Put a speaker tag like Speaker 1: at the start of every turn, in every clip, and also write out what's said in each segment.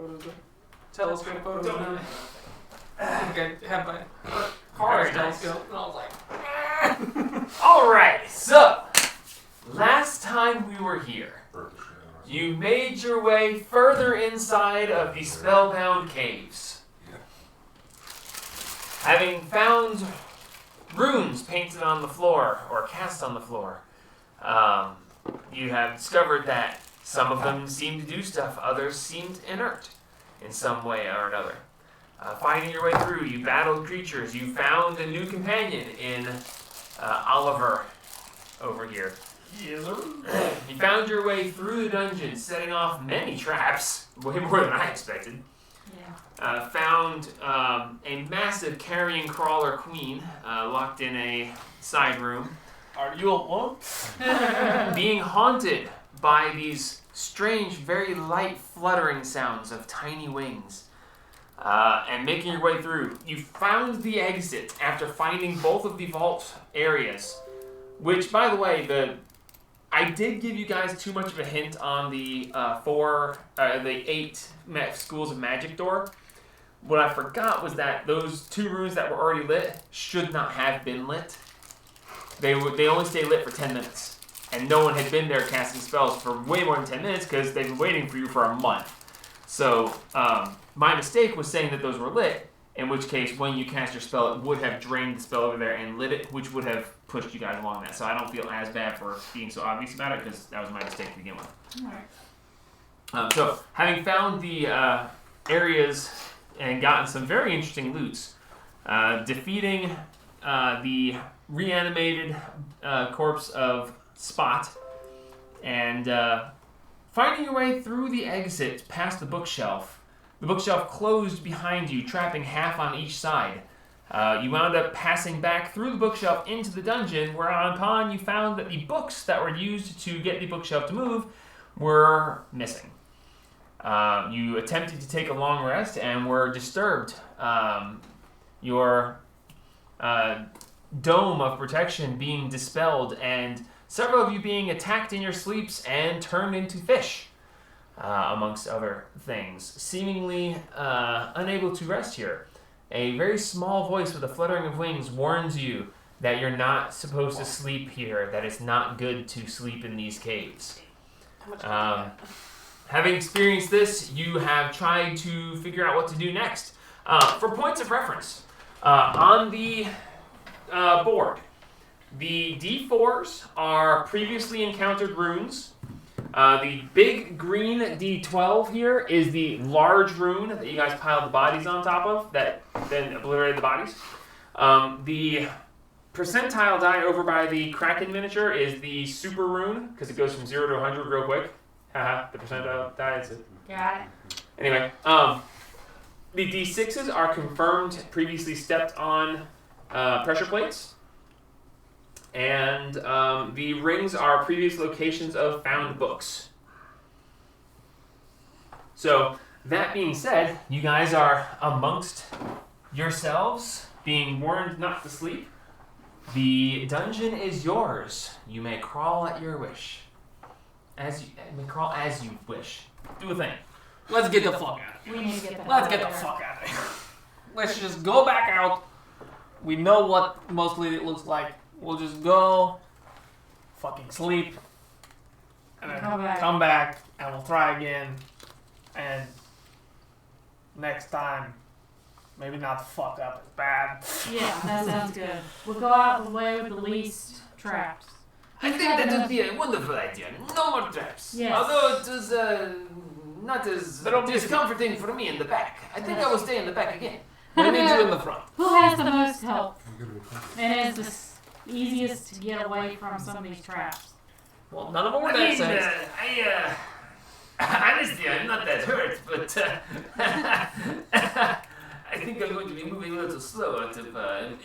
Speaker 1: photos of telescope photos of him. I think I have my
Speaker 2: Very
Speaker 1: telescope, and I was like,
Speaker 2: Alright, so last time we were here, you made your way further inside of the spellbound caves. Having found runes painted on the floor, or cast on the floor, you have discovered that some of them seem to do stuff, others seemed inert in some way or another. Finding your way through, you battled creatures, you found a new companion in Oliver over here.
Speaker 1: yes, sir.
Speaker 2: You found your way through the dungeon, setting off many traps, way more than I expected.
Speaker 3: Yeah.
Speaker 2: Found a massive carrion crawler queen locked in a side room,
Speaker 1: Are you alone?
Speaker 2: being haunted by these strange, very light fluttering sounds of tiny wings. And making your way through, you found the exit after finding both of the vault areas. Which, by the way, I did give you guys too much of a hint on the 8 schools of magic door. What I forgot was that those 2 rooms that were already lit should not have been lit. They only stay lit for 10 minutes. And no one had been there casting spells for way more than 10 minutes because they've been waiting for you for a month. So, my mistake was saying that those were lit, in which case, when you cast your spell, it would have drained the spell over there and lit it, which would have pushed you guys along that. So I don't feel as bad for being so obvious about it, because that was my mistake to begin with.
Speaker 3: Alright.
Speaker 2: So, having found the areas and gotten some very interesting loots, defeating the reanimated corpse of Spot, and finding your way through the exit past the bookshelf. The bookshelf closed behind you, trapping half on each side. You wound up passing back through the bookshelf into the dungeon, whereupon you found that the books that were used to get the bookshelf to move were missing. You attempted to take a long rest and were disturbed. Your dome of protection being dispelled, and several of you being attacked in your sleeps and turned into fish. Amongst other things, seemingly unable to rest here. A very small voice with a fluttering of wings warns you that you're not supposed to sleep here, that it's not good to sleep in these caves. Having experienced this, you have tried to figure out what to do next. For points of reference, on the board, the D4s are previously encountered runes. The big green D12 here is the large rune that you guys piled the bodies on top of that then obliterated the bodies. The percentile die over by the Kraken miniature is the super rune because it goes from 0 to 100 real quick. Haha, the percentile die is it.
Speaker 3: Got it.
Speaker 2: Anyway, the D6s are confirmed previously stepped on pressure plates. And the rings are previous locations of found books. So, that being said, you guys are amongst yourselves, being warned not to sleep. The dungeon is yours. You may crawl at your wish. You may crawl as you wish. Do a thing.
Speaker 1: Let's get the fuck out of here.
Speaker 3: We need to get the
Speaker 1: Let's
Speaker 3: hell
Speaker 1: get the
Speaker 3: out of
Speaker 1: fuck out of here. Let's just go back out. We know what mostly it looks like. We'll just go, fucking sleep, and then come back, and we'll try again. And next time, maybe not fuck up as bad.
Speaker 3: Yeah, that sounds good. We'll go out the way with the least traps.
Speaker 2: I think that would be a wonderful idea. No more traps.
Speaker 3: Yes.
Speaker 2: Although it was not as discomforting for me in the back. I think I will stay in the back again.
Speaker 1: We need you in the front.
Speaker 3: Who has the most health? And is the easiest to get away from some of these traps?
Speaker 1: Well, none of them were that sense.
Speaker 2: Honestly, I'm not that hurt, but I think I'm going to be moving a little slow out of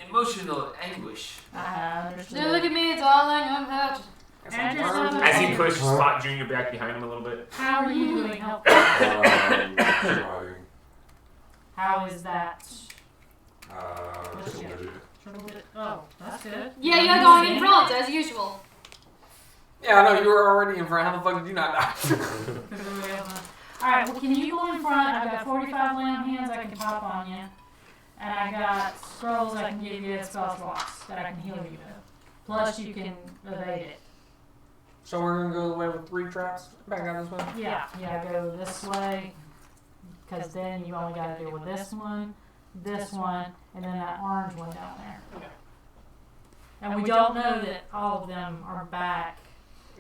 Speaker 2: emotional anguish.
Speaker 3: Understood.
Speaker 4: Look at me, darling, I'm hurt.
Speaker 2: As he pushed Spot Jr. back behind him a little bit.
Speaker 3: How are you doing health?
Speaker 5: Trying.
Speaker 3: How is that?
Speaker 5: Triple digit.
Speaker 3: Triple bit. Oh, that's good.
Speaker 4: Yeah, you're going in front, as usual.
Speaker 1: Yeah, I know, you were already in front. How the fuck did you not die?
Speaker 3: Alright, well, can you go in front? I've got 45 lamb hands I can pop on you. And I got scrolls I can give you as spell slots that I can heal you with. Plus, you can evade it.
Speaker 1: So we're gonna go the way with 3 tracks back out this way?
Speaker 3: Yeah, go this way. Because then you only gotta deal with this one, and then that orange one down there.
Speaker 1: Okay.
Speaker 3: And we don't know that all of them are back.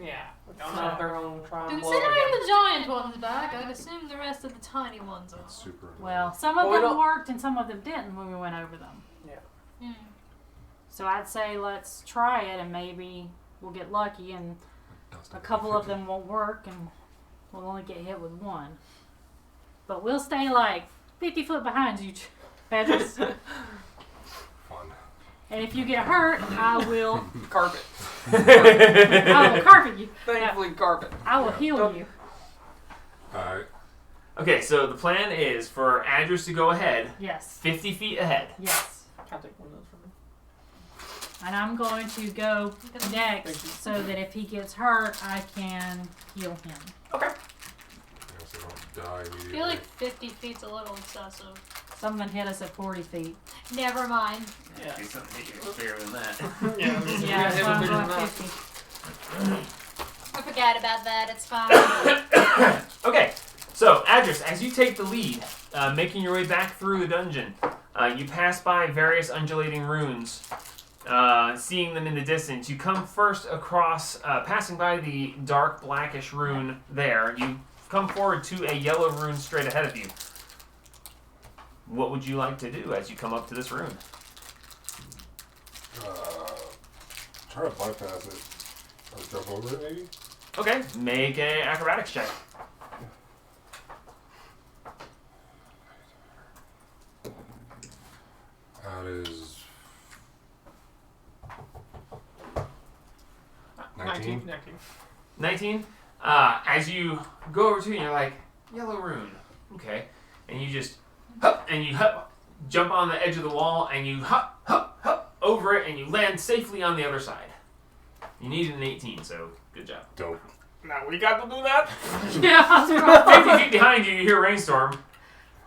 Speaker 1: Yeah. We don't know if they're gonna try and blow
Speaker 4: Considering
Speaker 1: again.
Speaker 4: the giant one's back, I'd assume the rest of the tiny ones are.
Speaker 5: Super.
Speaker 3: Well, some of them worked and some of them didn't when we went over them.
Speaker 4: Hmm.
Speaker 3: So I'd say let's try it and maybe we'll get lucky and a couple of them won't work and we'll only get hit with one. But we'll stay like 50 foot behind you, Pedros.
Speaker 5: Fun.
Speaker 3: And if you get hurt, I will
Speaker 1: Carpet.
Speaker 3: carpet you.
Speaker 1: Thankfully, carpet.
Speaker 3: I will heal you.
Speaker 5: Alright.
Speaker 2: Okay, so the plan is for Andrews to go ahead,
Speaker 3: Yes.
Speaker 2: 50 feet ahead.
Speaker 3: Yes.
Speaker 1: I'll take one of those from you.
Speaker 3: And I'm going to go next
Speaker 1: Thank you.
Speaker 3: so that if he gets hurt, I can heal him.
Speaker 2: Okay.
Speaker 5: I guess I don't die
Speaker 4: I
Speaker 5: immediately.
Speaker 4: feel like 50 feet's a little excessive.
Speaker 3: Someone hit us at 40 feet.
Speaker 4: Never mind.
Speaker 1: Yeah.
Speaker 2: Do something hit you bigger than that.
Speaker 1: Yeah,
Speaker 3: Yeah,
Speaker 1: hit
Speaker 3: so I'm
Speaker 1: bigger
Speaker 3: going
Speaker 1: than that.
Speaker 3: 50.
Speaker 4: I forgot about that. It's fine.
Speaker 2: Okay, so Andrews, as you take the lead, making your way back through the dungeon, you pass by various undulating runes. Seeing them in the distance, you come first across, passing by the dark blackish rune there. You come forward to a yellow rune straight ahead of you. What would you like to do as you come up to this rune?
Speaker 5: Try to bypass it. Or jump over it, maybe?
Speaker 2: Okay, make a acrobatics check.
Speaker 5: That is 19.
Speaker 2: 19. As you go over to it, and you're like, yellow rune. Okay. And you just hup, and you hup, jump on the edge of the wall, and you hup, hup, hup over it, and you land safely on the other side. You needed an 18, so good job.
Speaker 5: Dope.
Speaker 1: Now we got to do that?
Speaker 3: Yeah, I was right.
Speaker 2: 50 feet behind you, you hear Rainstorm.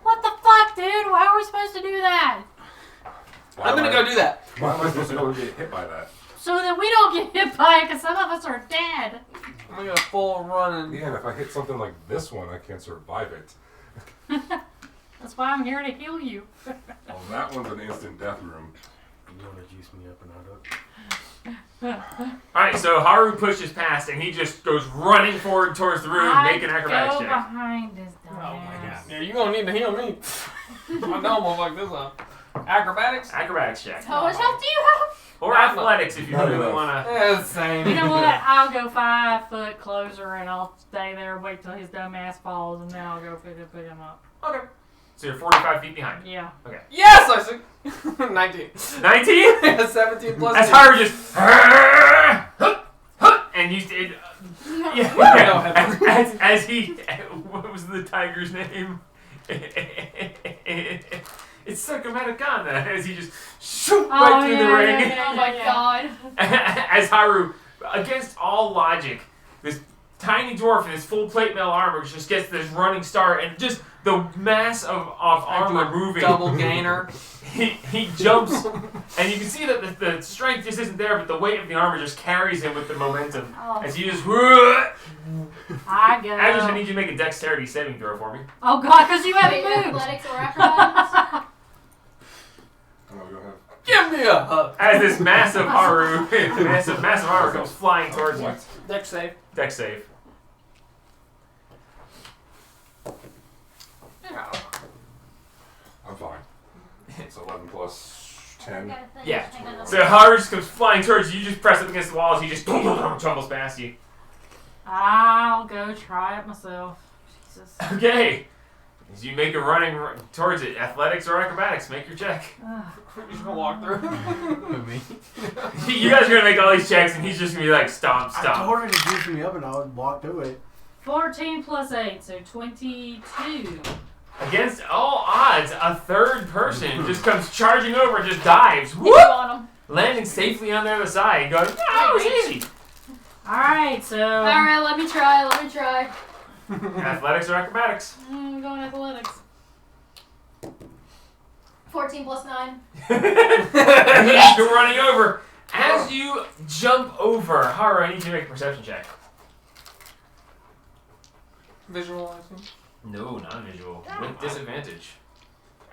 Speaker 3: What the fuck, dude? How are we supposed to do that?
Speaker 1: I'm gonna go do that.
Speaker 5: Why am I supposed to go and get hit by that?
Speaker 3: So that we don't get hit by it, because some of us are dead.
Speaker 1: I'm gonna full run and...
Speaker 5: Yeah, and if I hit something like this one, I can't survive it.
Speaker 3: That's why I'm here to heal you.
Speaker 5: Well, that one's an instant death room.
Speaker 6: You want to juice me up and out up?
Speaker 2: Alright, so Haru pushes past, and he just goes running forward towards the room, make an acrobatics
Speaker 3: go
Speaker 2: check.
Speaker 3: behind this
Speaker 1: Oh my god.
Speaker 3: dumbass.
Speaker 1: Yeah, you gonna need to heal me. I know I'm gonna fuck this up. Acrobatics?
Speaker 2: Acrobatics check.
Speaker 4: How much health do you have?
Speaker 2: Or athletics if you
Speaker 5: Not
Speaker 2: really
Speaker 5: enough.
Speaker 2: want to.
Speaker 1: Yeah, it's the same.
Speaker 3: You know what? I'll go 5 foot closer and I'll stay there, wait till his dumb ass falls, and then I'll go pick him up.
Speaker 2: Okay. So you're 45 feet behind.
Speaker 3: Yeah.
Speaker 1: Yes, I see. 19.
Speaker 2: 19?
Speaker 1: Yeah, 17 plus
Speaker 2: As
Speaker 1: 2.
Speaker 2: Haru just. And you did. Yeah. As he. What was the tiger's name? It's Sukamatagana. As he just shoot right through the ring.
Speaker 4: Oh my god.
Speaker 2: As Haru, against all logic, this tiny dwarf in his full plate mail armor just gets this running start, and just the mass of armor moving.
Speaker 1: Double gainer.
Speaker 2: He jumps, and you can see that the strength just isn't there, but the weight of the armor just carries him with the momentum.
Speaker 3: Oh.
Speaker 2: As he just.
Speaker 3: I go.
Speaker 2: I just need you to make a dexterity saving throw for me.
Speaker 3: Oh god, because you haven't
Speaker 4: Wait,
Speaker 3: moved.
Speaker 4: athletics or acrobatics?
Speaker 5: Oh, we don't have...
Speaker 1: Give me a hug.
Speaker 2: As this massive Haru, massive Haru comes flying towards you.
Speaker 5: What?
Speaker 1: Dex save.
Speaker 2: Dex save.
Speaker 1: Yeah.
Speaker 5: I'm fine. It's 11 plus 10.
Speaker 2: Yeah. So Haru just comes flying towards you. You just press up against the wall as he just tumbles past you.
Speaker 3: I'll go try it myself. Jesus.
Speaker 2: Okay. As you make a running towards it, athletics or acrobatics, make your check.
Speaker 1: You're just gonna walk through.
Speaker 6: Me?
Speaker 2: You guys are gonna make all these checks, and he's just gonna be like, stomp,
Speaker 6: I
Speaker 2: stomp.
Speaker 6: told her to juice me up and I would walk through it.
Speaker 3: 14 plus 8, so 22.
Speaker 2: Against all odds, a third person just comes charging over and just dives.
Speaker 4: Hit
Speaker 2: Whoop!
Speaker 4: you on him.
Speaker 2: Landing safely on the other side, going, oh, it was easy.
Speaker 3: Alright, so.
Speaker 4: Alright, let me try.
Speaker 2: Athletics or acrobatics?
Speaker 3: I'm going athletics.
Speaker 4: 14 plus 9.
Speaker 2: You're running over. As you jump over, Haru, I need you to make a perception check.
Speaker 1: Visualizing.
Speaker 2: No, not visual. With disadvantage.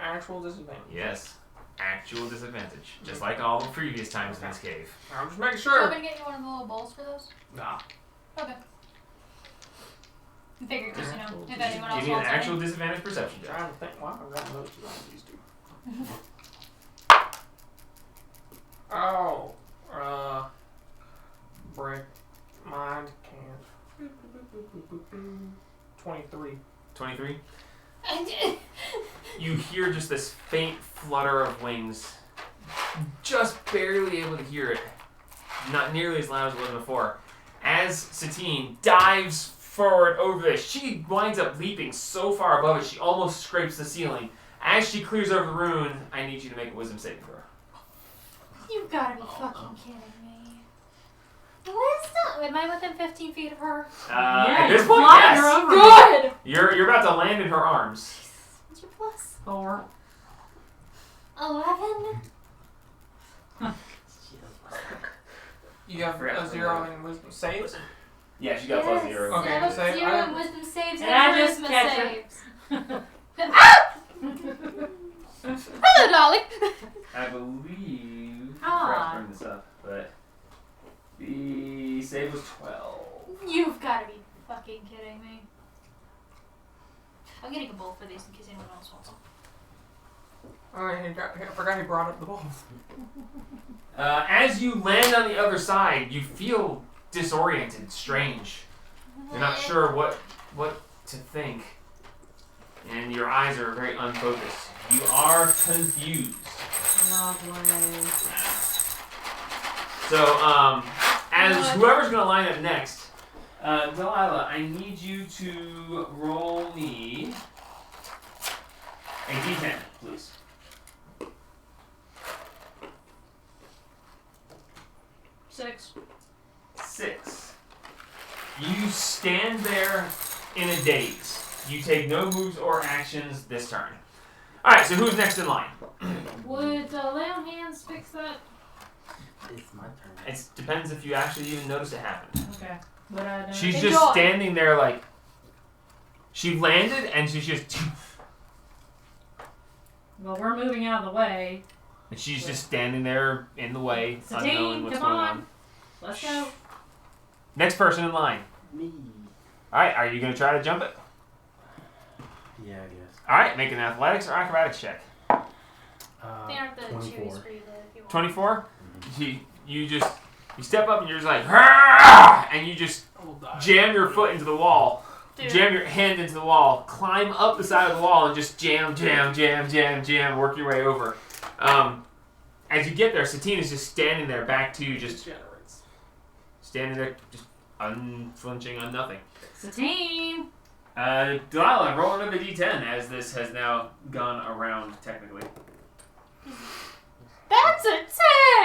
Speaker 1: Actual disadvantage.
Speaker 2: Yes. Actual disadvantage. Just like all the previous times in this cave.
Speaker 1: I'm just making
Speaker 4: Do you want
Speaker 1: sure.
Speaker 4: me to get you one of the little bowls for those?
Speaker 1: Nah.
Speaker 4: Okay. I figured just, if anyone else
Speaker 2: Give me an
Speaker 4: wants
Speaker 2: actual
Speaker 4: any.
Speaker 2: disadvantage perception
Speaker 1: I'm
Speaker 2: check.
Speaker 1: trying to think. Why have I got those two on these two? Oh. Break. Mind can't. 23.
Speaker 2: 23. You hear just this faint flutter of wings. Just barely able to hear it. Not nearly as loud as it was before. As Satine dives forward over this, she winds up leaping so far above it, she almost scrapes the ceiling. As she clears over the rune, I need you to make a wisdom saving throw.
Speaker 4: You gotta be fucking kidding me. Wisdom? Am I within 15 feet of her?
Speaker 2: At this
Speaker 3: you're
Speaker 2: point,
Speaker 3: flying
Speaker 2: yes.
Speaker 3: her over.
Speaker 4: Good!
Speaker 2: You're about to land in her arms.
Speaker 4: What's your plus?
Speaker 3: 4.
Speaker 4: 11?
Speaker 1: You have a 0 in wisdom saves?
Speaker 2: Yeah, she got plus 0.
Speaker 1: Okay,
Speaker 4: I have
Speaker 1: say-
Speaker 4: 0
Speaker 1: I-
Speaker 4: in wisdom saves
Speaker 3: And I
Speaker 4: and
Speaker 3: just
Speaker 4: charisma
Speaker 3: catch her.
Speaker 4: saves. Hello, Dolly!
Speaker 2: I believe.
Speaker 3: Ah.
Speaker 2: I forgot to bring this up, but the save was 12.
Speaker 4: You've gotta be fucking kidding me. I'm getting a bowl for these in case anyone else wants them.
Speaker 1: Oh, I forgot he brought up the balls.
Speaker 2: As you land on the other side, you feel disoriented, strange. You're not sure what to think, and your eyes are very unfocused. You are confused.
Speaker 3: Lovely.
Speaker 2: So, as whoever's gonna line up next, Delilah, I need you to roll me a d10, please.
Speaker 3: 6.
Speaker 2: 6. You stand there in a daze. You take no moves or actions this turn. Alright, so who's next in line?
Speaker 3: Would lay on hands fix that?
Speaker 6: It's my turn.
Speaker 2: It depends if you actually even notice it happened.
Speaker 3: Okay. But I don't.
Speaker 2: She's
Speaker 4: Enjoy.
Speaker 2: just standing there like... She landed and she's just...
Speaker 3: Well, we're moving out of the way.
Speaker 2: And she's just standing there in the way, unknowing
Speaker 3: Satine,
Speaker 2: what's
Speaker 3: come
Speaker 2: going
Speaker 3: on.
Speaker 2: on.
Speaker 3: Let's go.
Speaker 2: Next person in line.
Speaker 6: Me.
Speaker 2: Alright, are you going to try to jump it?
Speaker 6: Yeah, I guess.
Speaker 2: Alright, make an athletics or acrobatics check.
Speaker 4: They aren't the
Speaker 6: 24.
Speaker 4: chewies for you though, if you want.
Speaker 2: 24? You step up and you're just like, "Hurrah!" And you just jam your foot into the wall.
Speaker 4: Dude.
Speaker 2: Jam your hand into the wall. Climb up the side of the wall and just jam, work your way over. As you get there, Satine is just standing there, back to you, just standing there, just unflinching on nothing.
Speaker 3: Satine.
Speaker 2: Delilah, roll another d10 as this has now gone around technically.
Speaker 4: That's a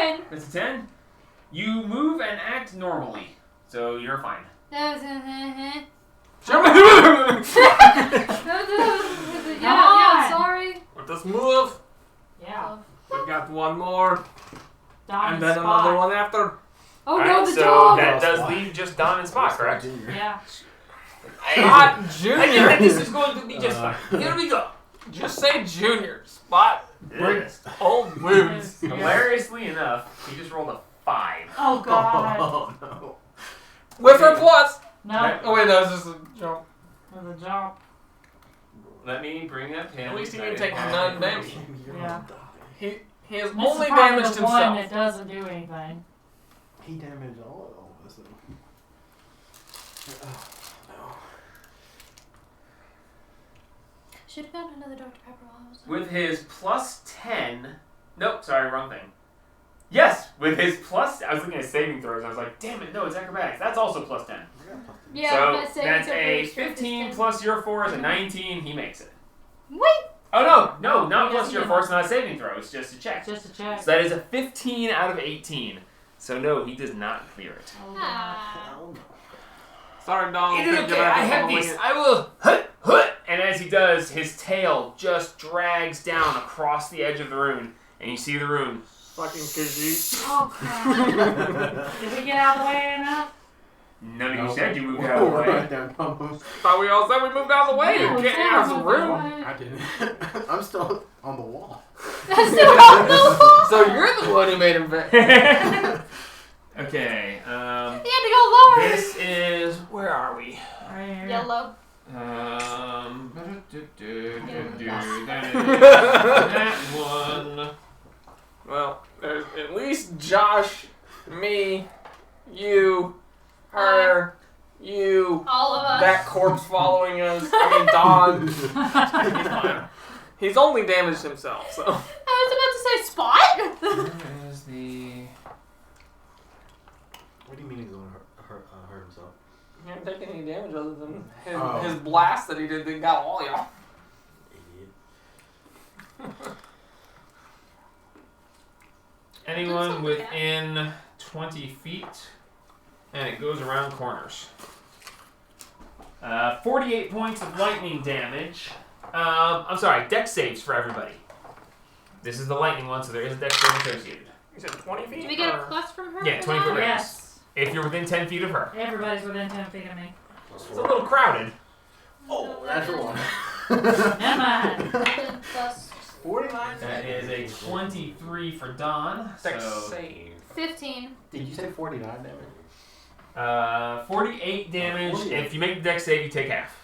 Speaker 4: 10!
Speaker 2: That's a 10. You move and act normally, so you're fine.
Speaker 4: That was a
Speaker 3: Come
Speaker 4: yeah,
Speaker 3: on.
Speaker 4: sorry.
Speaker 1: With this move,
Speaker 3: Yeah.
Speaker 1: we've got one more,
Speaker 3: Dom
Speaker 1: and then
Speaker 3: spot.
Speaker 1: another one after.
Speaker 4: Oh
Speaker 2: Alright,
Speaker 4: no, the
Speaker 2: so
Speaker 4: dog!
Speaker 2: that does leave just Don and Spot, correct?
Speaker 3: Yeah.
Speaker 1: Spot
Speaker 2: I think
Speaker 1: Junior.
Speaker 2: that this is going to be just fine. Here we go.
Speaker 1: Just say Junior. Spot. Bring
Speaker 2: Yes.
Speaker 1: old wounds.
Speaker 3: Yeah.
Speaker 2: Hilariously enough, he just rolled a 5.
Speaker 3: Oh God.
Speaker 6: Oh no.
Speaker 1: With her plus.
Speaker 3: No.
Speaker 1: Oh wait, that was just a joke.
Speaker 3: With a jump.
Speaker 2: Let me bring up him.
Speaker 1: At least he didn't take none damage.
Speaker 3: Yeah.
Speaker 1: He has
Speaker 3: This
Speaker 1: only
Speaker 3: is probably
Speaker 1: damaged
Speaker 3: the one
Speaker 1: himself.
Speaker 3: that doesn't do anything.
Speaker 6: He damaged all of us though. Oh, no.
Speaker 4: Should have gotten another Dr. Pepper while I was there.
Speaker 2: With his plus 10. Nope, sorry, wrong thing. Yes, with his plus. I was looking at saving throws. I was like, damn it, no, it's acrobatics. That's also plus 10.
Speaker 4: Yeah,
Speaker 2: so
Speaker 4: but saving
Speaker 2: that's
Speaker 4: throw for
Speaker 2: a
Speaker 4: your strength is
Speaker 2: 15
Speaker 4: 10.
Speaker 2: plus your 4 is a 19. He makes it.
Speaker 4: Wait!
Speaker 2: Oh, no, not
Speaker 3: He
Speaker 2: plus
Speaker 3: doesn't
Speaker 2: your
Speaker 3: get
Speaker 2: 4. It's not a saving throw. It's just a check.
Speaker 3: Just a check.
Speaker 2: So that is a 15 out of 18. So no, he does not clear it.
Speaker 3: Oh, God.
Speaker 4: Ah.
Speaker 6: Hell no.
Speaker 1: Sorry, Donald.
Speaker 2: It is okay. I have these. I will. And as he does, his tail just drags down across the edge of the rune, and you see the rune.
Speaker 1: Fucking Khajiit.
Speaker 3: Oh crap! Did we get out of the way enough?
Speaker 2: None of you said you moved out of the way.
Speaker 6: Right there, almost.
Speaker 1: Thought we all said we moved out of the way.
Speaker 3: No,
Speaker 1: You're
Speaker 3: we
Speaker 1: getting
Speaker 3: said
Speaker 1: out of
Speaker 3: we
Speaker 1: some
Speaker 3: moved
Speaker 1: room.
Speaker 3: out of the way.
Speaker 6: I didn't. I'm still on the wall.
Speaker 4: That's still on the wall.
Speaker 1: So you're the one who made him back.
Speaker 2: Okay.
Speaker 4: He had to go lower.
Speaker 2: This is. Where are we?
Speaker 3: Right here.
Speaker 4: Yellow.
Speaker 2: That one.
Speaker 1: Well, there's at least Josh, me, you, her, you,
Speaker 4: All of us.
Speaker 1: that corpse following us. I mean, Don. He's fine. He's only damaged himself, so.
Speaker 4: I was about to say Spot.
Speaker 2: Where is the.
Speaker 6: What do you mean he's gonna hurt himself?
Speaker 1: He didn't take any damage other than
Speaker 6: Oh.
Speaker 1: his blast that he did that got all y'all.
Speaker 6: Idiot.
Speaker 2: Anyone within 20 feet, and it goes around corners. 48 points of lightning damage. I'm sorry, dex saves for everybody. This is the lightning one, so there is a dex save associated.
Speaker 1: You said 20 feet?
Speaker 4: Did we get a plus from her?
Speaker 2: Yeah,
Speaker 4: for
Speaker 2: 20
Speaker 4: that?
Speaker 2: foot radius.
Speaker 3: Yes.
Speaker 2: If you're within 10 feet of her.
Speaker 3: Everybody's within 10 feet of me.
Speaker 2: It's a little crowded.
Speaker 6: Oh, natural one.
Speaker 3: Never mind.
Speaker 4: Plus
Speaker 6: 49.
Speaker 2: That is a 23 for Don.
Speaker 1: Dex
Speaker 2: So,
Speaker 1: save.
Speaker 4: 15.
Speaker 6: Did you say 49 damage?
Speaker 2: 48 damage.
Speaker 6: 48.
Speaker 2: If you make the dex save, you take half.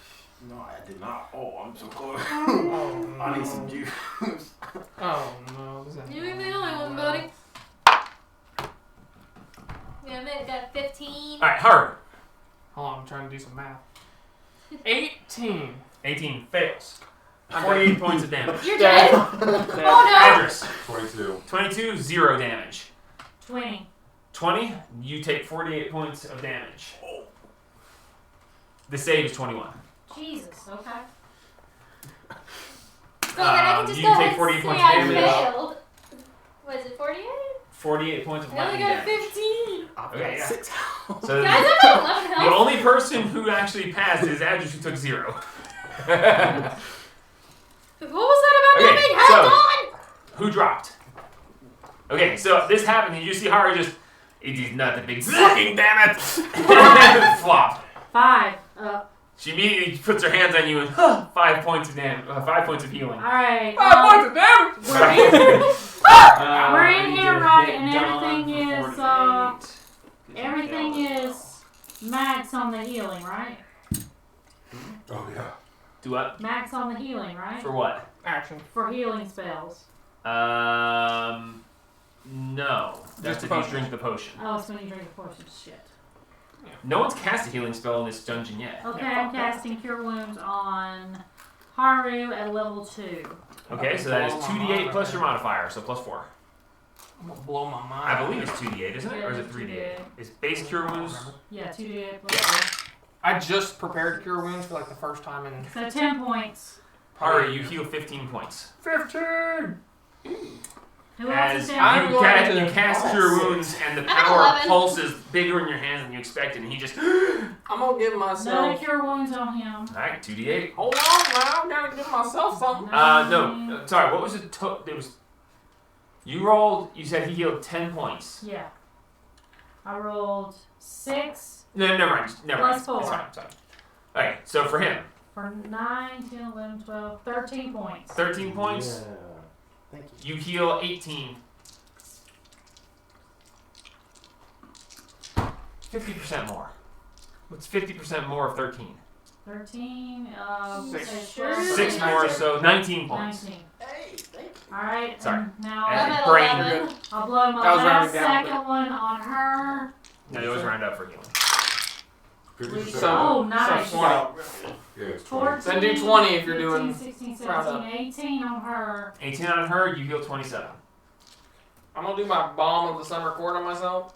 Speaker 6: No, I did not. Oh, I'm so close.
Speaker 1: Oh, no.
Speaker 6: I need some juice.
Speaker 1: Oh, no. This is
Speaker 4: You ain't the only one, buddy. Yeah, I made that 15.
Speaker 2: Alright, hurry.
Speaker 1: Hold on, I'm trying to do some math. 18.
Speaker 2: 18 fails. 48 points of damage.
Speaker 4: You're dead. Oh
Speaker 2: Address.
Speaker 5: 22.
Speaker 2: 22, 0 damage.
Speaker 3: 20.
Speaker 2: 20, you take 48 points of damage. The save is 21.
Speaker 3: Jesus. Okay.
Speaker 4: no. So then I can just
Speaker 2: you
Speaker 4: go
Speaker 2: take
Speaker 4: ahead
Speaker 2: 48
Speaker 4: and say
Speaker 2: points
Speaker 4: I
Speaker 2: of damage.
Speaker 4: failed. Was it 48?
Speaker 2: 48 points of
Speaker 4: I only
Speaker 2: lightning
Speaker 4: got a
Speaker 2: damage.
Speaker 4: 15.
Speaker 6: I've
Speaker 2: Okay,
Speaker 6: got
Speaker 2: yeah.
Speaker 6: 6 health.
Speaker 2: So
Speaker 4: Guys, I'm at 11
Speaker 2: the
Speaker 4: health.
Speaker 2: only person who actually passed is Adris, who took 0.
Speaker 4: What was that about
Speaker 2: Okay,
Speaker 4: not being held on?
Speaker 2: Who dropped? Okay, so this happened, and you see Haru just, it is not the big fucking damn it! Flop.
Speaker 3: 5.
Speaker 2: She immediately puts her hands on you and 5 points of damage, 5 points of healing.
Speaker 3: Alright.
Speaker 1: 5 points of damage!
Speaker 3: We're in
Speaker 2: I need
Speaker 3: here,
Speaker 2: to
Speaker 3: right,
Speaker 2: hit
Speaker 3: and
Speaker 2: Dawn
Speaker 3: everything
Speaker 2: for
Speaker 3: is,
Speaker 2: 48.
Speaker 3: everything is max on the healing, right?
Speaker 5: Oh, yeah.
Speaker 2: Do what?
Speaker 3: Max on the healing, right?
Speaker 2: For what?
Speaker 1: Action.
Speaker 3: For healing spells.
Speaker 2: No. That's
Speaker 1: Just
Speaker 2: if
Speaker 1: a
Speaker 2: you
Speaker 1: potion.
Speaker 2: drink the potion.
Speaker 3: Oh, it's when you drink a potion. Shit.
Speaker 2: No one's cast a healing spell in this dungeon yet.
Speaker 3: Okay,
Speaker 1: Yeah,
Speaker 3: I'm casting Cure Wounds on Haru at level 2.
Speaker 2: Okay, so that is 2d8 plus your modifier, so plus 4.
Speaker 1: I'm gonna blow my mind.
Speaker 2: I believe it's 2d8, isn't it? Or is it
Speaker 3: Yeah,
Speaker 2: 3d8?
Speaker 3: 2d8.
Speaker 2: Is base cure wounds?
Speaker 3: Yeah, 2d8 plus 4.
Speaker 1: I just prepared Cure Wounds for like the first time in
Speaker 3: So 10 points.
Speaker 2: Haru, you heal 15 points.
Speaker 1: 15!
Speaker 3: Who else
Speaker 2: As
Speaker 3: is
Speaker 2: you,
Speaker 3: down?
Speaker 1: I'm going to-
Speaker 2: cast Cure Wounds and the
Speaker 4: I'm at
Speaker 2: power
Speaker 4: 11.
Speaker 2: pulses bigger in your hands than you expected, and he just.
Speaker 1: I'm gonna give
Speaker 3: No
Speaker 1: myself.
Speaker 3: Cure Wounds on him.
Speaker 2: Alright, 2d8.
Speaker 1: Hold on now, I gotta give myself something.
Speaker 2: No, sorry, what was it? There was. You rolled, you said he healed 10 points.
Speaker 3: Yeah. I rolled 6
Speaker 2: No, never mind. Never mind.
Speaker 3: Plus 4.
Speaker 2: It's fine, sorry. Okay, so for him,
Speaker 3: for 9, 10, 11, 12, 13 points.
Speaker 2: 13 points.
Speaker 6: Yeah. Thank you.
Speaker 2: You heal 18. 50% more. What's 50% more of 13?
Speaker 3: 13,
Speaker 1: Six.
Speaker 3: sure.
Speaker 2: 6 more, so 19 points.
Speaker 3: 19.
Speaker 6: Hey, thank you.
Speaker 3: Alright,
Speaker 2: Sorry.
Speaker 3: and now
Speaker 2: And
Speaker 4: I'm at
Speaker 2: brain.
Speaker 4: 11.
Speaker 3: I'll blow my
Speaker 1: That was
Speaker 3: last
Speaker 1: rounding down,
Speaker 3: second one on her.
Speaker 2: No, you always round up for healing.
Speaker 5: 50%.
Speaker 1: So-
Speaker 3: Oh, nice.
Speaker 1: So 20.
Speaker 5: Yeah, it's 20.
Speaker 3: 14,
Speaker 1: Then do 20 if you're
Speaker 3: 15,
Speaker 1: doing
Speaker 3: 16,
Speaker 1: round
Speaker 3: 17, 18 on her.
Speaker 2: 18 on her, you heal 27.
Speaker 1: I'm gonna do my Bomb of the Summer Court on myself.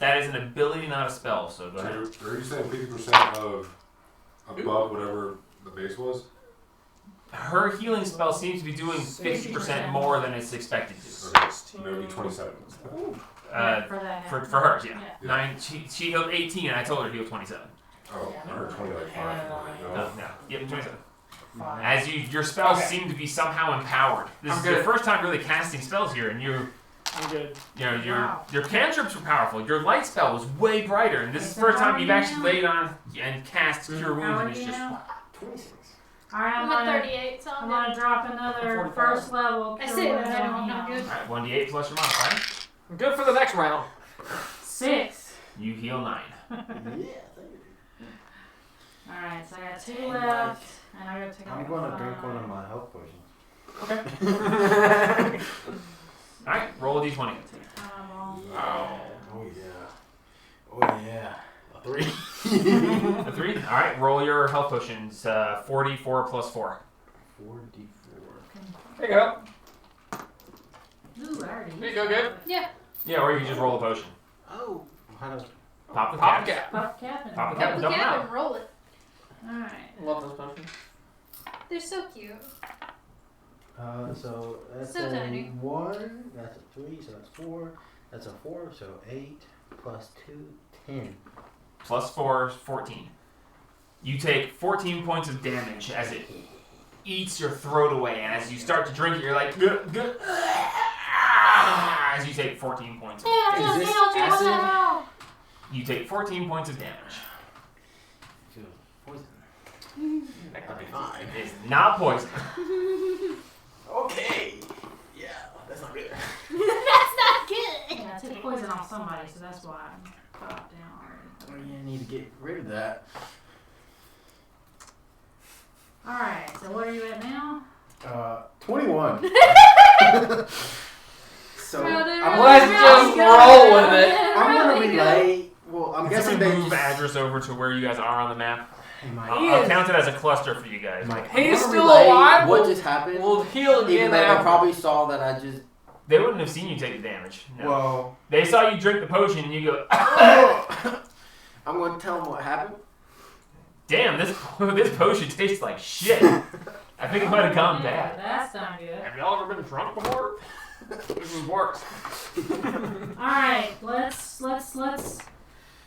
Speaker 2: That is an ability, not a spell, so go
Speaker 5: So
Speaker 2: ahead.
Speaker 5: are you saying 50% of above whatever the base was?
Speaker 2: Her healing spell seems to be doing 50% more than it's expected to.
Speaker 5: Okay, so that would be 27.
Speaker 3: For that.
Speaker 2: For hers, yeah.
Speaker 3: Yeah.
Speaker 2: 9. She healed 18, and I told her to heal 27.
Speaker 5: Oh, I heard 20 like 5.
Speaker 2: No. Yep, 27. As your spells seem to be somehow empowered. This is your first time really casting spells here, and
Speaker 1: I'm good.
Speaker 2: you know, your cantrips were powerful. Your light spell was way brighter, and this is the first time you've actually laid on and cast Cure Wounds, and it's just
Speaker 6: 26.
Speaker 3: Alright,
Speaker 4: I'm at 38, so
Speaker 3: I'm
Speaker 4: I'm
Speaker 3: gonna drop another
Speaker 1: 45.
Speaker 3: first level.
Speaker 4: I
Speaker 3: Cure
Speaker 4: say
Speaker 3: Wounds
Speaker 4: that
Speaker 3: on
Speaker 4: I'm not
Speaker 3: him.
Speaker 4: good.
Speaker 2: alright. 1d8 plus your modifier.
Speaker 1: I'm good for the next round.
Speaker 3: 6.
Speaker 2: You heal 9.
Speaker 6: Yeah, thank you.
Speaker 3: Alright, so I got 2 left, and I gotta take
Speaker 6: I'm going to drink one of my health potions.
Speaker 1: Okay.
Speaker 2: Alright, roll a d20.
Speaker 3: Wow.
Speaker 6: Oh yeah. Oh yeah. A 3.
Speaker 2: A 3? Alright, roll your health potions. 44 plus 4.
Speaker 6: 4d4.
Speaker 1: There you go.
Speaker 3: Ooh, I already
Speaker 1: There you go, good.
Speaker 4: Yeah.
Speaker 2: Yeah, or you can just roll a potion.
Speaker 6: Oh. How does?
Speaker 2: Pop the
Speaker 1: Pop
Speaker 2: cap.
Speaker 1: cap.
Speaker 3: Pop cap and
Speaker 2: Pop the
Speaker 4: Pop
Speaker 2: cap.
Speaker 4: the
Speaker 2: Dump it
Speaker 4: cap
Speaker 2: out.
Speaker 4: and roll it.
Speaker 3: Alright.
Speaker 1: Love those potions.
Speaker 4: They're so cute.
Speaker 6: So that's
Speaker 4: So
Speaker 6: a
Speaker 4: tiny.
Speaker 6: 1. That's a 3. So that's 4. That's a 4. So 8 plus 2, 10.
Speaker 2: Plus 4 is 14. You take 14 points of damage as it eats your throat away, and as you start to drink it, you're like, as you take 14 points of damage.
Speaker 6: Is this acid?
Speaker 2: You take 14 points of damage.
Speaker 6: So poison.
Speaker 1: That'd be
Speaker 6: Fine.
Speaker 2: It is not poison.
Speaker 6: Okay. Yeah, that's not good.
Speaker 4: That's not good.
Speaker 3: Yeah, I took poison off somebody, so that's why I'm dropped down already.
Speaker 6: Oh, yeah, I need to get rid of that.
Speaker 3: Alright, so what are you at now?
Speaker 6: 21. So
Speaker 1: Let's just roll with it.
Speaker 6: I'm gonna relay. Well, I'm
Speaker 2: Can
Speaker 6: guessing
Speaker 2: somebody
Speaker 6: they
Speaker 2: move
Speaker 6: just.
Speaker 2: address over to where you guys are on the map?
Speaker 6: Hey, Mike.
Speaker 2: I'll count it as a cluster for you guys.
Speaker 6: Mike,
Speaker 1: He's
Speaker 6: I'm gonna
Speaker 1: still
Speaker 6: relay
Speaker 1: alive?
Speaker 6: What just happened?
Speaker 1: We'll heal
Speaker 6: Even
Speaker 1: again
Speaker 6: though they
Speaker 1: after.
Speaker 6: probably saw that I just.
Speaker 2: They wouldn't have seen you take the damage. No.
Speaker 6: Well.
Speaker 2: They saw you drink the potion and you go,
Speaker 6: I'm gonna tell them what happened.
Speaker 2: damn, this potion tastes like shit. I think it might have gone
Speaker 3: Yeah,
Speaker 2: bad.
Speaker 3: that's not good.
Speaker 1: Have y'all ever been drunk before? This is worse.
Speaker 3: Alright, let's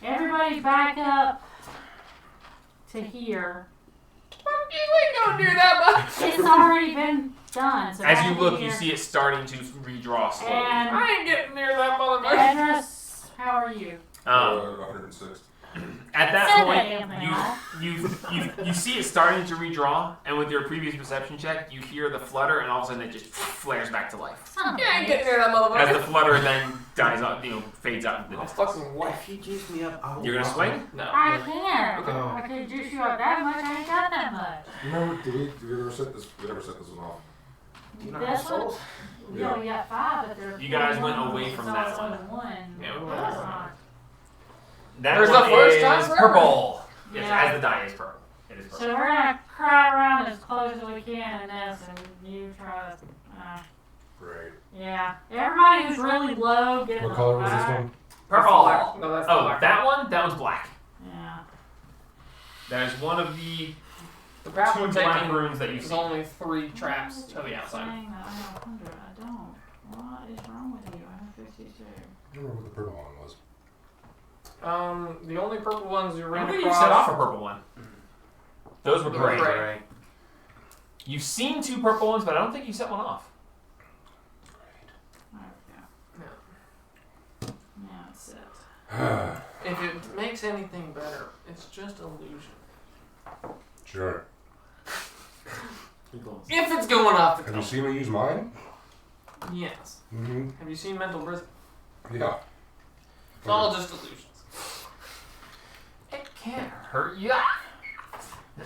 Speaker 3: everybody back up to here.
Speaker 1: You ain't gonna do that much.
Speaker 3: It's already been done. So
Speaker 2: As
Speaker 3: back
Speaker 2: you
Speaker 3: to
Speaker 2: look, you
Speaker 3: here.
Speaker 2: see it starting to redraw slowly.
Speaker 3: And
Speaker 1: I ain't getting near that motherfucker.
Speaker 3: address, how are you?
Speaker 5: 106.
Speaker 2: At that
Speaker 3: Said
Speaker 2: point,
Speaker 3: that,
Speaker 2: you see it starting to redraw, and with your previous perception check, you hear the flutter, and all of a sudden it just flares back to life.
Speaker 3: Son of a
Speaker 1: You ain't
Speaker 3: bitch.
Speaker 1: getting near that
Speaker 2: As
Speaker 1: motherfucker.
Speaker 2: the flutter then dies out, fades out into the
Speaker 1: I'll
Speaker 2: distance.
Speaker 1: fucking wipe.
Speaker 6: If you juice me up, I will.
Speaker 2: You're gonna swing?
Speaker 1: No.
Speaker 3: I can't.
Speaker 6: Okay.
Speaker 3: I could juice you up that much. I ain't got that much.
Speaker 5: Remember, did we ever set this? We never set this one off.
Speaker 6: Do you not
Speaker 3: This
Speaker 6: have
Speaker 3: one?
Speaker 6: souls?
Speaker 3: Yeah, we got 5, but there's
Speaker 2: You guys went
Speaker 3: one.
Speaker 2: away
Speaker 3: It's
Speaker 2: from
Speaker 3: all
Speaker 2: that
Speaker 3: only
Speaker 2: one.
Speaker 3: one.
Speaker 2: Yeah.
Speaker 3: Oh, that's not-
Speaker 2: That
Speaker 1: There's
Speaker 2: one
Speaker 1: the first
Speaker 2: is
Speaker 1: time forever.
Speaker 2: purple. Yes,
Speaker 3: Yeah.
Speaker 2: as the die is purple. It is purple.
Speaker 3: So we're gonna cry around as close as we can in this, and you try to.
Speaker 5: Great.
Speaker 3: Yeah. Everybody who's really low, get
Speaker 5: What color was this one?
Speaker 2: Purple.
Speaker 1: No, that's the
Speaker 2: Oh,
Speaker 1: black
Speaker 2: that one? That one's black.
Speaker 3: Yeah.
Speaker 2: That is one of the
Speaker 1: The path
Speaker 2: two
Speaker 1: we're
Speaker 2: black
Speaker 1: taking
Speaker 2: runes that you
Speaker 1: is
Speaker 2: see.
Speaker 1: only 3 traps to the outside.
Speaker 3: Saying that I have 100. I don't. What is wrong with you? I have 52.
Speaker 5: I don't remember what the purple one was.
Speaker 1: The only purple ones you
Speaker 2: I
Speaker 1: ran
Speaker 2: don't think you
Speaker 1: across.
Speaker 2: set off a purple one. Those were
Speaker 1: They were
Speaker 2: gray.
Speaker 1: gray.
Speaker 2: You've seen 2 purple ones, but I don't think you set one off.
Speaker 3: There we go. Now it's set.
Speaker 1: If it makes anything better, it's just illusion.
Speaker 5: Sure.
Speaker 1: If it's going off the
Speaker 5: Have you
Speaker 1: cuff.
Speaker 5: seen me use mine?
Speaker 1: Yes.
Speaker 5: Mm-hmm.
Speaker 1: Have you seen Mental Prison?
Speaker 5: Yeah.
Speaker 1: It's all just illusions.
Speaker 2: It can't hurt you.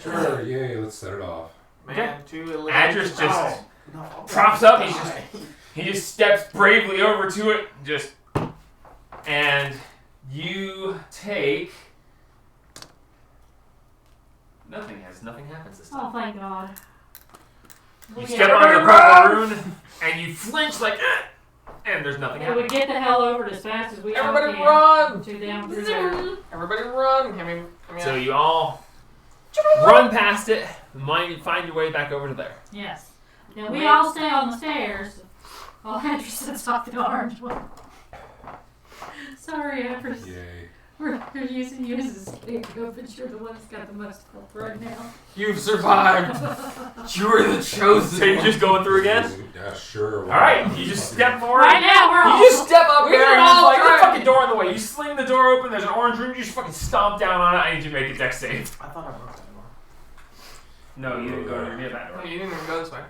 Speaker 5: Sure, yay, let's set it off.
Speaker 1: Man, 2 illusions.
Speaker 2: Andrews just
Speaker 6: No, I'm
Speaker 2: props
Speaker 6: gonna
Speaker 2: up.
Speaker 6: die.
Speaker 2: He just steps bravely over to it, and you take nothing. Nothing happens this
Speaker 3: Oh,
Speaker 2: time.
Speaker 3: thank God.
Speaker 2: You step on the purple rune, and you flinch like, and there's nothing
Speaker 3: It would
Speaker 2: happening.
Speaker 3: get the hell over it as fast as we all
Speaker 1: Everybody
Speaker 3: can.
Speaker 1: run!
Speaker 3: To them through there.
Speaker 1: Everybody run!
Speaker 2: So you all run past it, find your way back over to there.
Speaker 3: Yes. Now we all stay on the stairs while Andrew sits off the orange one. Sorry, Empress.
Speaker 5: Yay.
Speaker 3: We're using you as a scapegoat, but you're the one that's got the most help right now.
Speaker 1: You've survived. You're the chosen.
Speaker 2: So you're just going through again?
Speaker 5: Yeah, sure.
Speaker 2: All right, you just step forward.
Speaker 3: Right now, we're all.
Speaker 2: You just step up there and just
Speaker 1: all
Speaker 2: like, there's a
Speaker 1: trying.
Speaker 2: fucking door in the way. You sling the door open, there's an orange room, you just fucking stomp down on it. I need you to make a dex save.
Speaker 6: I thought I broke that door.
Speaker 2: No, you didn't go near that
Speaker 1: No,
Speaker 2: door.
Speaker 1: you didn't even go this way.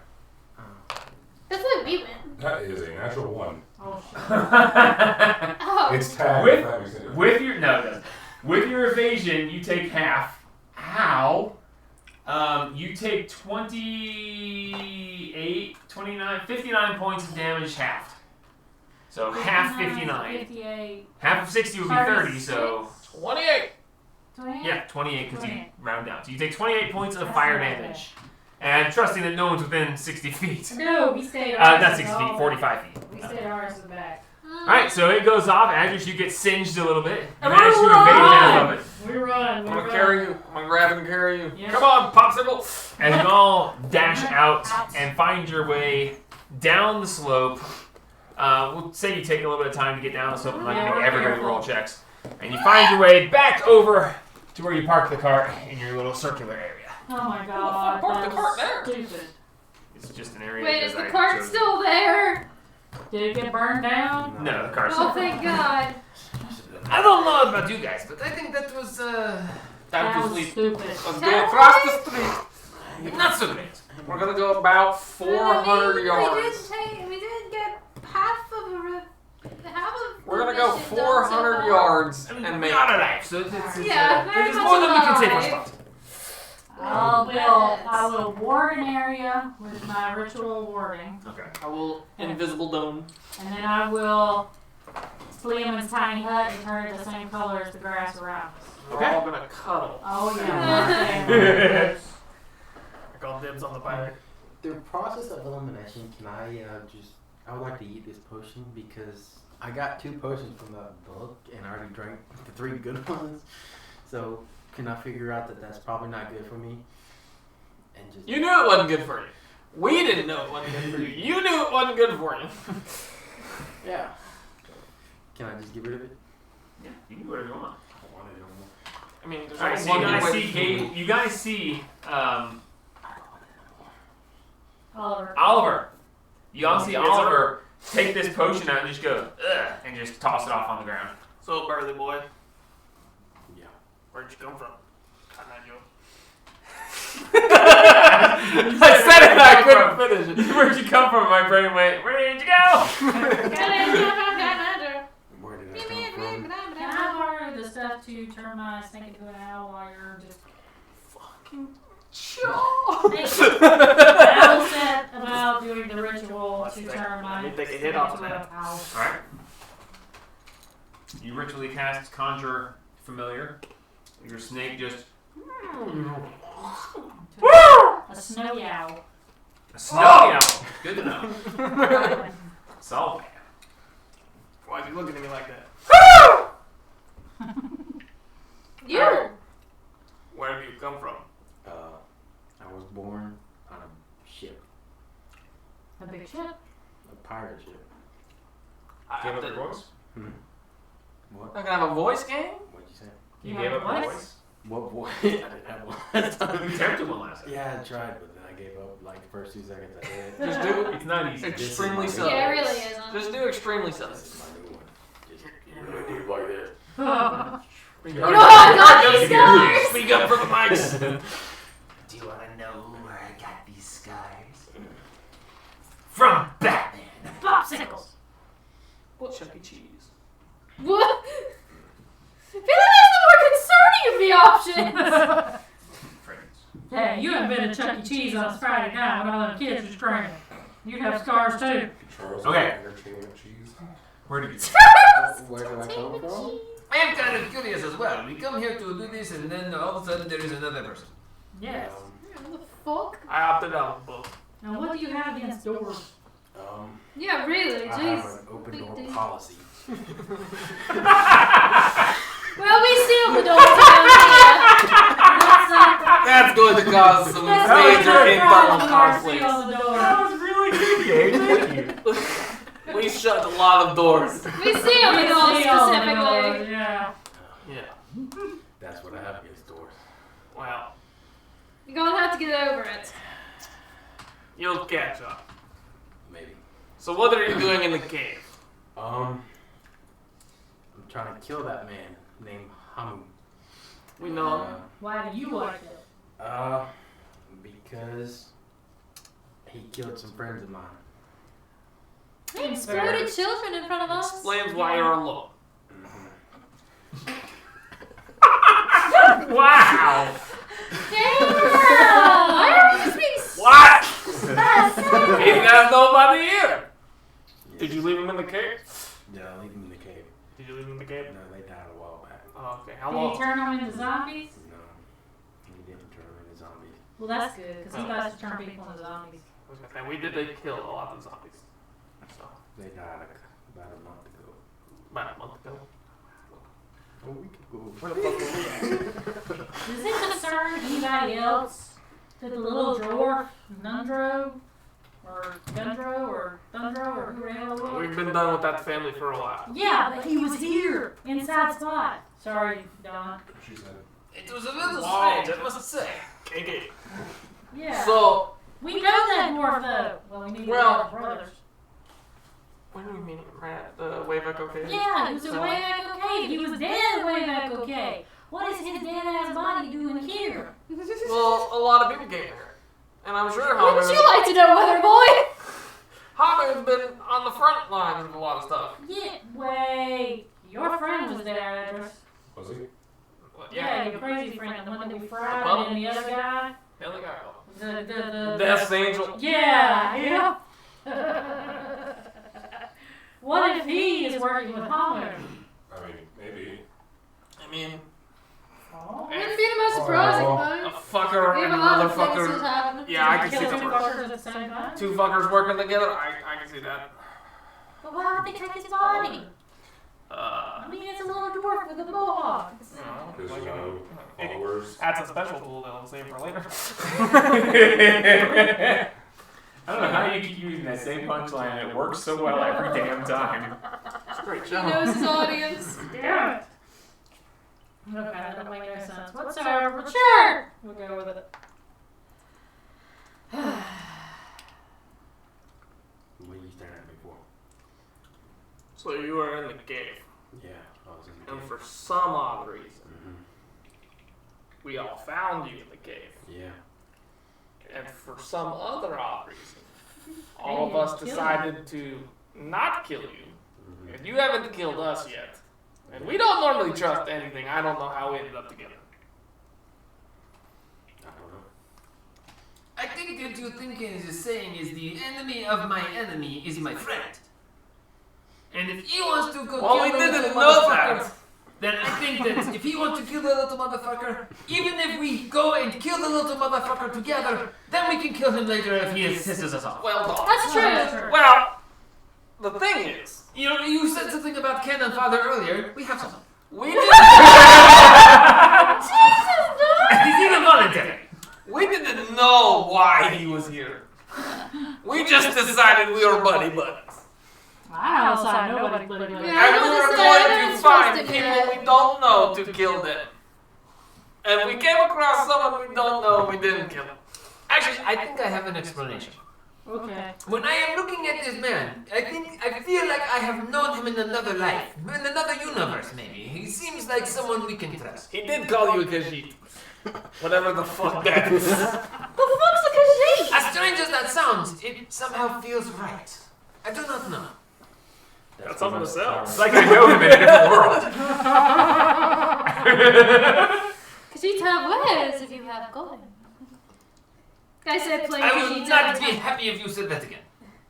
Speaker 4: That's why we went.
Speaker 5: That is a natural 1.
Speaker 3: Oh, shit.
Speaker 4: Oh.
Speaker 5: It's tagged.
Speaker 2: With-
Speaker 5: if that makes any difference.
Speaker 2: With your no, it doesn't. With your evasion, you take half. How? You take 28, 29, 59 points of damage halved. So half 59.
Speaker 3: 58.
Speaker 2: Half of 60 would be 30, so
Speaker 1: 28.
Speaker 3: 28?
Speaker 2: yeah, 28 because you
Speaker 3: 28.
Speaker 2: round down. So you take 28 points of
Speaker 3: That's
Speaker 2: fire
Speaker 3: not
Speaker 2: damage. And trusting that no one's within 60 feet.
Speaker 3: No, we stayed
Speaker 2: Not 60 feet, 45 feet.
Speaker 3: We stayed ours in the back.
Speaker 2: Alright, so it goes off. Andrews, you get singed a little bit. You
Speaker 1: And
Speaker 2: manage to
Speaker 1: we're
Speaker 2: evade half
Speaker 1: alive.
Speaker 2: of it.
Speaker 3: We run.
Speaker 1: I'm gonna carry you. I'm gonna grab and carry you.
Speaker 3: Yeah.
Speaker 1: Come on, popsicle.
Speaker 2: As you all dash out and find your way down the slope. We'll say you take a little bit of time to get down the slope and like
Speaker 3: Yeah,
Speaker 2: make
Speaker 3: we're
Speaker 2: everybody
Speaker 3: careful.
Speaker 2: roll checks. And you find your way back over to where you park the cart in your little circular area.
Speaker 3: Oh my
Speaker 1: fuck
Speaker 3: god.
Speaker 1: parked the
Speaker 3: that's
Speaker 1: cart there?
Speaker 3: Stupid.
Speaker 2: It's just an area.
Speaker 4: Wait, is
Speaker 2: because
Speaker 4: the
Speaker 2: I
Speaker 4: cart
Speaker 2: chose it.
Speaker 4: still there?
Speaker 3: Did it get burned down?
Speaker 2: No, the car's
Speaker 4: Oh, thank God.
Speaker 2: I don't know about you guys, but I think that was
Speaker 1: Time
Speaker 3: That
Speaker 1: to
Speaker 3: was
Speaker 1: sleep.
Speaker 3: stupid.
Speaker 1: Let's go
Speaker 4: That
Speaker 1: across the street.
Speaker 2: not so great.
Speaker 1: We're gonna go about 400 yards.
Speaker 4: We did get half of half of.
Speaker 1: We're gonna go
Speaker 4: mission done so
Speaker 1: 400
Speaker 4: far.
Speaker 1: yards
Speaker 2: I mean,
Speaker 1: and
Speaker 2: we're
Speaker 1: make.
Speaker 2: not alive, so it's
Speaker 4: Yeah, very
Speaker 2: there's
Speaker 4: much
Speaker 2: more than we can say for
Speaker 4: alive.
Speaker 2: spot.
Speaker 3: I will ward an area with my ritual warding,
Speaker 2: Okay.
Speaker 1: I will invisible dome.
Speaker 3: and then I will flee him in his tiny hut and turn it the same color as the grass around us.
Speaker 1: We're
Speaker 2: Okay.
Speaker 1: all gonna cuddle.
Speaker 3: Oh yeah.
Speaker 1: I call dibs on the pirate.
Speaker 6: The process of elimination, can I I would like to eat this potion because I got 2 potions from the book and I already drank the 3 good ones. So can I figure out that that's probably not good for me? And just
Speaker 1: You knew it wasn't good for you. We didn't know it wasn't good for you. You knew it wasn't good for you.
Speaker 6: yeah. Can I just get rid of it?
Speaker 2: Yeah, you can do whatever you want.
Speaker 6: I don't want it anymore.
Speaker 1: I mean, there's
Speaker 2: Alright,
Speaker 1: only
Speaker 2: so you
Speaker 1: one
Speaker 2: guys
Speaker 1: way
Speaker 2: see
Speaker 1: to
Speaker 2: Gabe, you guys see
Speaker 3: Oliver.
Speaker 2: Oliver. You all see Oliver take this potion out and just go, ugh, and just toss it off on the ground.
Speaker 1: So, Burley boy,
Speaker 6: Yeah.
Speaker 1: where'd you come from? I'm not joking. I said it and I couldn't finish it.
Speaker 2: Where'd you come from? My brain went, where did you go?
Speaker 6: Where did I come from?
Speaker 3: Can I borrow the stuff to turn my snake into an owl while you're just
Speaker 1: Fucking chill.
Speaker 3: owl set about doing the ritual
Speaker 1: Let's
Speaker 3: to
Speaker 1: take-
Speaker 3: turn my
Speaker 1: let me take a
Speaker 3: snake
Speaker 1: hit off
Speaker 3: into
Speaker 1: of
Speaker 3: an
Speaker 1: that.
Speaker 3: owl?
Speaker 2: Alright. You ritually cast Conjure Familiar. Your snake just,
Speaker 3: A snowy owl.
Speaker 2: a snowy owl. Good to know. Solid.
Speaker 1: Why'd you look at me like that?
Speaker 4: You.
Speaker 1: Where have you come from?
Speaker 6: I was born on a ship,
Speaker 3: A big ship.
Speaker 6: a pirate ship.
Speaker 1: I
Speaker 2: Gave
Speaker 1: have
Speaker 2: up
Speaker 1: to,
Speaker 2: your voice?
Speaker 6: What?
Speaker 1: I can have a voice game?
Speaker 6: What'd you say?
Speaker 2: You
Speaker 3: You
Speaker 2: gave
Speaker 3: have
Speaker 2: up
Speaker 3: a
Speaker 2: your
Speaker 3: voice?
Speaker 2: voice?
Speaker 6: What voice? I didn't have one last time.
Speaker 2: You attempted one last time.
Speaker 6: Yeah, I tried, but then I gave up like the first 2 seconds I did.
Speaker 1: Just do
Speaker 2: It's not easy.
Speaker 1: extremely
Speaker 6: This is my
Speaker 1: subtle.
Speaker 4: Yeah, it really isn't.
Speaker 1: Just do extremely subtle.
Speaker 6: This is my new one. Just do it like this.
Speaker 1: You
Speaker 4: You know how I got these scars?
Speaker 1: Speak up for the mics.
Speaker 2: Do you want to know where I got these scars? From Batman.
Speaker 3: Popsicles.
Speaker 1: Chuck E. Cheese.
Speaker 4: What? I feel like that's the more concerning of the options.
Speaker 2: Friends.
Speaker 3: Hey, you haven't been to Chuck E. Cheese on a Friday night when all the kids were screaming. You'd have scars too.
Speaker 5: Charles,
Speaker 2: Okay.
Speaker 5: entertainment cheese.
Speaker 2: Where did you
Speaker 6: Where do I come from?
Speaker 2: I am kind of curious as well. We come here to do this and then all of a sudden there is another person.
Speaker 3: Yes.
Speaker 4: What the fuck?
Speaker 1: I opted out of both.
Speaker 3: Now, what do you have against doors?
Speaker 4: Yeah, really.
Speaker 6: I have
Speaker 4: Jeez.
Speaker 6: an open
Speaker 4: Big
Speaker 6: door
Speaker 4: deal.
Speaker 6: policy.
Speaker 4: Well, we sealed the doors down here.
Speaker 1: That's going to cause some
Speaker 4: That's
Speaker 1: major
Speaker 4: not a
Speaker 1: internal
Speaker 4: problem.
Speaker 1: conflicts.
Speaker 3: On the door.
Speaker 2: That was really good, Gabe. Thank you.
Speaker 1: We shut a lot of doors.
Speaker 4: We see them in all specifically.
Speaker 3: Yeah.
Speaker 1: Yeah.
Speaker 6: That's what I have against doors.
Speaker 1: Well,
Speaker 4: You're gonna have to get over it.
Speaker 1: you'll catch up.
Speaker 6: Maybe.
Speaker 1: So what are you doing in the cave?
Speaker 6: I'm trying to kill that man named Hamu.
Speaker 1: We know.
Speaker 3: Why do you want to kill?
Speaker 6: Because he killed some friends of mine.
Speaker 4: He exploded children in front of us.
Speaker 1: Explains why you're alone.
Speaker 6: Mm-hmm.
Speaker 1: Wow.
Speaker 4: Damn! Why are we just being
Speaker 1: What?
Speaker 4: so
Speaker 1: He has nobody here. Did you leave him in the cave?
Speaker 6: Yeah, leave him in the cave.
Speaker 1: Did you leave him in the cave?
Speaker 6: No, they died a while back.
Speaker 1: Oh, okay. How
Speaker 3: Did he
Speaker 1: long?
Speaker 3: turn them into zombies?
Speaker 6: No, he didn't turn into zombies.
Speaker 3: Well, that's good, because he likes to turn people into zombies.
Speaker 1: I was gonna say, we did kill a lot of zombies. So,
Speaker 6: They died about a month ago.
Speaker 1: about a month ago.
Speaker 6: A week ago.
Speaker 1: Where the fuck were we at?
Speaker 3: Does it concern anybody else that the little dwarf, Nundro, or Gundro, or Thundro, or whoever it was?
Speaker 1: We've been done with that family for a while.
Speaker 3: Yeah, but he was here, inside spot. Sorry, Don.
Speaker 5: She said.
Speaker 2: It was a little
Speaker 1: Wow.
Speaker 2: strange, I must say.
Speaker 1: KK.
Speaker 3: Yeah.
Speaker 1: So,
Speaker 3: we know that dwarf, though. Well, we need
Speaker 1: Well-
Speaker 3: brothers.
Speaker 1: what do you mean, Rat? The Wave Echo Cave?
Speaker 3: Yeah, he was a way back okay. He was dead way back okay. What is his dead ass body doing here?
Speaker 1: Well, a lot of people came here. And I'm sure
Speaker 4: Wouldn't you
Speaker 1: Homer,
Speaker 4: like to know, Weather Boy?
Speaker 1: Homer's been on the front lines of a lot of stuff.
Speaker 3: Yeah, wait. Your friend was there, Edris.
Speaker 5: Was he?
Speaker 1: Well,
Speaker 3: Yeah, your crazy friend, the one that we fried,
Speaker 1: Bubble?
Speaker 3: and then the other guy.
Speaker 1: The other guy.
Speaker 3: The
Speaker 1: Death's Angel.
Speaker 3: Yeah, yeah. What if he is working with Homer?
Speaker 5: I mean, maybe.
Speaker 1: I mean,
Speaker 3: Oh.
Speaker 4: Wouldn't be the most surprising
Speaker 1: a
Speaker 4: thing.
Speaker 1: fucker
Speaker 4: We have
Speaker 1: and
Speaker 4: a lot
Speaker 1: another
Speaker 4: of things that
Speaker 1: fucker.
Speaker 4: happen.
Speaker 1: Yeah, I can see
Speaker 3: Kill
Speaker 1: that
Speaker 3: two
Speaker 1: works.
Speaker 3: fuckers at the same time?
Speaker 1: Two fuckers working together. I can see that.
Speaker 3: But why would they take his body?
Speaker 1: Uh,
Speaker 3: I mean, it's a little dwarf with a mohawk.
Speaker 1: you know,
Speaker 5: His
Speaker 1: like,
Speaker 5: followers.
Speaker 1: that's a special tool they'll save for later.
Speaker 2: I don't know how you keep using that same punchline and it works so well every damn time.
Speaker 1: Great
Speaker 4: He
Speaker 1: job.
Speaker 4: knows his audience.
Speaker 3: Damn it. Okay, that don't make no sense whatsoever, but sure! We'll go with it.
Speaker 6: What are you staring at me for?
Speaker 1: So you were in the cave,
Speaker 6: Yeah, I was in the
Speaker 1: and
Speaker 6: cave.
Speaker 1: for some odd reason,
Speaker 6: Mm-hmm.
Speaker 1: we all found you in the cave.
Speaker 6: Yeah.
Speaker 1: And for some other odd reason, all of
Speaker 3: They
Speaker 1: us
Speaker 3: didn't kill
Speaker 1: decided to not kill you.
Speaker 6: Mm-hmm.
Speaker 1: And you haven't killed us yet. And we don't normally trust anything. I don't know how we ended up together.
Speaker 6: I don't know.
Speaker 2: I think what you're thinking is saying is the enemy of my enemy is my friend. And if he wants to go
Speaker 1: Well,
Speaker 2: kill
Speaker 1: we
Speaker 2: the
Speaker 1: didn't
Speaker 2: little
Speaker 1: know
Speaker 2: motherfucker,
Speaker 1: that.
Speaker 2: then I think that if he wants to kill the little motherfucker, even if we go and kill the little motherfucker together, then we can kill him later if he pisses us off.
Speaker 1: Well done.
Speaker 4: That's true.
Speaker 1: Well, the thing is,
Speaker 2: You said something about Ken and Father earlier. We have something.
Speaker 1: we didn't,
Speaker 2: It's even voluntary.
Speaker 1: we didn't know why he was here. We just decided we were buddy buddies.
Speaker 3: I don't sign nobody, but
Speaker 4: Yeah.
Speaker 1: And
Speaker 4: I
Speaker 1: we
Speaker 4: was
Speaker 1: were
Speaker 4: gonna say, I
Speaker 1: going
Speaker 4: don't
Speaker 1: to find
Speaker 4: trust it
Speaker 1: people
Speaker 4: yet.
Speaker 1: we don't know to kill them. And we came across someone we don't know, we didn't kill him.
Speaker 2: Actually, I think I have an explanation.
Speaker 3: Okay.
Speaker 2: When I am looking at this man, I feel like I have known him in another life, in another universe maybe. He seems like someone we can trust.
Speaker 1: He did call you a Khajiit. Whatever the fuck that is.
Speaker 4: The fuck's a Khajiit?
Speaker 2: As strange as that sounds, it somehow feels right. I do not know.
Speaker 1: Got something to sell.
Speaker 2: It's like I know him in a different world.
Speaker 4: Khajiits have ways if you have gold. I said play
Speaker 2: I
Speaker 4: Khajiits
Speaker 2: would not
Speaker 4: every
Speaker 2: be
Speaker 4: time.
Speaker 2: happy if you said that again.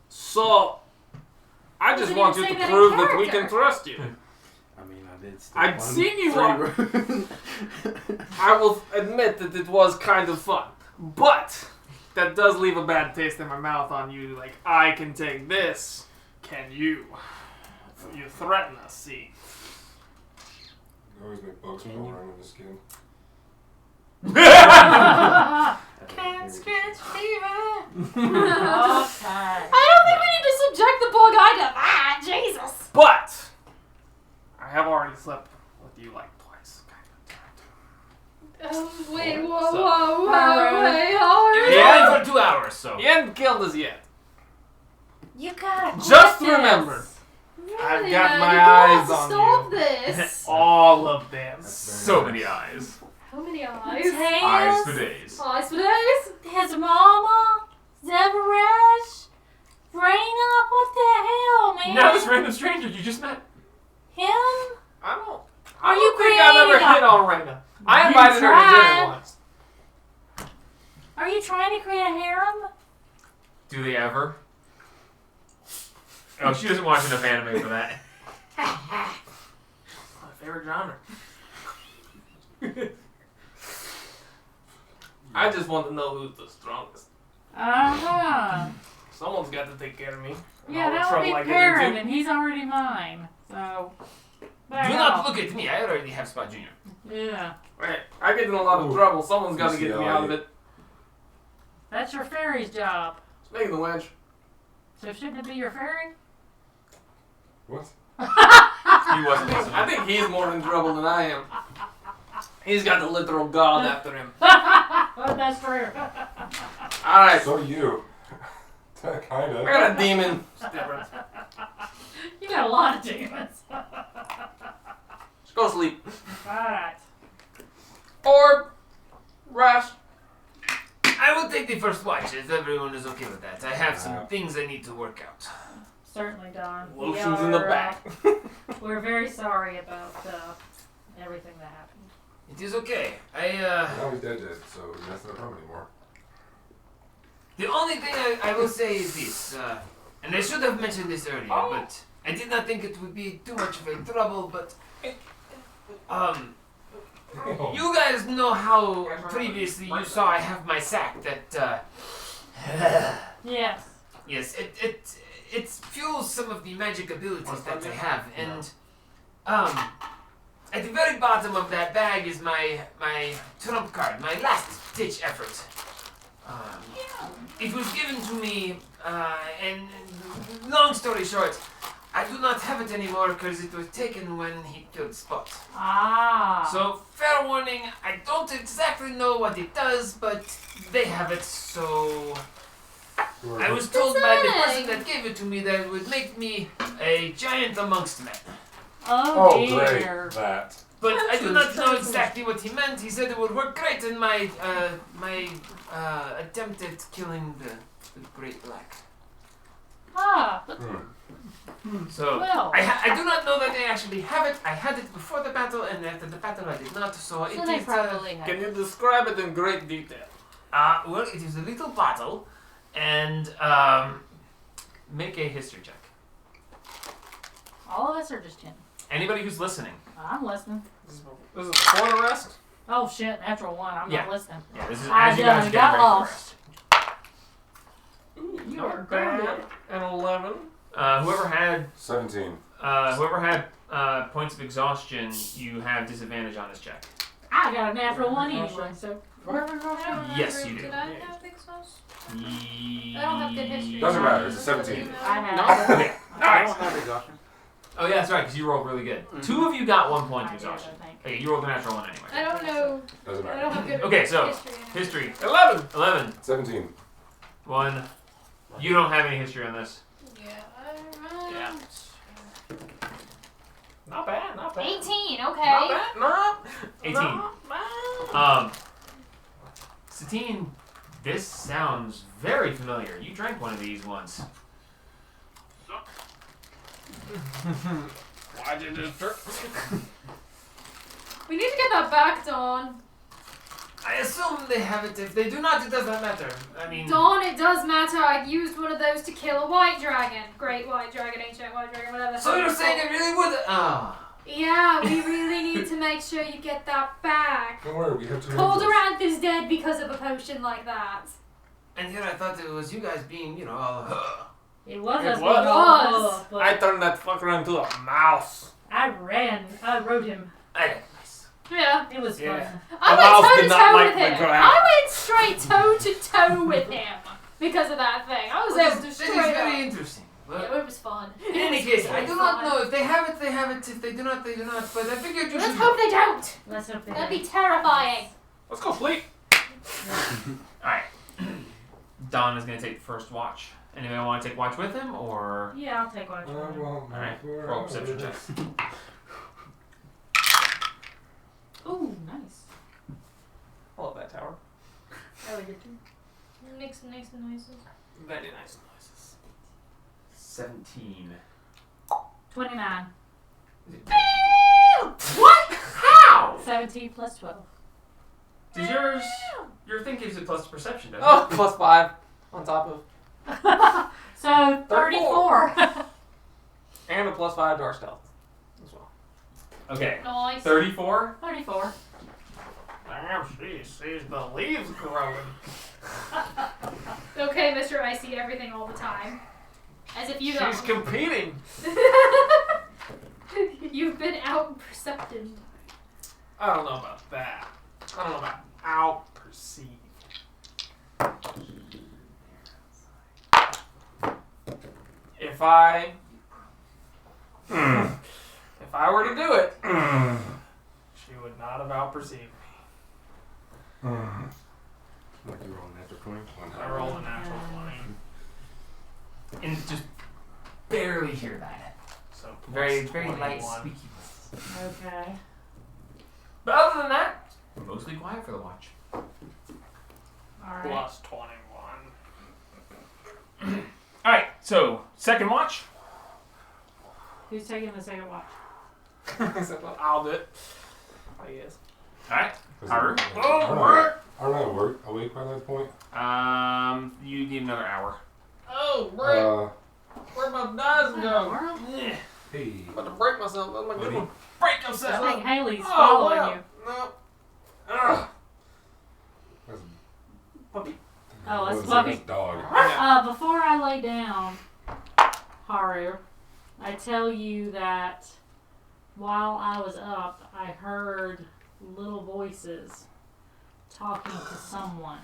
Speaker 1: So, I just
Speaker 4: Didn't
Speaker 1: want you
Speaker 4: even
Speaker 1: to
Speaker 4: say that in
Speaker 1: prove that we
Speaker 4: character.
Speaker 1: can trust you.
Speaker 6: I mean, I did steal
Speaker 1: I'd
Speaker 6: one
Speaker 1: seen you
Speaker 6: free
Speaker 1: on-
Speaker 6: room.
Speaker 1: I will admit that it was kind of fun. But, that does leave a bad taste in my mouth on you. Like, I can take this. Can you? You threaten us, see?
Speaker 5: You always make bugs
Speaker 6: Can
Speaker 5: roll
Speaker 6: you-
Speaker 5: around in the skin.
Speaker 3: Can't scratch fever.
Speaker 4: I
Speaker 3: Okay.
Speaker 4: don't think we need to subject the poor guy to that.
Speaker 2: So
Speaker 1: He hadn't killed us yet.
Speaker 4: You gotta
Speaker 1: Just
Speaker 4: quit
Speaker 1: remember,
Speaker 4: this.
Speaker 1: I've
Speaker 4: Really,
Speaker 1: got
Speaker 4: man,
Speaker 1: my
Speaker 4: you're gonna
Speaker 1: eyes
Speaker 4: have to
Speaker 1: on
Speaker 4: stop
Speaker 1: you.
Speaker 4: this.
Speaker 1: All of them.
Speaker 2: so many eyes.
Speaker 4: How many eyes?
Speaker 2: Eyes for
Speaker 3: Tails,
Speaker 2: days.
Speaker 4: Eyes for days.
Speaker 3: his mama, Zebrash, Raina. What the hell, man?
Speaker 2: Now this random stranger you just met.
Speaker 3: Him?
Speaker 1: I don't.
Speaker 3: Are
Speaker 1: I
Speaker 3: you
Speaker 1: don't think I've ever
Speaker 3: creating a-
Speaker 1: hit on Raina. I
Speaker 3: You
Speaker 1: invited her to
Speaker 3: tried.
Speaker 1: dinner once.
Speaker 3: Are you trying to create a harem?
Speaker 2: Do they ever? Oh, she doesn't watch enough anime for that.
Speaker 1: My favorite genre. I just want to know who's the strongest.
Speaker 3: Uh-huh.
Speaker 1: Someone's got to take care of me.
Speaker 3: Yeah,
Speaker 1: All the
Speaker 3: that would
Speaker 1: trouble
Speaker 3: be
Speaker 1: I get
Speaker 3: Perrin,
Speaker 1: into.
Speaker 3: and he's already mine. So, back
Speaker 2: Do not
Speaker 3: off.
Speaker 2: look at me. I already have Spot Junior.
Speaker 3: Yeah,
Speaker 1: Right. I get in a lot of
Speaker 5: Ooh.
Speaker 1: trouble. Someone's got to get me out of it.
Speaker 3: that's your fairy's job.
Speaker 1: Speaking of which,
Speaker 3: So shouldn't it be your fairy?
Speaker 5: What?
Speaker 2: He wasn't listening.
Speaker 1: I think he's more in trouble than I am. He's got the literal god after him.
Speaker 3: Oh, that's true.
Speaker 1: Alright.
Speaker 5: So you.
Speaker 1: I
Speaker 5: Kinda.
Speaker 1: got a demon. It's different.
Speaker 3: You got a lot of demons.
Speaker 1: Just go sleep.
Speaker 3: Alright.
Speaker 1: Or rest.
Speaker 2: I will take the first watch if everyone is okay with that. I have some things I need to work out.
Speaker 3: Certainly, Don. We
Speaker 1: Lotion's in the
Speaker 3: are,
Speaker 1: back.
Speaker 3: we're very sorry about everything that happened.
Speaker 2: It is okay.
Speaker 5: Now he's dead, so that's not a problem anymore.
Speaker 2: The only thing I will say is this, and I should have mentioned this earlier, but I did not think it would be too much of a trouble, but you guys know how previously you saw I have my sack that
Speaker 3: Yes.
Speaker 2: yes, it fuels some of the magic abilities that I have, and at the very bottom of that bag is my trump card, my last ditch effort. It was given to me, and long story short, I do not have it anymore because it was taken when he killed Spot.
Speaker 3: Ah.
Speaker 2: So, fair warning, I don't exactly know what it does, but they have it, so... I was told by the person that gave it to me that it would make me a giant amongst men.
Speaker 3: Oh,
Speaker 5: Oh,
Speaker 3: dear.
Speaker 5: great. That.
Speaker 2: But I do not know exactly what he meant. He said it would work great in my attempt at killing the Great Black.
Speaker 3: Ah.
Speaker 2: So
Speaker 3: Well.
Speaker 2: I do not know that I actually have it. I had it before the battle, and after the battle I did not. So it
Speaker 3: So they
Speaker 2: is
Speaker 3: probably have.
Speaker 1: Can you describe it in great detail?
Speaker 2: well, it is a little bottle, and make a history check.
Speaker 3: All of us are just 10.
Speaker 2: Anybody who's listening.
Speaker 3: I'm listening.
Speaker 1: This is before the rest?
Speaker 3: Oh shit, natural one. I'm
Speaker 2: Yeah.
Speaker 3: not listening.
Speaker 2: Yeah, this is
Speaker 3: I
Speaker 2: as you guys
Speaker 3: done
Speaker 2: are
Speaker 3: got
Speaker 2: getting ready for
Speaker 3: lost.
Speaker 2: rest.
Speaker 3: You
Speaker 1: Not
Speaker 3: are
Speaker 1: bad.
Speaker 3: good.
Speaker 1: An 11.
Speaker 2: Whoever had
Speaker 5: 17.
Speaker 2: points of exhaustion, you have disadvantage on this check.
Speaker 3: I got a natural one anyway, so.
Speaker 2: Yes, you do.
Speaker 4: Did I have exhaust?
Speaker 2: I
Speaker 4: I don't have good history.
Speaker 5: Doesn't matter, it's a 17.
Speaker 3: I have.
Speaker 2: Okay.
Speaker 6: I don't have exhaustion.
Speaker 2: Oh yeah, that's right, because you rolled really good. Two of you got 1 point of
Speaker 3: I did,
Speaker 2: exhaustion.
Speaker 3: I think.
Speaker 2: Okay, you rolled a natural one anyway.
Speaker 4: I don't know.
Speaker 5: Doesn't
Speaker 4: I
Speaker 5: matter.
Speaker 4: don't have good
Speaker 2: Okay, so
Speaker 4: history.
Speaker 2: history.
Speaker 1: 11.
Speaker 2: 11.
Speaker 5: 17.
Speaker 2: 1. You don't have any history on this.
Speaker 4: Yeah.
Speaker 1: Yeah. Not bad, not bad.
Speaker 4: 18.
Speaker 1: Not
Speaker 4: Okay.
Speaker 1: bad, not
Speaker 2: 18.
Speaker 1: Not bad.
Speaker 2: Satine, this sounds very familiar. You drank one of these once.
Speaker 1: Why'd you just
Speaker 4: We need to get that back, Dawn.
Speaker 2: I assume they have it. If they do not, it does not matter. I mean,
Speaker 4: Dawn, it does matter. I used one of those to kill a white dragon. Great white dragon, ancient white dragon, whatever.
Speaker 2: so you're saying it really would? Ah.
Speaker 4: Yeah, we really need to make sure you get that back.
Speaker 5: Don't worry, we have 2
Speaker 4: Calderanthe is dead because of a potion like that.
Speaker 2: And yet I thought it was you guys being, all.
Speaker 3: It was
Speaker 1: It
Speaker 3: us
Speaker 1: was.
Speaker 3: being all, but
Speaker 1: I turned that fucker into a mouse.
Speaker 3: I ran. I rode him.
Speaker 2: Nice.
Speaker 4: Yeah.
Speaker 3: It was
Speaker 1: Yeah.
Speaker 3: fun.
Speaker 4: I
Speaker 1: The mouse
Speaker 4: went toe
Speaker 1: did
Speaker 4: to
Speaker 1: not
Speaker 4: toe
Speaker 1: like
Speaker 4: with
Speaker 1: the
Speaker 4: him.
Speaker 1: ground.
Speaker 4: I went straight toe to toe with him because of that thing. I was able to
Speaker 2: That is
Speaker 4: straight
Speaker 2: very
Speaker 4: up.
Speaker 2: interesting. Well,
Speaker 4: Yeah, it was fun.
Speaker 2: in any case, I do not know. If they have it, they have it. If they do not, they do not. But I figured you
Speaker 4: Let's
Speaker 2: should.
Speaker 4: hope they don't.
Speaker 3: Let's hope they
Speaker 4: That'd be
Speaker 3: don't.
Speaker 4: terrifying.
Speaker 1: Let's go sleep.
Speaker 2: Alright. Don is going to take the first watch. Anybody want to take watch with him, or?
Speaker 3: Yeah, I'll take watch.
Speaker 2: Alright, roll perception checks.
Speaker 3: Ooh, nice.
Speaker 1: I love that tower.
Speaker 3: I like it too.
Speaker 4: Makes some nice noises.
Speaker 1: Very nice noises.
Speaker 2: 17.
Speaker 3: 29.
Speaker 2: What? How?
Speaker 3: 17 plus 12.
Speaker 2: Does yours? Your thing gives it plus perception, doesn't
Speaker 1: Oh, plus 5 on top of.
Speaker 3: So 34.
Speaker 1: And a plus 5 to our stealth as well.
Speaker 2: it? Okay.
Speaker 4: Nice.
Speaker 2: 34.
Speaker 3: 34.
Speaker 1: Damn, she sees the leaves growing.
Speaker 4: Okay, Mr. I see everything all the time. As if you don't.
Speaker 1: She's competing.
Speaker 4: You've been out percepted.
Speaker 1: I don't know about that. I don't know about out-perceive. If I were to do it, she would not have out-perceived me.
Speaker 6: Like you roll natural 20.
Speaker 1: I rolled a natural 20.
Speaker 2: And just barely hear that.
Speaker 1: So
Speaker 2: Very,
Speaker 1: plus
Speaker 2: very light,
Speaker 1: 21.
Speaker 2: squeaky voice.
Speaker 3: Okay.
Speaker 2: But other than that, mostly quiet for the watch.
Speaker 3: Alright.
Speaker 1: Plus 21.
Speaker 2: Alright, so second watch.
Speaker 3: Who's taking the second watch?
Speaker 1: I'll do it. I guess.
Speaker 2: Alright. Haru?
Speaker 5: Aren't I awake by that point?
Speaker 2: You need another hour.
Speaker 1: Oh, break! Where'd my dice go?
Speaker 2: Yeah.
Speaker 5: Hey.
Speaker 1: I'm about to break myself. That's my good one.
Speaker 2: Break
Speaker 3: I
Speaker 2: yourself!
Speaker 3: think Haley's
Speaker 1: Oh,
Speaker 3: following
Speaker 1: wow.
Speaker 3: you.
Speaker 1: No. Ugh.
Speaker 5: That's
Speaker 1: Puppy.
Speaker 3: Oh,
Speaker 5: what
Speaker 3: it's
Speaker 5: is
Speaker 3: Bubby.
Speaker 5: this dog.
Speaker 3: Before I lay down, Haru, I tell you that while I was up, I heard little voices talking to someone.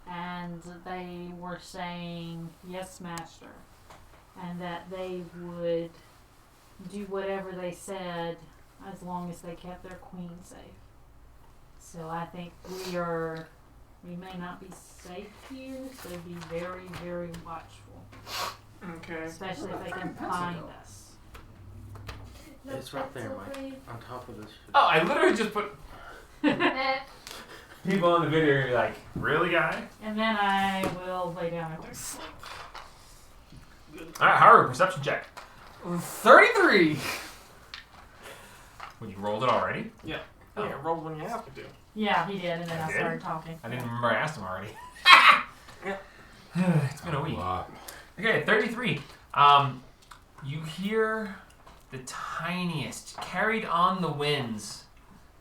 Speaker 3: And they were saying, "Yes, Master." And that they would do whatever they said as long as they kept their queen safe. So I think we may not be safe here, so be very, very watchful.
Speaker 1: Okay.
Speaker 3: Especially if they can find us.
Speaker 6: It's right there, Mike. On top of this shit.
Speaker 2: Oh, I literally just put
Speaker 4: Eh.
Speaker 2: people on the video and you're like, really, guy?
Speaker 3: And then I will lay down and go sleep.
Speaker 2: Alright, Haru, perception check.
Speaker 1: 33.
Speaker 2: Well, you rolled it already?
Speaker 1: Yeah, roll when you have to do.
Speaker 3: Yeah, he did, and then
Speaker 2: I
Speaker 3: I
Speaker 2: did?
Speaker 3: started talking.
Speaker 2: I didn't remember I asked him already. It's been a week. Okay, 33. You hear the tiniest, carried on the winds,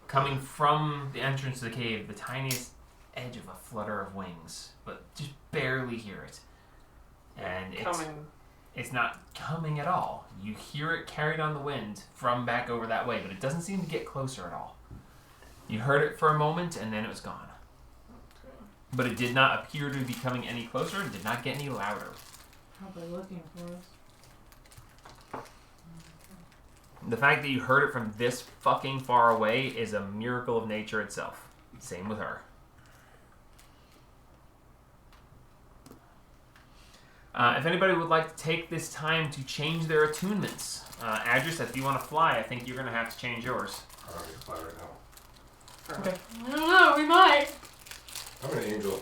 Speaker 2: coming from the entrance to the cave, the tiniest edge of a flutter of wings, but just barely hear it. And it's not coming at all. You hear it carried on the wind from back over that way, but it doesn't seem to get closer at all. You heard it for a moment, and then it was gone. But it did not appear to be coming any closer, and did not get any louder.
Speaker 3: How are they looking for us?
Speaker 2: The fact that you heard it from this fucking far away is a miracle of nature itself. Same with her. If anybody would like to take this time to change their attunements, Adris, if you want to fly, I think you're going to have to change yours.
Speaker 5: I don't need to fly right now.
Speaker 2: Okay.
Speaker 3: I don't know, we might.
Speaker 5: I'm an angel.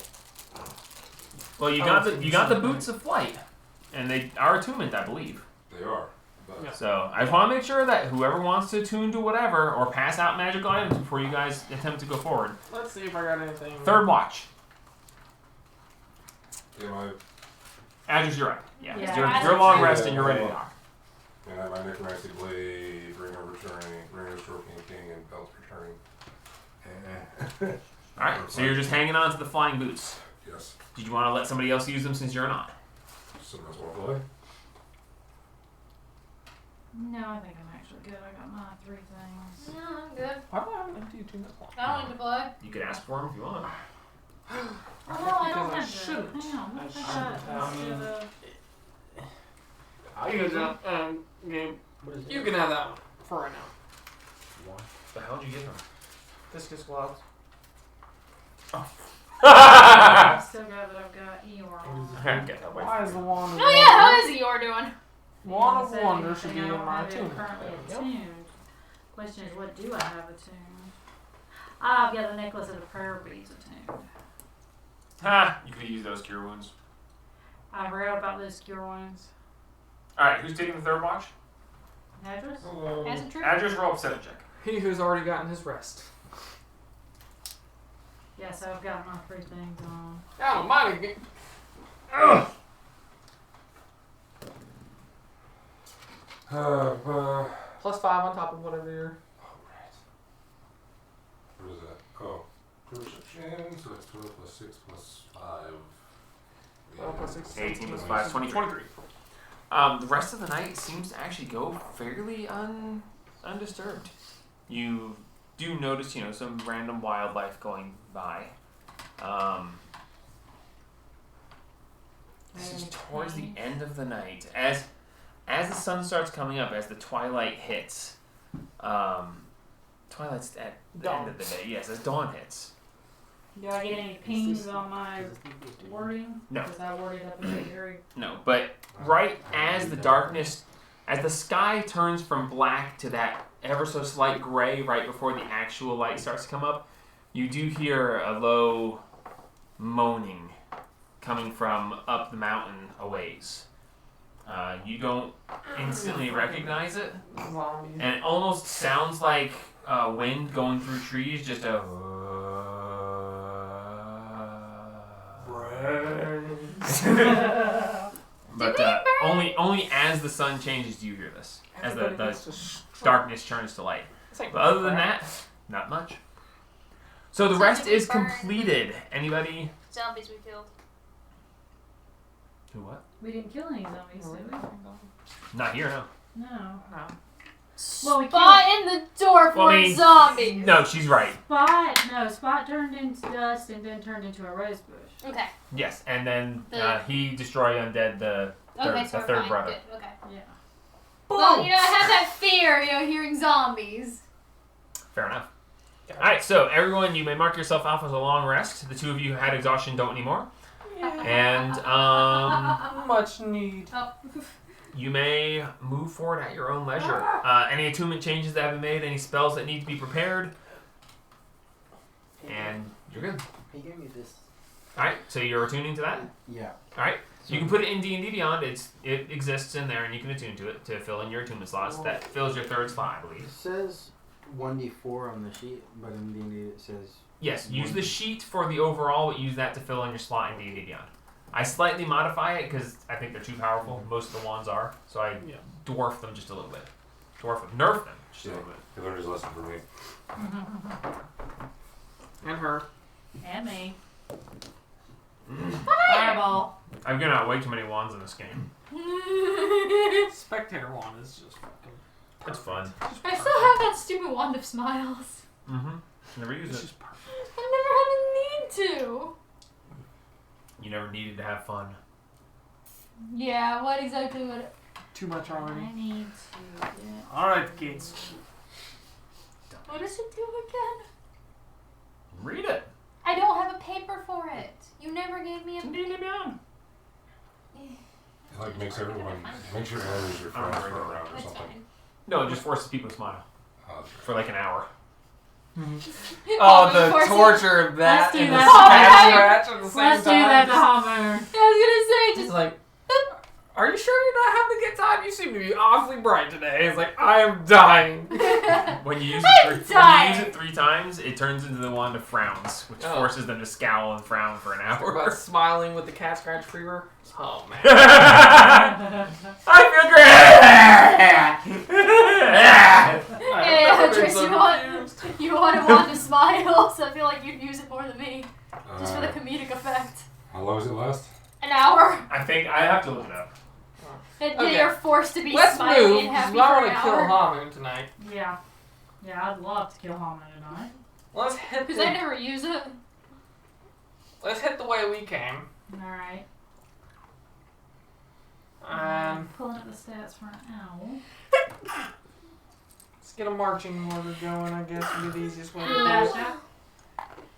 Speaker 2: Well, you got the boots of flight, and they are attunement, I believe.
Speaker 5: They are. But
Speaker 1: Yeah.
Speaker 2: So I just want to make sure that whoever wants to attune to whatever or pass out magical items before you guys attempt to go forward.
Speaker 1: Let's see if I got anything.
Speaker 2: Third watch.
Speaker 5: am I?
Speaker 2: Adris, you're up. Yeah.
Speaker 3: Yeah,
Speaker 2: You're
Speaker 3: Adris-
Speaker 2: long rest and you're ready to knock.
Speaker 5: And I have my necromancy blade, ring of returning, ring of stroking king, and belt returning.
Speaker 2: Alright, so you're just hanging on to the flying boots.
Speaker 5: Yes.
Speaker 2: Did you want to let somebody else use them since you're not?
Speaker 5: Somebody else want to fly?
Speaker 3: No, I think I'm actually good. I got my 3 things.
Speaker 4: No, I'm good.
Speaker 1: Why do I have an empty attunement slot?
Speaker 4: I don't need to play.
Speaker 2: You could ask for them if you want.
Speaker 3: Oh, no, I don't
Speaker 1: Because I
Speaker 3: have to.
Speaker 1: shouldn't.
Speaker 3: Hang on,
Speaker 1: I
Speaker 3: what
Speaker 1: shouldn't
Speaker 3: I got?
Speaker 1: have.
Speaker 3: Instead of-
Speaker 1: I'll use that game.
Speaker 6: What is
Speaker 1: You
Speaker 6: it?
Speaker 1: can have that one for right now.
Speaker 2: The hell did you get them?
Speaker 1: Discus gloves.
Speaker 3: I still got that I've got Eeyore on.
Speaker 2: Get that way.
Speaker 1: Why is the wand of
Speaker 4: Oh yeah, how is Eeyore doing?
Speaker 1: Wand of
Speaker 3: Doesn't say
Speaker 1: Wonder should be
Speaker 3: anything,
Speaker 1: in
Speaker 3: I
Speaker 1: my
Speaker 3: don't have it
Speaker 1: tomb.
Speaker 3: currently
Speaker 1: Yep.
Speaker 3: attuned. Question is, what do I have attuned? I've got the necklace of the prayer beads attuned.
Speaker 2: Ha! You could use those cure wounds.
Speaker 3: I read about those cure wounds.
Speaker 2: Alright, who's taking the third watch?
Speaker 3: Address?
Speaker 4: As a true.
Speaker 2: Address roll perception check.
Speaker 1: He who's already gotten his rest.
Speaker 3: Yeah, so I've got my 3 things on.
Speaker 1: I don't mind it. Plus 5 on top of whatever you're.
Speaker 5: Alright. What is that? Oh. Perception, so that's 12 plus 6 plus 5.
Speaker 1: 12 plus 6.
Speaker 2: 18 plus 5 is 23. The rest of the night seems to actually go fairly undisturbed. You do notice, some random wildlife going by. This is towards the end of the night. As the sun starts coming up, as the twilight hits, twilight's at the end of the day. Yes, as dawn hits.
Speaker 3: Do I get any pings on my wording?
Speaker 2: No.
Speaker 3: Because I worded up a bit very.
Speaker 2: No, but right as the darkness, as the sky turns from black to that ever so slight gray right before the actual light starts to come up, you do hear a low moaning coming from up the mountain a ways. You don't instantly recognize it, and it almost sounds like wind going through trees, just a... But only as the sun changes do you hear this, as the darkness turns to light. But other than that, not much. So the rest is completed. Anybody?
Speaker 4: Zombies we killed.
Speaker 2: Who what?
Speaker 3: We didn't kill any zombies, did we?
Speaker 2: Not here, no.
Speaker 3: No.
Speaker 4: Well,
Speaker 3: we
Speaker 4: Spot in the door for zombies.
Speaker 2: No, she's right.
Speaker 3: Spot turned into dust and then turned into a rose bush.
Speaker 4: Okay.
Speaker 2: Yes, and then he destroyed undead the third brother.
Speaker 4: Good. Okay.
Speaker 3: Yeah.
Speaker 4: Well, I have that fear, hearing zombies.
Speaker 2: Fair enough. Alright, so everyone, you may mark yourself off as a long rest. The 2 of you who had exhaustion don't anymore. And
Speaker 1: much need.
Speaker 4: Oh.
Speaker 2: you may move forward at your own leisure. Any attunement changes that have been made, any spells that need to be prepared, and you're good.
Speaker 6: He gave me this.
Speaker 2: Alright, so you're attuning to that?
Speaker 6: Yeah.
Speaker 2: Alright, so you can put it in D&D Beyond. It exists in there, and you can attune to it to fill in your attunement slots. That fills your third slot, I believe.
Speaker 6: It says 1d4 on the sheet, but in D&D it says...
Speaker 2: Yes, use the sheet for the overall, but use that to fill in your slot in D&D Beyond. I slightly modify it because I think they're too powerful. Most of the wands are, so I dwarf them just a little bit. Nerf them just a little bit.
Speaker 5: He learned his lesson from me.
Speaker 1: And her.
Speaker 3: And me. Fireball.
Speaker 2: I've given out way too many wands in this game.
Speaker 1: Spectator wand is just fucking.
Speaker 2: It's fun.
Speaker 4: I still have that stupid wand of smiles.
Speaker 2: Mm-hmm. Never use it.
Speaker 4: I never had a need to.
Speaker 2: You never needed to have fun.
Speaker 4: Yeah, what exactly would it...
Speaker 1: Too much already.
Speaker 3: I need to get...
Speaker 1: Alright, kids.
Speaker 4: What does it do again?
Speaker 2: Read it.
Speaker 4: I don't have a paper for it. You never gave me a...
Speaker 2: D&D Beyond.
Speaker 5: It makes everyone, makes your enemies your friends for a round or
Speaker 4: That's
Speaker 5: something.
Speaker 4: fine.
Speaker 2: No, it just forces people to smile for like an hour.
Speaker 1: Oh, the torture of that
Speaker 3: Let's do
Speaker 1: and the
Speaker 3: that.
Speaker 1: scratch at the same
Speaker 3: Let's do
Speaker 1: time.
Speaker 3: that to Homer.
Speaker 4: I was gonna say,
Speaker 1: It's like, are you sure you're not having a good time? You seem to be awfully bright today. It's like, I am dying.
Speaker 2: When you use
Speaker 4: I'm
Speaker 2: it,
Speaker 4: dying.
Speaker 2: 3 times, it turns into the wand of frowns, which forces them to scowl and frown for an
Speaker 1: What
Speaker 2: hour.
Speaker 1: about smiling with the cat scratch fever? Oh, man.
Speaker 2: I feel great!
Speaker 4: Yeah, Trace, you want a wand to smile, so I feel like you'd use it more than me. Just for the comedic effect.
Speaker 5: How long does it last?
Speaker 4: An hour.
Speaker 2: I think I have to look it up.
Speaker 4: And
Speaker 1: Okay.
Speaker 4: you're forced to be
Speaker 1: Let's
Speaker 4: smiling
Speaker 1: move,
Speaker 4: and
Speaker 1: because
Speaker 4: happy
Speaker 1: I
Speaker 4: for
Speaker 1: want
Speaker 4: an
Speaker 1: to kill
Speaker 4: hour.
Speaker 1: Hamu tonight.
Speaker 3: Yeah. Yeah, I'd love to kill Homer tonight.
Speaker 1: Let's hit
Speaker 4: Because I
Speaker 1: the,
Speaker 4: never use it.
Speaker 1: let's hit the way we came.
Speaker 3: Alright. Pulling up the stats for an owl.
Speaker 1: Let's get a marching order going, I guess, would be the easiest way to do
Speaker 3: Dash
Speaker 1: it.
Speaker 3: out.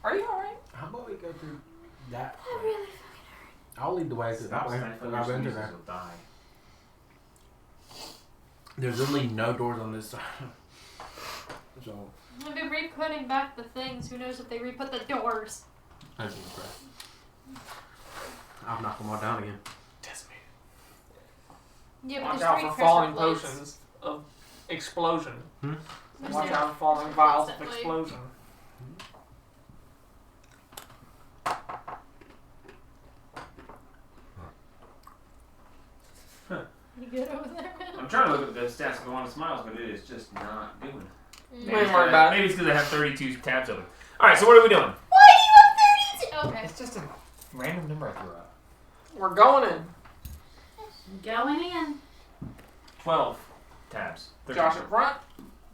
Speaker 1: Are you alright?
Speaker 6: How about we go through That.
Speaker 4: That really fucking
Speaker 6: I'll lead the way because
Speaker 2: Stop
Speaker 6: I've
Speaker 2: stifling
Speaker 6: been
Speaker 2: your
Speaker 6: to
Speaker 2: sneezes,
Speaker 6: there.
Speaker 2: you'll die.
Speaker 6: There's really no doors on this side. So.
Speaker 4: hurt. I've been re-putting back the things. Who knows if they re-put the doors?
Speaker 6: That's incredible. I'll knock them all down again.
Speaker 2: Decimated.
Speaker 4: Yeah, but
Speaker 1: Watch
Speaker 4: there's
Speaker 1: out
Speaker 4: 3
Speaker 1: for
Speaker 4: pressure
Speaker 1: falling
Speaker 4: plates.
Speaker 1: potions of explosion.
Speaker 6: Hmm?
Speaker 4: There's
Speaker 1: Watch
Speaker 4: no
Speaker 1: out for falling
Speaker 4: pressure
Speaker 1: vials
Speaker 4: plates
Speaker 1: of
Speaker 4: that way.
Speaker 1: explosion.
Speaker 4: You good over there, man?
Speaker 2: I'm trying to look at the stats of the one that smiles, but it is just not doing.
Speaker 1: Don't worry about it.
Speaker 2: Maybe it's because I have 32 tabs open. Alright, so what are we doing?
Speaker 4: Why do you have 32? Okay.
Speaker 2: It's just a random number I threw out.
Speaker 1: We're going in.
Speaker 3: Going in.
Speaker 2: 12 tabs.
Speaker 1: Josh up front.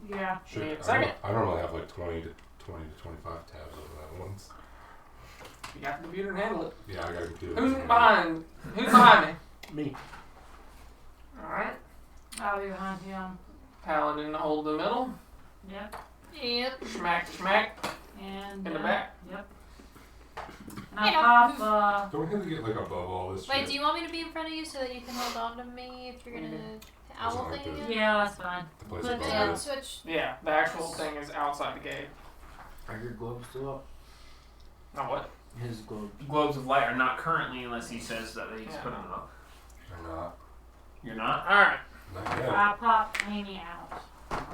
Speaker 3: Yeah.
Speaker 5: Shit,
Speaker 1: Need a
Speaker 5: I
Speaker 1: second?
Speaker 5: normally have like 20 to 25 tabs open at once.
Speaker 1: You got the computer and handle it.
Speaker 5: Yeah, I gotta do it.
Speaker 1: Who's behind? Who's behind me?
Speaker 6: Me.
Speaker 1: Alright.
Speaker 3: I'll be behind him.
Speaker 1: Paladin to hold the middle.
Speaker 3: Yep.
Speaker 4: Yep.
Speaker 1: Schmack to schmack.
Speaker 3: And
Speaker 1: In the back.
Speaker 3: Yep. And
Speaker 4: Hey,
Speaker 3: I pop.
Speaker 5: Don't we have to get like above all this
Speaker 4: Wait,
Speaker 5: shit?
Speaker 4: do you want me to be in front of you so that you can hold on to me if you're gonna owl
Speaker 5: Doesn't
Speaker 4: thing
Speaker 5: like
Speaker 4: again?
Speaker 3: Yeah, that's fine.
Speaker 5: The place
Speaker 3: Put
Speaker 5: above
Speaker 3: it
Speaker 4: And
Speaker 3: down.
Speaker 5: this?
Speaker 4: switch.
Speaker 1: Yeah, the actual thing is outside the gate.
Speaker 6: Are your globes still up?
Speaker 1: Now what?
Speaker 6: His globe.
Speaker 2: Globes of light are not currently unless he says that he's
Speaker 1: Yeah.
Speaker 2: putting them up.
Speaker 5: Or not?
Speaker 2: You're not?
Speaker 1: Alright.
Speaker 5: Not yet.
Speaker 3: I pop Amy out.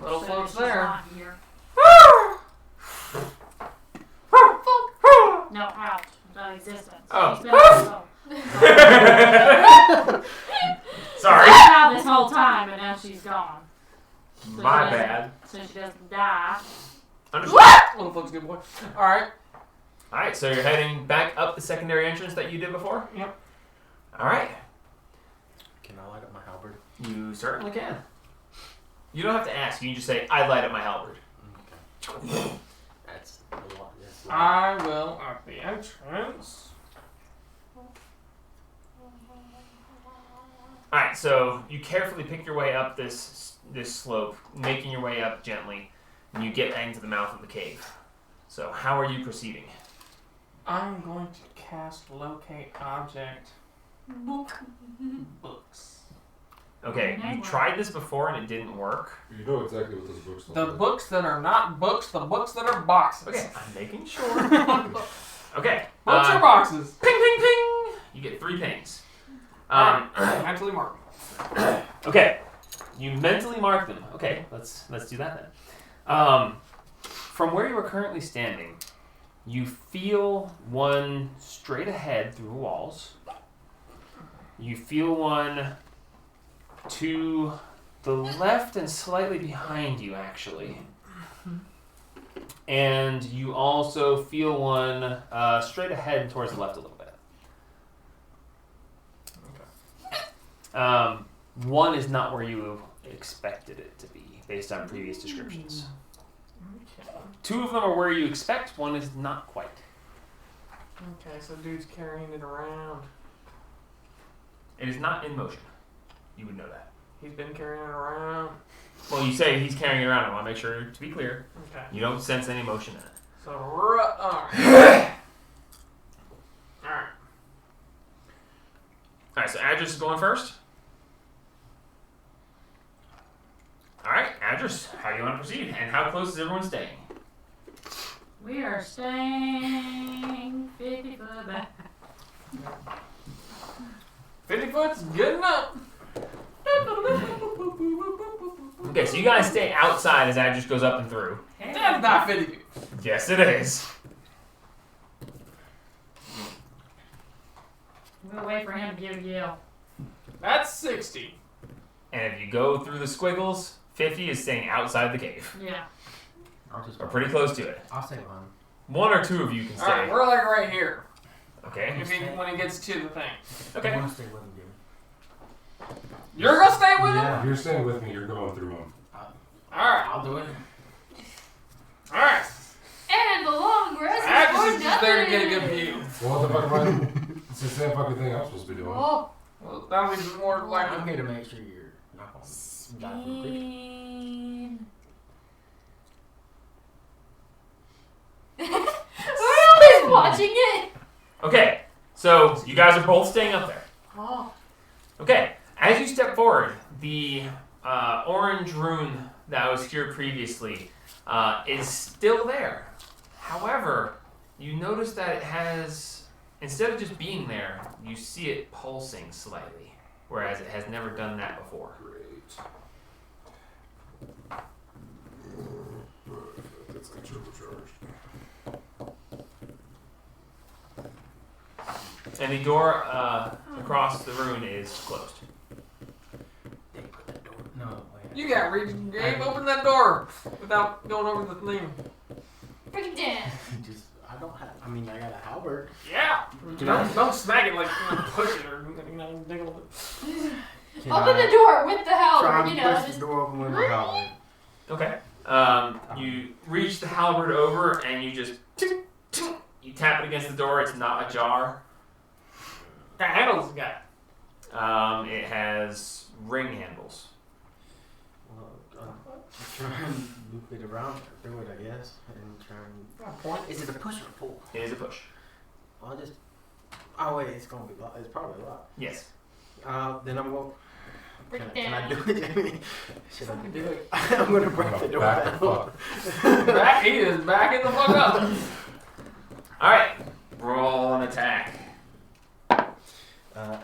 Speaker 1: Little
Speaker 3: So
Speaker 1: floats
Speaker 3: she's
Speaker 1: there.
Speaker 3: not here. No, out. No existence.
Speaker 2: Oh.
Speaker 3: She's been out.
Speaker 2: Sorry.
Speaker 3: She's out this whole time, and now she's gone.
Speaker 2: My bad.
Speaker 3: So she doesn't die.
Speaker 2: Understood.
Speaker 1: Little float's a good boy. Alright.
Speaker 2: Alright, so you're heading back up the secondary entrance that you did before?
Speaker 1: Yep.
Speaker 2: Alright.
Speaker 6: Can I light up my halberd?
Speaker 2: You certainly can. You don't have to ask. You can just say, I light up my halberd.
Speaker 6: Okay. That's a lot. That's a lot.
Speaker 1: I will at the entrance.
Speaker 2: Alright, so you carefully pick your way up this slope, making your way up gently, and you get into the mouth of the cave. So how are you proceeding?
Speaker 1: I'm going to cast locate object books.
Speaker 2: Okay, you tried this before and it didn't work.
Speaker 5: You know exactly what those books look
Speaker 1: The
Speaker 5: like.
Speaker 1: books that are not books, the books that are boxes.
Speaker 2: Okay, I'm making sure. Okay.
Speaker 1: Books are boxes.
Speaker 2: Ping, ping, ping! You get 3 pings.
Speaker 1: Mentally mark.
Speaker 2: Okay, you mentally mark them. Okay, let's do that then. From where you are currently standing, you feel one straight ahead through the walls. You feel one to the left and slightly behind you, actually. And you also feel one straight ahead and towards the left a little bit. One is not where you expected it to be, based on previous descriptions.
Speaker 1: Okay.
Speaker 2: 2 of them are where you expect, 1 is not quite.
Speaker 1: Okay, so dude's carrying it around.
Speaker 2: It is not in motion. You would know that.
Speaker 1: He's been carrying it around.
Speaker 2: Well, you say he's carrying it around. I want to make sure, to be clear,
Speaker 1: Okay.
Speaker 2: you don't sense any motion in it.
Speaker 1: So, alright. Alright.
Speaker 2: Alright, so Adris is going first. Alright, Adris, how do you want to proceed? And how close is everyone staying?
Speaker 3: We are staying 50 foot back.
Speaker 1: 50 foot's good enough.
Speaker 2: Okay, so you guys stay outside as Adris goes up and through.
Speaker 1: That's not 50 feet.
Speaker 2: Yes, it is.
Speaker 3: We'll wait for him to give a yell.
Speaker 1: That's 60.
Speaker 2: And if you go through the squiggles, 50 is staying outside the cave.
Speaker 3: Yeah.
Speaker 6: I'll just.
Speaker 2: Or pretty close to it.
Speaker 6: I'll say one.
Speaker 2: 1 or 2 of you can
Speaker 1: Alright,
Speaker 2: stay.
Speaker 1: we're like right here.
Speaker 2: Okay.
Speaker 1: If he, when he gets to the thing.
Speaker 6: I
Speaker 2: Okay.
Speaker 6: want to stay with him, Jimmy.
Speaker 1: You're gonna stay with him?
Speaker 6: Yeah.
Speaker 5: If you're staying with me, you're going through them.
Speaker 1: Alright.
Speaker 6: I'll do it.
Speaker 1: Alright.
Speaker 4: And the long grass is
Speaker 1: Agnes
Speaker 4: for
Speaker 1: is just there to
Speaker 4: nothing.
Speaker 1: get a good view.
Speaker 5: Well, what the fuck am I? It's the same fucking thing I'm supposed to be doing.
Speaker 4: Oh,
Speaker 1: Well, that'll be more
Speaker 6: I'm
Speaker 1: like.
Speaker 6: here to make sure you're not going to die from quick.
Speaker 4: Speed. We're always watching it.
Speaker 2: Okay, so you guys are both staying up there.
Speaker 3: Oh.
Speaker 2: Okay, as you step forward, the orange rune that was here previously is still there. However, you notice that it has, instead of just being there, you see it pulsing slightly, whereas it has never done that before.
Speaker 5: Great. That's the turbocharged.
Speaker 2: And the door across the rune is closed.
Speaker 6: They put the door. No, wait.
Speaker 1: You got reach. Gabe, open that door without going over the thing.
Speaker 4: Break it down.
Speaker 6: Just, I don't have. I mean, I got a halberd.
Speaker 1: Yeah. Don't smack it like push it or diggle it.
Speaker 4: Open the door with the
Speaker 6: Try
Speaker 4: halberd,
Speaker 6: and
Speaker 4: you know.
Speaker 6: push
Speaker 4: Just
Speaker 6: the door open with my halberd.
Speaker 2: Okay. You reach the halberd over and you just you tap it against the door. It's not ajar.
Speaker 1: What handles it got?
Speaker 2: It has ring handles.
Speaker 6: Well, try and loop it around through it, I guess, and try and.
Speaker 1: Point.
Speaker 6: Is it a push or a pull?
Speaker 2: It is a push.
Speaker 6: I'll just. Oh wait, it's gonna be locked. It's probably locked.
Speaker 2: Yes.
Speaker 6: Then I'm going.
Speaker 4: break it
Speaker 6: Can I
Speaker 4: down.
Speaker 6: do it, Jamie? Should I do it? I'm gonna break the door
Speaker 5: Back the
Speaker 6: down.
Speaker 5: fuck.
Speaker 1: Back, he is backing the fuck up.
Speaker 2: All right. Roll an attack.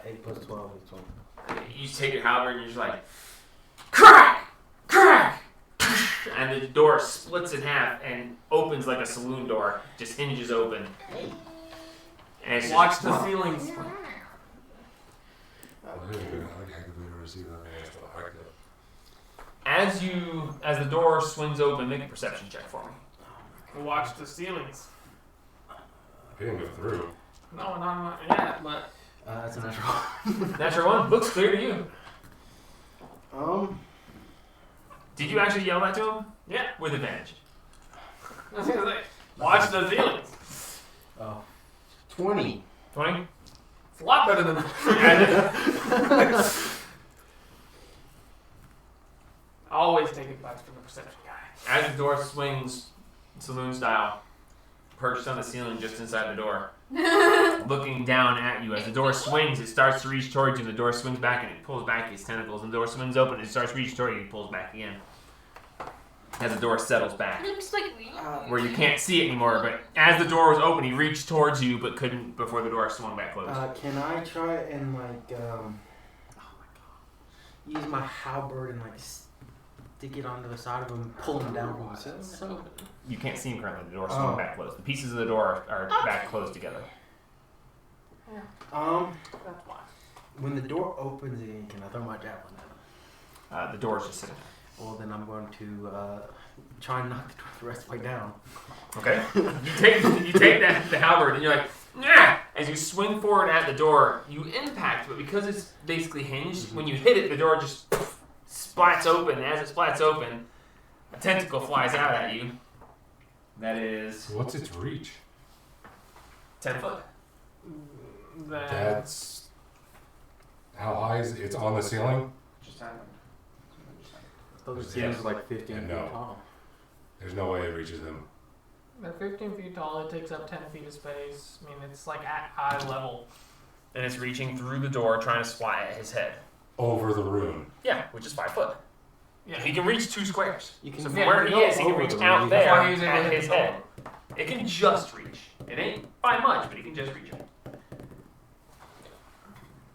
Speaker 6: 8 plus 12 is 20.
Speaker 2: You take your halberd and you're just like, crack, crack, and the door splits in half and opens like a saloon door. Just hinges open. And it's
Speaker 1: Watch
Speaker 2: just,
Speaker 1: the ceilings.
Speaker 2: as the door swings open, make a perception check for me.
Speaker 1: Watch the ceilings.
Speaker 5: He didn't go through.
Speaker 1: No, not yet, but
Speaker 6: That's a natural.
Speaker 2: Natural one. Looks clear to you. Did you actually yell that to him?
Speaker 1: yeah.
Speaker 2: With advantage.
Speaker 1: I was gonna say, watch the ceilings.
Speaker 6: 20.
Speaker 2: 20?
Speaker 1: It's a lot better than always take advice from the perception guy.
Speaker 2: As the door swings, saloon style, perched on the ceiling just inside the door, looking down at you. As the door swings, it starts to reach towards you. The door swings back and it pulls back its tentacles. And the door swings open, it starts to reach towards you and pulls back again. As the door settles back,
Speaker 4: Looks like
Speaker 2: where you can't see it anymore. But as the door was open, he reached towards you, but couldn't before the door swung back closed.
Speaker 6: Can I try and use my halberd and stick it onto the side of him, and pull him down from the ceiling or something?
Speaker 2: You can't see him currently. The door swung back closed. The pieces of the door are back closed together.
Speaker 6: When the door opens again, can I throw my javelin at him?
Speaker 2: The door's just sitting there.
Speaker 6: Well, then I'm going to try and knock the door the rest of the way down.
Speaker 2: Okay. You take the halberd and you're like, nah! As you swing forward at the door, you impact, but because it's basically hinged, when you hit it, the door just splats open. And as it splats open, a tentacle flies out at you. That is
Speaker 5: What's its reach?
Speaker 2: 10 foot.
Speaker 5: That's how high is it? It's on the ceiling.
Speaker 2: Just happened.
Speaker 6: Those
Speaker 5: Yeah.
Speaker 6: ceilings are like 15 feet
Speaker 5: No.
Speaker 6: tall.
Speaker 5: There's no way it reaches him.
Speaker 1: They're 15 feet tall. It takes up 10 feet of space. I mean, it's like at eye level.
Speaker 2: And it's reaching through the door, trying to swat at his head.
Speaker 5: Over the rune.
Speaker 2: Yeah, which is 5 foot.
Speaker 1: Yeah.
Speaker 2: He can reach 2 squares.
Speaker 6: You can
Speaker 2: So from
Speaker 1: yeah,
Speaker 2: where he
Speaker 6: go
Speaker 2: is, he can
Speaker 6: over
Speaker 2: reach
Speaker 6: the
Speaker 2: out
Speaker 6: rune.
Speaker 2: there
Speaker 1: That's why he was able
Speaker 2: at
Speaker 1: to hit
Speaker 2: his
Speaker 1: the
Speaker 2: head. It can just reach. It ain't by much, but he can just reach it.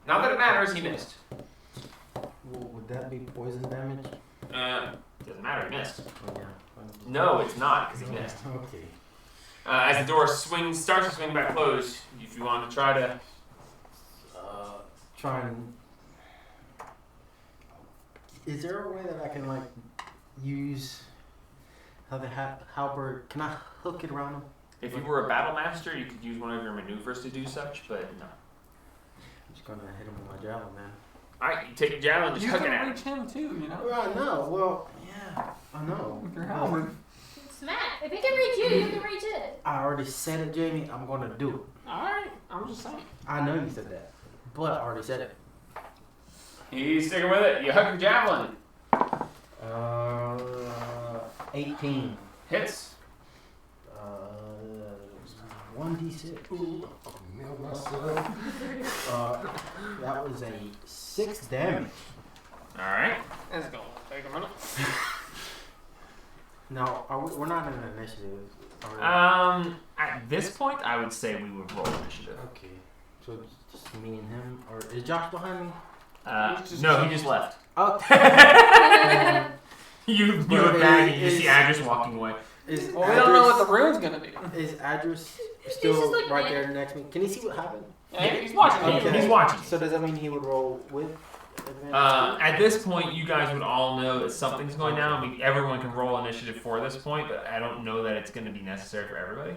Speaker 2: Not that it matters, he missed.
Speaker 6: Well, would that be poison damage?
Speaker 2: Doesn't matter, he missed.
Speaker 6: Oh, yeah.
Speaker 2: No, it's not, because he missed.
Speaker 6: Okay.
Speaker 2: As the door starts to swing back closed, if you want to try to...
Speaker 6: Try and. Is there a way that I can use how the halberd? Can I hook it around him?
Speaker 2: If you were a battle master, you could use one of your maneuvers to do such, but no.
Speaker 6: I'm just gonna hit him with my javelin, man.
Speaker 2: Alright, you take your javelin, just
Speaker 1: You
Speaker 2: hook it
Speaker 1: can
Speaker 2: at
Speaker 1: reach
Speaker 2: him.
Speaker 1: him too, you know?
Speaker 6: Well, I know. Well, yeah, I know.
Speaker 1: With your halberd.
Speaker 4: smack. If it can reach you, you can reach it.
Speaker 6: I already said it, Jamie. I'm gonna do it.
Speaker 1: Alright, I'm just saying.
Speaker 6: I know you said that, but I already said it.
Speaker 2: He's sticking with it. You hook your javelin.
Speaker 6: 18.
Speaker 2: Hits.
Speaker 6: 1d6.
Speaker 5: Nailed myself.
Speaker 6: That was a 6 damage.
Speaker 2: Alright.
Speaker 1: It's going to take a minute.
Speaker 6: Now, we're not in an initiative. Are we?
Speaker 2: At this point, I would say we would roll initiative.
Speaker 6: Okay. So it's just me and him, or is Josh behind me?
Speaker 2: No, he just left.
Speaker 6: Oh.
Speaker 2: You look back and you see Andrews walking away.
Speaker 1: Well, we don't know what the rune's gonna be.
Speaker 6: Is Adris
Speaker 4: just
Speaker 6: still
Speaker 4: looking
Speaker 6: right
Speaker 4: at
Speaker 6: there next to me? Can he see what happened?
Speaker 1: Yeah, he's watching.
Speaker 6: Okay.
Speaker 2: He's watching.
Speaker 6: So does that mean he would roll with advantage?
Speaker 2: At this point, you guys would all know that something's going down. I mean, everyone can roll initiative for this point, but I don't know that it's going to be necessary for everybody.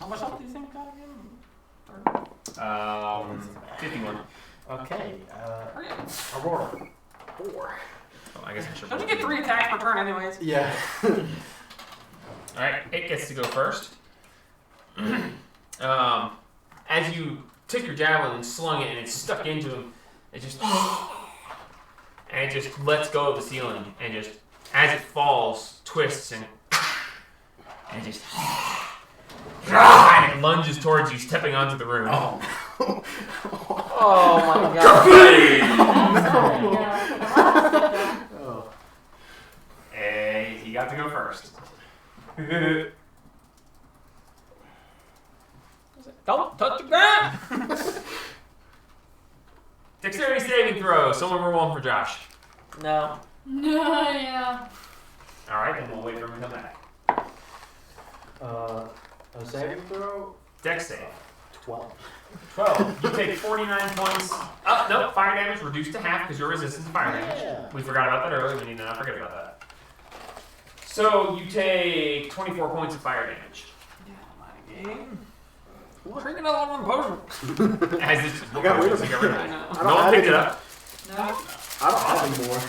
Speaker 1: How much health do you think you got again?
Speaker 2: 51.
Speaker 6: Okay.
Speaker 1: Okay.
Speaker 6: Aurora. 4.
Speaker 2: Oh, I guess I should.
Speaker 1: Don't you get 3 attacks per turn, anyways?
Speaker 6: Yeah.
Speaker 2: Alright, it gets to go first. As you took your javelin and slung it and it stuck into him, it just lets go of the ceiling and just as it falls, twists and just and it lunges towards you, stepping onto the rune.
Speaker 6: Oh.
Speaker 1: Oh my god.
Speaker 6: Oh.
Speaker 2: Hey, he got to go first.
Speaker 1: Don't touch the ground!
Speaker 2: Dexterity saving throw. Someone roll one for Josh.
Speaker 1: No.
Speaker 4: No, yeah.
Speaker 2: Alright, then we'll wait for him to come back.
Speaker 6: A saving throw?
Speaker 2: Dex save.
Speaker 6: 12.
Speaker 2: 12. You take 49 points. Oh, no, fire damage reduced to half because you're resistant to fire damage.
Speaker 6: Yeah.
Speaker 2: We forgot about that earlier. We need to not forget about that. So you take 24 points of fire damage.
Speaker 1: Drink another one potion.
Speaker 2: As this
Speaker 6: I got rid of it.
Speaker 2: get rid of
Speaker 1: I
Speaker 2: it.
Speaker 1: know.
Speaker 6: I don't
Speaker 2: No one
Speaker 6: have
Speaker 2: picked it
Speaker 6: any-
Speaker 2: up.
Speaker 3: No.
Speaker 6: I don't have any more.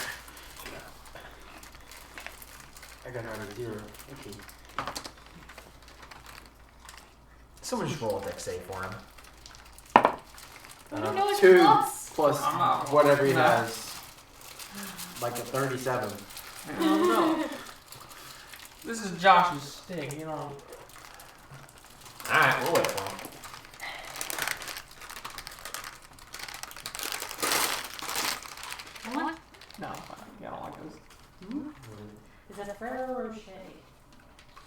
Speaker 6: I got out of 0. Okay.
Speaker 2: Someone just roll a dex save for him.
Speaker 4: We don't know his
Speaker 6: 2
Speaker 4: plus.
Speaker 6: plus
Speaker 1: I'm not-
Speaker 6: whatever he
Speaker 1: No.
Speaker 6: has. Like a 37.
Speaker 1: I don't know. This is Josh's stick, you know.
Speaker 2: Alright, we'll wait for him.
Speaker 3: What?
Speaker 1: No, I'm fine. Yeah, I don't like this.
Speaker 3: Is it a Ferrero Rocher?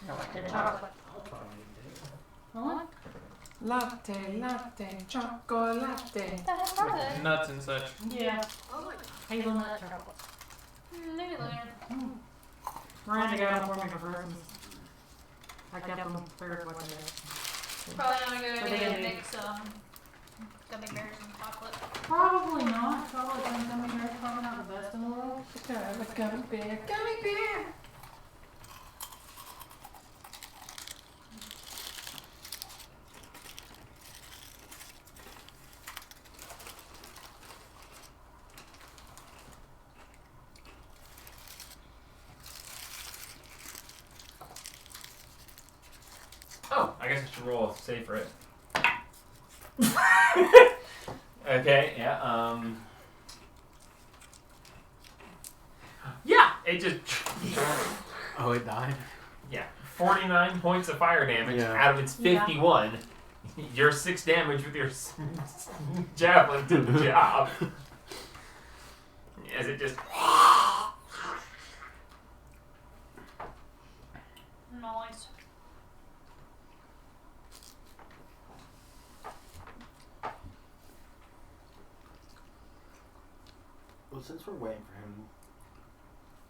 Speaker 1: I don't like
Speaker 3: The
Speaker 1: it.
Speaker 3: chocolate.
Speaker 6: I'll try it.
Speaker 3: What?
Speaker 2: Latte, chocolate.
Speaker 4: That's right.
Speaker 1: Nuts and such.
Speaker 3: Yeah. Hazelnut chocolate.
Speaker 4: Maybe later.
Speaker 3: Miranda got them for me for Christmas. I got them for what they did.
Speaker 4: Probably not a good
Speaker 3: What they
Speaker 4: idea
Speaker 3: gonna
Speaker 4: to
Speaker 3: do?
Speaker 4: mix gummy bears and chocolate.
Speaker 3: Probably not. Chocolate and gummy bears are probably not the best in the world.
Speaker 2: Gummy bear.
Speaker 4: Gummy bear!
Speaker 2: Oh, I guess I should roll a save for it. Okay, yeah, yeah, it just,
Speaker 6: Oh, it died?
Speaker 2: yeah, 49 points of fire damage
Speaker 6: Yeah.
Speaker 2: out of its
Speaker 3: Yeah.
Speaker 2: 51. Your 6 damage with your javelin did the job. As it just,
Speaker 4: Nice.
Speaker 6: Well, since we're waiting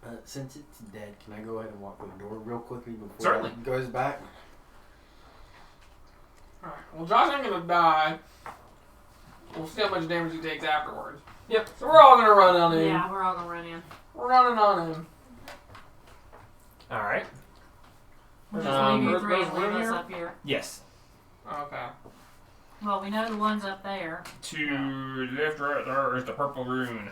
Speaker 6: for him, since it's dead, can I go ahead and walk through the door real quickly before
Speaker 2: Certainly.
Speaker 6: it goes back?
Speaker 1: Alright, well, Josh ain't gonna die. We'll see how much damage he takes afterwards.
Speaker 2: Yep.
Speaker 1: So we're all gonna run on him.
Speaker 3: Yeah, we're all gonna run in.
Speaker 1: We're running on him.
Speaker 2: alright,
Speaker 3: We'll just leave you
Speaker 1: where's
Speaker 3: three and
Speaker 1: those
Speaker 3: leave
Speaker 1: room
Speaker 3: us
Speaker 1: here?
Speaker 3: up here.
Speaker 2: yes.
Speaker 1: Okay.
Speaker 3: Well, we know the one's up there.
Speaker 2: To the left, right there is the purple rune.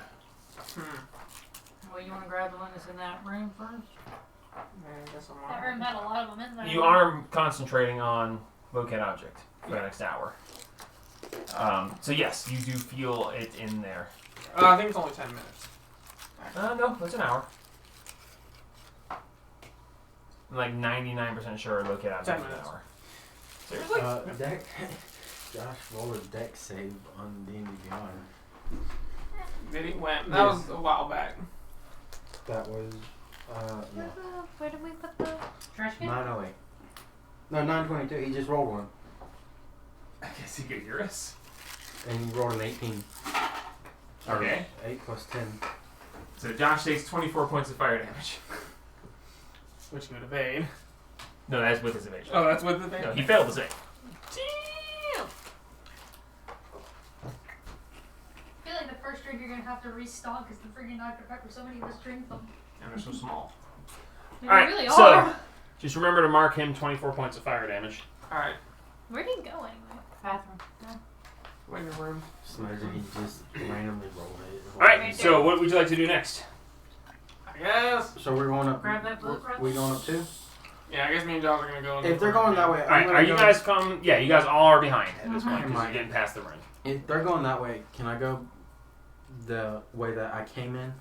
Speaker 3: Well, you want to grab the one that's in that room first?
Speaker 1: I guess I'm
Speaker 4: That room had a lot of them in there.
Speaker 2: You are concentrating on locate object for the next hour. So yes, you do feel it in there.
Speaker 1: I think it's only 10 minutes.
Speaker 2: No, it's an hour. I'm like 99% sure locate object
Speaker 1: 10
Speaker 2: is an
Speaker 1: minutes.
Speaker 2: hour. Seriously?
Speaker 6: Josh roll a deck save on D&D Beyond?
Speaker 1: Did he win? That was a while back.
Speaker 6: That was, no.
Speaker 4: Where did we put the
Speaker 3: Trash can?
Speaker 6: 908. No, 922. He just rolled one.
Speaker 2: I guess he could hear us.
Speaker 6: And he rolled an 18. Or
Speaker 2: Okay.
Speaker 6: 8 plus 10.
Speaker 2: So Josh takes 24 points of fire damage.
Speaker 1: Which would evade.
Speaker 2: No, that's with his evasion.
Speaker 1: Oh, that's with the thing?
Speaker 2: No, he failed to save.
Speaker 1: Damn!
Speaker 4: I feel like the first drink you're gonna have to restock because the freaking Dr. Pepper, so many of us drink them.
Speaker 2: And they're so small.
Speaker 4: They
Speaker 2: Alright,
Speaker 4: really
Speaker 2: so
Speaker 4: are.
Speaker 2: just remember to mark him 24 points of fire damage.
Speaker 1: Alright.
Speaker 4: Where'd he go anyway?
Speaker 3: Bathroom.
Speaker 1: Waiting room.
Speaker 6: Just imagine he just randomly rolled it.
Speaker 2: Alright, so what would you like to do next?
Speaker 1: I guess.
Speaker 6: So we're going up.
Speaker 3: Grab that book, right?
Speaker 6: We going up too?
Speaker 1: Yeah, I guess me and Josh are gonna go.
Speaker 6: If they're going that way, I'm
Speaker 2: Alright,
Speaker 6: gonna
Speaker 2: are you
Speaker 6: go-
Speaker 2: guys come? Yeah, you guys all are behind at this
Speaker 3: Mhm.
Speaker 2: point because you're getting past the ring.
Speaker 6: If they're going that way, can I go the way that I came in?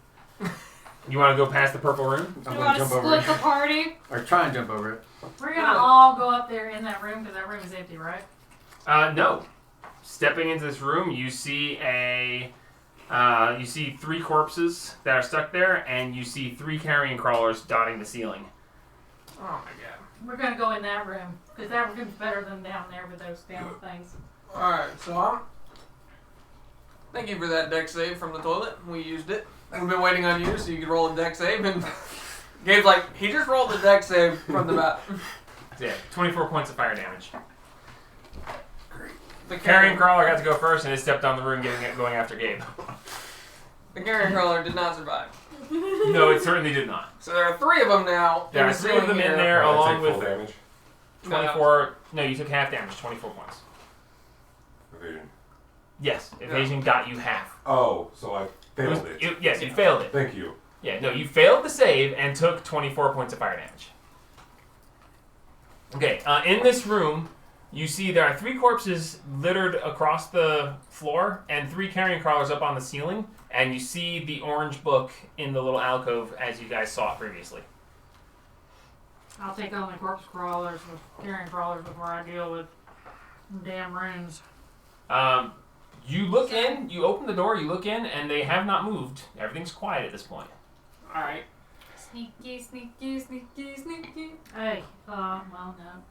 Speaker 2: You want to go past the purple room?
Speaker 6: I'm
Speaker 3: You
Speaker 6: gonna
Speaker 3: want to
Speaker 6: jump over
Speaker 3: split
Speaker 6: it.
Speaker 3: the party?
Speaker 6: Or try and jump over it.
Speaker 3: We're gonna all go up there in that room because that room is empty, right?
Speaker 2: No. Stepping into this room, you see you see 3 corpses that are stuck there, and you see 3 carrion crawlers dotting the ceiling.
Speaker 1: Oh my god.
Speaker 3: We're gonna go in that room because that room's better than down there with those damn things.
Speaker 1: Alright, so thank you for that deck save from the toilet. We used it. We've been waiting on you so you could roll a deck save, and Gabe's like, he just rolled the deck save from the bat.
Speaker 2: So yeah, 24 points of fire damage.
Speaker 1: The
Speaker 2: Carrion crawler got to go first, and it stepped down the room going after Gabe.
Speaker 1: The carrion crawler did not survive.
Speaker 2: No, it certainly did not.
Speaker 1: So there are 3 of them now.
Speaker 2: There
Speaker 1: in
Speaker 2: are
Speaker 1: the
Speaker 2: 3 of them
Speaker 1: ceiling
Speaker 2: in
Speaker 1: here.
Speaker 2: there,
Speaker 5: I
Speaker 2: along
Speaker 5: take full
Speaker 2: with
Speaker 5: damage.
Speaker 2: 24. No, you took half damage, 24 points.
Speaker 5: Evasion.
Speaker 2: Yes, evasion got you half.
Speaker 5: Oh, so I failed it.
Speaker 2: Yes, you failed it.
Speaker 5: Thank you.
Speaker 2: Yeah, no, you failed the save and took 24 points of fire damage. Okay, in this room, you see there are 3 corpses littered across the floor and 3 carrion crawlers up on the ceiling, and you see the orange book in the little alcove as you guys saw it previously.
Speaker 3: I'll take on the corpse crawlers with carrion crawlers before I deal with damn rooms.
Speaker 2: You look in, you open the door, you look in, and they have not moved. Everything's quiet at this point.
Speaker 1: Alright.
Speaker 4: Sneaky, sneaky, sneaky, sneaky.
Speaker 3: Hey, well, no.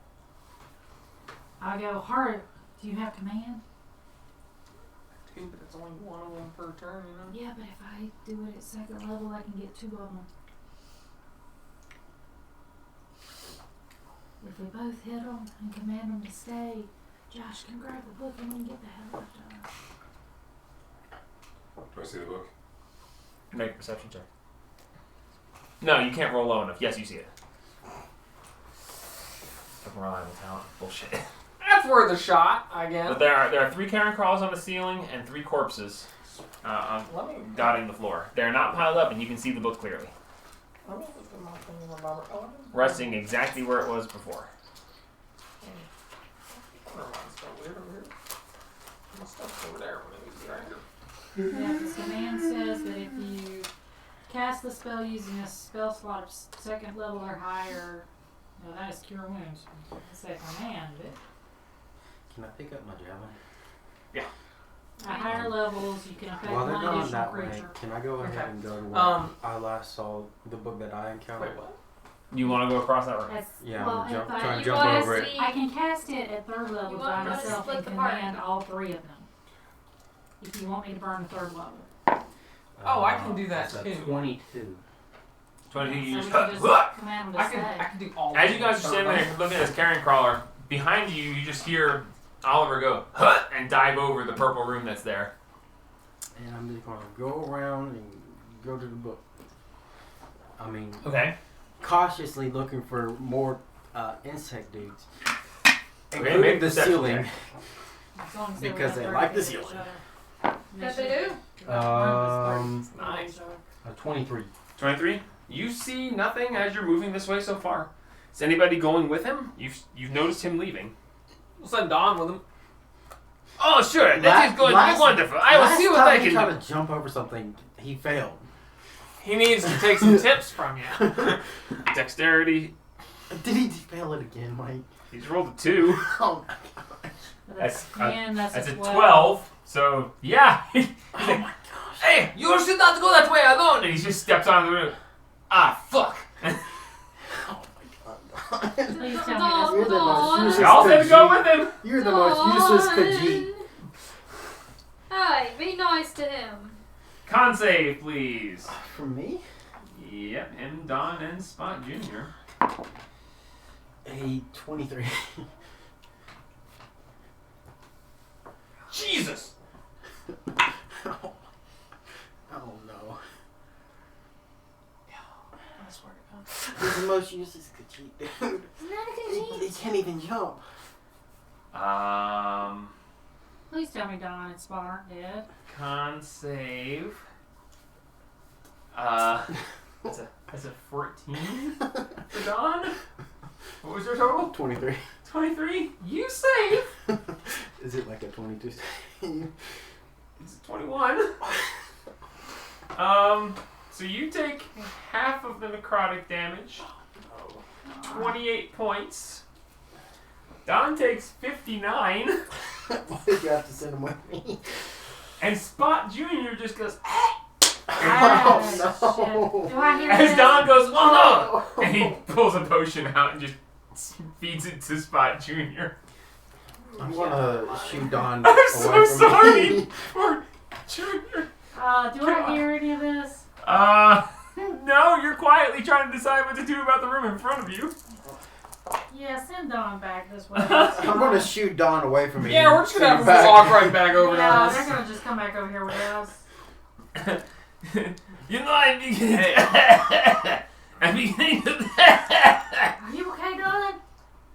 Speaker 3: I'll go hard. Do you have command?
Speaker 1: But it's only one of them per turn, you know?
Speaker 3: Yeah, but if I do it at 2nd level, I can get 2 of them. If we both hit them and command them to stay, Josh can grab the book and we can get the hell out of there.
Speaker 5: Do I see the book?
Speaker 2: Make a perception check. No, you can't roll low enough. Yes, you see it. Fucking reliable talent. Bullshit.
Speaker 1: That's worth a shot, I guess.
Speaker 2: But there are 3 carrion crawls on the ceiling and 3 corpses dotting the floor. They're not piled up, and you can see the book clearly,
Speaker 1: Let me look at my thing with Robert Ellen.
Speaker 2: resting exactly where it was before.
Speaker 1: Never mind, it's so weird over here. My stuff's over there when it was right here.
Speaker 3: Yeah, the command says that if you cast the spell using a spell slot of 2nd level or higher, no, that is cure wounds. It's that command, but
Speaker 6: Can I pick up my javelin?
Speaker 3: at higher levels you can affect
Speaker 6: While they're
Speaker 3: one
Speaker 6: going
Speaker 3: additional
Speaker 6: that way,
Speaker 3: creature.
Speaker 6: can I go ahead
Speaker 1: Okay.
Speaker 6: and go to where I last saw the book that I encountered?
Speaker 1: Wait, what?
Speaker 2: You want to go across that room?
Speaker 3: That's,
Speaker 6: Yeah,
Speaker 3: well,
Speaker 6: I'm
Speaker 3: if
Speaker 6: jump,
Speaker 3: I,
Speaker 6: trying to
Speaker 4: you
Speaker 6: jump
Speaker 4: wanna
Speaker 6: over it.
Speaker 4: see-
Speaker 3: I can cast it at 3rd level
Speaker 4: You
Speaker 3: by
Speaker 4: want to
Speaker 3: myself
Speaker 4: split
Speaker 3: and
Speaker 4: the party.
Speaker 3: command all 3 of them. If you want me to burn 3rd level.
Speaker 1: Oh, I can do that
Speaker 6: that's a
Speaker 1: too.
Speaker 6: 22.
Speaker 2: 22, you
Speaker 3: So
Speaker 2: just...
Speaker 3: we can just command them
Speaker 1: I
Speaker 3: to
Speaker 1: can
Speaker 3: stay.
Speaker 1: do all
Speaker 2: As
Speaker 1: of
Speaker 2: you guys are
Speaker 1: them.
Speaker 2: standing there looking at this carrion crawler, behind you, you just hear Oliver go, "Huh," and dive over the purple room that's there.
Speaker 6: And I'm just going to go around and go to the book. I mean,
Speaker 2: Okay.
Speaker 6: cautiously looking for more insect dudes.
Speaker 2: Okay,
Speaker 6: Including
Speaker 2: make
Speaker 6: the
Speaker 2: perception
Speaker 6: ceiling.
Speaker 2: check.
Speaker 3: As long as they're
Speaker 6: Because
Speaker 3: within
Speaker 6: they
Speaker 3: 30
Speaker 6: like the
Speaker 3: feet of each
Speaker 6: ceiling.
Speaker 3: other.
Speaker 4: That they do?
Speaker 2: Nice.
Speaker 6: A 23.
Speaker 2: 23. You see nothing as you're moving this way so far. Is anybody going with him? You've noticed him leaving.
Speaker 1: We'll send Don with him.
Speaker 2: Oh, sure. That is going to be wonderful. I will see what I
Speaker 6: He
Speaker 2: can
Speaker 6: tried
Speaker 2: do.
Speaker 6: to jump over something. He failed.
Speaker 1: He needs to take some tips from you.
Speaker 2: Dexterity.
Speaker 6: Did he fail it again, Mike?
Speaker 2: He's rolled a 2.
Speaker 6: Oh,
Speaker 3: That's 10, that's
Speaker 2: a
Speaker 3: a
Speaker 2: 12. So, yeah. He's
Speaker 6: Oh
Speaker 2: like,
Speaker 6: my gosh.
Speaker 2: hey, you should not go that way alone. And he just steps on the room. Ah, fuck.
Speaker 6: Oh my god.
Speaker 3: Please tell
Speaker 4: No,
Speaker 3: me
Speaker 6: You're the most
Speaker 4: no.
Speaker 6: useless
Speaker 2: Y'all said to go
Speaker 6: Khajiit.
Speaker 2: with him.
Speaker 6: You're the most useless Khajiit.
Speaker 4: Hi, be nice to him.
Speaker 2: Con save, please.
Speaker 6: For me?
Speaker 2: Yep, him, Don, and Spot Jr.
Speaker 6: A 23.
Speaker 2: Jesus!
Speaker 6: Oh no.
Speaker 1: I swear to God.
Speaker 6: He's the most useless Khajiit, dude.
Speaker 4: Isn't that a good
Speaker 6: He can't even jump.
Speaker 3: Please tell me Don and Spot aren't dead.
Speaker 2: Con save. That's a 14 for Don. What was your total?
Speaker 6: 23.
Speaker 2: 23. You save.
Speaker 6: Is it like a 22 save?
Speaker 2: It's 21. So you take half of the necrotic damage, 28 points. Don takes 59,
Speaker 6: Why did you have to send him with me?
Speaker 2: and Spot Jr. just goes,
Speaker 3: Ah,
Speaker 6: Oh,
Speaker 3: shit. Do I hear
Speaker 2: as
Speaker 3: this?
Speaker 2: Don goes, oh no! And he pulls a potion out and just feeds it to Spot Jr.
Speaker 6: I'm gonna shoot Don
Speaker 2: I'm
Speaker 6: away
Speaker 2: so
Speaker 6: from
Speaker 2: sorry
Speaker 6: me.
Speaker 2: for Jr.
Speaker 3: Do I hear any of this?
Speaker 2: No, you're quietly trying to decide what to do about the room in front of you.
Speaker 3: Yeah, send Don back this way.
Speaker 6: I'm gonna shoot Don away from me.
Speaker 1: Yeah, we're just gonna have
Speaker 6: Send
Speaker 1: him
Speaker 6: him
Speaker 1: walk right back over to
Speaker 3: Yeah,
Speaker 1: us.
Speaker 3: they're gonna just come back over here with us.
Speaker 2: You know, I'm beginning I'm beginning to
Speaker 3: Are you okay, darling?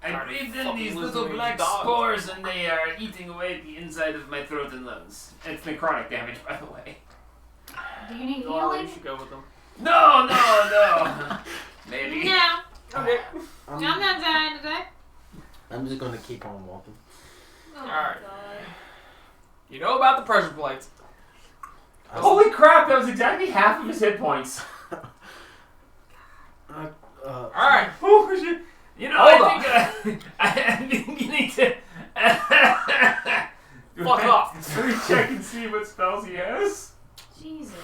Speaker 2: I breathed in
Speaker 1: Fucking
Speaker 2: these
Speaker 1: listen
Speaker 2: little
Speaker 1: to
Speaker 2: black
Speaker 1: these dogs.
Speaker 2: spores and they are eating away at the inside of my throat and lungs. It's necrotic damage, by the way.
Speaker 3: Do you need
Speaker 1: Well, you
Speaker 3: healing?
Speaker 1: should go with them.
Speaker 2: No. Maybe.
Speaker 4: No,
Speaker 1: Okay.
Speaker 4: I'm not dying today.
Speaker 6: I'm just gonna keep on walking.
Speaker 4: Oh
Speaker 1: Alright.
Speaker 4: my god.
Speaker 1: You know about the pressure plates.
Speaker 2: Holy crap, that was exactly half of his hit points.
Speaker 1: Alright.
Speaker 2: Oh, shit. You know,
Speaker 1: Hold
Speaker 2: I think I'm beginning to
Speaker 1: Fuck off.
Speaker 2: Let me check and see what spells he has.
Speaker 3: Jesus.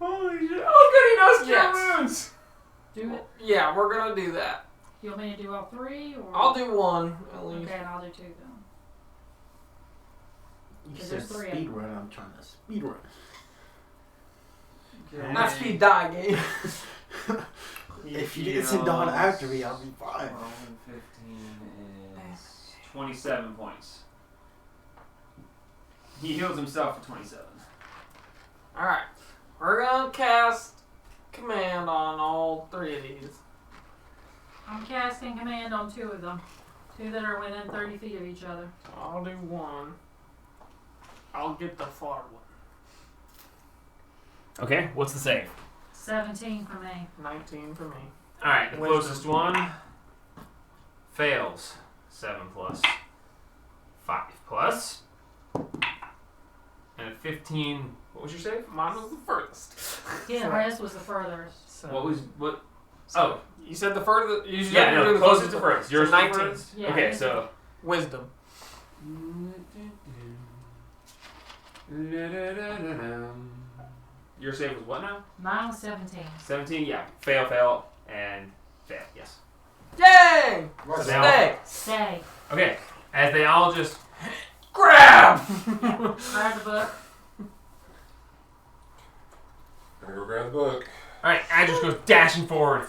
Speaker 2: Holy shit. Oh, good, he knows
Speaker 1: Yes.
Speaker 2: Cure Wounds.
Speaker 3: Do it.
Speaker 1: Yeah, we're gonna do that.
Speaker 3: You want me to do all three? Or?
Speaker 1: I'll do one, at least.
Speaker 3: Okay, and I'll do two then.
Speaker 6: You
Speaker 3: Because
Speaker 6: said
Speaker 3: there's three of
Speaker 6: speed
Speaker 3: them.
Speaker 6: run. I'm trying to speed run.
Speaker 2: Okay.
Speaker 1: Not speed die game.
Speaker 6: If you didn't send Don after me, I'll be fine.
Speaker 2: 12 and 15 is 27 points. He heals himself for 27.
Speaker 1: Alright. We're gonna cast command on all three of these.
Speaker 3: I'm casting command on two of them. Two that are within 30 feet of each other.
Speaker 1: I'll do one. I'll get the far one.
Speaker 2: Okay, what's the save?
Speaker 3: 17 for me.
Speaker 1: 19 for me.
Speaker 2: Alright, the
Speaker 1: Wisdom.
Speaker 2: closest one fails. 7 plus. 5 plus. And a 15. What was your save?
Speaker 1: Mine was the furthest.
Speaker 3: Yeah, Rez was the furthest.
Speaker 1: So,
Speaker 2: What was. What?
Speaker 1: so
Speaker 2: Oh.
Speaker 1: you said the furthest. You said
Speaker 2: Yeah,
Speaker 1: you were
Speaker 2: no,
Speaker 1: the
Speaker 2: closest to furthest. Yours
Speaker 1: so
Speaker 2: was
Speaker 1: 19.
Speaker 2: furthest?
Speaker 3: Yeah.
Speaker 2: Okay, so.
Speaker 1: Wisdom.
Speaker 2: Your save was what now?
Speaker 3: Mine was 17.
Speaker 2: 17? Yeah. Fail, and fail. Yes.
Speaker 1: Yay!
Speaker 2: So they
Speaker 1: Stay!
Speaker 2: all,
Speaker 3: Stay.
Speaker 2: okay, as they all just grab!
Speaker 3: Grab the book.
Speaker 5: Gonna go grab the book.
Speaker 2: Alright, Adris goes dashing forward.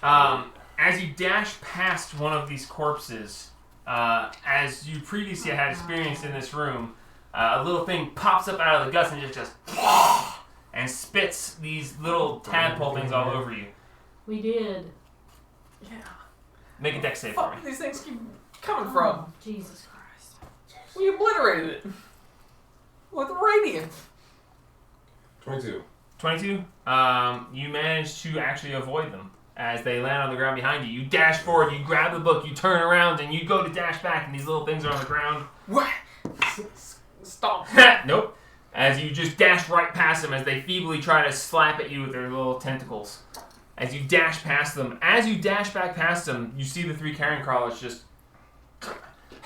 Speaker 2: As you dash past one of these corpses, as you previously had experienced in this room, a little thing pops up out of the guts and just and spits these little tadpole things all over you.
Speaker 3: We did.
Speaker 1: Yeah.
Speaker 2: Make a dex save for me.
Speaker 1: Fuck, these things keep coming from.
Speaker 3: Oh, Jesus Christ.
Speaker 1: We obliterated it. With radiant.
Speaker 5: 22.
Speaker 2: 22. You manage to actually avoid them as they land on the ground behind you. You dash forward, you grab the book, you turn around, and you go to dash back, and these little things are on the ground.
Speaker 1: What? Stop.
Speaker 2: Nope. As you just dash right past them as they feebly try to slap at you with their little tentacles. As you dash past them, as you dash back past them, you see the three carrion crawlers just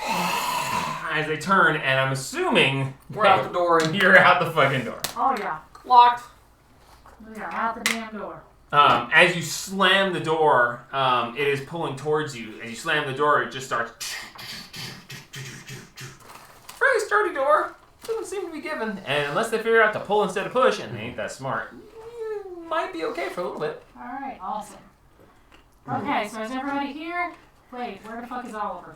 Speaker 2: as they turn, and I'm assuming
Speaker 1: We're out the door.
Speaker 2: you're out the fucking door.
Speaker 3: Oh yeah.
Speaker 1: Locked.
Speaker 3: We are out the damn door.
Speaker 2: As you slam the door, it is pulling towards you. As you slam the door, it just starts. Very sturdy door. Doesn't seem to be given. And unless they figure out to pull instead of push, and they ain't that smart, you might be okay for a little bit.
Speaker 3: Alright, awesome. Okay, so is everybody here? Wait, where the fuck is Oliver?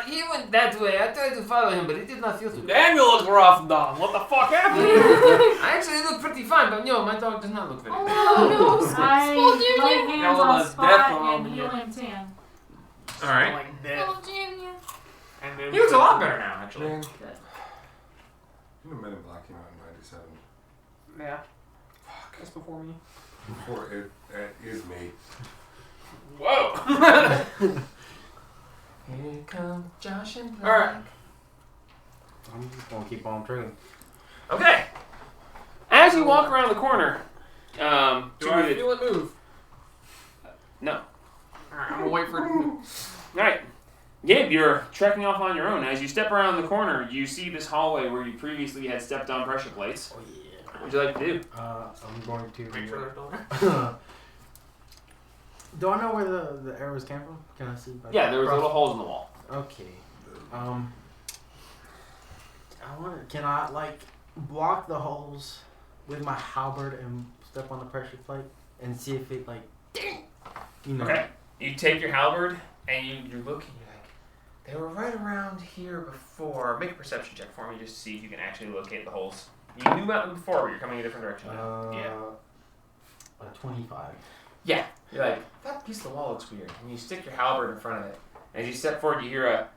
Speaker 2: He went that way. I tried to follow him, but it did not feel too good.
Speaker 1: Damn, you look rough, dog. What the fuck happened?
Speaker 2: I actually look pretty fine, but no, my dog does not look very good.
Speaker 4: Oh no,
Speaker 3: I
Speaker 4: Small
Speaker 3: lay
Speaker 4: Junior.
Speaker 3: hands
Speaker 1: Y'all
Speaker 3: on
Speaker 1: have
Speaker 3: Spot
Speaker 1: death
Speaker 3: and
Speaker 1: on
Speaker 3: heal
Speaker 1: you.
Speaker 3: him 10.
Speaker 2: Alright.
Speaker 1: Like death.
Speaker 4: Small Junior.
Speaker 1: And then
Speaker 2: He looks a lot better now, actually.
Speaker 5: Man,
Speaker 3: Good.
Speaker 5: you know Men in Black came out in '97.
Speaker 1: Yeah. Fuck. That's before me.
Speaker 5: Before it is me.
Speaker 1: Whoa.
Speaker 2: Here come Josh and Blake.
Speaker 1: Alright.
Speaker 6: I'm just gonna keep on drinking.
Speaker 2: Okay. As you walk around the corner,
Speaker 1: Do I
Speaker 2: to
Speaker 1: feel it move?
Speaker 2: no.
Speaker 1: Alright, I'm gonna wait for it to move.
Speaker 2: Alright. Gabe, you're trekking off on your own. As you step around the corner, you see this hallway where you previously had stepped on pressure plates.
Speaker 6: Oh yeah.
Speaker 2: What would you like to do?
Speaker 6: I'm going to.
Speaker 1: Make sure there's no one.
Speaker 6: Do I know where the arrows came from? Can I see? Like,
Speaker 2: Yeah, there was
Speaker 6: across-
Speaker 2: little holes in the wall.
Speaker 6: Okay. Can I like block the holes with my halberd and step on the pressure plate and see if it like, you know?
Speaker 2: Okay. You take your halberd and you're looking. You're like, they were right around here before. Make a perception check for me just to see if you can actually locate the holes. You knew about them before, but you're coming a different direction now.
Speaker 6: A 25.
Speaker 2: Yeah. You're like, that piece of the wall looks weird. And you stick your halberd in front of it. As you step forward, you hear a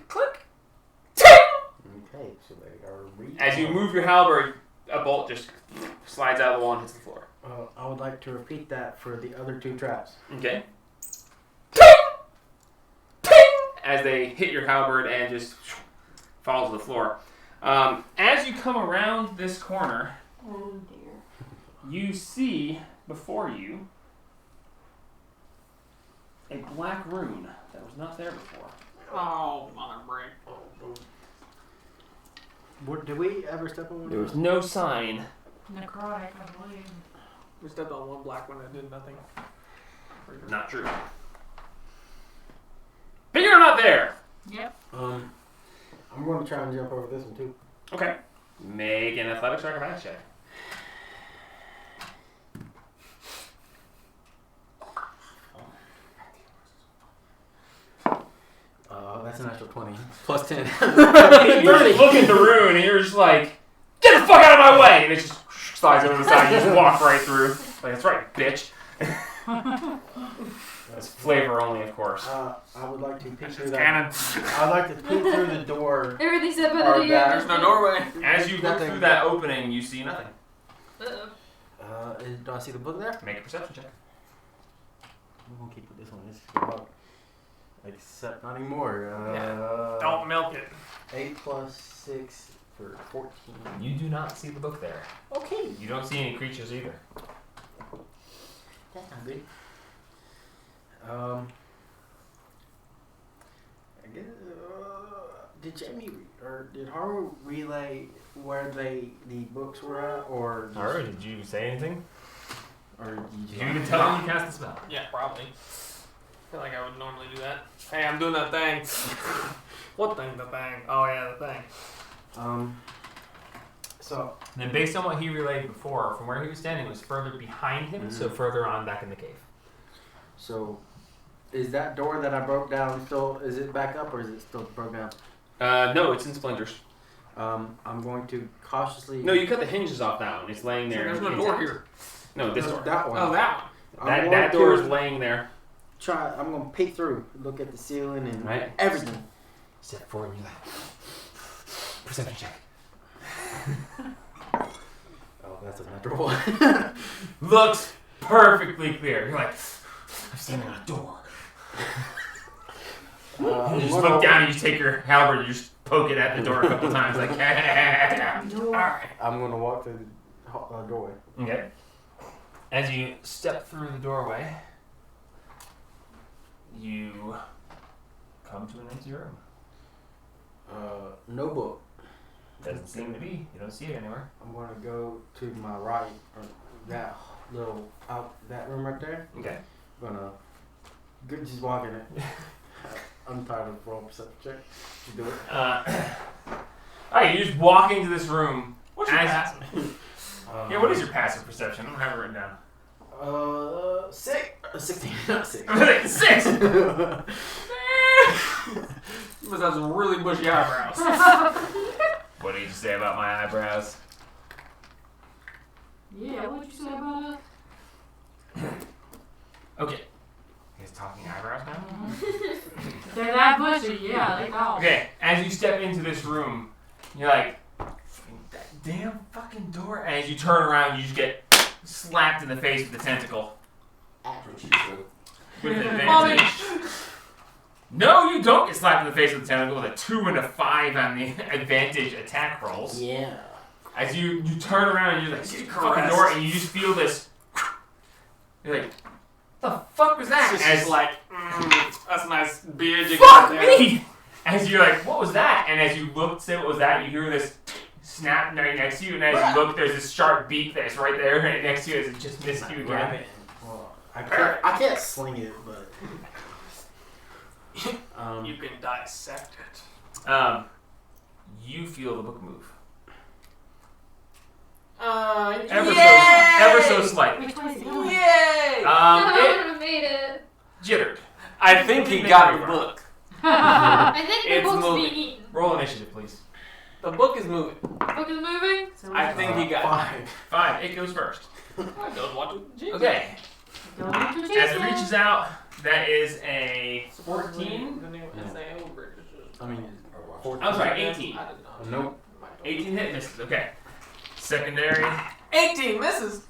Speaker 2: click. Ting!
Speaker 6: Okay, so they are
Speaker 2: As you move your halberd, a bolt just slides out of the wall and hits the floor.
Speaker 6: I would like to repeat that for the other two traps.
Speaker 2: Okay. Ting! Ting! As they hit your halberd and just fall to the floor. As you come around this corner,
Speaker 4: Oh dear.
Speaker 2: you see before you a black rune that was not there before.
Speaker 1: Oh, mother break.
Speaker 6: Did we ever step on one?
Speaker 2: There was no sign.
Speaker 3: Necrotic, I believe.
Speaker 1: We stepped on one black one that did nothing.
Speaker 2: Not true. But you're not there.
Speaker 3: Yep.
Speaker 6: I'm going to try and jump over this one too.
Speaker 2: Okay. Make an athletics or acrobatics check.
Speaker 6: That's an actual 20. Plus 10.
Speaker 2: You just look at the rune and you're just like, get the fuck out of my way! And it just slides over the side and you just walk right through. Like, that's right, bitch. That's flavor only, of course.
Speaker 6: I would like to peek through that.
Speaker 1: Cannon.
Speaker 6: I'd like to peek through the door.
Speaker 4: Everything's up
Speaker 6: Or
Speaker 4: under the
Speaker 6: that.
Speaker 1: There's no doorway.
Speaker 2: As you look
Speaker 6: Nothing.
Speaker 2: through that opening, you see nothing.
Speaker 6: Do I see the book there?
Speaker 2: Make a perception check.
Speaker 6: I'm going to keep this one. This is the book. Except not anymore.
Speaker 1: Don't milk it.
Speaker 6: 8 plus 6 for 14.
Speaker 2: You do not see the book there.
Speaker 6: Okay.
Speaker 2: You don't see any creatures either.
Speaker 6: That's not good. I guess, did Jamie or did Haru relay where the books were at, or just,
Speaker 2: Alright, did you say anything?
Speaker 6: or did you
Speaker 2: You can tell him you cast the spell.
Speaker 1: Yeah, probably. I feel like I would normally do that. Hey, I'm doing that thing. What thing? The thing. Oh yeah, the thing.
Speaker 6: So
Speaker 2: And then based on what he relayed before, from where he was standing was further behind him, so further on back in the cave.
Speaker 6: So is that door that I broke down still? Is it back up or is it still broke down?
Speaker 2: No, it's in splinters.
Speaker 6: I'm going to cautiously.
Speaker 2: No, you cut the hinges off that one. It's laying
Speaker 1: So
Speaker 2: there.
Speaker 1: there's no
Speaker 2: intact.
Speaker 1: door here.
Speaker 2: No, this door.
Speaker 6: That one.
Speaker 1: Oh, that one.
Speaker 6: I'm
Speaker 2: That
Speaker 6: going
Speaker 2: door
Speaker 6: to
Speaker 2: is laying there.
Speaker 6: I'm gonna peek through, look at the ceiling and
Speaker 2: Right.
Speaker 6: everything.
Speaker 2: Step forward and you like perception check.
Speaker 6: Oh, that's a natural one.
Speaker 2: Looks perfectly clear. You're like, I'm standing on a door. You just look down and you take your halberd and you just poke it at the door a couple times like Alright.
Speaker 6: I'm gonna walk through the doorway.
Speaker 2: Okay. As you step through the doorway, you come to an empty room.
Speaker 6: No book.
Speaker 2: Doesn't seem to be. You don't see it anywhere.
Speaker 6: I'm gonna go to my right, or that little that room right there.
Speaker 2: Okay.
Speaker 6: I'm gonna just walk in it. I'm tired of roll perception check. You do it.
Speaker 2: Alright, you just walk into this room.
Speaker 1: What's your passive?
Speaker 2: Yeah, what is your passive perception? I don't have it written down.
Speaker 6: 16, not 6.
Speaker 2: 6!
Speaker 1: You must have some really bushy eyebrows.
Speaker 2: What did you say about my eyebrows?
Speaker 3: Yeah, what'd you say about it?
Speaker 2: Okay. He's talking eyebrows now?
Speaker 3: They're that bushy, yeah, they go.
Speaker 2: Okay, as you step into this room, you're like, that damn fucking door. And as you turn around, you just get slapped in the face with the tentacle.
Speaker 5: That's what she said.
Speaker 2: With advantage. No, you don't get slapped in the face with the tentacle with a 2 and a 5 on the advantage attack rolls.
Speaker 6: Yeah.
Speaker 2: As you turn around and you're like, get the fucking door, and you just feel this. You're like, the fuck was that?
Speaker 1: It's just like, that's a nice beard.
Speaker 2: Fuck me! As you're like, what was that? And as you look to say what was that, you hear this snap right next to you, and as you look, there's this sharp beak that's right there, right next to you, as it just missed you
Speaker 6: Grab
Speaker 2: again.
Speaker 6: it. Well, I can't sling it, but.
Speaker 1: You can dissect it.
Speaker 2: You feel the book move.
Speaker 1: Yay!
Speaker 2: Ever so slightly.
Speaker 3: Which way is it going?
Speaker 1: Yay!
Speaker 2: It
Speaker 4: I would have made it.
Speaker 2: jittered.
Speaker 1: I think he got the book.
Speaker 4: I think the
Speaker 1: It's
Speaker 4: book's
Speaker 1: moving.
Speaker 4: being eaten.
Speaker 2: Roll initiative, please.
Speaker 1: The book is moving.
Speaker 4: Book is moving.
Speaker 3: So
Speaker 1: I think he got
Speaker 6: 5.
Speaker 2: 5. It goes first.
Speaker 1: it. I don't want to.
Speaker 2: Okay.
Speaker 3: Go into
Speaker 2: As it reaches out, that is a 14.
Speaker 6: I mean,
Speaker 2: I'm sorry, 18.
Speaker 6: Nope.
Speaker 2: 18 hit misses. Okay. Secondary.
Speaker 1: 18 misses.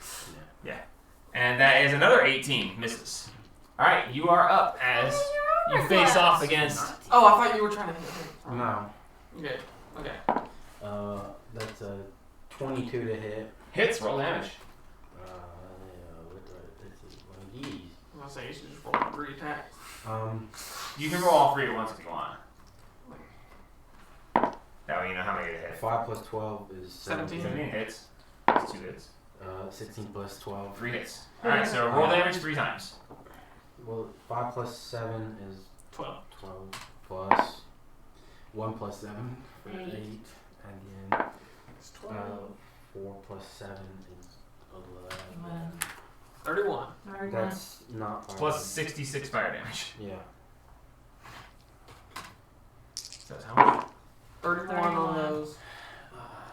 Speaker 2: And that is another 18 misses. Alright, you are up as you face off against.
Speaker 1: Oh, I thought you were trying to hit me.
Speaker 6: No.
Speaker 1: Okay. Okay.
Speaker 6: That's a 22 to hit.
Speaker 2: Hits, roll damage.
Speaker 6: This is one of these.
Speaker 1: I'm gonna say you should just roll 3 attacks.
Speaker 2: You can roll all 3 at once if you want. That way you know how many to hit.
Speaker 6: 5 plus 12 is 17.
Speaker 2: 17 hits. That's 2 hits.
Speaker 6: 16 plus 12.
Speaker 2: 3 hits. Alright, so roll damage 3 times.
Speaker 6: Well, 5 plus 7 is
Speaker 1: 12.
Speaker 6: 12 plus 1 plus 7 for 8.
Speaker 3: 8.
Speaker 6: And then 4 plus 7 is 11.
Speaker 1: 31.
Speaker 6: That's not fire
Speaker 2: Plus
Speaker 6: damage.
Speaker 2: 66 fire damage.
Speaker 6: Yeah.
Speaker 2: So that's how much?
Speaker 1: 31 on those.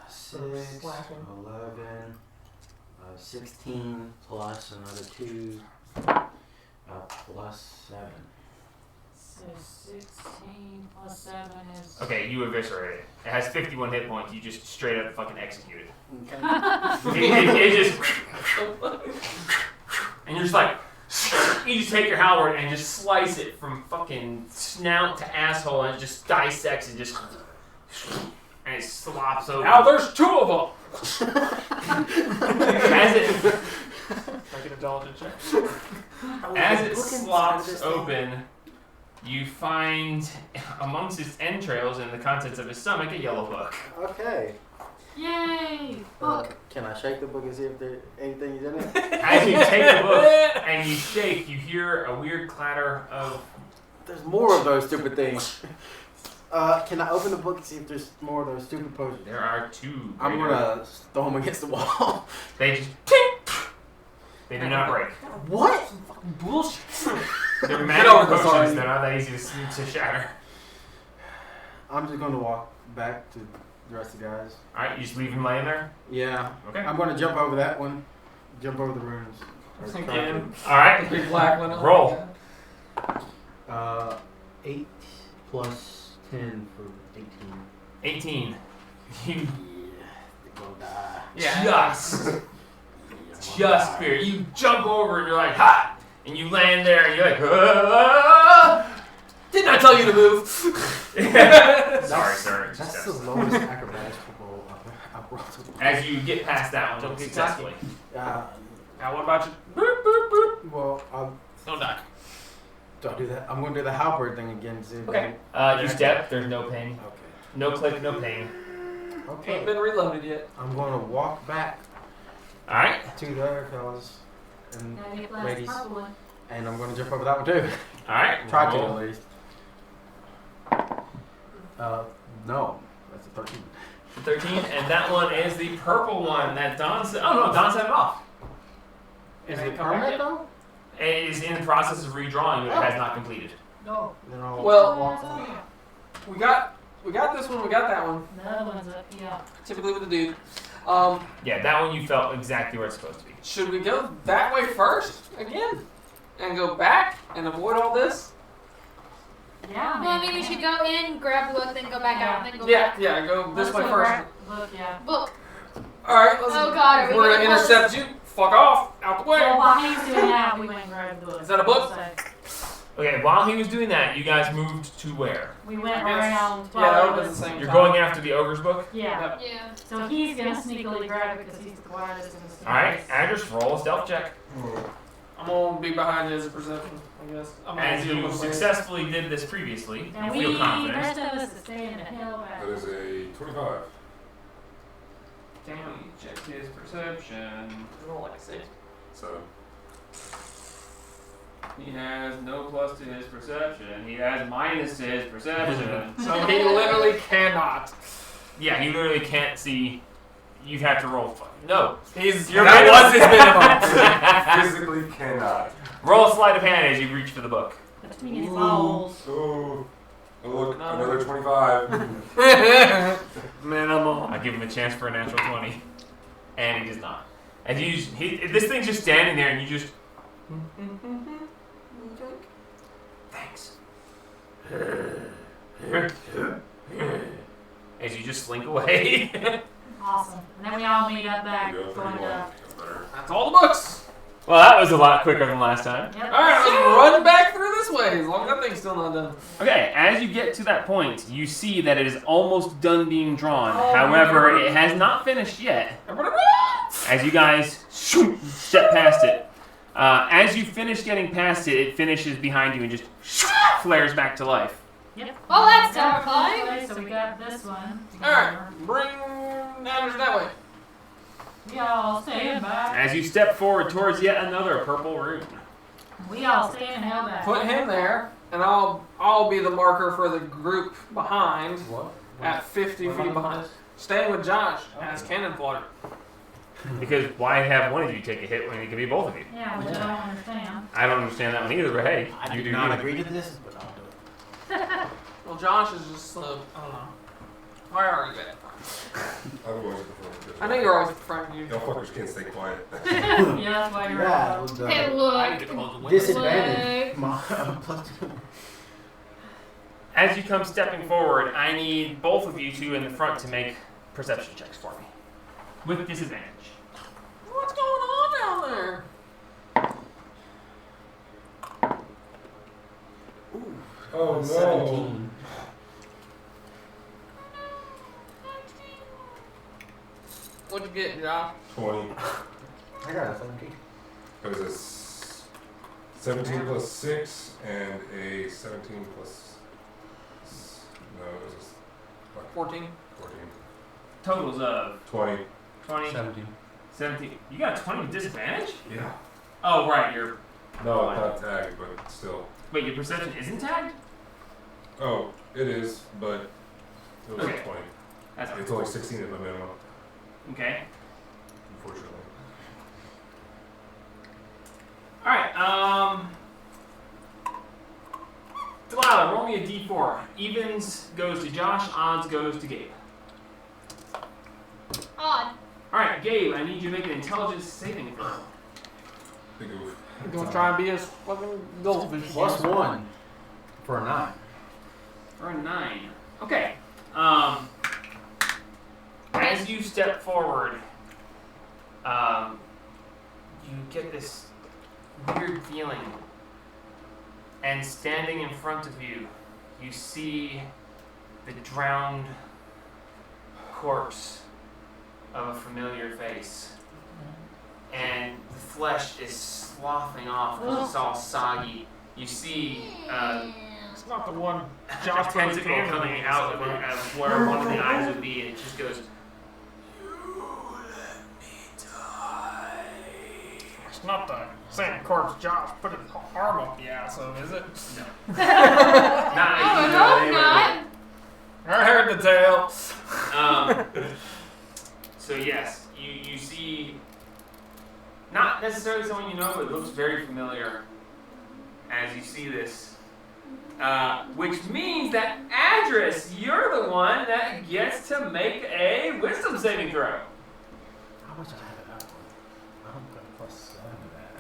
Speaker 6: 6,
Speaker 1: Slashing.
Speaker 6: 11, 16 plus another 2, plus 7.
Speaker 3: So 16 plus 7 is.
Speaker 2: Okay, you eviscerate it. It has 51 hit points. You just straight up fucking execute it. It just. And you're just like. You just take your halberd and just slice it from fucking snout to asshole, and it just dissects and just. And it slops over.
Speaker 1: Now there's 2 of them.
Speaker 2: As it.
Speaker 1: Make an intelligence check.
Speaker 2: As it slops open, you find amongst its entrails and the contents of his stomach a yellow book.
Speaker 6: Okay.
Speaker 3: Yay! Book.
Speaker 6: Can I shake the book and see if there anything's in it?
Speaker 2: As you take the book and you shake, you hear a weird clatter of.
Speaker 6: There's more of those stupid things. Can I open the book and see if there's more of those stupid potions?
Speaker 2: There are 2.
Speaker 6: I'm gonna throw them against the wall.
Speaker 2: They just. Tink! They do not break.
Speaker 6: What?
Speaker 1: Bullshit.
Speaker 2: They're
Speaker 1: Get
Speaker 2: magic
Speaker 1: over this
Speaker 2: potions.
Speaker 1: already.
Speaker 2: They're not that easy to shatter.
Speaker 6: I'm just gonna walk back to the rest of the guys.
Speaker 2: Alright, you just leave him laying there?
Speaker 6: Yeah.
Speaker 2: Okay.
Speaker 6: I'm gonna jump over that one. Jump over the runes. Or try
Speaker 1: Again.
Speaker 2: Alright.
Speaker 1: Big black one.
Speaker 2: Roll.
Speaker 6: to. 8 plus 10 for 18.
Speaker 2: 18. You
Speaker 6: Yeah. They're gonna die.
Speaker 1: Yeah.
Speaker 2: just fear. You jump over and you're like, ha! And you land there and you're like, ah!
Speaker 1: Didn't I tell you to move?
Speaker 2: Sorry, sir. It's
Speaker 6: That's
Speaker 2: just
Speaker 6: the
Speaker 2: us.
Speaker 6: lowest acrobatics roll I've rolled.
Speaker 2: As you get past that one
Speaker 1: Don't get
Speaker 2: successfully.
Speaker 1: Now what about you? Boop, boop, boop.
Speaker 6: Well,
Speaker 1: Don't die.
Speaker 6: do I do that? I'm gonna do the halberd thing again to see if
Speaker 2: Okay. You step, there's no pain.
Speaker 6: Okay.
Speaker 2: No click, no ping.
Speaker 6: Okay.
Speaker 1: Ain't been reloaded yet.
Speaker 6: I'm gonna walk back
Speaker 2: Alright.
Speaker 6: to the other fellas and
Speaker 3: Now get last
Speaker 6: ladies,
Speaker 3: purple one.
Speaker 6: and I'm gonna jump over that one too.
Speaker 2: Alright.
Speaker 6: Try to
Speaker 2: roll.
Speaker 6: at least. No, that's a 13.
Speaker 2: 13, and that one is the purple one that Don said. Oh no, Don set it off.
Speaker 6: Is
Speaker 1: Ain't
Speaker 6: it
Speaker 1: come back
Speaker 6: permanent
Speaker 1: yet?
Speaker 6: though?
Speaker 2: It is in the process of redrawing, but it has not completed.
Speaker 3: No.
Speaker 6: Then I'll
Speaker 1: Well-
Speaker 6: walk on.
Speaker 1: We got this one. We got that one.
Speaker 3: The other one's up, yeah.
Speaker 1: Typically with the dude.
Speaker 2: Yeah, that one you felt exactly where it's supposed to be.
Speaker 1: Should we go that way first again, and go back and avoid all this?
Speaker 3: Yeah.
Speaker 4: Well, I mean, we should go in, grab a look, then go back out, and then go
Speaker 1: Yeah,
Speaker 4: back.
Speaker 1: yeah. Go this
Speaker 3: Let's
Speaker 1: way
Speaker 3: go
Speaker 1: first.
Speaker 3: back. Look, yeah.
Speaker 4: Look.
Speaker 1: All right. Let's,
Speaker 4: Oh, God, are we
Speaker 1: we're
Speaker 4: gonna
Speaker 1: gonna intercept you. Fuck off. Out the way.
Speaker 3: Well, while he was doing that, we went and grabbed the book.
Speaker 1: Is that a book?
Speaker 3: So
Speaker 2: Okay, while he was doing that, you guys moved to where?
Speaker 3: we went
Speaker 1: I guess-
Speaker 3: around.
Speaker 1: Yeah, that
Speaker 3: while
Speaker 1: would
Speaker 3: he
Speaker 1: be the
Speaker 3: was-
Speaker 1: same
Speaker 2: You're
Speaker 1: time.
Speaker 2: going after the ogre's book?
Speaker 3: Yeah.
Speaker 1: Yep.
Speaker 4: Yeah.
Speaker 3: So he's gonna sneakily grab it because he's the quietest in the stairs.
Speaker 2: Alright, Address, roll a stealth check.
Speaker 1: I'm gonna be behind his perception, I guess. I'm gonna
Speaker 2: As
Speaker 1: see
Speaker 2: you
Speaker 1: him
Speaker 2: successfully did this previously,
Speaker 3: And
Speaker 2: you
Speaker 3: we,
Speaker 2: feel confident.
Speaker 3: rest of us is staying the hell back.
Speaker 5: That is a 25.
Speaker 2: Damn, you checked his perception.
Speaker 1: Roll like a 6.
Speaker 5: 7.
Speaker 2: He has no plus to his perception. He has minus to his perception.
Speaker 1: So he literally cannot.
Speaker 2: Yeah, you literally can't see. You have to roll. No.
Speaker 1: He's
Speaker 2: Your
Speaker 1: that
Speaker 2: minimum.
Speaker 1: was his minimum.
Speaker 5: Physically cannot.
Speaker 2: Roll a sleight of hand as you reach for the book.
Speaker 3: Between his balls.
Speaker 5: Oh, look,
Speaker 1: No.
Speaker 5: another 25.
Speaker 1: Minimum.
Speaker 2: I give him a chance for a natural 20. And he does not. And this thing's just standing there and you just. Thanks. As you just slink away.
Speaker 3: Awesome. And then we all meet up back
Speaker 5: There you go,
Speaker 3: going
Speaker 5: 31.
Speaker 3: to.
Speaker 5: That's better.
Speaker 1: That's all the books.
Speaker 2: Well, that was a lot quicker than last time.
Speaker 3: Yep.
Speaker 1: Alright, let's run back through this way as long as that thing's still not done.
Speaker 2: Okay, as you get to that point, you see that it is almost done being drawn.
Speaker 1: Oh,
Speaker 2: However,
Speaker 1: my God.
Speaker 2: it has not finished yet.
Speaker 1: Everybody
Speaker 2: As you guys step past it. As you finish getting past it, it finishes behind you and just flares back to life.
Speaker 3: Yep.
Speaker 4: Oh, that's
Speaker 3: We got
Speaker 4: terrifying.
Speaker 3: this way, so we got this one.
Speaker 1: Alright, bring Anders that way.
Speaker 3: We all stand back.
Speaker 2: As you step forward towards yet another purple room.
Speaker 3: We all stand hell back.
Speaker 1: Put him there, and I'll be the marker for the group behind
Speaker 6: What?
Speaker 1: at 50 feet behind. Staying with Josh as cannon fodder.
Speaker 2: Because why have one of you take a hit when it could be both of you?
Speaker 3: Yeah, which I don't understand.
Speaker 2: I don't understand that one either, but hey,
Speaker 6: I
Speaker 2: you
Speaker 6: do
Speaker 2: do
Speaker 6: not
Speaker 2: you.
Speaker 6: agree to this, but I'll do it.
Speaker 1: Well, Josh is just, I don't know. Why are you at?
Speaker 5: I've always preferred this.
Speaker 1: I know you're always preferring you.
Speaker 5: Y'all fuckers can't stay quiet.
Speaker 3: Yeah, that's why you're
Speaker 6: Yeah,
Speaker 3: out.
Speaker 6: with
Speaker 4: Hey,
Speaker 6: the
Speaker 4: look.
Speaker 1: I need to close the window.
Speaker 6: disadvantage.
Speaker 4: Look.
Speaker 6: My plus 2.
Speaker 2: As you come stepping forward, I need both of you two in the front to make perception checks for me. With disadvantage.
Speaker 1: What's going on down there?
Speaker 5: Oh no.
Speaker 6: 17.
Speaker 1: What'd you get, Josh?
Speaker 5: 20.
Speaker 6: I got a 17.
Speaker 5: It was a 17 plus 6 and a 17 plus. No, it was
Speaker 1: 14.
Speaker 5: a 14.
Speaker 2: Totals of
Speaker 5: 20.
Speaker 2: 20,
Speaker 6: 17.
Speaker 2: 17. You got a 20 with disadvantage?
Speaker 5: Yeah.
Speaker 2: Oh, right. Your
Speaker 5: No, not tagged, but still.
Speaker 2: Wait, your perception isn't tagged?
Speaker 5: Oh, it is, but it was
Speaker 2: Okay.
Speaker 5: 20.
Speaker 2: That's
Speaker 5: It's only 16 at the minimum,
Speaker 2: okay.
Speaker 5: unfortunately.
Speaker 2: Alright, Delilah, roll me a d4. Evens goes to Josh, odds goes to Gabe.
Speaker 4: Odd.
Speaker 2: Alright, Gabe, I need you to make an intelligence saving throw.
Speaker 5: Big oof.
Speaker 1: You gonna try and be as fucking goldfish?
Speaker 6: Plus 1 for a 9.
Speaker 2: For a 9. Okay. As you step forward, you get this weird feeling. And standing in front of you, you see the drowned corpse of a familiar face. And the flesh is sloughing off because it's all soggy. You see
Speaker 1: It's not the one
Speaker 2: a
Speaker 1: Josh put his
Speaker 2: tentacle
Speaker 1: hand in
Speaker 2: coming
Speaker 1: the
Speaker 2: out of
Speaker 1: ass.
Speaker 2: where one of the eyes would be, and it just goes.
Speaker 1: It's not the same corpse Josh put his arm up the ass of, is it?
Speaker 2: No.
Speaker 4: I would hope not.
Speaker 1: I heard the tale.
Speaker 2: So yes, you see, not necessarily someone you know, but it looks very familiar as you see this. Which means that Adris, you're the one that gets to make a wisdom saving throw.
Speaker 6: How much I have it up? I'm gonna +7 to that.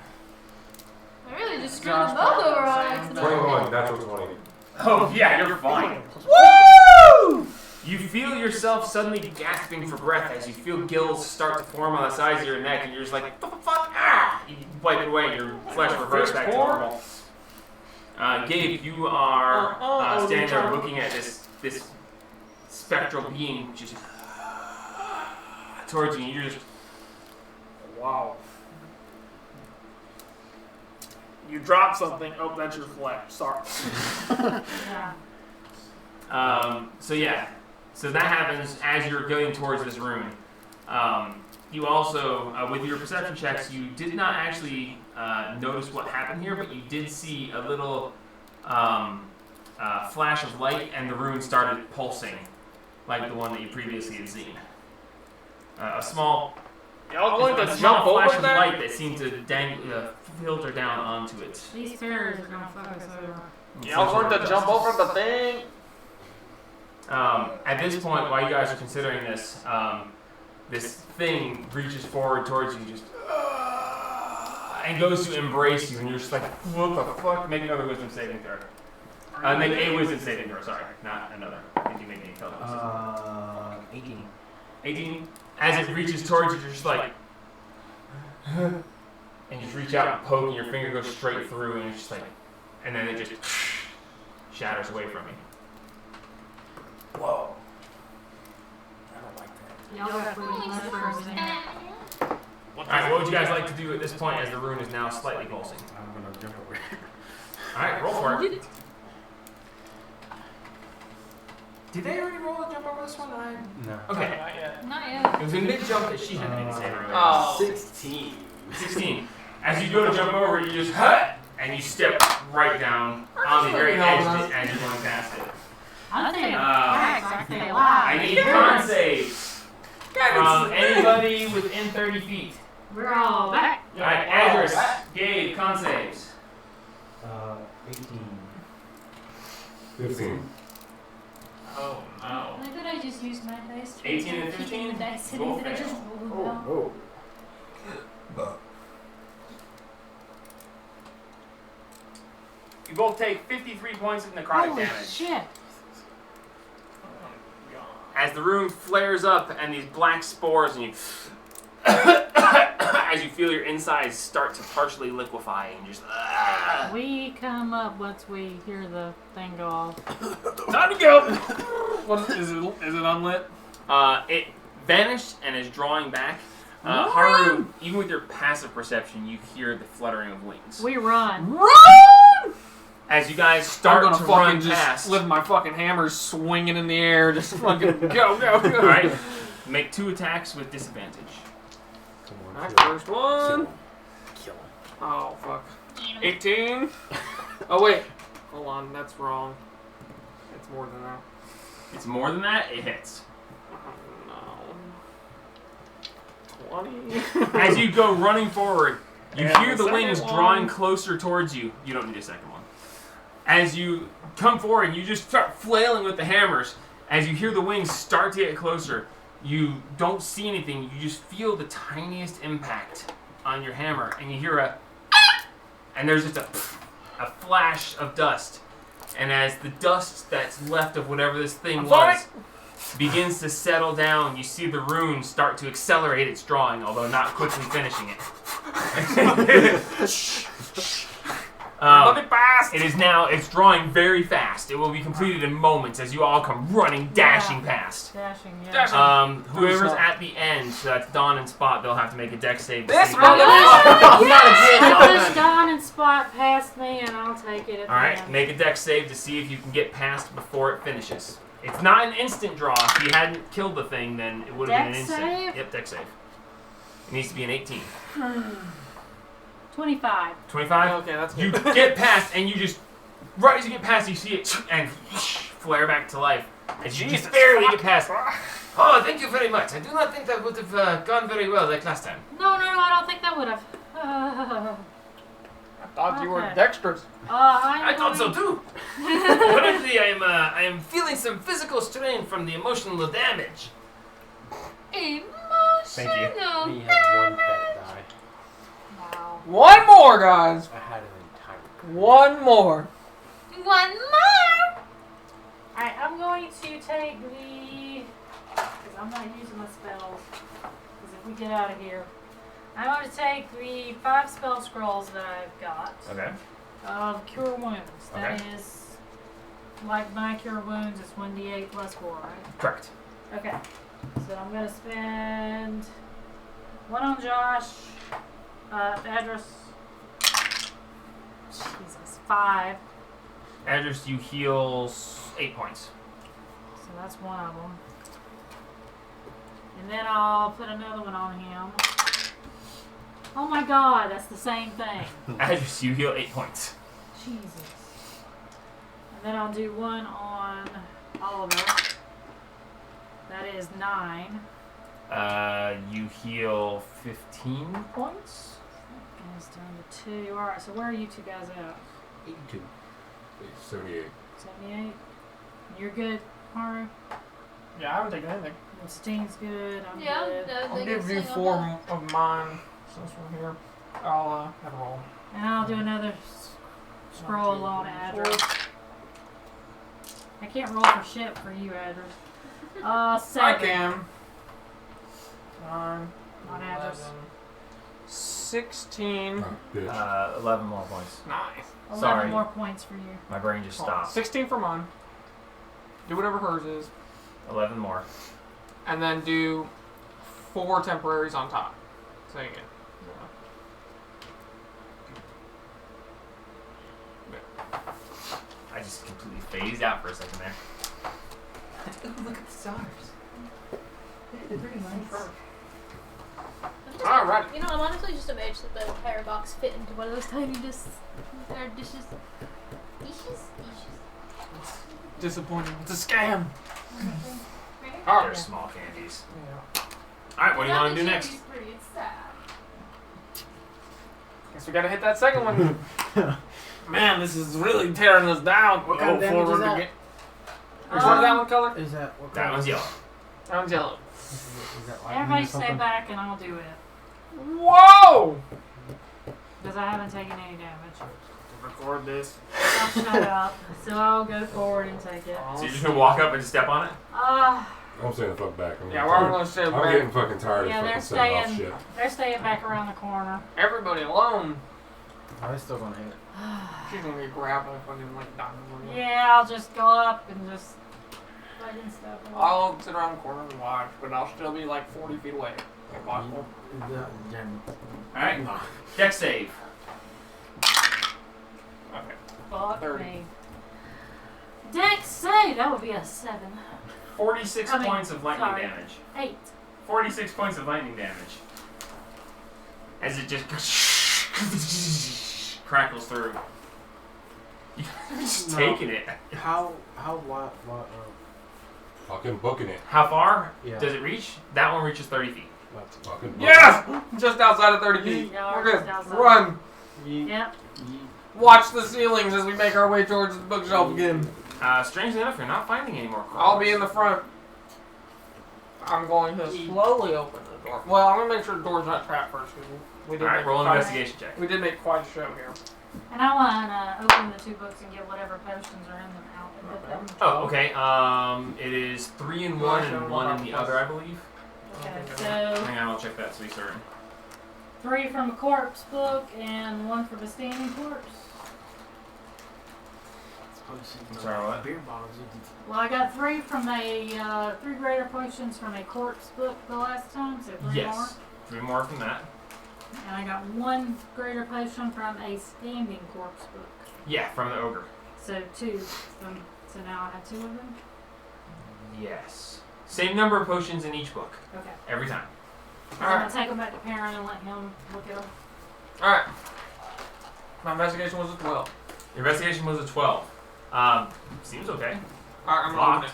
Speaker 4: I really just screwed them both over on accident.
Speaker 5: 21, natural 20.
Speaker 2: Oh yeah, you're fine. Woo! You feel yourself suddenly gasping for breath as you feel gills start to form on the sides of your neck, and you're just like, what the fuck? Ah! You wipe it away, and your flesh reverts back to normal. Gabe, you are standing there looking at this spectral being just towards you, and you're just,
Speaker 1: Wow. You drop something. Oh, that's your flesh. Sorry.
Speaker 3: Yeah.
Speaker 2: So that happens as you're going towards this room. You also, with your perception checks, you did not actually notice what happened here, but you did see a little flash of light, and the rune started pulsing, like the one that you previously had seen. A small,
Speaker 1: Y'all going
Speaker 2: a
Speaker 1: to
Speaker 2: small
Speaker 1: jump
Speaker 2: flash
Speaker 1: over
Speaker 2: of
Speaker 1: there?
Speaker 2: light that seemed to filter down onto it.
Speaker 3: These stairs are gonna fuck us over.
Speaker 1: Y'all going to jump over the thing?
Speaker 2: At this point, while you guys are considering this, this thing reaches forward towards you, just and goes to embrace you, and you're just like, what the fuck? Make another wisdom saving throw. Make a wisdom saving throw. Sorry, not another. Did you make any intelligence?
Speaker 6: 18.
Speaker 2: 18. As it reaches towards you, you're just like, and you just reach out and poke, and your finger goes straight through, and it's just like, and then it just shatters away from you.
Speaker 6: Whoa. I don't like that.
Speaker 3: Y'all got pretty much for a minute.
Speaker 2: Alright, what would you guys like to do at this point as the rune is now slightly pulsing?
Speaker 6: I'm gonna jump over.
Speaker 2: Alright, roll for it. Did they already roll a jump over this one?
Speaker 6: No.
Speaker 2: Okay.
Speaker 1: Not yet.
Speaker 4: Not yet.
Speaker 2: It was a mid-jump that she had to make a save earlier.
Speaker 1: Oh.
Speaker 6: 16.
Speaker 2: 16. As you go to jump over, you just and you step right down on the very edge of it as you're going past it.
Speaker 3: I'm saying facts, I say lies.
Speaker 2: I need con saves from anybody within 30 feet.
Speaker 3: We're all back.
Speaker 2: Alright, Adris, Gabe, con saves.
Speaker 6: 18.
Speaker 5: 15.
Speaker 2: Oh no.
Speaker 4: Why could I just use my dice?
Speaker 2: 18 and
Speaker 4: Keep
Speaker 2: 15?
Speaker 4: the dice in
Speaker 2: Roll
Speaker 4: it, I
Speaker 2: fail.
Speaker 4: just rolled them out.
Speaker 2: You both take 53 points of necrotic
Speaker 3: Holy
Speaker 2: damage.
Speaker 3: shit.
Speaker 2: As the room flares up and these black spores, and you, as you feel your insides start to partially liquefy, and just.
Speaker 3: We come up once we hear the thing go off.
Speaker 1: Time to go. What is it? Is it unlit?
Speaker 2: It vanished and is drawing back. Haru, even with your passive perception, you hear the fluttering of wings.
Speaker 3: We run.
Speaker 1: Run!
Speaker 2: As you guys
Speaker 1: I'm
Speaker 2: start
Speaker 1: gonna
Speaker 2: to
Speaker 1: fucking
Speaker 2: run
Speaker 1: just
Speaker 2: past.
Speaker 1: lift my fucking hammers swinging in the air, just fucking go.
Speaker 2: All right, make 2 attacks with disadvantage.
Speaker 6: Come on.
Speaker 1: Alright,
Speaker 6: kill him.
Speaker 1: first one.
Speaker 6: Kill him.
Speaker 1: Oh fuck. 18. Oh wait, hold on, that's wrong. It's more than that.
Speaker 2: It's more than that. It hits.
Speaker 1: Oh, no. 20.
Speaker 2: As you go running forward, you
Speaker 1: Yeah,
Speaker 2: hear the
Speaker 1: the
Speaker 2: wings
Speaker 1: second
Speaker 2: drawing
Speaker 1: one.
Speaker 2: closer towards you. You don't need a second one. As you come forward, you just start flailing with the hammers. As you hear the wings start to get closer, you don't see anything. You just feel the tiniest impact on your hammer, and you hear a and there's just a flash of dust. And as the dust that's left of whatever this thing was begins to settle down, you see the rune start to accelerate its drawing, although not quickly finishing it. It is now, it's drawing very fast. It will be completed in moments as you all come running, dashing past.
Speaker 3: Dashing, yeah.
Speaker 1: Dashing.
Speaker 2: Whoever's at the end, so that's Dawn and Spot, they'll have to make a dex save. to
Speaker 1: This
Speaker 2: see-
Speaker 1: motherfucker!
Speaker 3: Give us Dawn shining spot past me, and I'll take it.
Speaker 2: Alright, make a dex save to see if you can get past before it finishes. It's not an instant draw. If you hadn't killed the thing, then it would have been an
Speaker 3: Dex
Speaker 2: instant.
Speaker 3: save?
Speaker 2: Yep, dex save. It needs to be an 18.
Speaker 3: 25.
Speaker 2: 25?
Speaker 1: Okay, that's
Speaker 2: You
Speaker 1: good.
Speaker 2: get past, and you just, right as you get past, you see it, and flare back to life. As you just barely get past. Oh, thank you very much. I do not think that would have gone very well like last time.
Speaker 3: No, I don't think that would have.
Speaker 1: I thought you were
Speaker 3: Okay.
Speaker 1: dexterous.
Speaker 2: I thought so too. Apparently, I am feeling some physical strain from the emotional damage. Thank you.
Speaker 6: Me had one pet die.
Speaker 3: Wow.
Speaker 1: One more, guys.
Speaker 6: I had an entire.
Speaker 1: One more.
Speaker 4: One more.
Speaker 3: Alright, I'm going to take the. Because I'm not using my spells. Because if we get out of here, I'm going to take the 5 spell scrolls that I've got.
Speaker 2: Okay.
Speaker 3: Cure wounds. That
Speaker 2: Okay.
Speaker 3: is. Like my cure wounds, it's 1d8 plus 4, right?
Speaker 2: Correct.
Speaker 3: Okay. So I'm going to spend 1 on Josh. Address. Jesus. 5.
Speaker 2: Address, you heal 8 points.
Speaker 3: So that's one of them. And then I'll put another one on him. Oh my god, that's the same thing.
Speaker 2: Address, you heal 8 points.
Speaker 3: Jesus. And then I'll do one on Oliver. That is 9.
Speaker 2: You heal 15 points.
Speaker 3: And it's down to 2. Alright, so where are you two guys at?
Speaker 6: 82.
Speaker 5: 78.
Speaker 3: 78? You're good, Haru?
Speaker 1: Yeah, I haven't taken anything.
Speaker 3: And Steen's good. I'm
Speaker 4: Yeah,
Speaker 3: good.
Speaker 1: I'll give you 4 of mine since we're here. I'll have a roll.
Speaker 3: And I'll do another scroll on address. I can't roll for shit for you, address. 7.
Speaker 1: I can. 9,
Speaker 3: On address.
Speaker 1: 11, 16.
Speaker 5: Oh, bitch.
Speaker 2: 11 more points.
Speaker 1: Nice.
Speaker 3: 11
Speaker 2: Sorry.
Speaker 3: more points for you.
Speaker 2: My brain just stopped.
Speaker 1: 16 for mine. Do whatever hers is.
Speaker 2: 11 more.
Speaker 1: And then do 4 temporaries on top. So you get.
Speaker 2: I just completely phased out for a second there. Look at the stars.
Speaker 3: Pretty nice.
Speaker 1: Alright.
Speaker 4: You know, I'm honestly just amazed that the entire box fit into one of those tiny dishes.
Speaker 1: Disappointing. It's a scam.
Speaker 4: Right?
Speaker 1: Alright.
Speaker 2: They're small candies.
Speaker 1: Yeah.
Speaker 2: Alright, what do you want to do next?
Speaker 4: Pretty sad.
Speaker 1: Guess we gotta hit that second one. Man, this is really tearing us down.
Speaker 6: What kind of damage is that?
Speaker 1: Which one is that one color?
Speaker 6: Is that what
Speaker 2: That
Speaker 6: kind
Speaker 2: one's
Speaker 6: of-
Speaker 2: yellow.
Speaker 1: That one's yellow.
Speaker 6: Is that lightning
Speaker 3: Everybody
Speaker 6: or
Speaker 3: stay
Speaker 6: something?
Speaker 3: back and I'll do it.
Speaker 1: Whoa!
Speaker 3: Because I haven't taken any damage.
Speaker 1: Record this.
Speaker 3: I'll shut up. So I'll go forward and take it.
Speaker 2: So you're just gonna walk up and step on it?
Speaker 5: I'm saying the fuck back.
Speaker 1: Yeah, we're gonna stay
Speaker 5: I'm
Speaker 1: back.
Speaker 5: getting fucking tired
Speaker 3: Yeah,
Speaker 5: of
Speaker 3: they're
Speaker 5: fucking setting off
Speaker 3: staying.
Speaker 5: shit.
Speaker 3: They're staying back around the corner.
Speaker 1: Everybody alone.
Speaker 6: Oh, it's still gonna hit.
Speaker 1: She's gonna be grabbing fucking like diamond.
Speaker 3: Yeah, I'll just go up and just fucking stuff.
Speaker 1: I'll sit around the corner and watch, but I'll still be like 40 feet away. If possible.
Speaker 2: Alright. Dex save.
Speaker 1: Okay.
Speaker 3: Fuck
Speaker 1: 30.
Speaker 3: me. Dex save, that would be a 7.
Speaker 2: 46
Speaker 3: I mean,
Speaker 2: points of lightning
Speaker 3: sorry.
Speaker 2: damage.
Speaker 3: 8.
Speaker 2: 46 points of lightning damage. As it just crackles through. You're just
Speaker 6: No.
Speaker 2: taking it.
Speaker 6: What,
Speaker 5: Fucking booking it.
Speaker 2: How far
Speaker 6: yeah.
Speaker 2: does it reach? That one reaches 30 feet.
Speaker 5: Fucking booking
Speaker 1: Yes! Just outside of 30 feet.
Speaker 3: Yeah,
Speaker 1: We're
Speaker 3: just
Speaker 1: good.
Speaker 3: outside.
Speaker 1: Run.
Speaker 3: Yep.
Speaker 1: Watch the ceilings as we make our way towards the bookshelf again.
Speaker 2: Strangely enough, you're not finding any more crawlers.
Speaker 1: I'll be in the front. I'm going to slowly open the door. Well, I'm gonna make sure the door's not trapped first. 'Cause we did
Speaker 2: Alright,
Speaker 1: make
Speaker 2: roll an
Speaker 1: quite-
Speaker 2: investigation check.
Speaker 1: We did make quite a show here.
Speaker 3: And I want to open the 2 books and get whatever potions are in them out and put them.
Speaker 2: Oh, okay. It is 3 in one and 1 in the other, I believe.
Speaker 3: Okay, so
Speaker 2: Hang on, I'll check that to be certain.
Speaker 3: 3 from a corpse book and 1 from a standing corpse.
Speaker 2: Sorry, what?
Speaker 6: Beer bottles.
Speaker 3: Well, I got 3 from a 3 greater potions from a corpse book the last time, so 3
Speaker 2: Yes. 3 more from that.
Speaker 3: And I got one greater potion from a standing corpse book.
Speaker 2: Yeah, from the ogre.
Speaker 3: So 2. So now I have 2 of them?
Speaker 2: Yes. Same number of potions in each book.
Speaker 3: Okay.
Speaker 2: Every time.
Speaker 3: So I'm going to take them back to Perrin and let him look at them.
Speaker 1: Alright. My investigation was a 12.
Speaker 2: Your investigation was a 12. Seems okay.
Speaker 1: Alright, I'm
Speaker 2: Locked.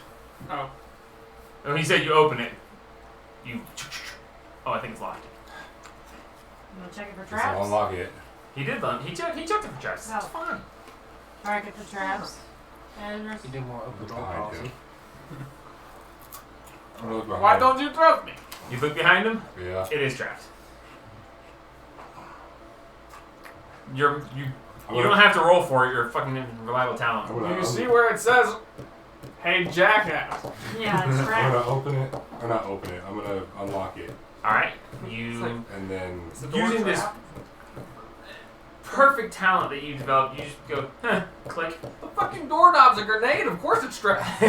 Speaker 1: locked. Oh.
Speaker 2: When he said you open it, you... Oh, I think it's locked.
Speaker 3: I'm going to check it for
Speaker 5: So
Speaker 3: traps.
Speaker 5: unlock it.
Speaker 2: He did. He checked it for traps.
Speaker 3: Oh.
Speaker 2: It's fine.
Speaker 3: Alright, get the traps. Editors.
Speaker 7: You do more open door
Speaker 5: Behind
Speaker 7: policy.
Speaker 5: him. I'm gonna look behind
Speaker 1: Why
Speaker 5: him.
Speaker 1: don't you trust me?
Speaker 2: You look behind him.
Speaker 5: Yeah.
Speaker 2: It is trapped. You
Speaker 5: I'm
Speaker 2: don't
Speaker 5: gonna-
Speaker 2: have to roll for it. You're a fucking reliable talent.
Speaker 5: I'm gonna-
Speaker 1: You see where it says, "Hey, jackass."
Speaker 3: Yeah, it's
Speaker 5: I'm
Speaker 3: trapped.
Speaker 5: gonna open it. Or not open it. I'm gonna unlock it.
Speaker 2: All right. You
Speaker 5: And then
Speaker 1: Is the door
Speaker 2: using this
Speaker 1: trapped?
Speaker 2: perfect talent that you developed. You just go click.
Speaker 1: The fucking doorknob's a grenade. Of course it's trapped.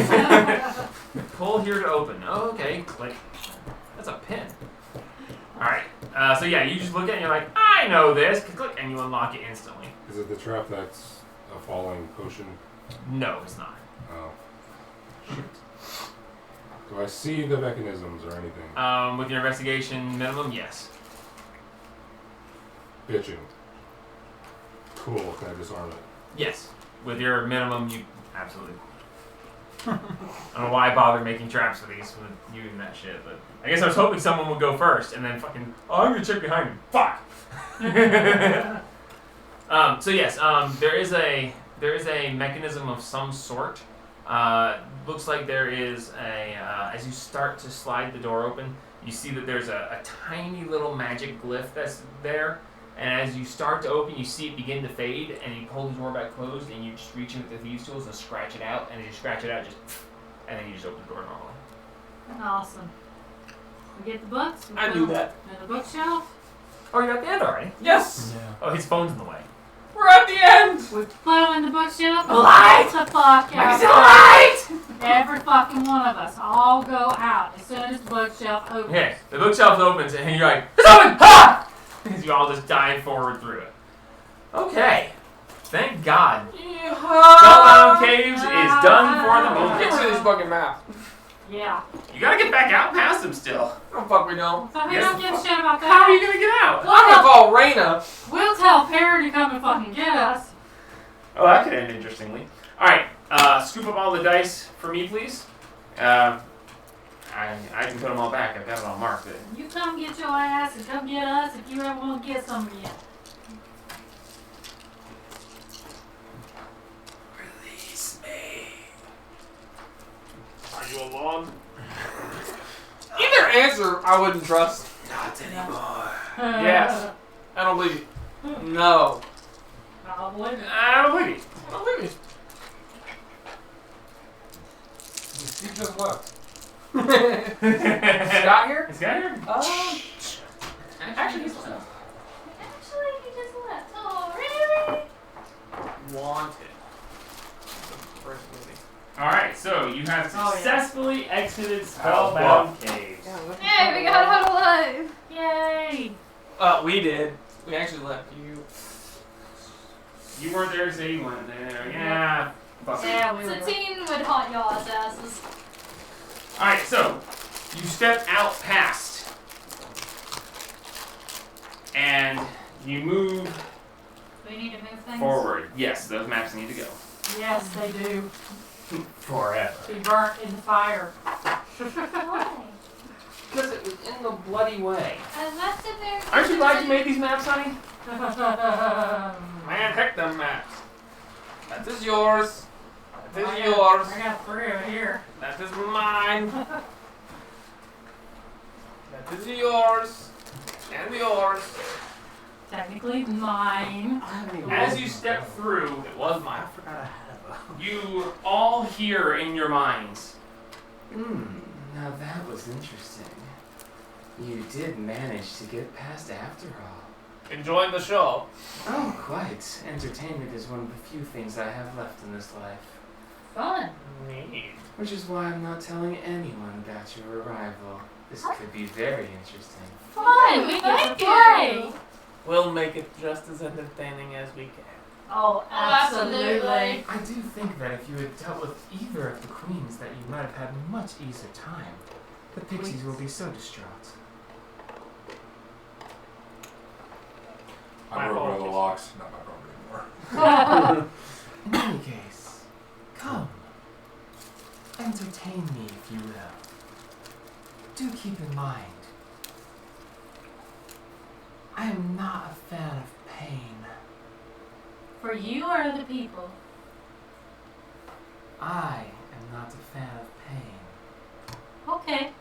Speaker 2: Pull here to open. Oh, okay. Click. That's a pin. All right. So yeah, you just look at it and you're like, I know this. Click, and you unlock it instantly.
Speaker 5: is it the trap that's a falling potion?
Speaker 2: No, it's not.
Speaker 5: Oh. Shit. Do I see the mechanisms or anything?
Speaker 2: With your investigation minimum, yes.
Speaker 5: Pitching. Cool. Can I disarm it?
Speaker 2: Yes. With your minimum, you absolutely. I don't know why I bothered making traps for these with you and that shit, but I guess I was hoping someone would go first and then fucking. Oh, I'm gonna check behind him. Fuck. So yes, there is a mechanism of some sort. Looks like there is a as you start to slide the door open, you see that there's a tiny little magic glyph that's there. And as you start to open, you see it begin to fade, and you pull the door back closed, and you just reach in with the thieves' tools and scratch it out, and as you scratch it out, and then you just open the door normally.
Speaker 3: Awesome. We get the books. We
Speaker 1: I
Speaker 3: put
Speaker 1: knew
Speaker 3: them
Speaker 1: that.
Speaker 3: in the bookshelf.
Speaker 2: Oh, you got the end already?
Speaker 1: Yes.
Speaker 7: Yeah.
Speaker 2: Oh, his phone's in the way.
Speaker 1: We're at the end.
Speaker 3: We put them in the bookshelf.
Speaker 2: Light!
Speaker 3: Get the fuck out.
Speaker 2: Light!
Speaker 3: Every fucking one of us. All go out as soon as the bookshelf opens.
Speaker 2: Okay, the bookshelf opens, and you're like, it's open! Ha! As you all just dive forward through it. Okay. Thank God. Spellbound Caves is done for the
Speaker 1: Get
Speaker 2: moment.
Speaker 1: rid of these fucking maps.
Speaker 3: Yeah.
Speaker 2: You gotta get back out past them still.
Speaker 1: No fuck we don't.
Speaker 3: So we
Speaker 2: Yes,
Speaker 3: don't give a shit about that.
Speaker 2: How are you gonna get out?
Speaker 1: I'm gonna call Raina.
Speaker 3: We'll tell Perry to come and fucking get us.
Speaker 2: Oh, that could end interestingly. Alright, scoop up all the dice for me, please. I can put them all back. I've got it all marked.
Speaker 3: You come get your ass and come get us if you ever want to get some again.
Speaker 2: Release me.
Speaker 1: Are you alone? Either answer I wouldn't trust.
Speaker 2: Not anymore.
Speaker 1: Yes. I don't believe you. No.
Speaker 3: Probably.
Speaker 2: I don't believe you.
Speaker 1: I don't believe you.
Speaker 5: He just left.
Speaker 1: Scott here?
Speaker 2: Is guy here?
Speaker 1: Actually, he's left.
Speaker 4: Actually, he just left. Oh, really?
Speaker 1: Wanted. First movie.
Speaker 2: Alright, so you have
Speaker 3: Oh, yeah.
Speaker 2: successfully exited Spellbound Caves.
Speaker 4: Hey, we got out alive.
Speaker 3: Yay!
Speaker 1: We did. We actually left you.
Speaker 2: You weren't there to say you went there. Yeah. Fuck it.
Speaker 3: Yeah, we were.
Speaker 4: Satine would haunt y'all's asses.
Speaker 2: Alright, so you step out past and you move
Speaker 3: We need to move things.
Speaker 2: forward. Yes, those maps need to go.
Speaker 3: Yes, they do.
Speaker 2: Forever.
Speaker 3: Be burnt in the fire.
Speaker 4: Why?
Speaker 2: Because it was in the bloody way.
Speaker 4: I left it there.
Speaker 2: Aren't you glad you made these maps, honey?
Speaker 1: Man, heck them maps. That is yours. That is yours.
Speaker 3: I got 3 over here.
Speaker 1: That is mine. That is yours. And yours.
Speaker 3: Technically mine.
Speaker 2: As you step through,
Speaker 1: It was mine.
Speaker 7: I forgot I had a.
Speaker 2: you all hear in your minds, now that was interesting. You did manage to get past after all.
Speaker 1: Enjoying the show.
Speaker 2: Oh, quite. Entertainment is one of the few things I have left in this life.
Speaker 3: Fun.
Speaker 1: Neat.
Speaker 2: Which is why I'm not telling anyone about your arrival. This could be very interesting.
Speaker 3: Fun. We get to play.
Speaker 1: We'll make it just as entertaining as we can.
Speaker 3: Oh, absolutely.
Speaker 2: I do think that if you had dealt with either of the queens, that you might have had a much easier time. The pixies will be so distraught.
Speaker 5: I broke one of the locks. Not my problem anymore.
Speaker 2: In any case, come. Entertain me, if you will. Do keep in mind, I am not a fan of pain.
Speaker 3: For you or the people?
Speaker 2: I am not a fan of pain.
Speaker 3: Okay.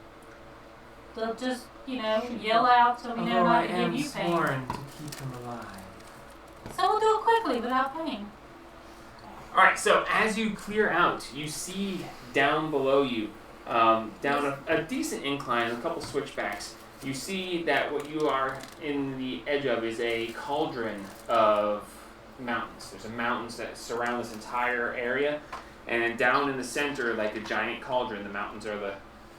Speaker 3: They'll just, yell out so we know
Speaker 2: Although
Speaker 3: not
Speaker 2: I
Speaker 3: to
Speaker 2: am
Speaker 3: give you pain.
Speaker 2: sworn to keep him alive.
Speaker 3: So we'll do it quickly without pain.
Speaker 2: Alright, so as you clear out, you see down below you, down a decent incline, a couple switchbacks, you see that what you are in the edge of is a cauldron of mountains. There's mountains that surround this entire area, and then down in the center, like a giant cauldron, the mountains are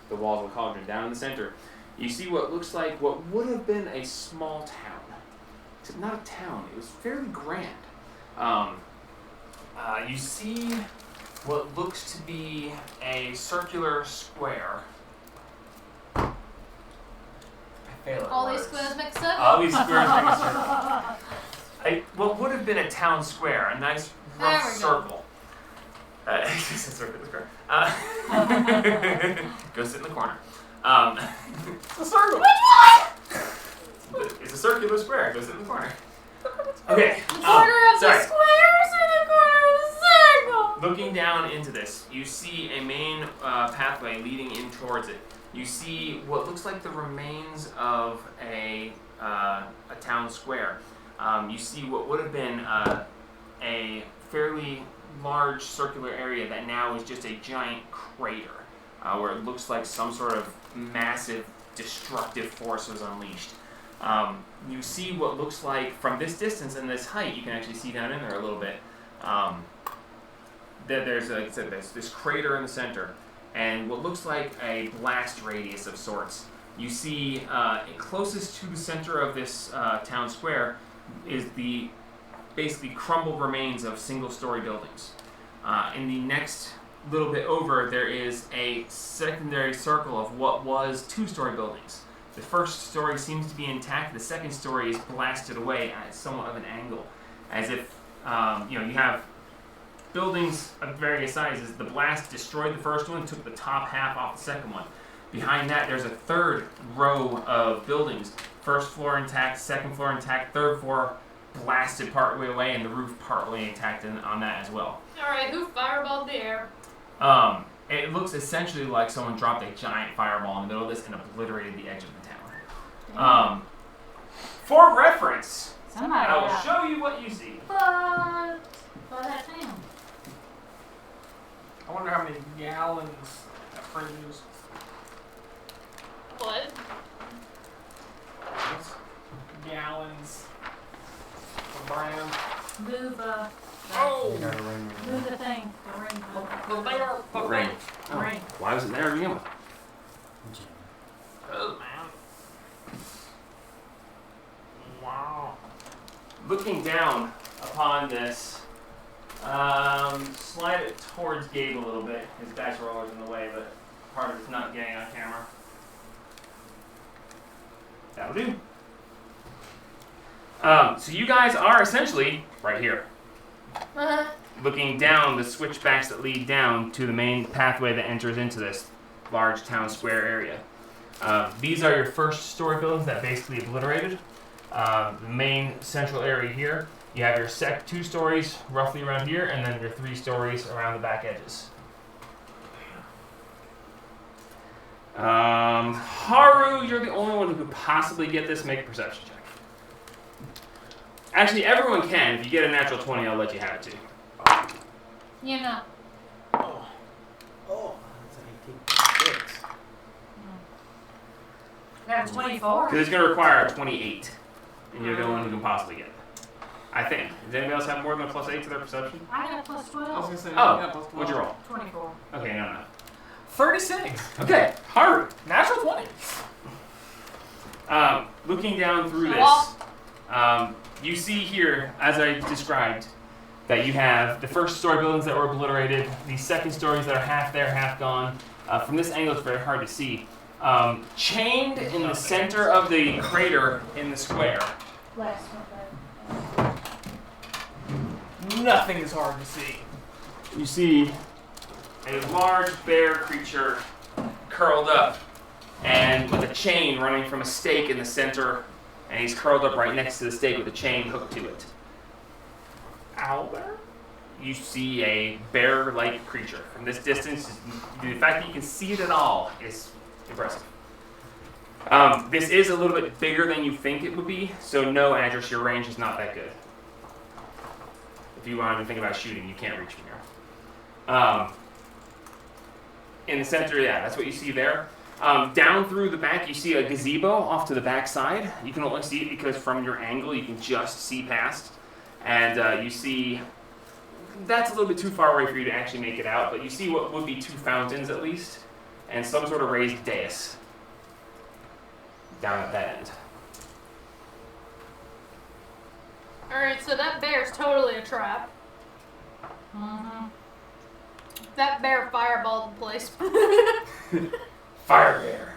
Speaker 2: the walls of the cauldron. Down in the center, you see what looks like what would have been a small town. Except not a town, it was fairly grand. You see what looks to be a circular square. I fail at
Speaker 4: All these
Speaker 2: words.
Speaker 4: squares make a circle.
Speaker 2: All these squares make a circle. What would have been a town square, a nice rough
Speaker 4: There we go.
Speaker 2: circle. It's a circular square. Go sit in the corner. It's a circle. It's a circular square. Go sit in the corner. Okay.
Speaker 4: The corner of
Speaker 2: sorry.
Speaker 4: the squares or the corner of the circle?
Speaker 2: Looking down into this, you see a main pathway leading in towards it. You see what looks like the remains of a town square. You see what would have been a fairly large circular area that now is just a giant crater, where it looks like some sort of massive destructive force was unleashed. You see what looks like, from this distance and this height, you can actually see down in there a little bit. There's, like I said, there's this crater in the center, and what looks like a blast radius of sorts. You see, closest to the center of this town square is the basically crumbled remains of single-story buildings. In the next little bit over, there is a secondary circle of what was two-story buildings. The first story seems to be intact. The second story is blasted away at somewhat of an angle, as if you have buildings of various sizes. The blast destroyed the first one, took the top half off the second one. Behind that, there's a third row of buildings. First floor intact, second floor intact, third floor blasted partway away, and the roof partway intact on that as well.
Speaker 4: Alright, who fireballed the air?
Speaker 2: It looks essentially like someone dropped a giant fireball in the middle of this and obliterated the edge of the town. For reference,
Speaker 3: Somebody
Speaker 2: I will
Speaker 3: got
Speaker 2: show you what you see.
Speaker 3: fucked by that town.
Speaker 1: I wonder how many gallons that produce.
Speaker 4: What?
Speaker 1: Gallons. The brand.
Speaker 3: Move,
Speaker 1: Oh!
Speaker 6: You gotta ring the
Speaker 3: move the thing. The ring.
Speaker 1: The
Speaker 2: Ring.
Speaker 3: The ring.
Speaker 2: Why was it there to begin with?
Speaker 1: Oh, man. Wow.
Speaker 2: Looking down upon this, slide it towards Gabe a little bit. His dice roller's in the way, but part of it's not getting on camera. That'll do. So you guys are essentially right here, looking down the switchbacks that lead down to the main pathway that enters into this large town square area. These are your first story buildings that basically obliterated. The main central area here, you have your two stories roughly around here, and then your 3 stories around the back edges. Haru, you're the only one who could possibly get this. Make a perception check. Actually, everyone can. If you get a natural 20, I'll let you have it too.
Speaker 4: You know.
Speaker 6: Oh, that's an 18. Six.
Speaker 3: Got a 24.
Speaker 2: Because it's going to require a 28, and you're the only one who can possibly get it. I think. Does anybody else have more than a +8 to their perception?
Speaker 3: I got a plus
Speaker 1: I was
Speaker 3: 12.
Speaker 1: gonna say,
Speaker 2: Oh,
Speaker 1: yeah, plus
Speaker 2: what'd you roll?
Speaker 3: 24.
Speaker 2: Okay, no.
Speaker 1: 36.
Speaker 2: Okay, Haru.
Speaker 1: Natural 20.
Speaker 2: Looking down through
Speaker 4: Show
Speaker 2: this,
Speaker 4: off.
Speaker 2: You see here, as I described, that you have the first story buildings that were obliterated, the second stories that are half there, half gone. From this angle, it's very hard to see. Chained in the center of the crater in the square.
Speaker 3: Last one.
Speaker 1: Nothing is hard to see.
Speaker 2: You see a large bear creature curled up and with a chain running from a stake in the center, and he's curled up right next to the stake with a chain hooked to it.
Speaker 1: Owl bear?
Speaker 2: You see a bear-like creature. From this distance, the fact that you can see it at all is impressive. This is a little bit bigger than you think it would be, so no, Andrus, your range is not that good. If you want to think about shooting, you can't reach from here. In the center, yeah, that's what you see there. Down through the back, you see a gazebo off to the back side. You can only see it because from your angle, you can just see past. And you see, that's a little bit too far away for you to actually make it out, but you see what would be two fountains at least, and some sort of raised dais down at that end.
Speaker 4: Alright, so that bear's totally a trap.
Speaker 3: Mm-hmm.
Speaker 4: That bear fireballed the place.
Speaker 2: Fire bear.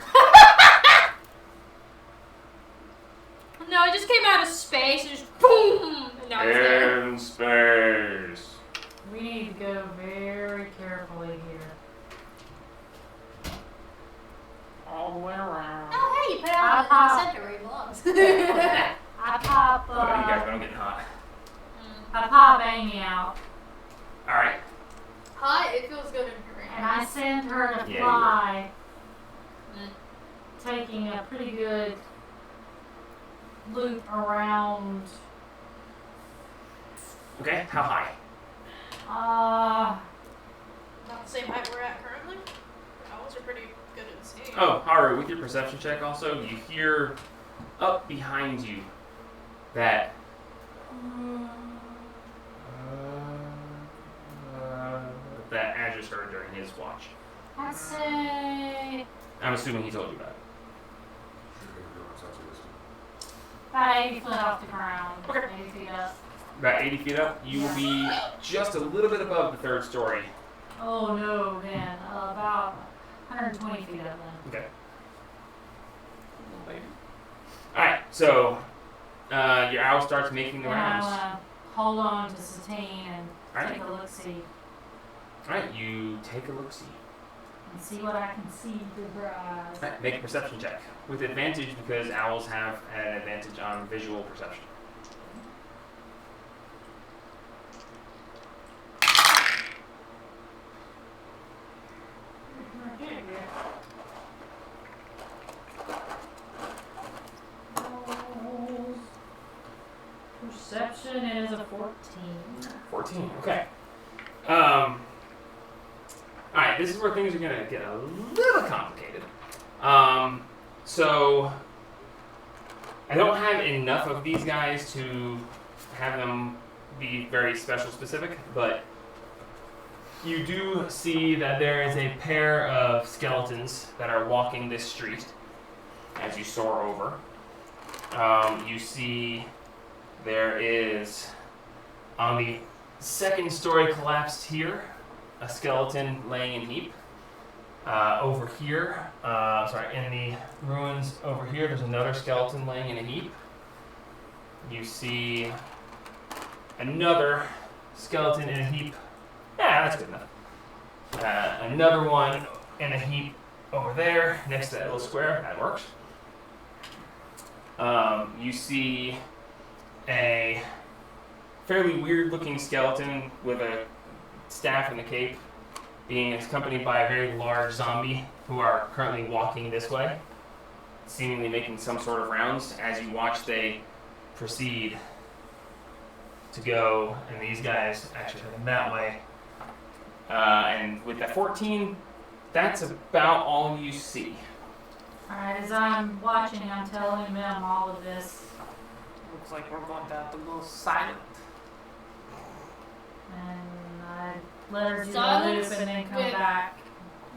Speaker 4: No, it just came out of space and just boom! And now it's there.
Speaker 2: In space.
Speaker 3: We need to go very carefully here.
Speaker 1: All the way around.
Speaker 4: Oh, hey, you put it out in the center where he belongs.
Speaker 3: I pop,
Speaker 2: Oh, you guys don't get hot.
Speaker 3: I pop Amy out,
Speaker 2: Alright.
Speaker 4: Hi, it feels good in here.
Speaker 3: and I send her to
Speaker 2: Yeah,
Speaker 3: fly, taking a pretty good loop around.
Speaker 2: Okay, how high?
Speaker 4: About the same height we're at currently. Owls are pretty good at seeing.
Speaker 2: Oh, Haru, with your perception check also, you hear up behind you that that Andrus heard during his watch.
Speaker 3: I'd say
Speaker 2: I'm assuming he told you about it.
Speaker 3: about 80 foot off the ground.
Speaker 2: Okay.
Speaker 3: 80 feet up.
Speaker 2: About 80 feet up, you will be just a little bit above the third story.
Speaker 3: Oh no, then about 120 feet up then.
Speaker 2: Okay. Alright, so your owl starts making the
Speaker 3: And I
Speaker 2: rounds.
Speaker 3: want to hold on to Satine and
Speaker 2: Alright.
Speaker 3: take a look see
Speaker 2: Alright, you take a look-see.
Speaker 3: and see what I can see through her eyes.
Speaker 2: Alright, make a perception check. With advantage because owls have an advantage on visual perception.
Speaker 3: Perception is a 14.
Speaker 2: 14, okay. Alright, this is where things are going to get a little complicated. So, I don't have enough of these guys to have them be very special specific, but you do see that there is a pair of skeletons that are walking this street as you soar over. You see there is, on the second story collapsed here, a skeleton laying in heap. Over here, in the ruins over here, there's another skeleton laying in a heap. You see another skeleton in a heap. Yeah, that's good enough. Another one in a heap over there, next to that little square. That works. You see a fairly weird-looking skeleton with a staff and a cape, being accompanied by a very large zombie who are currently walking this way, seemingly making some sort of rounds. As you watch, they proceed to go, and these guys actually heading that way. And with that 14, that's about all you see.
Speaker 3: Alright, as I'm watching, I'm telling them all of this.
Speaker 1: Looks like we're going to have to go silent.
Speaker 3: And I let her do the
Speaker 4: Silence
Speaker 3: loop and then come
Speaker 4: with-
Speaker 3: back.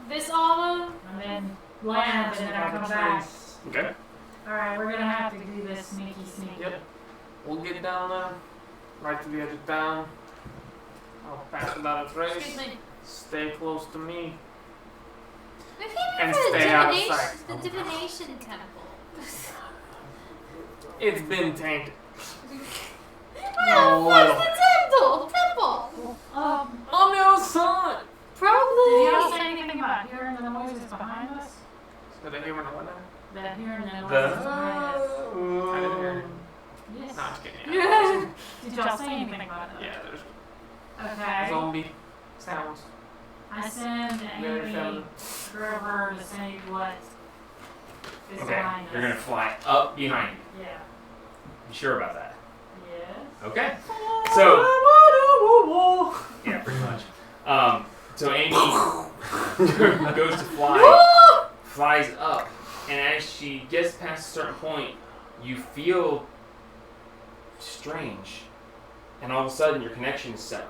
Speaker 4: This alma.
Speaker 3: And then land and then I come back.
Speaker 2: Okay.
Speaker 3: Alright, we're gonna have to do this sneaky.
Speaker 1: Yep. We'll get down there, right to the edge of town. I'll pass without a trace.
Speaker 4: Excuse me.
Speaker 1: Stay close to me.
Speaker 4: Maybe
Speaker 1: And
Speaker 4: for the
Speaker 1: stay out of sight.
Speaker 4: the divination temple.
Speaker 1: It's been tainted.
Speaker 4: Well, what's the temple?
Speaker 1: On the other side.
Speaker 3: Did y'all
Speaker 4: Probably.
Speaker 3: say anything about hearing the noises behind us?
Speaker 1: Did I hear one of them?
Speaker 3: That hearing the noises
Speaker 1: The.
Speaker 3: behind us.
Speaker 1: I didn't hear it.
Speaker 3: Yes.
Speaker 1: No, I'm just kidding. Yeah.
Speaker 3: Did y'all say anything about it?
Speaker 1: Yeah, there's
Speaker 3: Okay.
Speaker 1: zombie sounds.
Speaker 3: I send
Speaker 1: Very
Speaker 3: Amy
Speaker 1: feminine.
Speaker 3: Grover to say what is
Speaker 2: Okay,
Speaker 3: behind us.
Speaker 2: you're gonna fly up behind you.
Speaker 3: Yeah.
Speaker 2: You sure about that?
Speaker 3: Yes.
Speaker 2: Okay. So yeah, pretty much. So Amy goes to flies up, and as she gets past a certain point, you feel strange, and all of a sudden your connection is severed.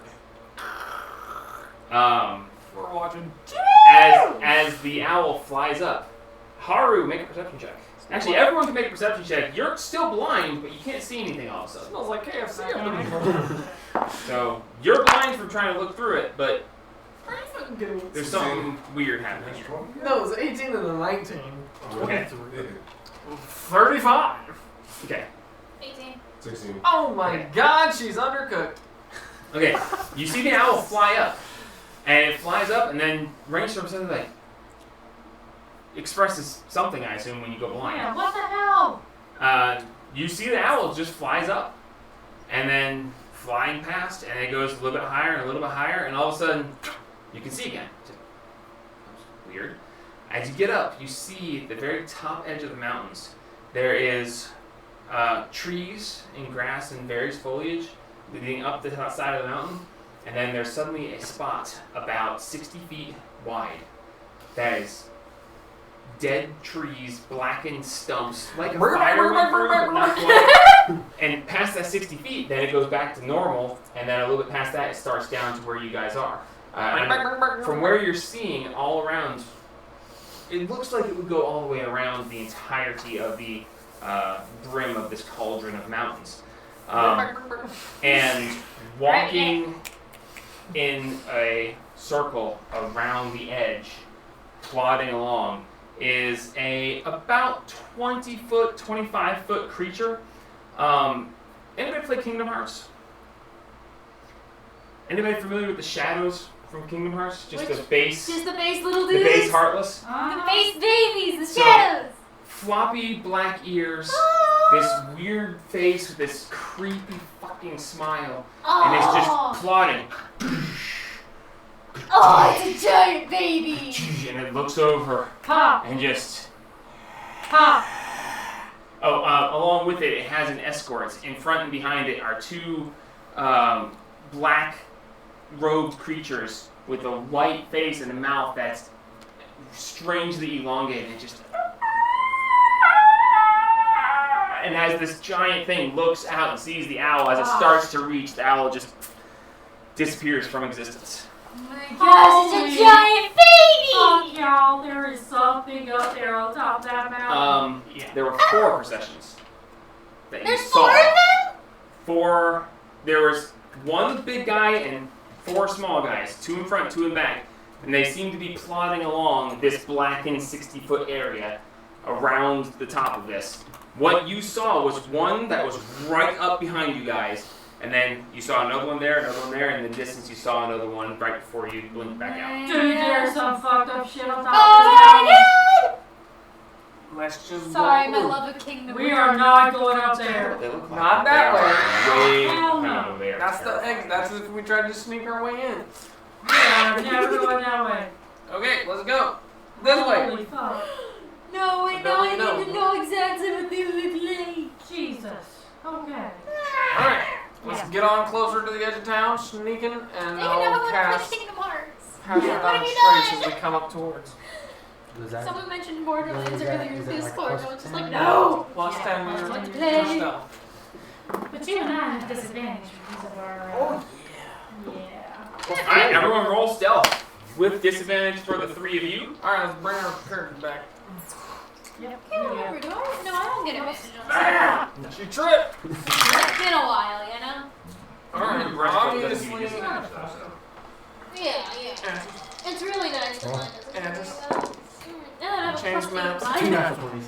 Speaker 1: We're watching.
Speaker 2: As the owl flies up, Haru, make a perception check. Actually, everyone can make a perception check. You're still blind, but you can't see anything all of a sudden.
Speaker 1: Smells like KFC up in here.
Speaker 2: So you're blind from trying to look through it, but
Speaker 1: Pretty fucking good.
Speaker 2: there's something weird happening
Speaker 5: Next
Speaker 2: here.
Speaker 5: one?
Speaker 1: No, it's 18 and a 19.
Speaker 2: Okay.
Speaker 1: 35.
Speaker 2: Okay.
Speaker 4: 18.
Speaker 5: 16.
Speaker 1: Oh my god, she's undercooked.
Speaker 2: Okay. You see the owl fly up, and it flies up, and then Rainstorm says like expresses something. I assume when you go blind.
Speaker 3: Yeah, what the hell?
Speaker 2: You see the owl just flies up, and then flying past, and it goes a little bit higher and a little bit higher, and all of a sudden, you can see again. That's weird. As you get up, you see at the very top edge of the mountains, there is trees and grass and various foliage leading up the side of the mountain, and then there's suddenly a spot about 60 feet wide that is dead trees, blackened stumps, like a fire went through, but not quite. And past that 60 feet, then it goes back to normal, and then a little bit past that, it starts down to where you guys are. And from where you're seeing all around, it looks like it would go all the way around the entirety of the brim of this cauldron of mountains. And walking in a circle around the edge, plodding along, is a about 20 foot, 25 foot creature. Anybody play Kingdom Hearts? Anybody familiar with the shadows from Kingdom Hearts? Just the base,
Speaker 4: Just the base little
Speaker 2: the
Speaker 4: dudes.
Speaker 2: base Heartless.
Speaker 4: The base babies, the
Speaker 2: So-
Speaker 4: shadows.
Speaker 2: Floppy black ears, this weird face with this creepy fucking smile, and it's just plodding.
Speaker 4: Oh, it's a giant baby.
Speaker 2: And it looks over
Speaker 3: Pop!
Speaker 2: and just.
Speaker 3: Pop!
Speaker 2: Along with it, it has an escort. In front and behind it are two black robed creatures with a white face and a mouth that's strangely elongated. Just. And as this giant thing looks out and sees the owl, as it starts to reach, the owl just disappears from existence.
Speaker 4: Oh my gosh, it's a giant baby.
Speaker 3: Fuck y'all, there is something up there on top of that mountain.
Speaker 2: There were 4 processions that you
Speaker 4: There's
Speaker 2: saw.
Speaker 4: 4 of them?
Speaker 2: 4. There was 1 big guy and 4 small guys, 2 in front, 2 in back, and they seemed to be plodding along this blackened 60-foot area around the top of this. What you saw was one that was right up behind you guys, and then you saw another one there, and in the distance you saw another one right before you blinked back out.
Speaker 3: Dude, there's some fucked up shit on top
Speaker 4: Oh
Speaker 3: of
Speaker 4: my
Speaker 3: this
Speaker 4: god.
Speaker 1: Let's just
Speaker 4: Sorry,
Speaker 1: go.
Speaker 4: my love of Kingdom.
Speaker 3: mountain. We are not going up there.
Speaker 2: They look like
Speaker 1: Not that
Speaker 2: way.
Speaker 3: Hell no.
Speaker 2: No, they are
Speaker 1: That's the
Speaker 2: terrifying.
Speaker 1: egg. That's if we tried to sneak our way in.
Speaker 3: We are never going that way.
Speaker 1: Okay, let's go. This way.
Speaker 3: Holy fuck.
Speaker 4: No, wait, now I need to know exactly what they look like.
Speaker 3: Jesus. Okay.
Speaker 1: Alright, let's
Speaker 3: Yeah.
Speaker 1: get on closer to the edge of town, sneaking, and
Speaker 4: They know
Speaker 1: I'll
Speaker 4: how to play
Speaker 1: cast
Speaker 4: Kingdom Hearts.
Speaker 1: pass
Speaker 4: What
Speaker 1: without
Speaker 4: have you
Speaker 1: trace
Speaker 4: done?
Speaker 1: as we come up towards.
Speaker 6: Was that
Speaker 4: Someone mentioned Borderlands
Speaker 6: Is that-
Speaker 4: earlier in
Speaker 6: is that
Speaker 4: this
Speaker 6: like
Speaker 4: Discord, and I
Speaker 6: plus
Speaker 4: was just
Speaker 6: 10?
Speaker 4: like, no.
Speaker 1: Plus
Speaker 3: Yeah,
Speaker 1: 10
Speaker 3: plus
Speaker 1: for
Speaker 3: 10.
Speaker 1: stealth.
Speaker 3: But you and I have disadvantage because of our. Yeah.
Speaker 2: Alright, everyone roll stealth with disadvantage for the 3 of you.
Speaker 1: Alright, let's bring our characters back.
Speaker 3: Yep.
Speaker 4: I can't remember, do I? No, I don't get advantage on
Speaker 1: She tripped.
Speaker 4: It's been a while, you know?
Speaker 2: Alright, breastplate doesn't give you disadvantage though.
Speaker 4: Yeah. It's really nice that mine doesn't. And I have a
Speaker 1: Change
Speaker 4: plus
Speaker 1: maps.
Speaker 4: 8.
Speaker 6: Two natural 20s.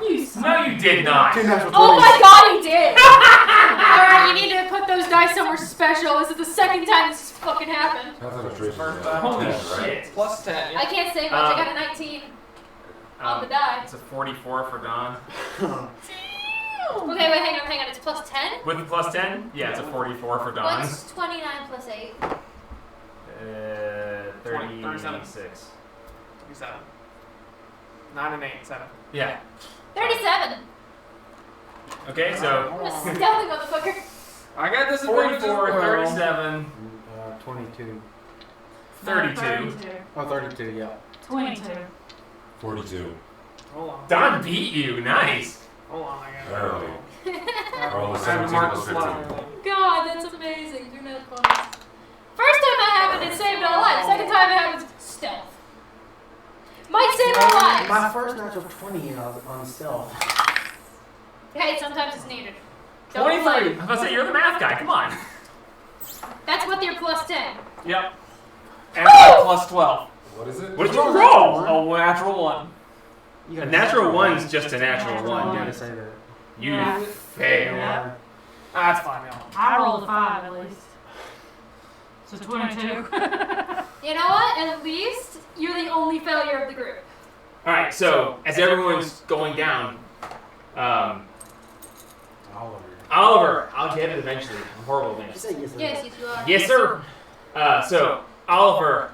Speaker 3: You son.
Speaker 2: No, you did not.
Speaker 6: Two natural 20s.
Speaker 4: Oh my god, he did! Alright, you need to put those dice somewhere special. This is the second time this has fucking happened.
Speaker 1: First time.
Speaker 2: Holy
Speaker 5: Yeah, right?
Speaker 2: shit.
Speaker 1: Plus 10.
Speaker 4: I can't say much. I got a 19 on the die.
Speaker 2: It's a 44 for Dawn.
Speaker 4: Okay, wait, hang on. It's plus 10?
Speaker 2: With the plus 10? Yeah, it's a 44 for Dawn.
Speaker 4: What's 29 plus 8?
Speaker 1: 37.
Speaker 2: 36.
Speaker 1: 37. 9 and 8, 7.
Speaker 2: Yeah.
Speaker 4: 37.
Speaker 2: Okay, so
Speaker 4: I'm a stealthy motherfucker.
Speaker 1: I got this
Speaker 2: 44, 37,
Speaker 6: 22.
Speaker 2: 32.
Speaker 6: Oh, 32, yeah.
Speaker 3: 22.
Speaker 5: 42.
Speaker 1: Hold on.
Speaker 2: Don beat you. Nice.
Speaker 1: Hold on, I got
Speaker 5: Barely. Roll a
Speaker 1: I have
Speaker 5: 17
Speaker 1: to mark
Speaker 5: plus
Speaker 1: the
Speaker 5: 15.
Speaker 1: slot.
Speaker 4: God, that's amazing. You're not funny. First time that happened, it saved our lives. Second time it happened, stealth. Might save our lives.
Speaker 6: My first natural 20 on stealth.
Speaker 4: Hey, sometimes it's needed. Don't
Speaker 1: 23.
Speaker 4: play.
Speaker 2: I was about to say, you're the math guy. Come on.
Speaker 4: That's with your plus 10.
Speaker 1: Yep. And my plus 12.
Speaker 5: What is it?
Speaker 2: What did you roll?
Speaker 1: A natural 1.
Speaker 6: You
Speaker 2: A
Speaker 6: gotta
Speaker 2: natural
Speaker 6: say
Speaker 2: one's just a natural
Speaker 6: that.
Speaker 2: one.
Speaker 6: You gotta say that.
Speaker 2: You
Speaker 3: Yeah.
Speaker 2: fail.
Speaker 3: Yeah.
Speaker 1: That's fine, y'all.
Speaker 3: I rolled a 5 at least. So 22.
Speaker 4: You know what? At least you're the only failure of the group.
Speaker 2: All right. So as everyone's going down, Oliver, I'll get it eventually. I'm horrible at
Speaker 6: Just
Speaker 2: this.
Speaker 6: say yes.
Speaker 4: Yes, yes, you are.
Speaker 2: Yes, sir. So Oliver,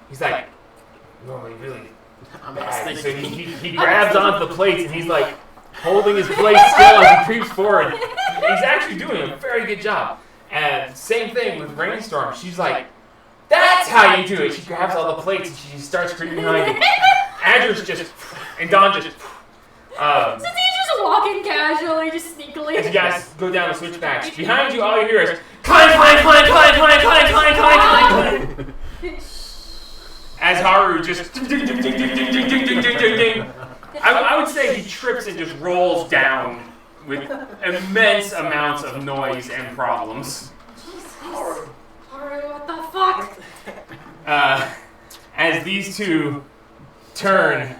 Speaker 2: he's like, no, he really.
Speaker 6: I'm
Speaker 2: bad. So he grabs onto the plates and he's like holding his plate still as he creeps forward. He's actually doing a very good job. And same thing with Rainstorm. She's like, that's how you do it. She grabs all the plates and she starts creeping behind you. Andrew's just, and Don just.
Speaker 4: Since he's just walking casually, just sneakily.
Speaker 2: As you guys go down the switchbacks, behind you, all you hear is clang, clang, clang, clang, clang, clang, clang, clang, clang, clang. As Haru just ding, ding, ding, ding, ding, ding, ding, ding, ding, ding, ding, ding. I would say he trips and just rolls down with immense amounts of noise and problems.
Speaker 4: Haru, what the fuck?
Speaker 2: As these two turn,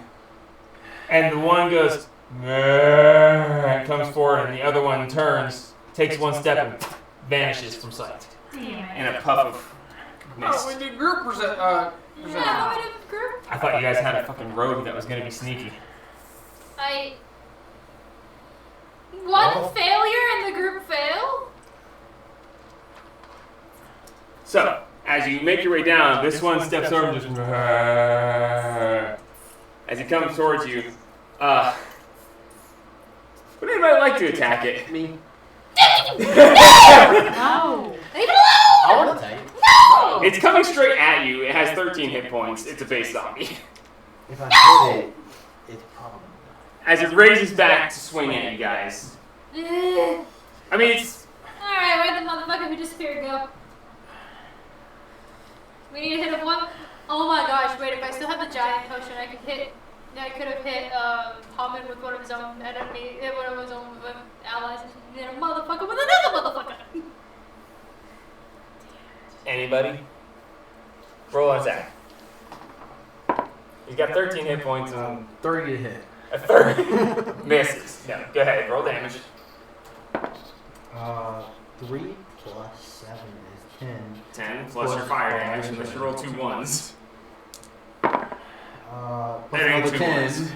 Speaker 2: and the one goes and comes forward, and the other one turns, takes one step, and vanishes from sight
Speaker 3: Damn it.
Speaker 2: in a puff of
Speaker 1: Oh,
Speaker 2: mist.
Speaker 1: we did group present.
Speaker 4: Yeah, how many group?
Speaker 2: I thought you guys had a fucking rogue that was gonna be sneaky.
Speaker 4: One failure and the group fail?
Speaker 2: So, as you make your way down, this one steps over and just as he comes towards you. Would anybody like to attack it?
Speaker 6: Me.
Speaker 3: No.
Speaker 4: Leave it alone!
Speaker 6: I want to take.
Speaker 4: No!
Speaker 2: It's coming straight at you. It has 13 hit points. It's a base zombie.
Speaker 6: If I hit it, it's probably.
Speaker 2: As it raises back to swing at you guys. I mean, it's
Speaker 4: Alright, where'd the motherfucker who disappeared go? We need to hit him one. Oh my gosh, wait, if I still have the giant potion, I could have hit Hammond with one of his own one of his own allies, and hit a motherfucker with another motherfucker.
Speaker 2: anybody. Roll an attack. He's got 13 hit points and
Speaker 6: 30 to hit.
Speaker 2: a third misses. No, go ahead. Roll damage.
Speaker 6: 3 plus 7 is 10.
Speaker 2: 10 plus your fire damage unless you roll 2 1s.
Speaker 6: Plus
Speaker 2: There ain't
Speaker 6: another
Speaker 2: 2
Speaker 6: 10.
Speaker 2: 1s.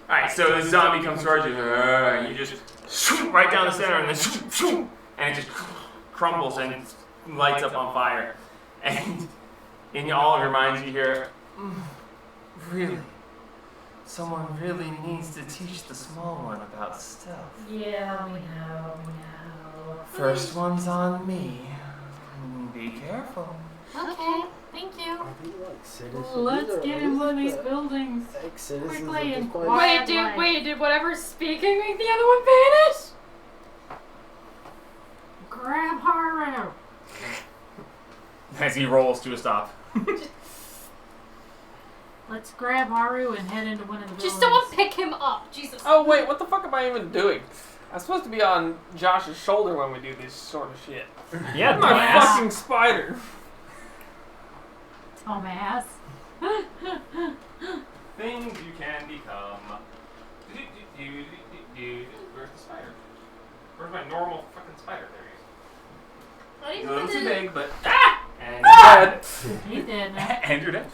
Speaker 2: Alright, so the zombie comes towards you, and you just shoot right down the center, and then shoot, and it just crumbles and lights up on fire. And in all of your minds, you hear, really? Someone really needs to teach the small one about stealth.
Speaker 3: Yeah, we know.
Speaker 2: First one's on me. Be careful.
Speaker 4: Okay, thank you.
Speaker 6: Are we like citizens?
Speaker 3: Let's
Speaker 6: Or
Speaker 3: get
Speaker 6: are
Speaker 3: in
Speaker 6: we
Speaker 3: one of these
Speaker 6: like
Speaker 3: buildings.
Speaker 6: citizens
Speaker 3: quickly
Speaker 6: of
Speaker 3: and
Speaker 6: this place?
Speaker 3: quiet.
Speaker 4: Did whatever's speaking make the other one vanish?
Speaker 3: Grab Haru.
Speaker 2: As he rolls to a stop.
Speaker 3: Let's let's grab Haru and head into one of the buildings.
Speaker 4: Just someone pick him up. Jesus.
Speaker 1: Oh wait, what the fuck am I even doing? I'm supposed to be on Josh's shoulder when we do this sort of shit.
Speaker 2: Yeah,
Speaker 1: My
Speaker 3: dumbass.
Speaker 1: fucking spider.
Speaker 3: Dumbass.
Speaker 2: Things you can become. Where's the spider? Where's my normal fucking spider? There he is.
Speaker 4: Why
Speaker 2: He's a
Speaker 4: did
Speaker 2: little
Speaker 4: you
Speaker 2: too
Speaker 4: put
Speaker 2: big, but and you're dead.
Speaker 3: He did now.
Speaker 2: And you're dead.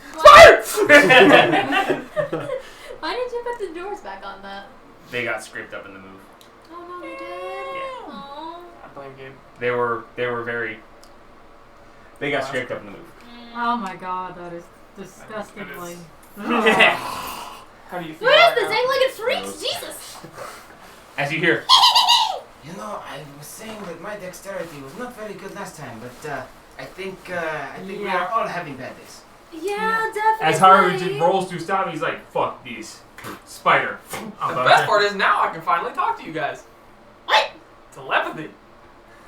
Speaker 4: Why did you put the doors back on that?
Speaker 2: They got scraped up in the move.
Speaker 4: Oh no, they did. Aww.
Speaker 1: I blame Gabe.
Speaker 2: They were very. They got scraped up in the move.
Speaker 3: Oh my god, that is disgustingly.
Speaker 1: How do you feel?
Speaker 4: What
Speaker 1: right
Speaker 4: is this?
Speaker 1: now?
Speaker 4: Eight-legged freaks? Jesus.
Speaker 2: As you hear,
Speaker 7: You know, I was saying that my dexterity was not very good last time, but I think we
Speaker 3: Yeah.
Speaker 7: are all having bad days.
Speaker 4: Yeah, definitely.
Speaker 2: as Haru just rolls to stop, he's like, "Fuck these, spider."
Speaker 1: The best part is now I can finally talk to you guys.
Speaker 4: What?
Speaker 1: Telepathy.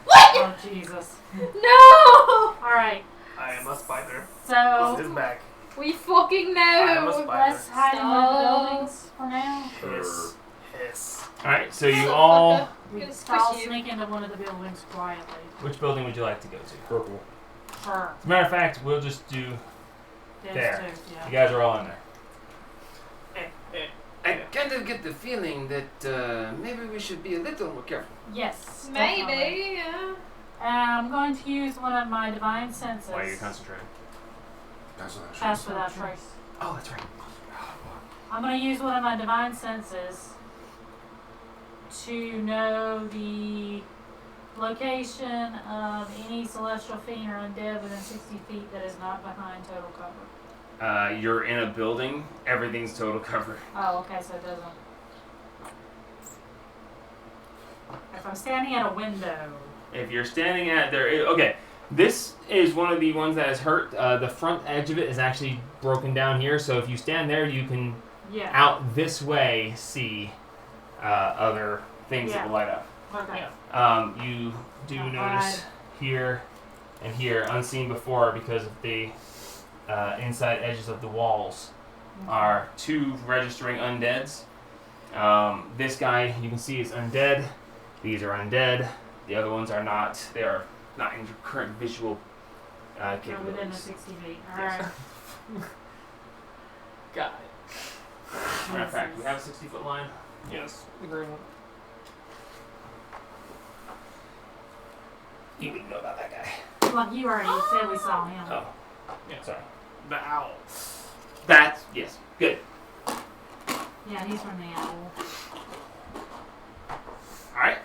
Speaker 4: What?
Speaker 3: Oh Jesus.
Speaker 4: No!
Speaker 3: Alright,
Speaker 1: I am a spider.
Speaker 3: so
Speaker 1: His back.
Speaker 4: We fucking
Speaker 1: I am a
Speaker 4: know.
Speaker 1: spider.
Speaker 3: let's hide in one of the buildings for now.
Speaker 1: Hiss. Hiss.
Speaker 2: All right, so you all.
Speaker 3: We
Speaker 4: Gonna
Speaker 3: can all
Speaker 4: squish you.
Speaker 3: sneak into one of the buildings quietly.
Speaker 2: Which building would you like to go to?
Speaker 5: Purple.
Speaker 3: Sure.
Speaker 2: As a matter of fact, we'll just do.
Speaker 3: Those
Speaker 2: There.
Speaker 3: two,
Speaker 2: You
Speaker 3: yeah.
Speaker 2: guys are all in there.
Speaker 7: I kind of get the feeling that maybe we should be a little more careful.
Speaker 3: Yes. definitely.
Speaker 4: Maybe, yeah.
Speaker 3: I'm going to use one of my divine senses.
Speaker 2: While you're concentrating.
Speaker 5: That's what I should
Speaker 3: Pass without trace.
Speaker 7: Oh, that's right.
Speaker 3: I'm going to use one of my divine senses to know the location of any celestial fiend or undead within 60 feet that is not behind total cover.
Speaker 2: You're in a building. Everything's total cover.
Speaker 3: Oh, okay, so it doesn't. If I'm standing at a window.
Speaker 2: If you're standing at there, okay. This is one of the ones that is hurt. The front edge of it is actually broken down here. So if you stand there, you can
Speaker 3: Yeah.
Speaker 2: out this way see other things that will light up.
Speaker 3: Okay.
Speaker 2: You do
Speaker 3: Not
Speaker 2: notice
Speaker 3: bad.
Speaker 2: here and here, unseen before because of the inside edges of the walls, are two registering undeads. This guy you can see is undead. These are undead. The other ones are not. They are not in your current visual
Speaker 3: You're within the
Speaker 2: capabilities.
Speaker 3: 60 feet. Alright.
Speaker 1: Got it.
Speaker 2: Matter of fact, we have a 60-foot line.
Speaker 1: Yes. The green one.
Speaker 2: You didn't know about that guy.
Speaker 3: Well, you already said we saw him.
Speaker 2: Oh, yeah, sorry.
Speaker 1: The owl.
Speaker 2: That's yes, good.
Speaker 3: Yeah, he's from the owl.
Speaker 2: All right.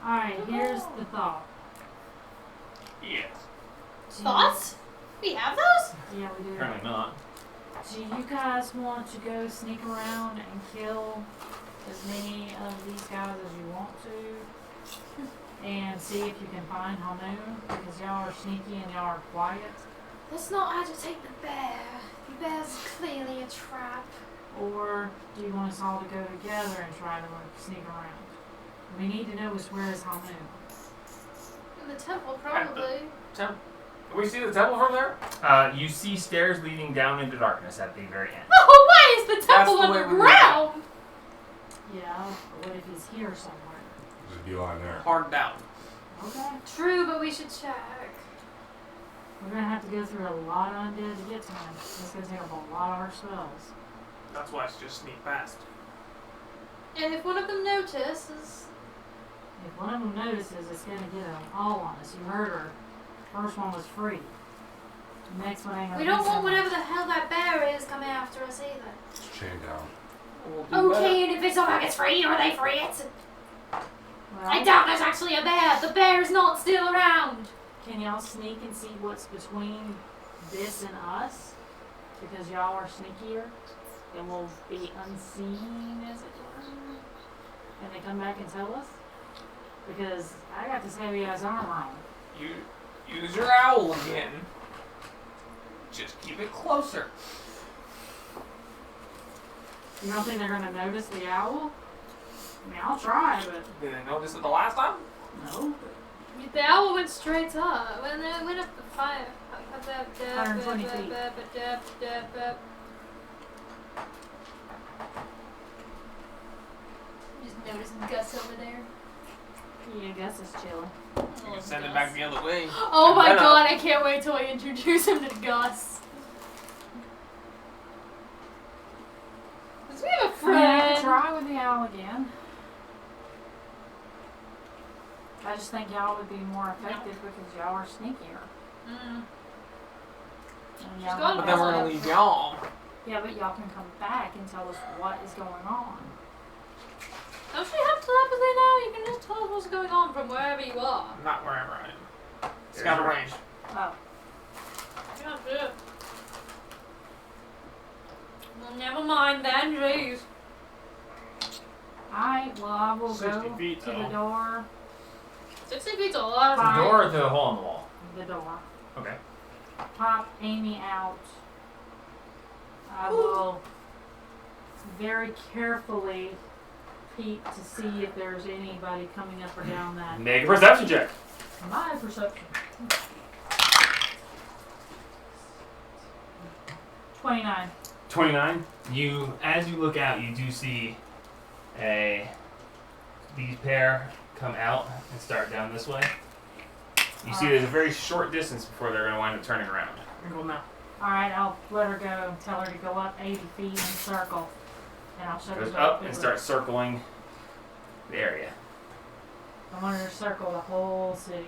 Speaker 3: Alright, here's the thought.
Speaker 1: Yes.
Speaker 3: Do
Speaker 4: Thoughts? We have those?
Speaker 3: Yeah, we do.
Speaker 2: Apparently not.
Speaker 3: Do you guys want to go sneak around and kill as many of these guys as you want to? And see if you can find Hanoon? Because y'all are sneaky and y'all are quiet.
Speaker 4: Let's not agitate the bear. The bear's clearly a trap.
Speaker 3: Or do you want us all to go together and try to sneak around? We need to know where is Hanoon.
Speaker 4: In the temple, probably.
Speaker 1: We see the temple from there?
Speaker 2: You see stairs leading down into darkness at the very end.
Speaker 4: Oh, why is the temple
Speaker 1: the way we
Speaker 4: underground?
Speaker 3: Yeah, but what if he's here somewhere?
Speaker 5: Just be lying there.
Speaker 1: Hard down.
Speaker 3: Okay.
Speaker 4: True, but we should check.
Speaker 3: We're gonna have to go through a lot of undead to get to him. It's gonna take up a lot of our spells.
Speaker 1: That's why it's just sneak past.
Speaker 4: And if one of them notices,
Speaker 3: If one of them notices, it's gonna get them all on us. You heard her. First one was free. The next one ain't gonna
Speaker 4: we
Speaker 3: be
Speaker 4: don't
Speaker 3: so
Speaker 4: want whatever
Speaker 3: much.
Speaker 4: the hell that bear is coming after us either.
Speaker 5: It's chained down.
Speaker 1: We'll do better.
Speaker 4: Okay, and if it's something that's free, are they free it?
Speaker 3: Well,
Speaker 4: I doubt there's actually a bear. The bear is not still around.
Speaker 3: can y'all sneak and see what's between this and us? Because y'all are sneakier and will be unseen, as it were. And they come back and tell us? Because I got this heavy ass armor on.
Speaker 1: You use your owl again. Just keep it closer.
Speaker 3: You don't think they're gonna notice the owl? I mean, I'll try, but
Speaker 1: Did they notice it the last time?
Speaker 3: no.
Speaker 4: The owl went straight up. When it went up the fire.
Speaker 3: 120 feet.
Speaker 4: Just noticing Gus over there.
Speaker 3: Yeah, Gus is chilling.
Speaker 1: You can send it back the other way.
Speaker 4: Oh my
Speaker 1: Better.
Speaker 4: god, I can't wait till I introduce him to Gus. Does we have a
Speaker 3: I mean, I
Speaker 4: friend?
Speaker 3: could try with the owl again. I just think y'all would be more effective because y'all are sneakier.
Speaker 4: Mm.
Speaker 3: And
Speaker 4: She's
Speaker 3: y'all
Speaker 4: gone
Speaker 3: have
Speaker 1: But then we're
Speaker 3: more-
Speaker 1: gonna leave y'all.
Speaker 3: Yeah, but y'all can come back and tell us what is going on.
Speaker 4: Don't you have telepathy now? You can just tell us what's going on from wherever you are.
Speaker 1: Not wherever I am. It's got a range.
Speaker 3: Oh,
Speaker 4: Yeah, shit. Well, never mind then, jeez.
Speaker 3: alright, well, I will
Speaker 1: 60
Speaker 3: go
Speaker 1: feet,
Speaker 3: to the
Speaker 1: though.
Speaker 3: door.
Speaker 4: 60 feet's a lot.
Speaker 3: Fine.
Speaker 2: The door or the hole in the wall?
Speaker 3: The door.
Speaker 2: Okay.
Speaker 3: Pop Amy out. I will very carefully peek to see if there's anybody coming up or down that.
Speaker 2: Make a perception check.
Speaker 3: My perception. 29.
Speaker 2: 29. As you look out, you do see these pair come out and start down this way. You see there's a very short distance before they're going to wind up turning around.
Speaker 1: Go now.
Speaker 3: Alright, I'll let her go. Tell her to go up 80 feet in a circle. And I'll shut
Speaker 2: Goes
Speaker 3: the
Speaker 2: up
Speaker 3: door.
Speaker 2: and starts circling the area.
Speaker 3: I want her to circle the whole city.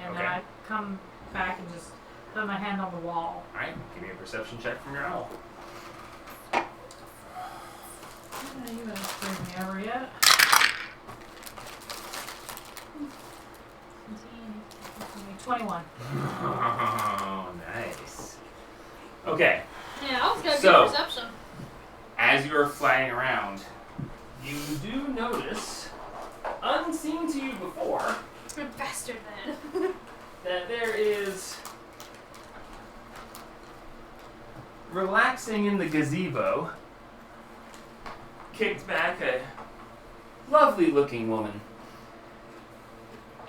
Speaker 3: And then
Speaker 2: Okay.
Speaker 3: I come back and just put my hand on the wall.
Speaker 2: Alright, give me a perception check from your owl.
Speaker 3: Yeah, you haven't screwed me over yet. 21.
Speaker 2: Oh, nice. Okay,
Speaker 4: Yeah, I was gonna
Speaker 2: So-
Speaker 4: good perception.
Speaker 2: as you are flying around, you do notice, unseen to you before,
Speaker 4: Bastard man.
Speaker 2: that there is relaxing in the gazebo, kicked back a lovely looking woman.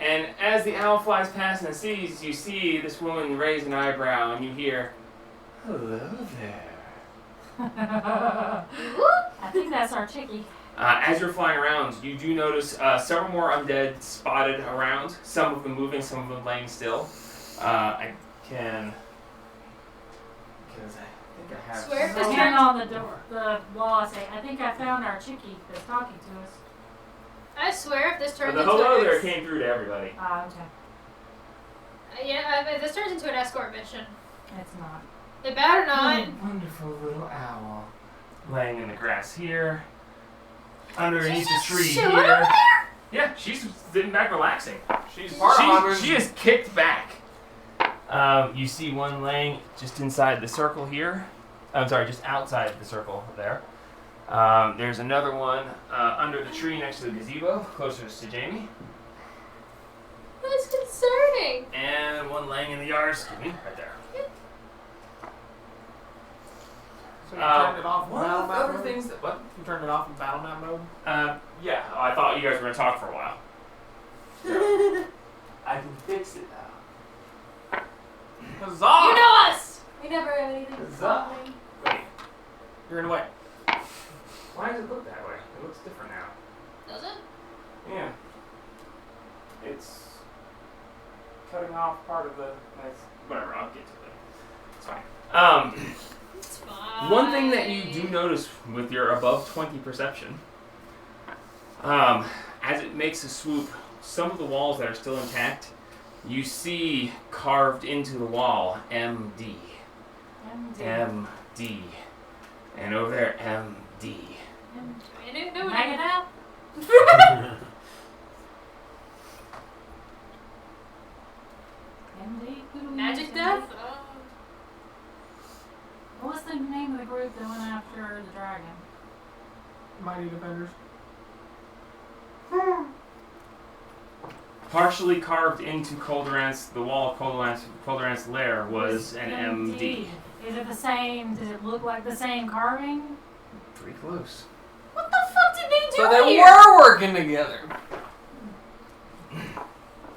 Speaker 2: And as the owl flies past and sees, you see this woman raise an eyebrow and you hear, "Hello there."
Speaker 3: I think that's our chickie.
Speaker 2: As you're flying around, you do notice several more undead spotted around, some of them moving, some of them laying still. I can... Because I think I have...
Speaker 4: Swear if this
Speaker 3: Hand
Speaker 4: turns,
Speaker 3: on the door, the wall. I say, I think I found our chickie that's talking to us.
Speaker 4: I swear if this
Speaker 2: But
Speaker 4: turns
Speaker 2: the
Speaker 4: into
Speaker 2: hello
Speaker 4: an
Speaker 2: there came through to everybody.
Speaker 3: Ah, okay.
Speaker 4: if this turns into an escort mission.
Speaker 3: It's not.
Speaker 4: It better not.
Speaker 2: Wonderful little owl. Laying in the grass here. Underneath the tree
Speaker 4: chilling
Speaker 2: here.
Speaker 4: over there?
Speaker 2: Yeah, she's sitting back relaxing.
Speaker 1: She's part of
Speaker 2: She is kicked back. You see one laying just inside the circle here. I'm sorry, just outside the circle there. There's another one under the tree next to the gazebo, closest to Jamie.
Speaker 4: That's concerning.
Speaker 2: And one laying in the yard, excuse me, right there.
Speaker 1: So you turned it off in
Speaker 2: One
Speaker 1: battle
Speaker 2: of the
Speaker 1: map
Speaker 2: other
Speaker 1: mode?
Speaker 2: things that, what?
Speaker 1: You turned it off in battle map mode?
Speaker 2: Yeah, I thought you guys were going to talk for a while. I can fix it now.
Speaker 1: Huzzah!
Speaker 4: You know us. We never have anything.
Speaker 2: Huzzah. Wait,
Speaker 1: You're in the way.
Speaker 2: why does it look that way? It looks different now.
Speaker 4: Does it?
Speaker 2: Yeah. It's cutting off part of the nice. Whatever, I'll get to it. It's fine.
Speaker 4: It's fine.
Speaker 2: One thing that you do notice with your above 20 perception, as it makes a swoop, some of the walls that are still intact, you see carved into the wall MD. MD. And over there, MD.
Speaker 4: I didn't know
Speaker 3: MEGA-DEPH? MD?
Speaker 4: Magic death?
Speaker 3: What was the name of the group that went after the dragon?
Speaker 1: Mighty Defenders.
Speaker 2: Partially carved into the wall of Colderant's lair was an MD.
Speaker 3: Is it the same? Does it look like the same carving?
Speaker 2: Pretty close.
Speaker 4: What the fuck did they do
Speaker 1: So they
Speaker 4: here?
Speaker 1: were working together.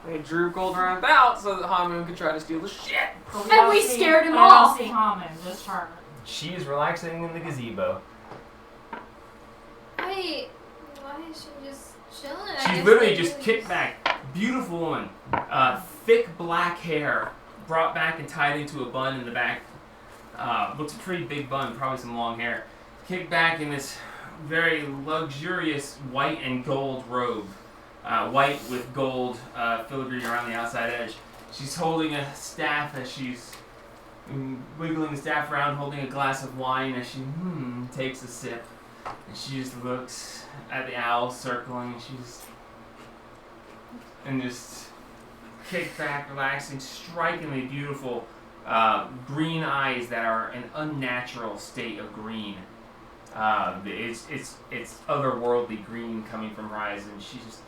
Speaker 1: They drew Goldrath out so that Hamu could try to steal the shit.
Speaker 3: But
Speaker 4: And
Speaker 3: don't
Speaker 4: we
Speaker 3: see-
Speaker 4: scared him
Speaker 3: I
Speaker 4: off.
Speaker 3: don't see Hamu, just her.
Speaker 2: She is relaxing in the gazebo.
Speaker 4: Wait, why is she just chilling? I
Speaker 2: She's
Speaker 4: guess
Speaker 2: literally
Speaker 4: they
Speaker 2: just
Speaker 4: really
Speaker 2: kicked back. Beautiful woman. Thick black hair, brought back and tied into a bun in the back. Looks a pretty big bun, probably some long hair. Kicked back in this very luxurious white and gold robe. White with gold filigree around the outside edge. She's holding a staff as she's wiggling the staff around, holding a glass of wine as she takes a sip. And she just looks at the owl circling. And just kicked back, relaxing, strikingly beautiful green eyes that are an unnatural state of green. It's otherworldly green coming from her eyes, and she's just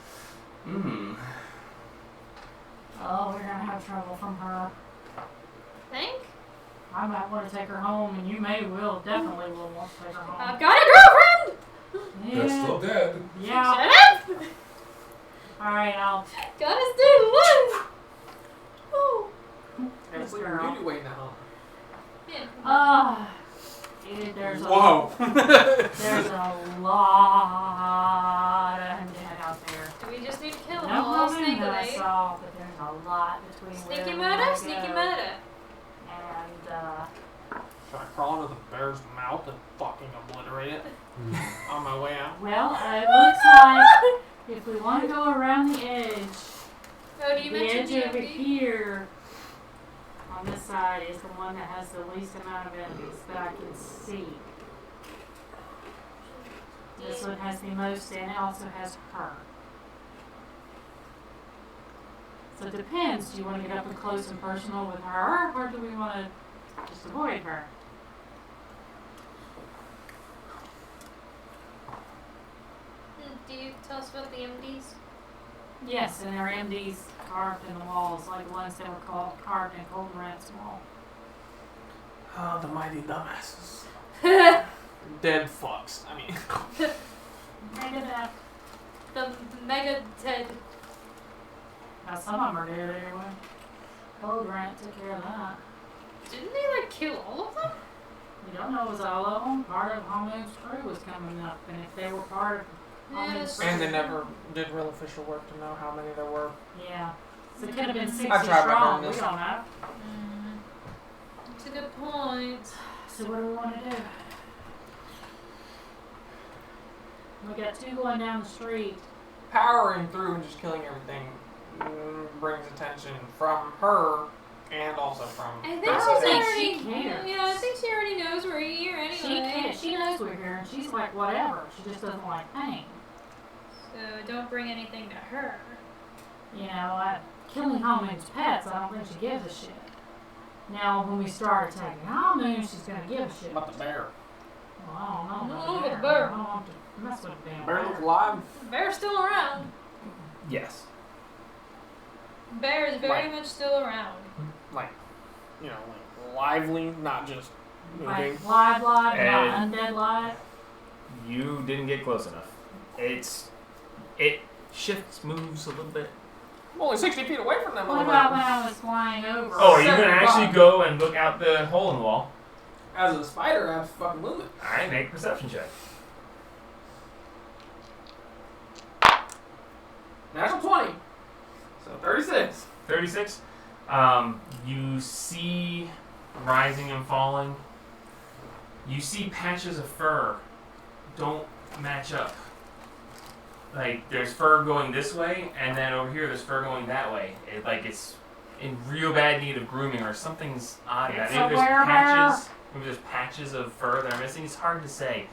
Speaker 3: Oh, we're gonna have trouble from her.
Speaker 4: Think?
Speaker 3: I might want to take her home, and you definitely will want to take her home.
Speaker 4: I've got a girlfriend!
Speaker 5: That's still dead.
Speaker 3: Yeah.
Speaker 4: Shut up!
Speaker 3: Alright, I'll.
Speaker 4: Gotta stay one! Ooh.
Speaker 1: It's like
Speaker 3: girl.
Speaker 1: a beauty way now.
Speaker 4: Yeah.
Speaker 3: Dude, there's
Speaker 1: Whoa.
Speaker 3: there's a lot of undead out there.
Speaker 4: Do we just need to kill them
Speaker 3: No
Speaker 4: all?
Speaker 3: woman
Speaker 4: Snake
Speaker 3: that I
Speaker 4: lady.
Speaker 3: saw, but there's a lot between
Speaker 4: Sneaky
Speaker 3: where we
Speaker 4: murder,
Speaker 3: wanna
Speaker 4: sneaky
Speaker 3: go.
Speaker 4: murder.
Speaker 3: And,
Speaker 1: Should I crawl into the bear's mouth and fucking obliterate it on my way out?
Speaker 3: well, it looks like if we want to go around the edge,
Speaker 4: Oh, do you
Speaker 3: the
Speaker 4: mention
Speaker 3: edge
Speaker 4: the
Speaker 3: over
Speaker 4: MD?
Speaker 3: here on this side is the one that has the least amount of enemies that I can see. This one has the most, and it also has her. So it depends. Do you want to get up and close and personal with her, or do we want to just avoid her?
Speaker 4: Do you tell us about the MDs?
Speaker 3: Yes, and there are MDs carved in the walls, like the ones that were carved in Goldrath's wall.
Speaker 1: Oh, the mighty dumbasses. Dead fucks. I mean.
Speaker 3: MEGA-DEPH.
Speaker 4: The MEGA-DEPH.
Speaker 3: Now some of them are dead anyway. Goldrath took care of that.
Speaker 4: Didn't they kill all of them?
Speaker 3: You don't know it was all of them. Part of Hamun's crew was coming up, and if they were part of Hamun's crew,
Speaker 1: And they never did real official work to know how many there were.
Speaker 3: yeah. So it could have been 60
Speaker 1: I tried my
Speaker 3: strong. We
Speaker 1: darndest.
Speaker 3: don't know.
Speaker 4: That's a good point.
Speaker 3: So what do we want to do? We got two going down the street.
Speaker 1: Powering through and just killing everything brings attention from her and also from.
Speaker 4: I think
Speaker 3: I
Speaker 4: she's
Speaker 3: don't think
Speaker 4: already.
Speaker 3: she cares.
Speaker 4: Yeah, I think she already knows we're here anyway.
Speaker 3: She can't. She knows we're here, and she's like, whatever. She just doesn't like pain.
Speaker 4: So don't bring anything to her.
Speaker 3: You know, killing Hamun's pets, I don't think she gives a shit. Now, when we start attacking Hamun, she's gonna give a shit.
Speaker 1: About the bear.
Speaker 3: Well, I don't know.
Speaker 4: No,
Speaker 3: about
Speaker 4: the
Speaker 3: the
Speaker 4: bear.
Speaker 3: bear. I don't want to mess with the damn
Speaker 1: Bear
Speaker 3: bear.
Speaker 1: look alive.
Speaker 4: Bear's still around.
Speaker 2: Yes.
Speaker 4: Bear is very much still around.
Speaker 1: Like, lively, not just moving.
Speaker 3: Like live, not
Speaker 2: And-
Speaker 3: undead live.
Speaker 2: You didn't get close enough. It shifts, moves a little bit.
Speaker 1: I'm only 60 feet away from them.
Speaker 3: What about when I was flying over?
Speaker 2: Oh, are you gonna
Speaker 1: Seven
Speaker 2: actually
Speaker 1: bucks.
Speaker 2: go and look out the hole in the wall?
Speaker 1: As a spider, I have to fucking move it.
Speaker 2: Alright, make a perception check.
Speaker 1: Natural 20. So 36.
Speaker 2: 36. You see rising and falling. You see patches of fur don't match up. Like there's fur going this way, and then over here there's fur going that way. It's in real bad need of grooming, or something's odd about it.
Speaker 3: So
Speaker 2: Maybe there's patches of fur that are missing. It's hard to say,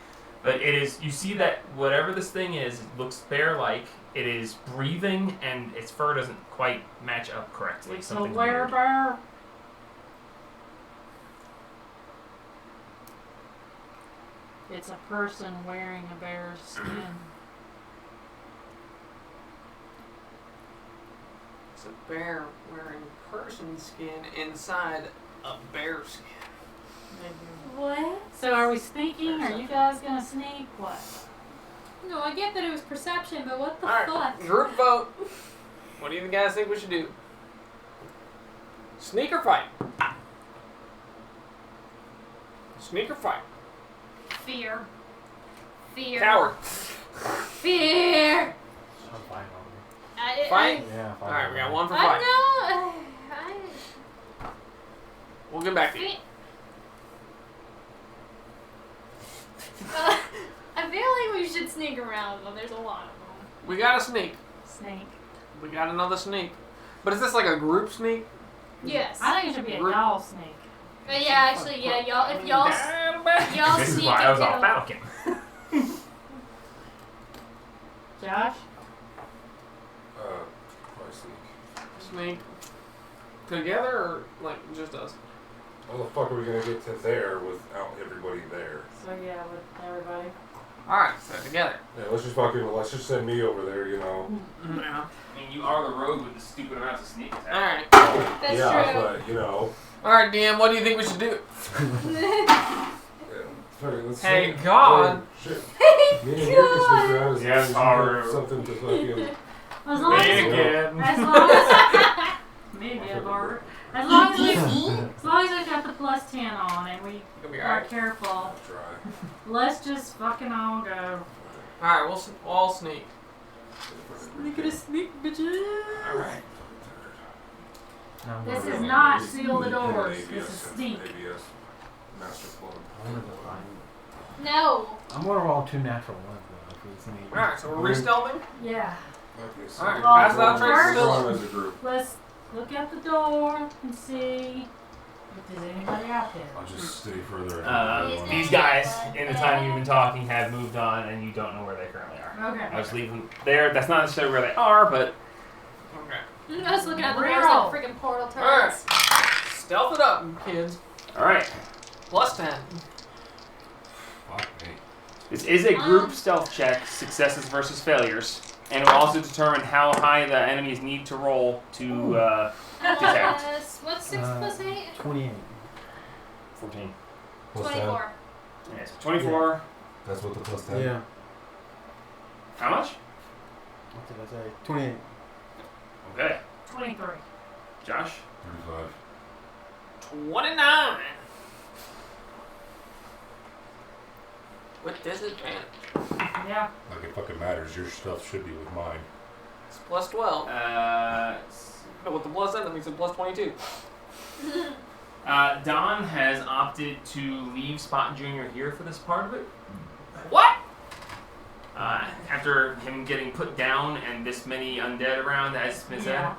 Speaker 2: but it is. You see that whatever this thing is, it looks bear-like. It is breathing, and its fur doesn't quite match up correctly.
Speaker 3: It's a
Speaker 2: Something's weird.
Speaker 3: werebear. It's a person wearing a bear's skin.
Speaker 1: It's a bear wearing person skin inside a bear skin.
Speaker 3: Maybe.
Speaker 4: What?
Speaker 3: So are we sneaking? Are you guys gonna sneak? What?
Speaker 4: No, I get that it was perception, but what the
Speaker 1: Alright,
Speaker 4: fuck?
Speaker 1: group vote. What do do you guys think we should do? Sneak or fight? Sneak or fight?
Speaker 4: Fear. Fear.
Speaker 1: Coward.
Speaker 4: Fear.
Speaker 6: I'm fine on
Speaker 1: Fight?
Speaker 6: Yeah, fine.
Speaker 1: Alright, we got one for
Speaker 4: I
Speaker 1: fight.
Speaker 4: know.
Speaker 1: We'll get back to you.
Speaker 4: I feel like we should sneak around them. There's a lot of them.
Speaker 1: We got a sneak.
Speaker 3: Snake.
Speaker 1: We got another sneak. But is this like a group sneak?
Speaker 4: Yes.
Speaker 3: I think it should be a y'all snake.
Speaker 4: Yeah, actually, yeah, y'all. If y'all
Speaker 2: This is
Speaker 4: sneak
Speaker 2: why I was
Speaker 4: into
Speaker 2: off
Speaker 4: them.
Speaker 2: Falcon.
Speaker 3: Josh?
Speaker 5: Probably sneak.
Speaker 1: Sneak. Together or like just us?
Speaker 5: How the fuck are we gonna get to there without everybody there?
Speaker 3: So yeah, with everybody.
Speaker 1: Alright, so together.
Speaker 5: Yeah, let's just send me over there, you know.
Speaker 1: Yeah.
Speaker 2: I mean, you are the road with the stupid amounts of sneak attack.
Speaker 1: Alright.
Speaker 4: That's
Speaker 5: yeah,
Speaker 4: true.
Speaker 5: but you know.
Speaker 1: Alright, DM, what do you think we should do?
Speaker 5: Yeah, let's
Speaker 1: Hey,
Speaker 5: see.
Speaker 1: God.
Speaker 5: Shit. Me and you can sneak around as
Speaker 2: Yes,
Speaker 5: long as you
Speaker 2: Haru.
Speaker 5: have something to fucking.
Speaker 3: As long as,
Speaker 2: again.
Speaker 3: as long as maybe a bar. As long as we've got the +10 on and we
Speaker 1: It'll be
Speaker 3: are
Speaker 1: alright.
Speaker 3: careful,
Speaker 5: Try.
Speaker 3: let's just fucking all go.
Speaker 1: Alright, we'll all sneak.
Speaker 3: Sneak, bitches.
Speaker 1: Alright.
Speaker 3: This is not seal the doors. This is sneak.
Speaker 5: ABS. Master plug.
Speaker 4: No.
Speaker 6: I'm gonna roll 2 natural ones though. If it's any.
Speaker 1: Alright, so we're re-stealthing?
Speaker 3: Yeah.
Speaker 5: Okay, so
Speaker 1: Alright,
Speaker 3: Well,
Speaker 1: pass out
Speaker 3: first-
Speaker 1: traces.
Speaker 5: Run as a group.
Speaker 3: Let's look at the door and see if there's anybody out there.
Speaker 5: I'll just stay further.
Speaker 2: These guys, in the time you've been talking, have moved on, and you don't know where they currently are. I
Speaker 3: Okay.
Speaker 2: was leaving there. That's not necessarily where they are, but
Speaker 1: Okay.
Speaker 4: I was looking at the
Speaker 3: Real.
Speaker 4: doors like freaking portal turrets.
Speaker 1: Stealth it up, kids.
Speaker 2: all right.
Speaker 1: +10.
Speaker 5: Fuck me.
Speaker 2: This is a group stealth check, successes versus failures, and it will also determine how high the enemies need to roll to detect.
Speaker 4: What's 6 plus 8?
Speaker 6: 28.
Speaker 2: 14.
Speaker 5: Plus
Speaker 4: 24.
Speaker 2: Yes, 24.
Speaker 5: That's what the plus 10.
Speaker 6: Yeah.
Speaker 2: How much?
Speaker 6: What did I say? 28.
Speaker 2: Okay.
Speaker 3: 23.
Speaker 2: Josh?
Speaker 5: 35.
Speaker 1: 29. With disadvantage.
Speaker 3: Yeah.
Speaker 5: Like it fucking matters. Your stuff should be with mine.
Speaker 1: It's +12. But with the +10, that makes it +22.
Speaker 2: Don has opted to leave Spot Jr. here for this part of it.
Speaker 1: What?
Speaker 2: After him getting put down and this many undead around, as has been said.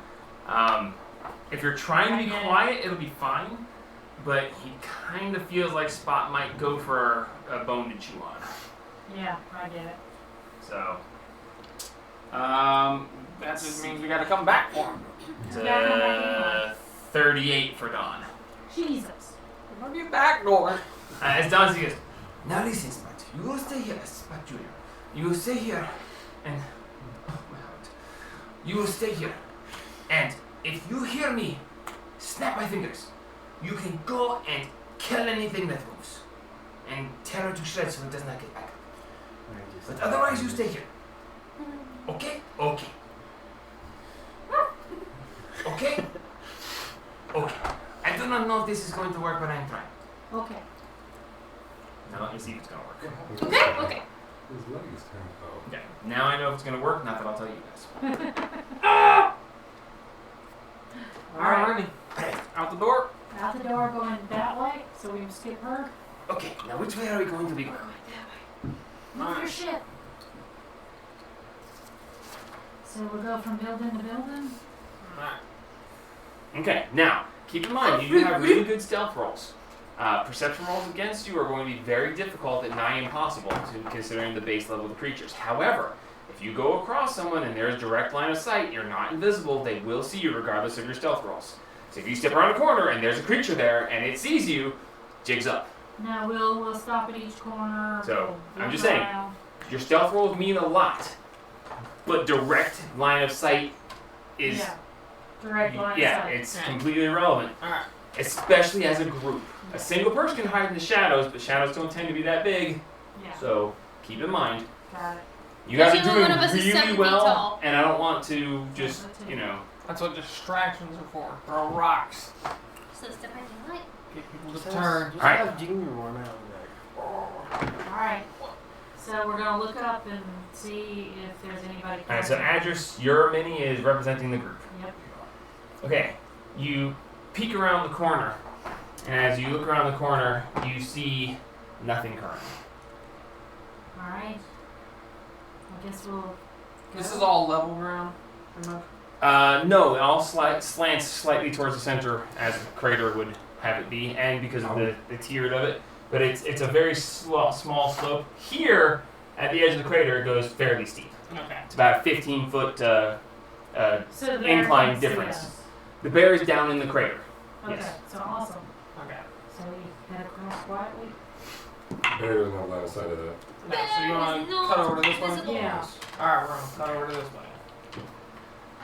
Speaker 3: Yeah.
Speaker 2: If you're trying to be
Speaker 3: I get it.
Speaker 2: quiet, it'll be fine. But he kind of feels like Spot might go for a bone to chew on.
Speaker 3: Yeah, I get it.
Speaker 2: So,
Speaker 1: That just means we gotta come back for him.
Speaker 2: it's,
Speaker 3: Yeah, come back anyway.
Speaker 2: 38 for Don.
Speaker 3: Jesus.
Speaker 1: There might be a back door.
Speaker 2: As Don says,
Speaker 7: Now listen, Spot. You will stay here, Spot Junior. You will stay here, and oh my heart. You will stay here, and if you hear me, snap my fingers. You can go and kill anything that moves, and tear her to shreds so it does not get back up. But otherwise, you stay here. Okay? Okay. Okay? Okay. I do not know if this is going to work, but I'm trying.
Speaker 3: Okay.
Speaker 2: now let me see if it's going to work.
Speaker 4: Okay, okay.
Speaker 5: His legs turned out.
Speaker 2: Okay, now I know if it's going to work, not that I'll tell you guys.
Speaker 1: Alrighty. Out the door.
Speaker 3: Out the door going that way, so we can skip her.
Speaker 7: Okay, now which way are we going to be going?
Speaker 3: Move your shit. So we'll go from building to building.
Speaker 1: Alright.
Speaker 2: Okay, now, keep in mind, you do have really good stealth rolls. Perception rolls against you are going to be very difficult and nigh impossible considering the base level of the creatures. However, if you go across someone and there's direct line of sight, you're not invisible, they will see you regardless of your stealth rolls. So if you step around a corner and there's a creature there and it sees you, jig's up.
Speaker 3: Now we'll stop at each corner.
Speaker 2: So,
Speaker 3: we'll
Speaker 2: I'm
Speaker 3: look
Speaker 2: just saying.
Speaker 3: around.
Speaker 2: Your stealth rolls mean a lot, but direct line of sight is...
Speaker 3: Yeah. Direct line of
Speaker 2: yeah,
Speaker 3: sight.
Speaker 2: it's completely irrelevant.
Speaker 1: Alright.
Speaker 2: Especially as a group. A single person can hide in the shadows, but shadows don't tend to be that big,
Speaker 3: Yeah.
Speaker 2: so keep in mind.
Speaker 3: Got it.
Speaker 2: You guys
Speaker 4: There's
Speaker 2: are
Speaker 4: only
Speaker 2: doing
Speaker 4: one of us is 7
Speaker 2: really
Speaker 4: feet
Speaker 2: well,
Speaker 4: tall.
Speaker 2: and I don't want to just, you know.
Speaker 1: That's what distractions are for. Throw rocks.
Speaker 4: So step back in light.
Speaker 1: Get people
Speaker 6: Just
Speaker 1: to turn.
Speaker 6: Just
Speaker 2: Alright.
Speaker 6: have Junior run out and
Speaker 3: Alright. So we're gonna look up and see if there's anybody.
Speaker 2: Alright, so Adris, your mini is representing the group.
Speaker 3: Yep.
Speaker 2: Okay, you peek around the corner, and as you look around the corner, you see nothing currently.
Speaker 3: Alright. I guess we'll go.
Speaker 1: This is all level ground, pretty much.
Speaker 2: No, it all slants slightly towards the center, as the crater would have it be, and because of the tiered of it. But it's a very small slope. Here, at the edge of the crater, it goes fairly steep.
Speaker 1: Okay.
Speaker 2: It's about a 15-foot
Speaker 3: So the bear
Speaker 2: incline
Speaker 3: can see
Speaker 2: difference.
Speaker 3: us.
Speaker 2: The bear is down in the crater.
Speaker 3: Okay,
Speaker 2: Yes.
Speaker 3: so awesome.
Speaker 1: Okay.
Speaker 3: So we head across quietly.
Speaker 5: Barry was not line of sight of that.
Speaker 1: No, so you want to
Speaker 4: No,
Speaker 1: cut over to this way?
Speaker 4: invisible.
Speaker 3: Yeah.
Speaker 1: Alright, we're going to cut over to this way.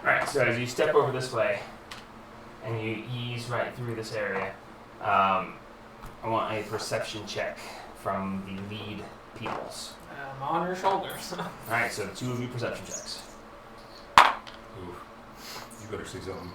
Speaker 2: Alright, so as you step over this way, and you ease right through this area, I want a perception check from the lead peoples.
Speaker 1: I'm on your shoulders.
Speaker 2: Alright, so 2 of you perception checks.
Speaker 5: Oof. You better see something.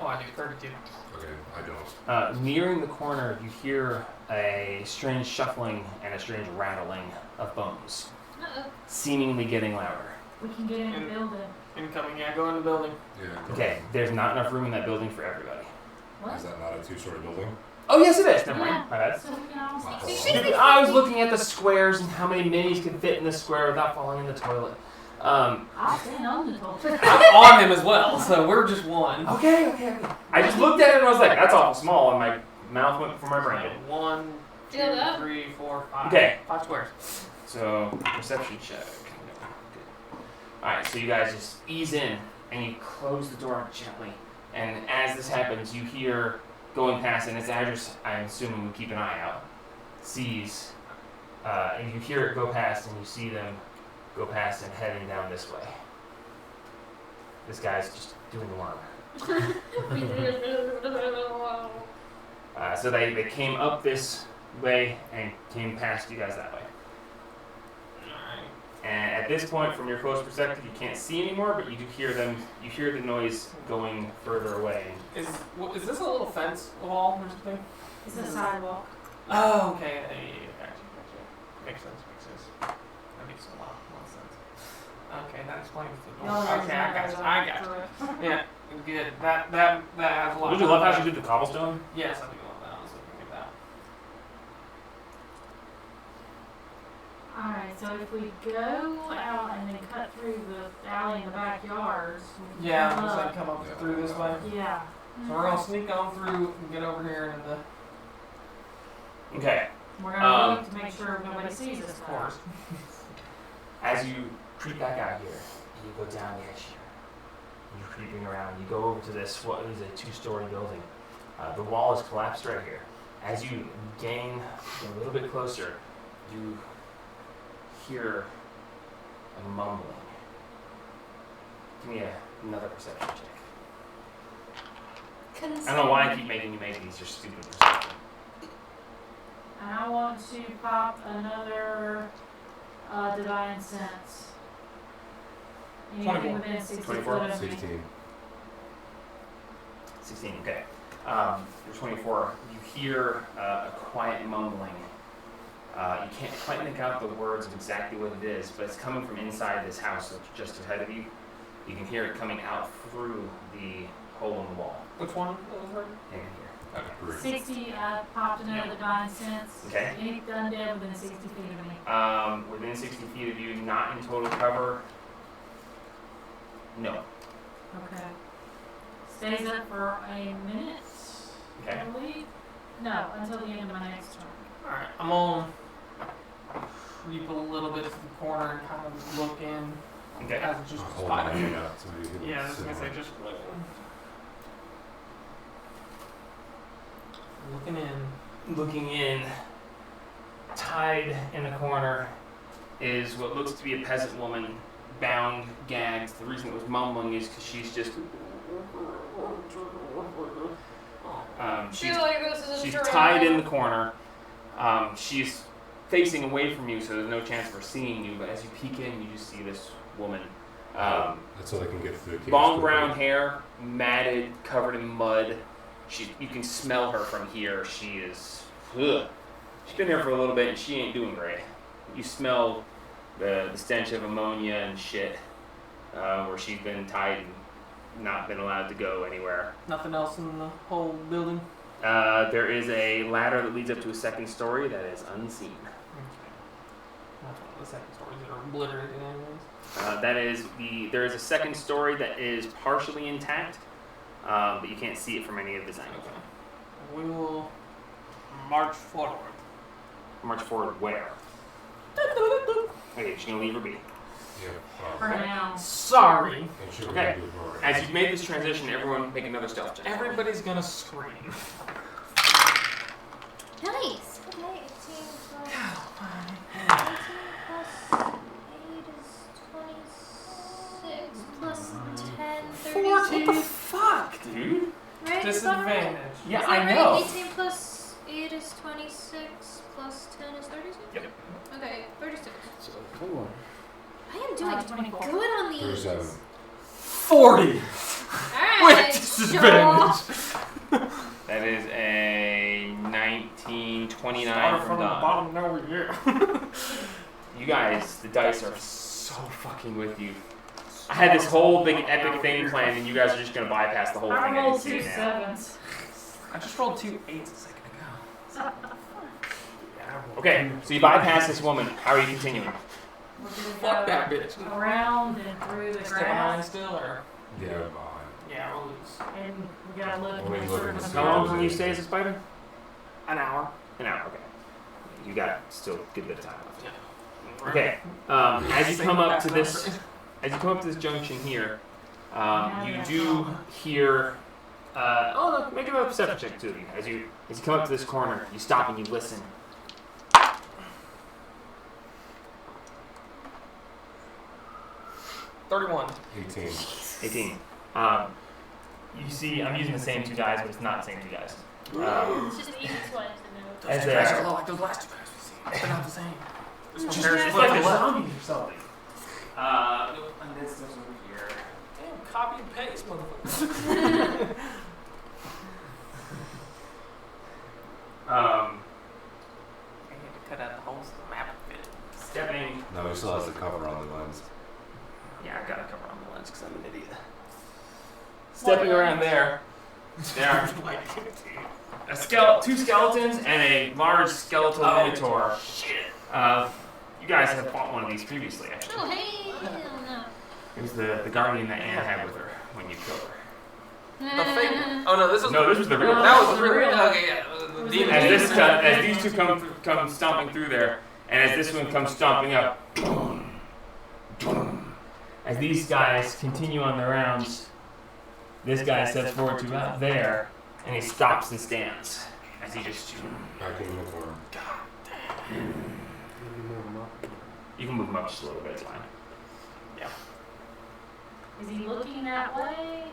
Speaker 1: Oh, I do 32.
Speaker 5: Okay, I don't.
Speaker 2: Nearing the corner, you hear a strange shuffling and a strange rattling of bones,
Speaker 4: Uh-oh.
Speaker 2: seemingly getting louder.
Speaker 3: We can get in the building.
Speaker 1: Incoming, yeah, go in the building.
Speaker 5: Yeah.
Speaker 2: Okay, there's not enough room in that building for everybody.
Speaker 3: What?
Speaker 5: Is that not a 2-story building?
Speaker 2: Oh, yes, it is. Never
Speaker 3: Yeah.
Speaker 2: mind. My bad.
Speaker 3: So we can all
Speaker 5: Wow.
Speaker 3: see.
Speaker 2: I was looking at the squares and how many minis can fit in the square without falling in the toilet.
Speaker 3: I'll stand on the toilet.
Speaker 1: I'm on him as well, so we're just one.
Speaker 2: Okay. I just looked at it and I was like, that's awful small, and my mouth went for my brain.
Speaker 1: 1, 2,
Speaker 4: Feel that?
Speaker 1: 3, 4, 5.
Speaker 2: Okay.
Speaker 1: 5 squares.
Speaker 2: So, perception check. Alright, so you guys just ease in and you close the door gently. And as this happens, you hear going past, and it's Adris, I'm assuming we keep an eye out, sees, and you hear it go past, and you see them go past and heading down this way. This guy's just doing the worm. So they came up this way and came past you guys that way.
Speaker 1: Alright.
Speaker 2: And at this point, from your close perspective, you can't see anymore, but you do hear them. You hear the noise going further away.
Speaker 1: Is this a little fence wall or something?
Speaker 3: It's a sidewalk.
Speaker 1: Oh, okay. Gotcha. Makes sense. That makes a lot more sense. Okay, that explains the
Speaker 3: The only
Speaker 1: door.
Speaker 3: reason
Speaker 1: Okay, I
Speaker 3: goes
Speaker 1: got you.
Speaker 3: up.
Speaker 1: Yeah, good. That has a lot.
Speaker 2: Don't you love how she did the cobblestone?
Speaker 1: Yes, I do love that. I was looking at that.
Speaker 3: Alright, so if we go out and then cut through the alley in the backyards. we can
Speaker 1: Yeah,
Speaker 3: come
Speaker 1: looks
Speaker 3: up.
Speaker 1: like come up through this way.
Speaker 3: Yeah.
Speaker 1: So we're gonna sneak on through and get over here into the.
Speaker 2: Okay.
Speaker 3: We're gonna look to make sure nobody sees us.
Speaker 1: Of course.
Speaker 2: As you creep back out here, you go down the edge here. You're creeping around. You go over to this, what is a 2-story building. The wall is collapsed right here. As you gain a little bit closer, you hear a mumbling. Give me another perception check. I don't know why I keep making you make these. You're stupid perception.
Speaker 3: And I want to pop another divine sense. Anything
Speaker 1: 24.
Speaker 3: within 60
Speaker 2: 24.
Speaker 3: foot of me.
Speaker 5: 16.
Speaker 2: 16, okay. You're 24. You hear a quiet mumbling. You can't quite make out the words of exactly what it is, but it's coming from inside this house that's just ahead of you. You can hear it coming out through the hole in the wall.
Speaker 1: Which one was her?
Speaker 2: Hang in here.
Speaker 5: Great.
Speaker 3: 60, I popped another divine sense.
Speaker 2: Okay.
Speaker 3: Any undead within 60 feet of me.
Speaker 2: Within 60 feet of you, not in total cover. No.
Speaker 3: Okay. Stays up for a minute,
Speaker 2: Okay.
Speaker 3: I believe. No, until the end of my next turn.
Speaker 1: Alright, I'm gonna creep a little bit to the corner and kind of look in
Speaker 2: Okay.
Speaker 1: as just a
Speaker 5: Hold my
Speaker 1: spot.
Speaker 5: hand out so you can
Speaker 1: Yeah, I was
Speaker 5: sit
Speaker 1: gonna say
Speaker 5: on it.
Speaker 1: just looking in.
Speaker 2: Looking in, tied in a corner, is what looks to be a peasant woman, bound, gagged. The reason it was mumbling is because she's just. She's tied in the corner. She's facing away from you, so there's no chance for seeing you. But as you peek in, you just see this woman.
Speaker 5: That's so they can get through the cage.
Speaker 2: Long brown hair, matted, covered in mud. You can smell her from here. She is. Ugh. She's been here for a little bit, and she ain't doing great. You smell the stench of ammonia and shit, where she's been tied and not been allowed to go anywhere.
Speaker 1: Nothing else in the whole building?
Speaker 2: There is a ladder that leads up to a second story that is unseen.
Speaker 1: That's one of the second stories that are obliterated anyways.
Speaker 2: There is a second story that is partially intact, but you can't see it from any of this angle.
Speaker 1: Okay. We will march forward.
Speaker 2: March forward where? Okay, she's gonna leave her be.
Speaker 5: Yeah.
Speaker 3: For now.
Speaker 1: Sorry.
Speaker 5: And she
Speaker 2: Okay.
Speaker 5: do it more.
Speaker 2: As you've made this transition, everyone make another stealth check.
Speaker 1: Everybody's gonna scream.
Speaker 4: Nice. Okay, 18 plus 8 is 26 plus 10, 32.
Speaker 1: What the fuck, dude?
Speaker 4: Right?
Speaker 1: Disadvantage.
Speaker 2: Yeah,
Speaker 4: Is that
Speaker 2: I
Speaker 4: right?
Speaker 2: know.
Speaker 4: 18 plus 8 is 26 plus 10 is 36?
Speaker 2: Yep.
Speaker 4: Okay, 36.
Speaker 6: So, come on.
Speaker 4: I am doing
Speaker 3: 24.
Speaker 4: good on these.
Speaker 5: 37.
Speaker 1: 40!
Speaker 4: Alright,
Speaker 1: disadvantage.
Speaker 2: That is a 19, 29
Speaker 1: Started
Speaker 2: from
Speaker 1: from the
Speaker 2: Don.
Speaker 1: bottom over here.
Speaker 2: You guys, the dice are so fucking with you. I had this whole big epic thing planned, and you guys are just gonna bypass the whole thing.
Speaker 3: I
Speaker 2: I
Speaker 3: rolled
Speaker 2: didn't see
Speaker 3: 2
Speaker 2: it now.
Speaker 3: 7s.
Speaker 1: I just rolled 2 8s a second ago.
Speaker 2: Okay, so you bypass this woman. How are you continuing?
Speaker 3: We're
Speaker 1: Fuck
Speaker 3: gonna
Speaker 1: that
Speaker 3: go
Speaker 1: bitch.
Speaker 3: around and through the
Speaker 1: Stay behind
Speaker 3: grass.
Speaker 1: still, or?
Speaker 5: Yeah, behind.
Speaker 1: Yeah, we'll lose.
Speaker 3: And we gotta look
Speaker 5: Only
Speaker 3: and
Speaker 5: look
Speaker 3: sort
Speaker 5: at
Speaker 3: of
Speaker 5: the
Speaker 2: How long
Speaker 5: Yeah.
Speaker 2: can you stay as a spider?
Speaker 1: An hour.
Speaker 2: An hour, okay. You got still a good bit of time left.
Speaker 1: Yeah.
Speaker 2: Okay, as you come up to this junction here, you do hear. No, make a perception check too. As you come up to this corner, you stop and you listen.
Speaker 1: 31.
Speaker 5: 18.
Speaker 2: 18. You see, I'm using the same two guys, but it's not the same two guys.
Speaker 4: It's just the easiest one to know.
Speaker 2: As
Speaker 1: Guys
Speaker 2: a,
Speaker 1: are a lot like those last two guys we've seen. They're not the same. This one
Speaker 2: just
Speaker 1: pairs
Speaker 2: it's
Speaker 1: with
Speaker 2: like a
Speaker 1: the left.
Speaker 2: zombie or something. And this goes over here.
Speaker 1: Damn, copy and paste, motherfucker. I need to cut out the holes in the map a bit.
Speaker 2: Stepping.
Speaker 5: No, he still has the cover on the lens.
Speaker 2: Yeah, I gotta cover on the lens because I'm an idiot. Stepping around there are two skeletons and a large skeletal minotaur. You guys have fought one of these previously, actually.
Speaker 4: Oh, hey, no.
Speaker 2: It was the guardian that Anne had with her when you killed her.
Speaker 1: The fake. Oh no, this was.
Speaker 2: No, this was the real one.
Speaker 1: That was the real. Okay, yeah. The demon.
Speaker 2: As these two come stomping through there, and as this one comes stomping up, as these guys continue on their rounds, this guy steps forward to out there, and he stops and stands as he just.
Speaker 5: Back in the corner.
Speaker 2: You can move him up just a little bit, it's fine.
Speaker 3: Is he looking that way?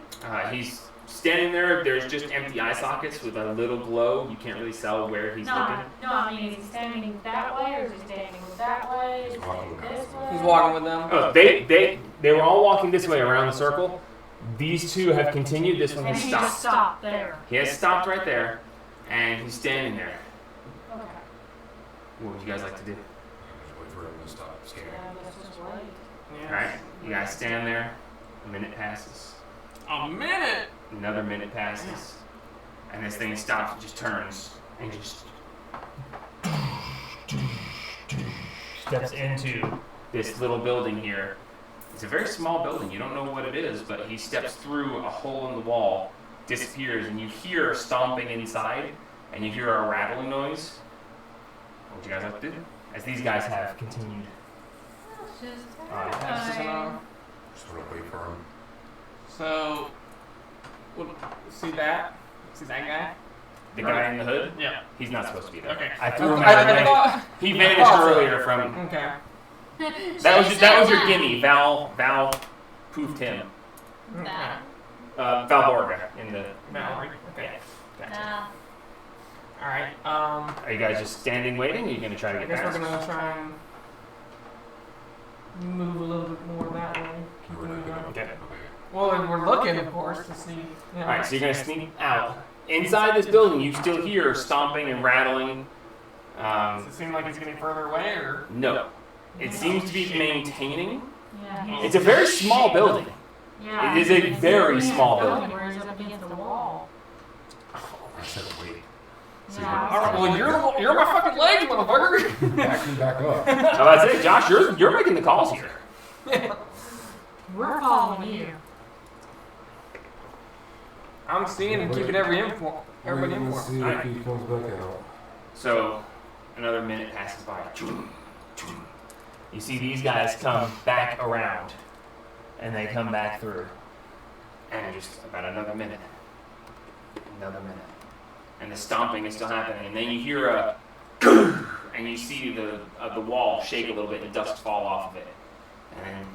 Speaker 2: He's standing there. There's just empty eye sockets with a little glow. You can't really tell where he's looking.
Speaker 3: I mean, is he standing that way or is he standing that way? Is he
Speaker 5: Walking
Speaker 3: standing this way?
Speaker 1: He's walking with them.
Speaker 2: Oh, they were all walking this way around the circle. These two have continued. This one
Speaker 3: And
Speaker 2: has
Speaker 3: he just
Speaker 2: stopped.
Speaker 3: stopped there.
Speaker 2: He has stopped right there, and he's standing there.
Speaker 3: Okay.
Speaker 2: What would you guys like to do?
Speaker 5: Just wait for him to stop scanning.
Speaker 3: Yeah, let's just wait.
Speaker 2: All right, you guys stand there. A minute passes.
Speaker 1: A minute.
Speaker 2: Another minute passes, and this thing stops and just turns and just steps into this little building here. It's a very small building. You don't know what it is, but he steps through a hole in the wall, disappears, and you hear stomping inside, and you hear a rattling noise. What would you guys like to do? As these guys have continued.
Speaker 1: That's just an hour.
Speaker 5: Sort of wait for him.
Speaker 1: So, see that? See that guy?
Speaker 2: The guy in the hood?
Speaker 1: Yeah.
Speaker 2: He's not supposed to be there.
Speaker 1: Okay.
Speaker 2: I threw him out of the way.
Speaker 1: thought.
Speaker 2: He vanished earlier from.
Speaker 1: Okay.
Speaker 2: That was your gimme. Val poofed him.
Speaker 1: Okay.
Speaker 2: Valborga in the.
Speaker 1: Valerie. Okay.
Speaker 2: Yeah. Gotcha.
Speaker 4: Nah.
Speaker 1: All right.
Speaker 2: Are Are you guys just standing waiting, or are you going to try to
Speaker 1: I
Speaker 2: get
Speaker 1: guess
Speaker 2: past?
Speaker 1: we're gonna try and move a little bit more that way. Keep
Speaker 5: We're not
Speaker 1: moving
Speaker 5: gonna-
Speaker 1: on.
Speaker 2: Okay.
Speaker 1: Well, and we're looking, of course, to see.
Speaker 2: Alright, so you're going to sneak out. Inside this building, you still hear stomping and rattling.
Speaker 1: Does it seem like it's getting further away, or?
Speaker 2: No. It seems to be maintaining.
Speaker 3: Yeah.
Speaker 2: It's a very small building.
Speaker 3: Yeah.
Speaker 2: It is a very small building.
Speaker 3: Where it's up against the wall.
Speaker 5: I said wait.
Speaker 3: Yeah.
Speaker 1: Alright, well, you're my fucking legs, motherfucker.
Speaker 5: Back up.
Speaker 2: I was about to say, Josh, you're making the calls here.
Speaker 3: We're following you.
Speaker 1: I'm seeing and keeping everybody
Speaker 5: Let's
Speaker 1: informed.
Speaker 5: see if he comes back out.
Speaker 2: So, another minute passes by. You see these guys come back around, and they come back through. And just about another minute. Another minute. And the stomping is still happening. And then you hear a and you see the wall shake a little bit and dust fall off of it. And then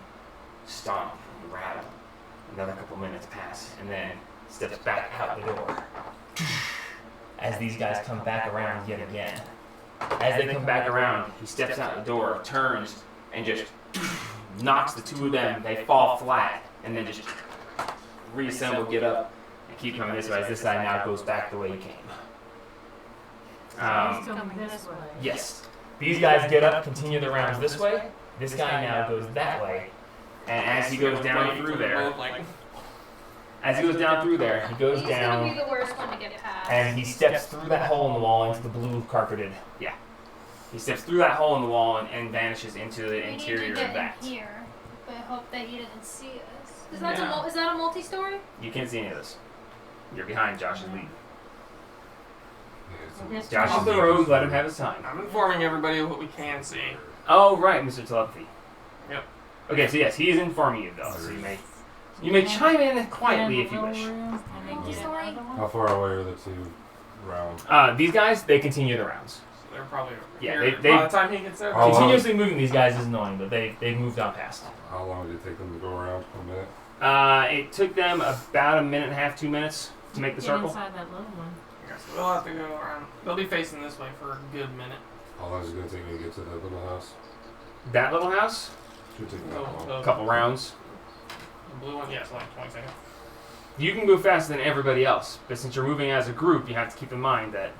Speaker 2: stomp and rattle. Another couple minutes pass. And then steps back out the door. As these guys come back around yet again. As they come back around, he steps out the door, turns, and just knocks the two of them. They fall flat, and then just reassemble, get up, and keep coming this way. As this side now goes back the way you came.
Speaker 3: He's coming this way.
Speaker 2: Yes. These guys get up, continue the rounds this way. This guy now goes that way. And as he goes down through there, he goes
Speaker 4: He's
Speaker 2: down,
Speaker 4: gonna be the worst one to get past.
Speaker 2: and he steps through that hole in the wall into the blue carpeted. Yeah. He steps through that hole in the wall and vanishes into the
Speaker 4: We need
Speaker 2: interior
Speaker 4: to
Speaker 2: of
Speaker 4: get
Speaker 2: that.
Speaker 4: in here, but I hope that he doesn't see us. Is
Speaker 1: Yeah.
Speaker 4: that a multi-story?
Speaker 2: You can't see any of this. You're behind Josh's lead.
Speaker 5: Yeah,
Speaker 2: Josh is the rogue, let him have his time.
Speaker 1: I'm informing everybody of what we can see.
Speaker 2: Oh, right, Mr. Telepathy.
Speaker 1: Yep.
Speaker 2: Okay, so yes, he is informing you, though, so you may chime in quietly if you wish.
Speaker 5: How far away are the two rounds?
Speaker 2: These guys, they continue the rounds.
Speaker 1: So they're probably
Speaker 2: Yeah,
Speaker 1: here
Speaker 2: they-
Speaker 1: by the time he gets there.
Speaker 5: How long-
Speaker 2: Continuously moving these guys is annoying, but they've moved on past.
Speaker 5: How long did it take them to go around? A minute?
Speaker 2: It took them about a minute and a half, 2 minutes to make the
Speaker 3: Get
Speaker 2: circle.
Speaker 3: inside that little one.
Speaker 1: Okay, so we'll have to go around. They'll be facing this way for a good minute.
Speaker 5: How long is it going to take me to get to that little house?
Speaker 2: That little house,
Speaker 5: Should take me
Speaker 1: The,
Speaker 5: that long.
Speaker 2: a couple rounds.
Speaker 1: the blue one, yeah, it's like 20 seconds.
Speaker 2: You can move faster than everybody else, but since you're moving as a group, you have to keep in mind that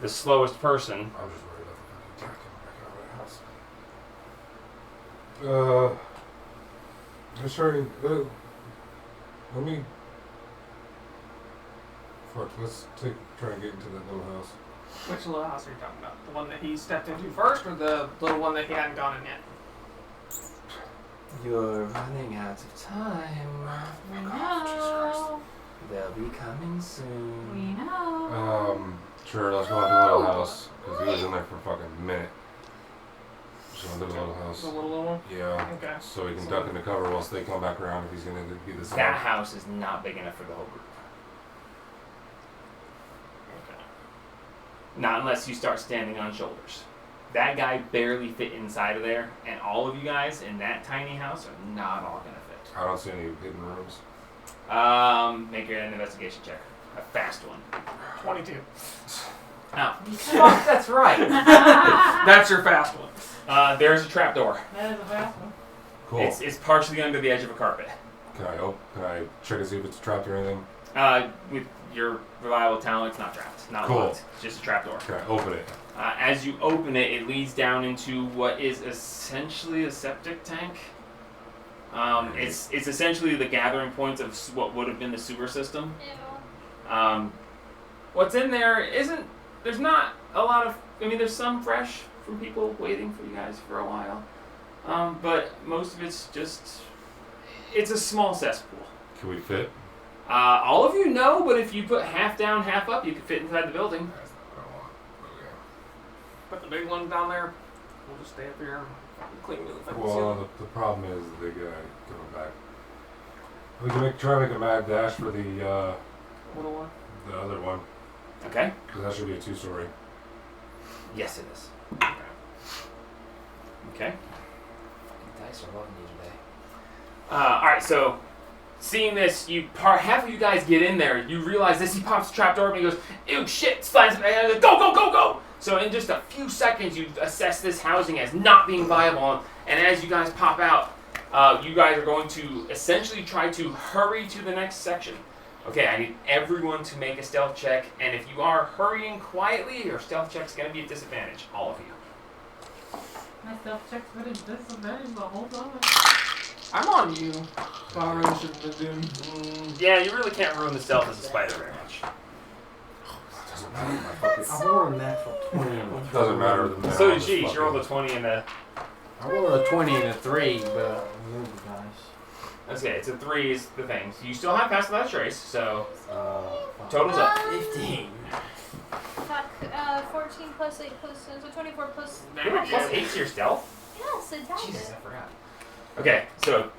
Speaker 2: the slowest person.
Speaker 5: I'm just worried about the fucking attack coming back out of the house. Let's try. Let me. Fuck. Let's try and get into that little house.
Speaker 1: Which little house are you talking about? The one that he stepped into first, or the little one that he hadn't gone in yet?
Speaker 2: You're running out of time.
Speaker 3: We know.
Speaker 2: They'll be coming soon.
Speaker 3: We know.
Speaker 5: Sure. Let's go into the little house because he was in there for a fucking minute. So into the little house.
Speaker 1: The little one?
Speaker 5: Yeah.
Speaker 1: Okay.
Speaker 5: So he can duck into cover whilst they come back around if he's gonna be the same.
Speaker 2: That house is not big enough for the whole group.
Speaker 1: Okay.
Speaker 2: Not unless you start standing on shoulders. That guy barely fit inside of there, and all of you guys in that tiny house are not all gonna fit.
Speaker 5: I don't see any hidden rooms.
Speaker 2: Make an investigation check. A fast one.
Speaker 1: 22.
Speaker 2: Oh, fuck, that's right.
Speaker 1: That's your fast one.
Speaker 2: There's a trapdoor.
Speaker 3: That is a fast one.
Speaker 5: Cool.
Speaker 2: It's partially under the edge of a carpet.
Speaker 5: Can I check and see if it's trapped or anything?
Speaker 2: With your reliable talent, it's not trapped. Not
Speaker 5: Cool.
Speaker 2: locked. It's just a trapdoor.
Speaker 5: Can I open it?
Speaker 2: As you open it, it leads down into what is essentially a septic tank. It's essentially the gathering point of what would have been the sewer system.
Speaker 4: Ew.
Speaker 2: What's in there isn't. There's not a lot of. I mean, there's some fresh from people waiting for you guys for a while, but most of it's just. It's a small cesspool.
Speaker 5: Can we fit?
Speaker 2: All of you know, but if you put half down, half up, you could fit inside the building.
Speaker 5: That's not what I want. Okay.
Speaker 1: Put the big one down there. We'll just stay up here and clean the fucking
Speaker 5: Well,
Speaker 1: ceiling.
Speaker 5: the problem is the big guy coming back. We can try to make a mad dash for the
Speaker 1: Little one.
Speaker 5: other one,
Speaker 2: Okay.
Speaker 5: because that should be a 2-story.
Speaker 2: Yes, it is.
Speaker 1: Okay.
Speaker 2: Okay. Fucking dice are loving you today. All right, so seeing this, half of you guys get in there. You realize this. He pops the trapdoor and he goes, "Ew, shit!" Slides it back. Go, go, go, go! So in just a few seconds, you assess this housing as not being viable, and as you guys pop out, you guys are going to essentially try to hurry to the next section. Okay, I need everyone to make a stealth check, and if you are hurrying quietly, your stealth check's going to be at disadvantage, all of you.
Speaker 3: My stealth check's been at disadvantage the whole time.
Speaker 1: I'm on you. So I really shouldn't have been doing.
Speaker 2: Yeah, you really can't ruin the stealth as a spider very much.
Speaker 5: Doesn't matter. My fucking
Speaker 6: I rolled a natural 20 and a
Speaker 5: doesn't matter. The
Speaker 2: So did she. She rolled a 20 and a...
Speaker 6: I rolled a 20 and a 3, but I moved the dice.
Speaker 2: Okay, it's a 3 is the thing. So you still have Pass Without a Trace, so
Speaker 6: Fuck.
Speaker 2: total's up.
Speaker 6: 15.
Speaker 4: Fuck, 14 plus 8 plus, so 24 plus...
Speaker 2: You have a plus 8 to your stealth?
Speaker 4: Yes, it does.
Speaker 2: Jesus, I forgot. Okay, so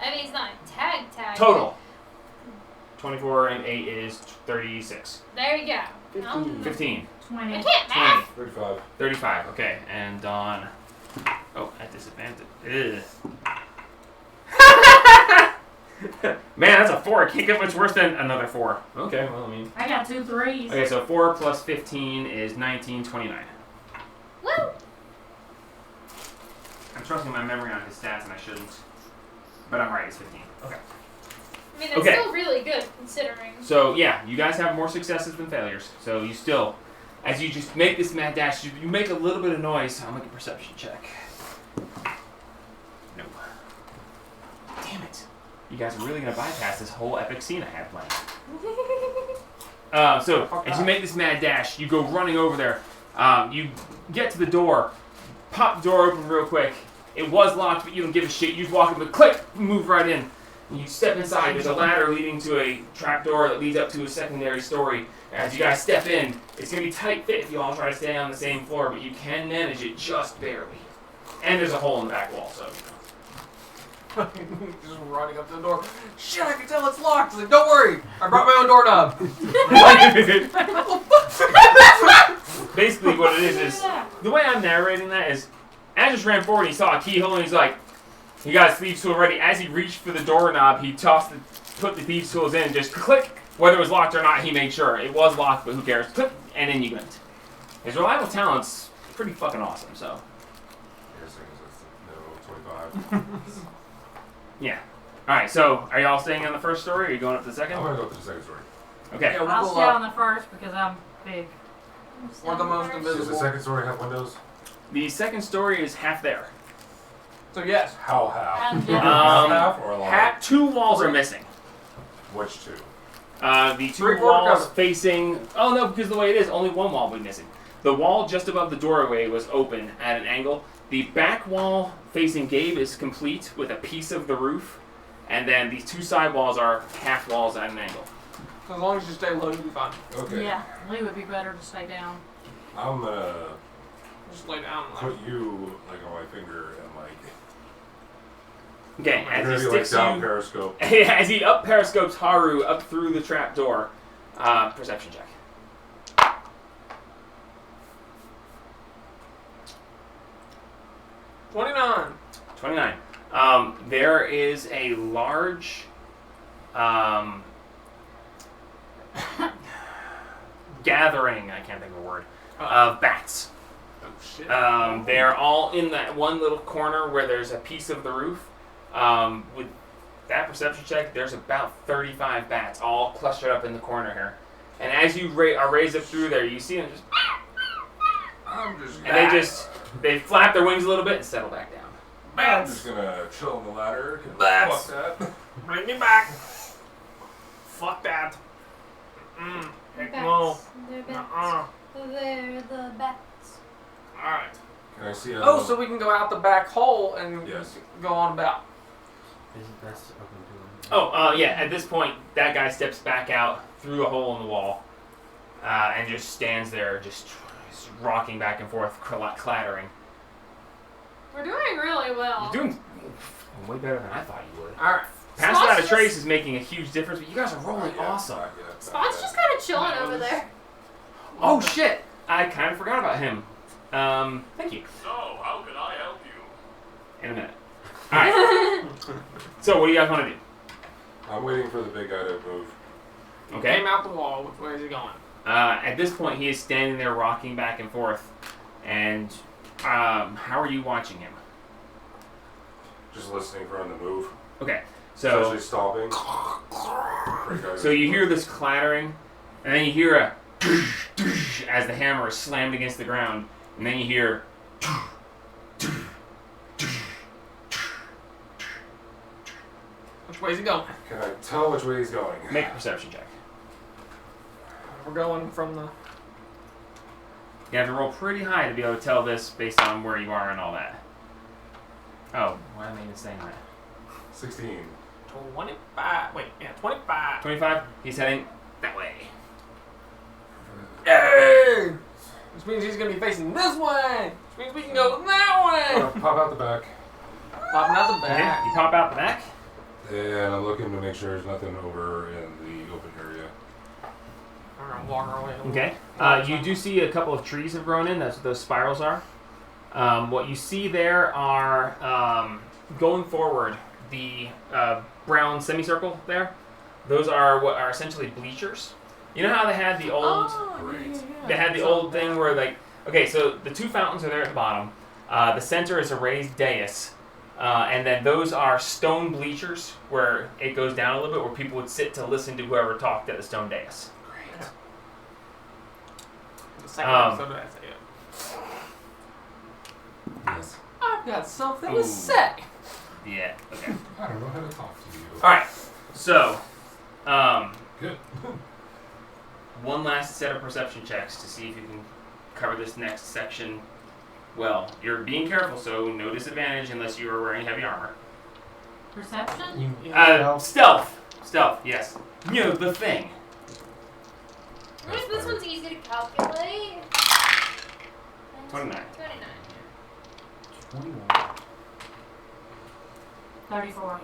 Speaker 4: I mean, it's not tag.
Speaker 2: total. 24 and 8 is 36.
Speaker 4: There you go.
Speaker 6: 15.
Speaker 2: 15.
Speaker 3: 20.
Speaker 4: I can't math.
Speaker 5: 35.
Speaker 2: 35, okay. And Dawn. Oh, at disadvantage. Ugh. Man, that's a 4. It can't get much worse than another 4. Okay, well, I mean.
Speaker 3: I got 2 3s.
Speaker 2: Okay, so 4 plus 15 is 19, 29.
Speaker 4: Woo!
Speaker 2: I'm trusting my memory on his stats, and I shouldn't. But I'm right, it's 15. Okay.
Speaker 4: I mean, that's
Speaker 2: Okay.
Speaker 4: still really good considering.
Speaker 2: So, yeah, you guys have more successes than failures. So you still, as you just make this mad dash, you make a little bit of noise. I'll make a perception check. No. Damn it. You guys are really going to bypass this whole epic scene I had planned. So, as you make this mad dash, you go running over there. You get to the door, pop the door open real quick. It was locked, but you don't give a shit. You just walk up and click, move right in. And you step inside. There's a ladder leading to a trapdoor that leads up to a secondary story. As you guys step in, it's going to be tight fit if you all try to stay on the same floor, but you can manage it just barely. And there's a hole in the back wall, so.
Speaker 1: Just running up to the door. Shit, I can tell it's locked. It's like, don't worry, I brought my own doorknob.
Speaker 2: Basically, what it is the way I'm narrating that is, Ash just ran forward and he saw a keyhole and he's like, he got his thieves tool ready. As he reached for the doorknob, he put the thieves tools in, just click. Whether it was locked or not, he made sure. It was locked, but who cares? Click, and then you went. His reliable talent's pretty fucking awesome, so.
Speaker 5: Yes, no, 25.
Speaker 2: Yeah. Alright, so are y'all staying on the first story or are you going up to the second?
Speaker 5: I'm gonna go to the second story.
Speaker 2: Okay.
Speaker 1: Yeah, we'll
Speaker 3: I'll
Speaker 1: go
Speaker 3: stay
Speaker 1: up.
Speaker 3: on the first because I'm big.
Speaker 1: We're the most
Speaker 5: Does the
Speaker 1: invisible.
Speaker 5: second story have windows?
Speaker 2: The second story is half there.
Speaker 1: So yes.
Speaker 5: How half?
Speaker 3: And
Speaker 5: Half or a lot?
Speaker 2: 2 walls are missing.
Speaker 5: Which two?
Speaker 2: The 2
Speaker 1: Three-quarter
Speaker 2: walls
Speaker 1: cover.
Speaker 2: facing... Oh no, because the way it is, only 1 wall will be missing. The wall just above the doorway was open at an angle. The back wall facing Gabe is complete with a piece of the roof. And then these 2 side walls are half walls at an angle.
Speaker 1: As long as you stay low, you'll be fine.
Speaker 5: Okay.
Speaker 3: yeah, Lee would be better to stay down.
Speaker 5: I'm gonna
Speaker 1: Just lay down. Like,
Speaker 5: put you like on my finger and like.
Speaker 2: Okay,
Speaker 5: I'm
Speaker 2: as
Speaker 5: gonna
Speaker 2: he
Speaker 5: be like
Speaker 2: sticks
Speaker 5: down
Speaker 2: you...
Speaker 5: periscope.
Speaker 2: As he up periscopes Haru up through the trap door. Perception check.
Speaker 1: 29.
Speaker 2: 29. There is a large gathering, I can't think of a word, of bats.
Speaker 1: Oh shit.
Speaker 2: They're all in that one little corner where there's a piece of the roof. With that perception check, there's about 35 bats all clustered up in the corner here. And as you are raised up through there, you see them just...
Speaker 5: I'm just.
Speaker 2: And they flap their wings a little bit and settle back down.
Speaker 5: I'm just gonna chill on the ladder. 'Cause
Speaker 1: Bats.
Speaker 5: Fuck that.
Speaker 1: Bring me back. Fuck that. Heck no.
Speaker 4: They're bats.
Speaker 1: Uh-uh.
Speaker 4: They're the bats.
Speaker 1: Alright.
Speaker 5: Can I see?
Speaker 1: Oh, so we can go out the back hole and
Speaker 5: Yes.
Speaker 1: go on about.
Speaker 6: That's open to him.
Speaker 2: Oh, yeah, at this point, that guy steps back out through a hole in the wall and just stands there, just rocking back and forth, clattering.
Speaker 4: We're doing really well.
Speaker 2: You're doing way better than I thought you would.
Speaker 1: Alright.
Speaker 2: Pass
Speaker 4: Spot's
Speaker 2: Without a
Speaker 4: just-
Speaker 2: Trace is making a huge difference, but you guys are rolling awesome.
Speaker 4: Spot's just kind of chilling over there.
Speaker 2: Oh, shit! I kind of forgot about him. Thank you.
Speaker 8: So, how can I help you?
Speaker 2: In a minute. Alright, so what do you guys want to do?
Speaker 5: I'm waiting for the big guy to move.
Speaker 2: Okay.
Speaker 1: Came out the wall. Which way is he going?
Speaker 2: At this point, he is standing there rocking back and forth. And how are you watching him?
Speaker 5: Just listening for him to move.
Speaker 2: Okay, so
Speaker 5: Especially stomping.
Speaker 2: so you hear this clattering, and then you hear a as the hammer is slammed against the ground, and then you hear
Speaker 1: Which way is he going?
Speaker 5: Can I tell which way he's going?
Speaker 2: make a perception check.
Speaker 1: We're going from the.
Speaker 2: You have to roll pretty high to be able to tell this based on where you are and all that. Oh, why am I even saying that?
Speaker 5: 16.
Speaker 1: 25. Wait, yeah, 25.
Speaker 2: 25? He's heading that way.
Speaker 1: Hey! Which means he's gonna be facing this way. Which means we can go that way.
Speaker 5: Pop out the back.
Speaker 1: Popping out the
Speaker 2: Okay,
Speaker 1: back.
Speaker 2: you pop out the back.
Speaker 5: And I'm looking to make sure there's nothing over in the open area.
Speaker 1: We're gonna walk our way.
Speaker 2: Okay. You do see a couple of trees have grown in. That's what those spirals are. What you see there are, going forward, the brown semicircle there. Those are what are essentially bleachers. You know how they had the old... They had the old thing where, like... Okay, so the two fountains are there at the bottom. The center is a raised dais. And then those are stone bleachers where it goes down a little bit where people would sit to listen to whoever talked at the stone dais.
Speaker 1: Great. The second episode, did I say it?
Speaker 5: Yes.
Speaker 1: I've got something
Speaker 2: Ooh.
Speaker 1: to say.
Speaker 2: Yeah, okay.
Speaker 5: I don't know how to talk to you.
Speaker 2: Alright, so...
Speaker 5: Good.
Speaker 2: one last set of perception checks to see if you can cover this next section well. You're being careful, so no disadvantage unless you are wearing heavy armor.
Speaker 3: Perception?
Speaker 2: Stealth. Stealth, yes. You know, the thing.
Speaker 4: This one's easy to calculate.
Speaker 2: 29.
Speaker 4: 29.
Speaker 3: 34.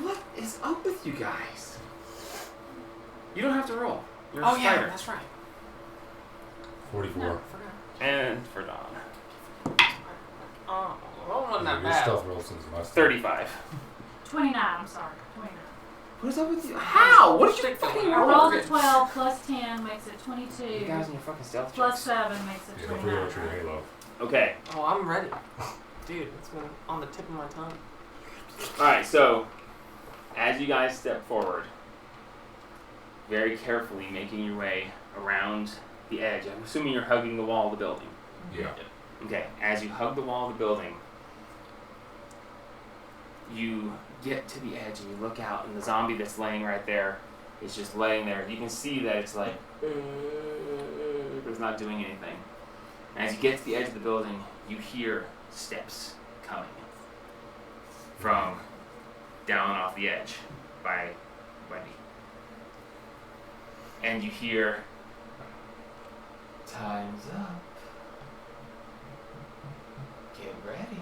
Speaker 2: What is up with you guys? You don't have to roll. You're a
Speaker 1: Oh yeah,
Speaker 2: fighter.
Speaker 1: that's right.
Speaker 5: 44.
Speaker 1: No, I forgot.
Speaker 2: And for Dawn.
Speaker 1: Oh, well, wasn't that
Speaker 5: Your
Speaker 1: bad.
Speaker 5: stealth roll seems must.
Speaker 2: 35.
Speaker 3: 29, I'm sorry. 29.
Speaker 2: What is up with you? How? What did you fucking
Speaker 3: I
Speaker 2: roll?
Speaker 3: rolled a 12 plus 10 makes it 22.
Speaker 2: You guys and your fucking stealth
Speaker 3: Plus
Speaker 2: checks.
Speaker 3: 7 makes it
Speaker 5: Yeah, don't forget
Speaker 3: 29.
Speaker 5: what your halo.
Speaker 2: Okay.
Speaker 1: Oh, I'm ready. Dude, it's been on the tip of my tongue.
Speaker 2: Alright, so as you guys step forward, very carefully making your way around the edge. I'm assuming you're hugging the wall of the building.
Speaker 5: Yeah.
Speaker 2: Okay, as you hug the wall of the building, you get to the edge and you look out, and the zombie that's laying right there is just laying there. You can see that it's like, but it's not doing anything. And as you get to the edge of the building, you hear steps coming from down off the edge by Wendy. And you hear, "Time's up. Get ready."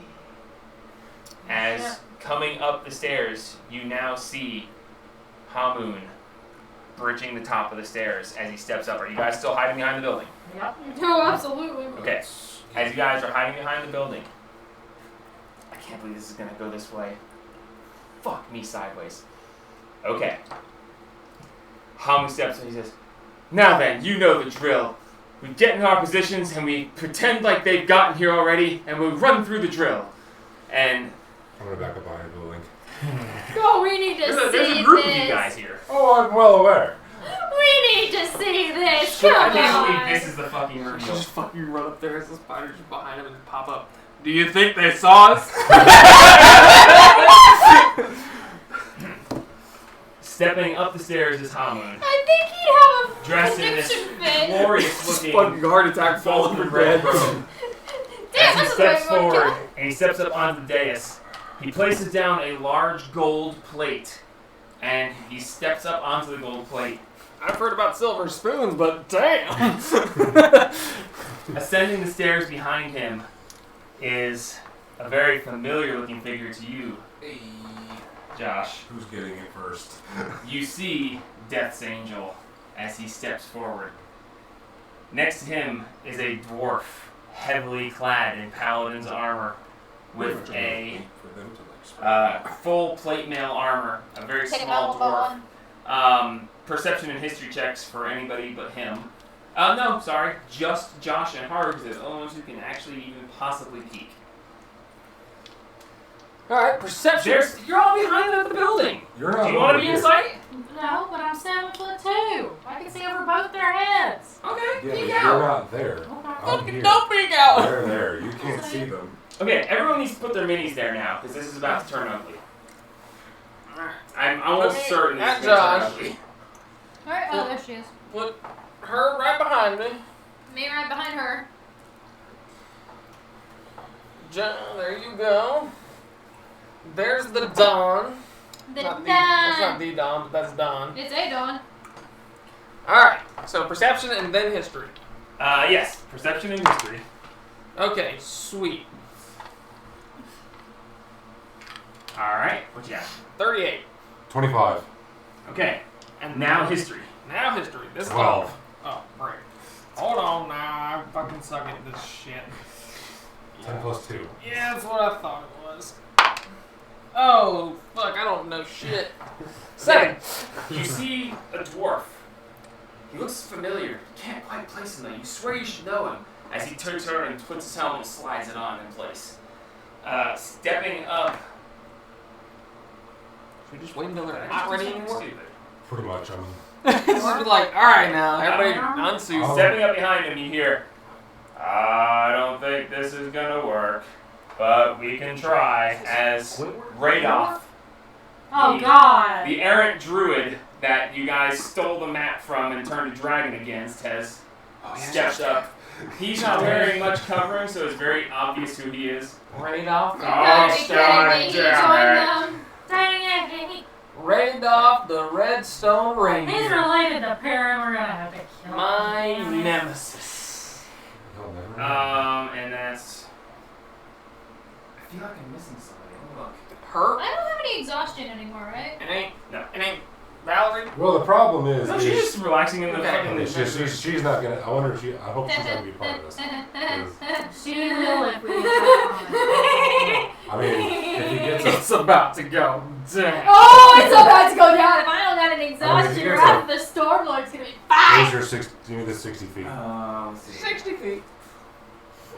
Speaker 2: As coming up the stairs, you now see Hamoon bridging the top of the stairs as he steps up. Are you guys still hiding behind the building?
Speaker 3: Yep.
Speaker 4: No, absolutely.
Speaker 2: Okay. As you guys are hiding behind the building, I can't believe this is gonna go this way. Fuck me sideways. Okay. Hamoon steps and he says, "Now then, you know the drill. We get in our positions and we pretend like they've gotten here already, and we run through the drill." And
Speaker 5: I'm gonna back up behind the building.
Speaker 4: Oh, we need to see
Speaker 2: there's a group
Speaker 4: this.
Speaker 2: of you guys here.
Speaker 5: Oh, I'm well aware.
Speaker 4: We need to see this.
Speaker 2: I
Speaker 4: Come
Speaker 2: can't
Speaker 4: on.
Speaker 2: believe this is the fucking reveal.
Speaker 1: Just fucking run up there as the spiders just behind him and just pop up. Do you think they saw us?
Speaker 2: Stepping up the stairs is Hamoon,
Speaker 4: I think he'd have a
Speaker 2: dressed in this
Speaker 4: prediction fit.
Speaker 2: glorious looking
Speaker 1: Fucking heart attack fall over
Speaker 2: red
Speaker 1: dead.
Speaker 2: robe.
Speaker 4: Damn,
Speaker 2: As he
Speaker 4: that's the way
Speaker 2: steps
Speaker 4: we want to
Speaker 2: forward
Speaker 4: kill.
Speaker 2: and he steps up onto the dais, he places down a large gold plate, and he steps up onto the gold plate.
Speaker 1: I've heard about silver spoons, but damn.
Speaker 2: Ascending the stairs behind him is a very familiar looking figure to you, Josh.
Speaker 5: Who's getting it first?
Speaker 2: You see Death's Angel as he steps forward. Next to him is a dwarf, heavily clad in paladin's armor, with a full plate mail armor, a very
Speaker 4: Take it
Speaker 2: small
Speaker 4: out,
Speaker 2: dwarf. Perception and history checks for anybody but him. No, sorry, just Josh and Harg, because they're the only ones who can actually even possibly peek.
Speaker 1: Alright, perception.
Speaker 2: You're all behind the building.
Speaker 5: You're
Speaker 2: Do
Speaker 5: not
Speaker 2: you want to
Speaker 5: over
Speaker 2: be in
Speaker 5: here.
Speaker 2: sight?
Speaker 3: No, but I'm 7'2". I can see over both their heads.
Speaker 2: Okay,
Speaker 5: Yeah, but
Speaker 2: peek
Speaker 5: you're
Speaker 2: out.
Speaker 5: not there.
Speaker 3: Okay.
Speaker 5: I'm here.
Speaker 1: Don't peek out!
Speaker 5: They're there. You can't see them.
Speaker 2: Okay, everyone needs to put their minis there now, because this is about to turn ugly. I'm almost certain this
Speaker 1: At
Speaker 2: is going to turn
Speaker 1: Josh.
Speaker 2: ugly.
Speaker 4: Alright, oh, there she is.
Speaker 1: Put her right behind me.
Speaker 4: Me right behind her.
Speaker 1: John, there you go. There's the Dawn.
Speaker 4: The
Speaker 1: That's not
Speaker 4: Dawn.
Speaker 1: the Dawn, but that's Dawn.
Speaker 4: It's a Dawn.
Speaker 1: Alright, so perception and then history.
Speaker 2: Yes, perception and history.
Speaker 1: Okay, sweet.
Speaker 2: Alright, what you got?
Speaker 1: 38.
Speaker 5: 25.
Speaker 2: Okay,
Speaker 1: And
Speaker 2: now history.
Speaker 1: Now history. This
Speaker 5: 12.
Speaker 1: Oh, great. Hold on now. I fucking suck at this shit.
Speaker 5: 10 plus 2.
Speaker 1: Yeah, that's what I thought it was. Oh, fuck, I don't know shit. 7.
Speaker 2: You see a dwarf. He looks familiar. You can't quite place him though. You swear you should know him. As he turns around and puts his helmet and slides it on in place. Stepping up.
Speaker 1: Should we just wait until they're not ready anymore?
Speaker 2: Stupid.
Speaker 5: Pretty much. I mean,
Speaker 1: This would be like, alright now, everybody unsuit.
Speaker 5: Oh.
Speaker 2: Stepping up behind him, you hear, I don't think this is gonna work, but we can try, as Radolf,
Speaker 3: Oh God.
Speaker 2: the errant druid that you guys stole the map from and turned a dragon against, has stepped up. He's not wearing much covering, so it's very obvious who he is.
Speaker 1: Radolf.
Speaker 4: Gotta be
Speaker 2: God
Speaker 4: kidding me. He
Speaker 2: damn
Speaker 4: joined them.
Speaker 3: Dang it.
Speaker 1: Radolf the Redstone
Speaker 3: He's
Speaker 1: Reindeer.
Speaker 3: related to Perry. We're gonna have to kill him.
Speaker 1: My nemesis.
Speaker 5: they'll never
Speaker 2: And that's... I feel like I'm missing somebody. Hold on.
Speaker 1: Her?
Speaker 4: I don't have any exhaustion anymore, right?
Speaker 1: It
Speaker 2: No.
Speaker 1: ain't Valerie.
Speaker 5: Well, the problem is,
Speaker 2: No, she's just relaxing in the
Speaker 1: Okay.
Speaker 2: fucking...
Speaker 5: she's not gonna. I wonder if she. I hope she's gonna be part of this. 'Cause,
Speaker 3: She will if we get that
Speaker 5: I mean, if he gets
Speaker 1: It's about to go down.
Speaker 4: Oh, it's about to go down. If I don't got any
Speaker 5: I mean,
Speaker 4: exhaustion,
Speaker 5: if you
Speaker 4: or
Speaker 5: guys
Speaker 4: half the storm lord's gonna be
Speaker 5: Where's
Speaker 4: fine.
Speaker 5: your 6? Give me the 60 feet.
Speaker 2: Let's see.
Speaker 1: 60 feet.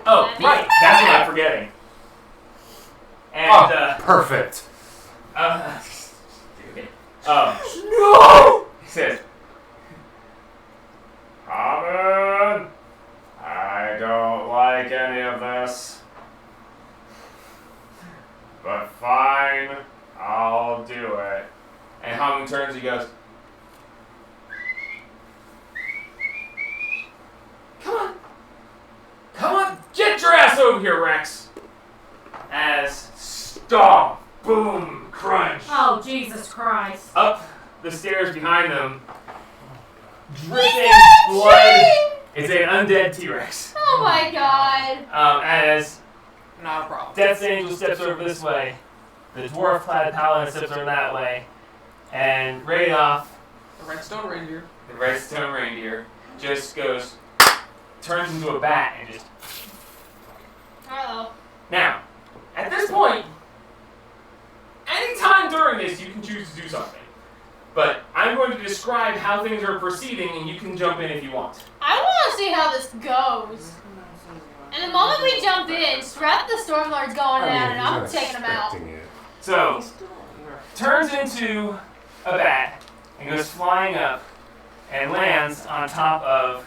Speaker 2: Oh, right. That's what I'm forgetting. And,
Speaker 5: Oh, perfect.
Speaker 2: no! He says, Robin, I don't like any of this. But fine, I'll do it. And Hamu turns, he goes, Come on, get your ass over here, Rex. As stomp, boom, crunch.
Speaker 3: Oh, Jesus Christ.
Speaker 2: Up the stairs behind them, dripping blood. It's an undead T-Rex.
Speaker 4: Oh my god.
Speaker 2: As
Speaker 1: Not a problem.
Speaker 2: Death's Angel steps over this way, the dwarf-clad paladin steps over that way, and Radolf,
Speaker 1: The Redstone Reindeer.
Speaker 2: the redstone reindeer, just goes, turns into a bat and just.
Speaker 4: Uh-oh.
Speaker 2: Now, at this point, anytime during this, you can choose to do something. But I'm going to describe how things are proceeding, and you can jump in if you want.
Speaker 4: I want to see how this goes. And the moment we jump in, strap the storm lord's going down, and I'm taking him out.
Speaker 5: It.
Speaker 2: So, turns into a bat and goes flying up and lands on top of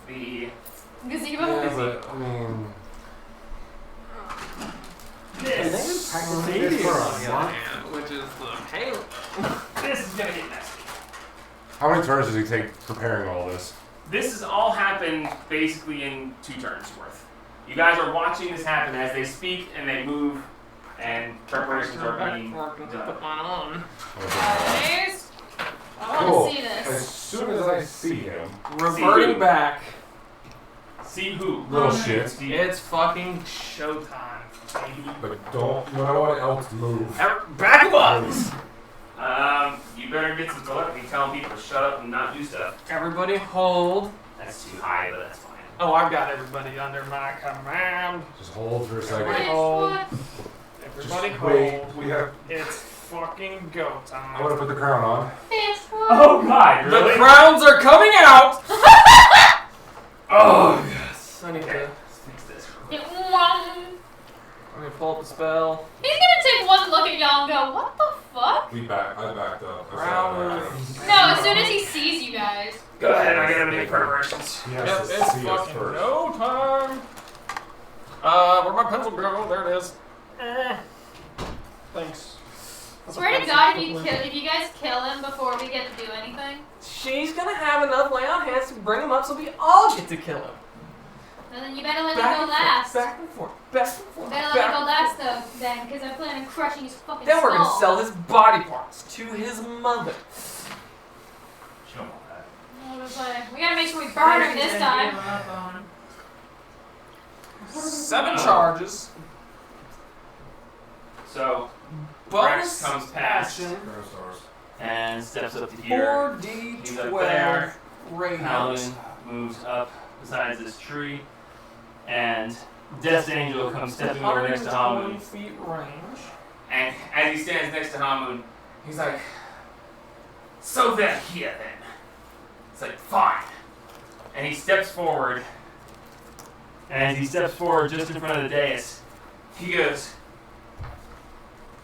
Speaker 2: the
Speaker 4: Gazebo?
Speaker 5: Yeah, but I mean,
Speaker 2: this.
Speaker 1: Stadium,
Speaker 5: for a
Speaker 1: on the other
Speaker 5: month.
Speaker 1: hand, which is the Halo.
Speaker 2: This is gonna get messy.
Speaker 5: how many turns does he take preparing all this?
Speaker 2: This has all happened basically in 2 turns worth. You guys are watching this happen as they speak and they move, and preparations are being
Speaker 1: Put
Speaker 2: done.
Speaker 1: mine on.
Speaker 4: There's... I
Speaker 5: Cool.
Speaker 4: want to see
Speaker 5: As
Speaker 4: this.
Speaker 5: soon as I see him,
Speaker 1: Reverting back.
Speaker 2: See who?
Speaker 5: little shit.
Speaker 2: See
Speaker 1: It's fucking showtime, baby.
Speaker 5: But don't no one else move.
Speaker 1: Back up!
Speaker 2: You better get some telepathy telling people to shut up and not do stuff.
Speaker 1: Everybody hold.
Speaker 2: That's too high, but that's fine.
Speaker 1: Oh, I've got everybody under my command.
Speaker 5: Just hold for a
Speaker 4: Wait,
Speaker 5: second.
Speaker 1: hold.
Speaker 4: what?
Speaker 1: Everybody
Speaker 5: Just wait.
Speaker 1: hold.
Speaker 5: We have.
Speaker 1: It's fucking go
Speaker 5: I
Speaker 1: time.
Speaker 5: want to put the crown on.
Speaker 4: Bitch,
Speaker 1: Oh,
Speaker 2: Oh God! Really?
Speaker 1: The crowns are coming out! Oh, yes. I need to
Speaker 2: fix this.
Speaker 4: He's
Speaker 1: pull up the spell.
Speaker 4: gonna take one look at y'all and go, what the fuck?
Speaker 5: I backed up.
Speaker 4: No, as soon as he sees you guys.
Speaker 2: Go ahead, I gotta make preparations.
Speaker 5: He
Speaker 1: Yep,
Speaker 5: has to
Speaker 1: it's
Speaker 5: see us
Speaker 1: fucking
Speaker 5: first.
Speaker 1: no time. Where'd my pencil go? There it is. Thanks.
Speaker 4: Swear to God, if you guys kill him before we get to do anything,
Speaker 1: She's gonna have enough lay on hands to bring him up so we all get to kill him.
Speaker 4: then you better let me go last.
Speaker 1: Back and forth, back and forth.
Speaker 4: Better let me go last though, then, because I plan on crushing his fucking
Speaker 1: Then we're gonna
Speaker 4: skull.
Speaker 1: sell his body parts to his mother.
Speaker 2: She don't want that.
Speaker 4: I was like, we gotta make sure we burn him this time.
Speaker 1: 7 charges.
Speaker 2: So
Speaker 1: Bonus
Speaker 2: Rex comes past
Speaker 1: action.
Speaker 2: and steps up to here.
Speaker 1: 4d12
Speaker 2: He's up there.
Speaker 1: radius.
Speaker 2: Paladin moves up besides this tree, and Death Angel comes stepping over next to
Speaker 1: 120
Speaker 2: Hamun.
Speaker 1: feet range.
Speaker 2: And as he stands next to Hamun, he's like, "So they're here then." It's like, "Fine." And he steps forward. And as he steps forward just in front of the dais, he goes,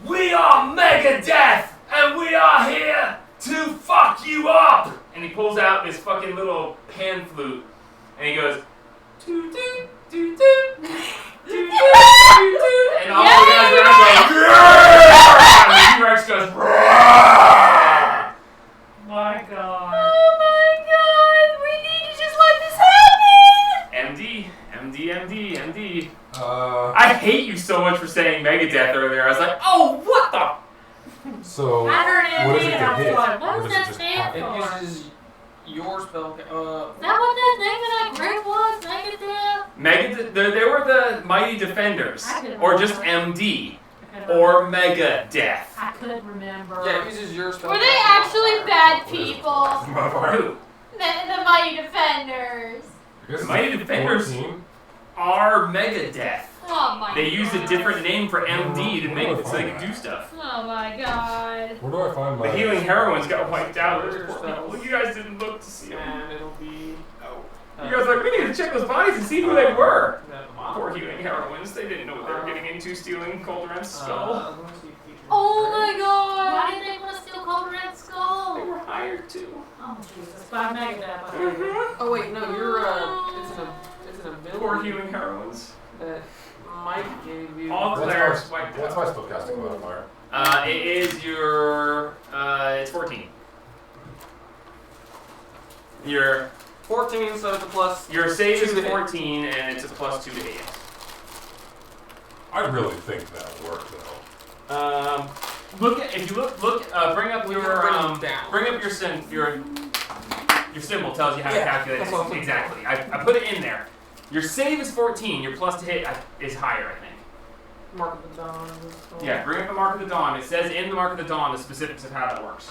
Speaker 2: "We are MEGA-DEPH, and we are here to fuck you up!" And he pulls out this fucking little pan flute, and he goes, "Doo doo doo doo doo doo doo," and all the guys around go, "Yeah!" And Rex goes, "Yeah!"
Speaker 3: My God.
Speaker 4: Oh my God, we need to just let this happen!
Speaker 2: MD. I hate you so much for saying MEGA-DEPH earlier. I was like, oh, what the?
Speaker 5: So,
Speaker 3: I heard it
Speaker 5: what is it
Speaker 3: and
Speaker 5: to
Speaker 3: I was
Speaker 5: hit?
Speaker 3: like,
Speaker 4: what
Speaker 5: Or
Speaker 4: does
Speaker 5: does it
Speaker 4: that
Speaker 5: just
Speaker 4: stand
Speaker 5: happen?
Speaker 1: It uses your spell.
Speaker 4: Is that what that thing that I great was? MEGA-DEPH?
Speaker 2: They were the Mighty Defenders,
Speaker 3: I couldn't
Speaker 2: or just
Speaker 3: remember.
Speaker 2: MD,
Speaker 3: I couldn't
Speaker 2: or
Speaker 3: remember.
Speaker 2: MEGA-DEPH.
Speaker 3: I could remember.
Speaker 1: Yeah, it uses your spell.
Speaker 4: Were they actually bad people?
Speaker 2: Who?
Speaker 4: The Mighty Defenders.
Speaker 2: Mighty Defenders
Speaker 5: 14?
Speaker 2: are MEGA-DEPH.
Speaker 4: Oh my God.
Speaker 2: They used a different name for MD to make it so they could do stuff.
Speaker 4: Oh my God.
Speaker 5: Where do I find my...
Speaker 2: The healing heroines got wiped out.
Speaker 1: Where's
Speaker 2: Those
Speaker 1: your
Speaker 2: poor
Speaker 1: spells?
Speaker 2: people. You guys didn't look to see them.
Speaker 1: And it'll be.
Speaker 2: You guys were like, we need to check those bodies and see who they were.
Speaker 1: The
Speaker 2: Poor healing heroines. They didn't know what they were getting into stealing Calderon's skull.
Speaker 4: Oh my God. Why did they want to steal Cold Red
Speaker 2: They
Speaker 4: Skull?
Speaker 2: were hired to.
Speaker 3: Oh, Jesus. By MEGA-DEPH.
Speaker 1: Oh wait, no, you're it's an ability.
Speaker 2: Poor healing heroines.
Speaker 1: That Mike gave you.
Speaker 2: All
Speaker 5: What's
Speaker 2: clerics
Speaker 5: my,
Speaker 2: wiped
Speaker 5: what's
Speaker 2: out.
Speaker 5: my spellcasting modifier?
Speaker 2: It is your, it's 14. Your
Speaker 1: 14, so it's a plus.
Speaker 2: Your save is
Speaker 1: 2 to hit.
Speaker 2: 14, and it's a plus 2 to hit.
Speaker 5: I really think that worked, though.
Speaker 2: Look at if you look bring up your
Speaker 1: down.
Speaker 2: bring up your symbol tells you how to
Speaker 1: Yeah,
Speaker 2: calculate
Speaker 1: that's what I'm
Speaker 2: it.
Speaker 1: looking
Speaker 2: Exactly. I put it in there. Your save is 14. Your plus to hit is higher, I think.
Speaker 1: Mark of the Dawn.
Speaker 2: Yeah. Bring up the Mark of the Dawn. It says in the Mark of the Dawn the specifics of how that works.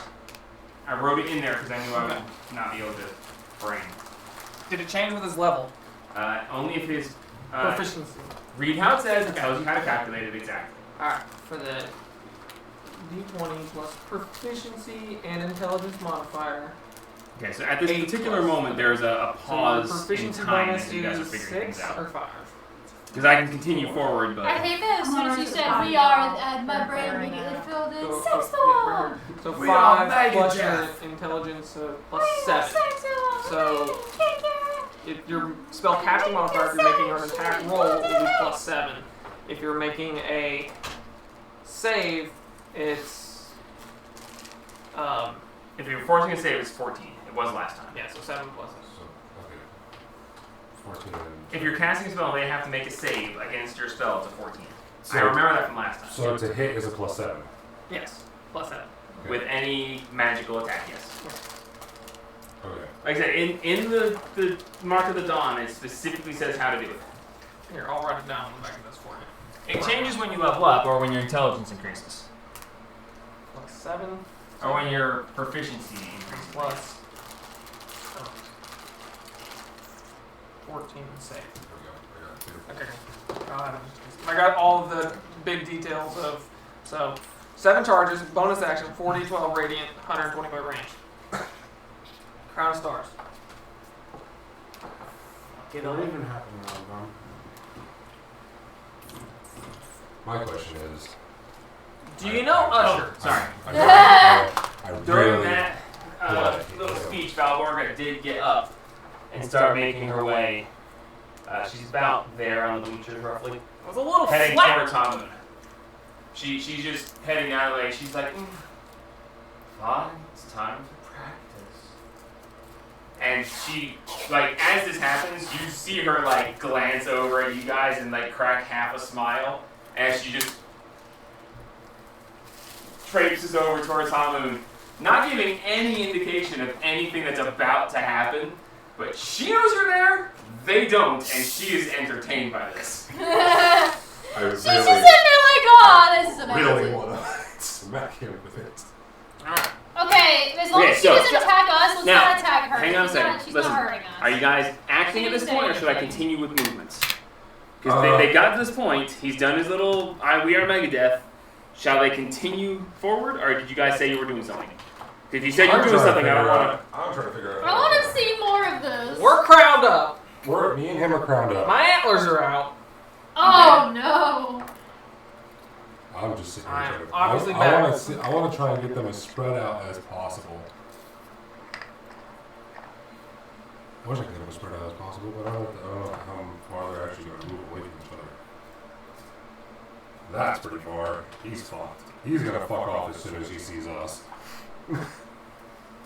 Speaker 2: I wrote it in there because I knew I would not be able to brain.
Speaker 1: Did it change with his level?
Speaker 2: Only if his
Speaker 1: Proficiency.
Speaker 2: read how it says and tells you how to calculate it exactly.
Speaker 1: Alright, for the D20 plus proficiency and intelligence modifier.
Speaker 2: Okay, so at this
Speaker 1: 8
Speaker 2: particular
Speaker 1: plus.
Speaker 2: moment, there's a
Speaker 1: So
Speaker 2: pause in
Speaker 1: proficiency
Speaker 2: time
Speaker 1: bonus
Speaker 2: as you guys are
Speaker 1: is
Speaker 2: figuring
Speaker 1: 6
Speaker 2: things out.
Speaker 1: or 5.
Speaker 2: Because I can continue forward,
Speaker 4: I
Speaker 2: but
Speaker 4: hate that as soon as you said we are, my brain immediately filled in.
Speaker 1: So,
Speaker 4: Sex
Speaker 1: yeah,
Speaker 4: doll!
Speaker 1: so
Speaker 2: We are
Speaker 1: 5 plus your
Speaker 2: MEGA-DEPH.
Speaker 1: intelligence, plus 7. So if your spell casting modifier, if you're making an attack roll, it will be plus 7. If you're making a save, it's
Speaker 2: if you're forcing a save, it's 14. It was last time.
Speaker 1: yeah, so 7 plus.
Speaker 5: So, okay. 14 and...
Speaker 2: If you're casting a spell, they have to make a save against your spell to 14.
Speaker 5: So,
Speaker 2: I remember that from last time.
Speaker 5: So to hit is a plus 7.
Speaker 1: Yes, plus 7.
Speaker 5: Okay.
Speaker 2: With any magical attack, yes.
Speaker 5: Okay.
Speaker 2: Like I said, in the Mark of the Dawn, it specifically says how to do it.
Speaker 1: Here, I'll write it down on the back of this for you.
Speaker 2: It changes when you level up or when your intelligence increases.
Speaker 1: Plus 7.
Speaker 2: Or when your proficiency increases.
Speaker 1: Plus 14 and save.
Speaker 5: There we go. I got it.
Speaker 1: Okay. I'll have it. I got all of the big details of 7 charges, bonus action, 40, 12 radiant, 125 range. of stars.
Speaker 6: It don't even happen around, bro.
Speaker 5: My question is.
Speaker 1: Do you know Usher?
Speaker 2: Sorry.
Speaker 5: I
Speaker 2: During
Speaker 5: really
Speaker 2: that little speech, Valborga did get up and start making her way. She's about there on the bleachers, roughly.
Speaker 1: It was a little
Speaker 2: Heading
Speaker 1: flat.
Speaker 2: towards Hamun. She's just heading down the way. She's like, fine, it's time to practice. And she, like, as this happens, you see her, like, glance over at you guys and, like, crack half a smile as she just traipses over towards Hamun, not giving any indication of anything that's about to happen, but she knows you're there, they don't, and she is entertained by this.
Speaker 5: I
Speaker 4: She's just sitting there like, oh, this is amazing.
Speaker 5: really want to smack him with it.
Speaker 2: Alright.
Speaker 4: Okay, as long
Speaker 2: Okay,
Speaker 4: as she
Speaker 2: so-
Speaker 4: doesn't attack us, let's
Speaker 2: Now,
Speaker 4: not attack her.
Speaker 2: hang on a second.
Speaker 4: She's
Speaker 2: Listen,
Speaker 4: not hurting us.
Speaker 2: Are you guys acting at this point, or should I continue with movements? Because they got to this point. He's done his little, we are MEGA-DEPH. Shall they continue forward, or did you guys say you were doing something? If you said you were doing something, I don't want to.
Speaker 5: I'm trying to figure out.
Speaker 4: I want to see more of this.
Speaker 1: We're crowned up.
Speaker 5: Me and him are crowned up.
Speaker 1: My antlers are out.
Speaker 4: Oh no.
Speaker 5: I'm just sitting
Speaker 1: I'm
Speaker 5: here.
Speaker 1: obviously
Speaker 5: I want to try and get them as spread out as possible. I wish I could get them as spread out as possible, but I don't know how far they're actually going to move away from each other. That's pretty far. He's fucked. He's going to fuck off as soon as he sees us.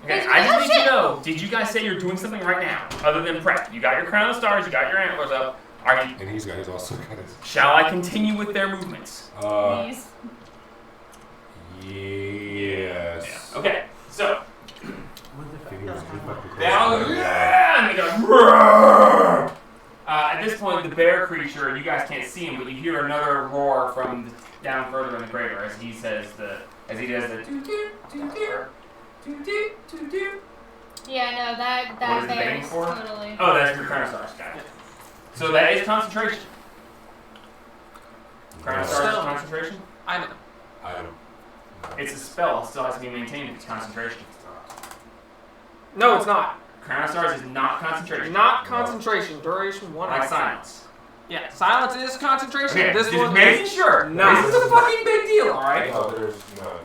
Speaker 2: Okay, I just need to know, did you guys say you're doing something right now, other than prep? You got your crown of stars, you got your antlers up. Are you?
Speaker 5: And he's also got his.
Speaker 2: Shall I continue with their movements?
Speaker 4: Please.
Speaker 5: Yes.
Speaker 2: Yeah. Okay, so.
Speaker 6: What the figures do fucking
Speaker 2: They all
Speaker 6: close?
Speaker 2: and they go. At this point, the bear creature, you guys can't see him, but you hear another roar from down further in the crater as he says as he does the doo doo doo doo doo doo doo doo.
Speaker 4: Yeah, no, that
Speaker 2: What is it
Speaker 4: bear
Speaker 2: banging
Speaker 4: is
Speaker 2: for?
Speaker 4: totally.
Speaker 2: Oh, that's your crown of stars. Got it. So that is concentration. Crown of stars is
Speaker 1: Still.
Speaker 2: concentration.
Speaker 1: I know.
Speaker 5: I don't.
Speaker 2: It's a spell. It still has to be maintained. It's concentration.
Speaker 1: No, it's not.
Speaker 2: Crown of stars is not concentration.
Speaker 1: Not concentration. Duration 1
Speaker 2: Like
Speaker 1: hour.
Speaker 2: silence.
Speaker 1: Yeah, silence is concentration.
Speaker 2: Okay,
Speaker 1: This
Speaker 2: just
Speaker 1: one
Speaker 2: making
Speaker 1: is
Speaker 2: sure.
Speaker 1: not.
Speaker 2: This is a fucking big deal, alright?
Speaker 5: No, there's none.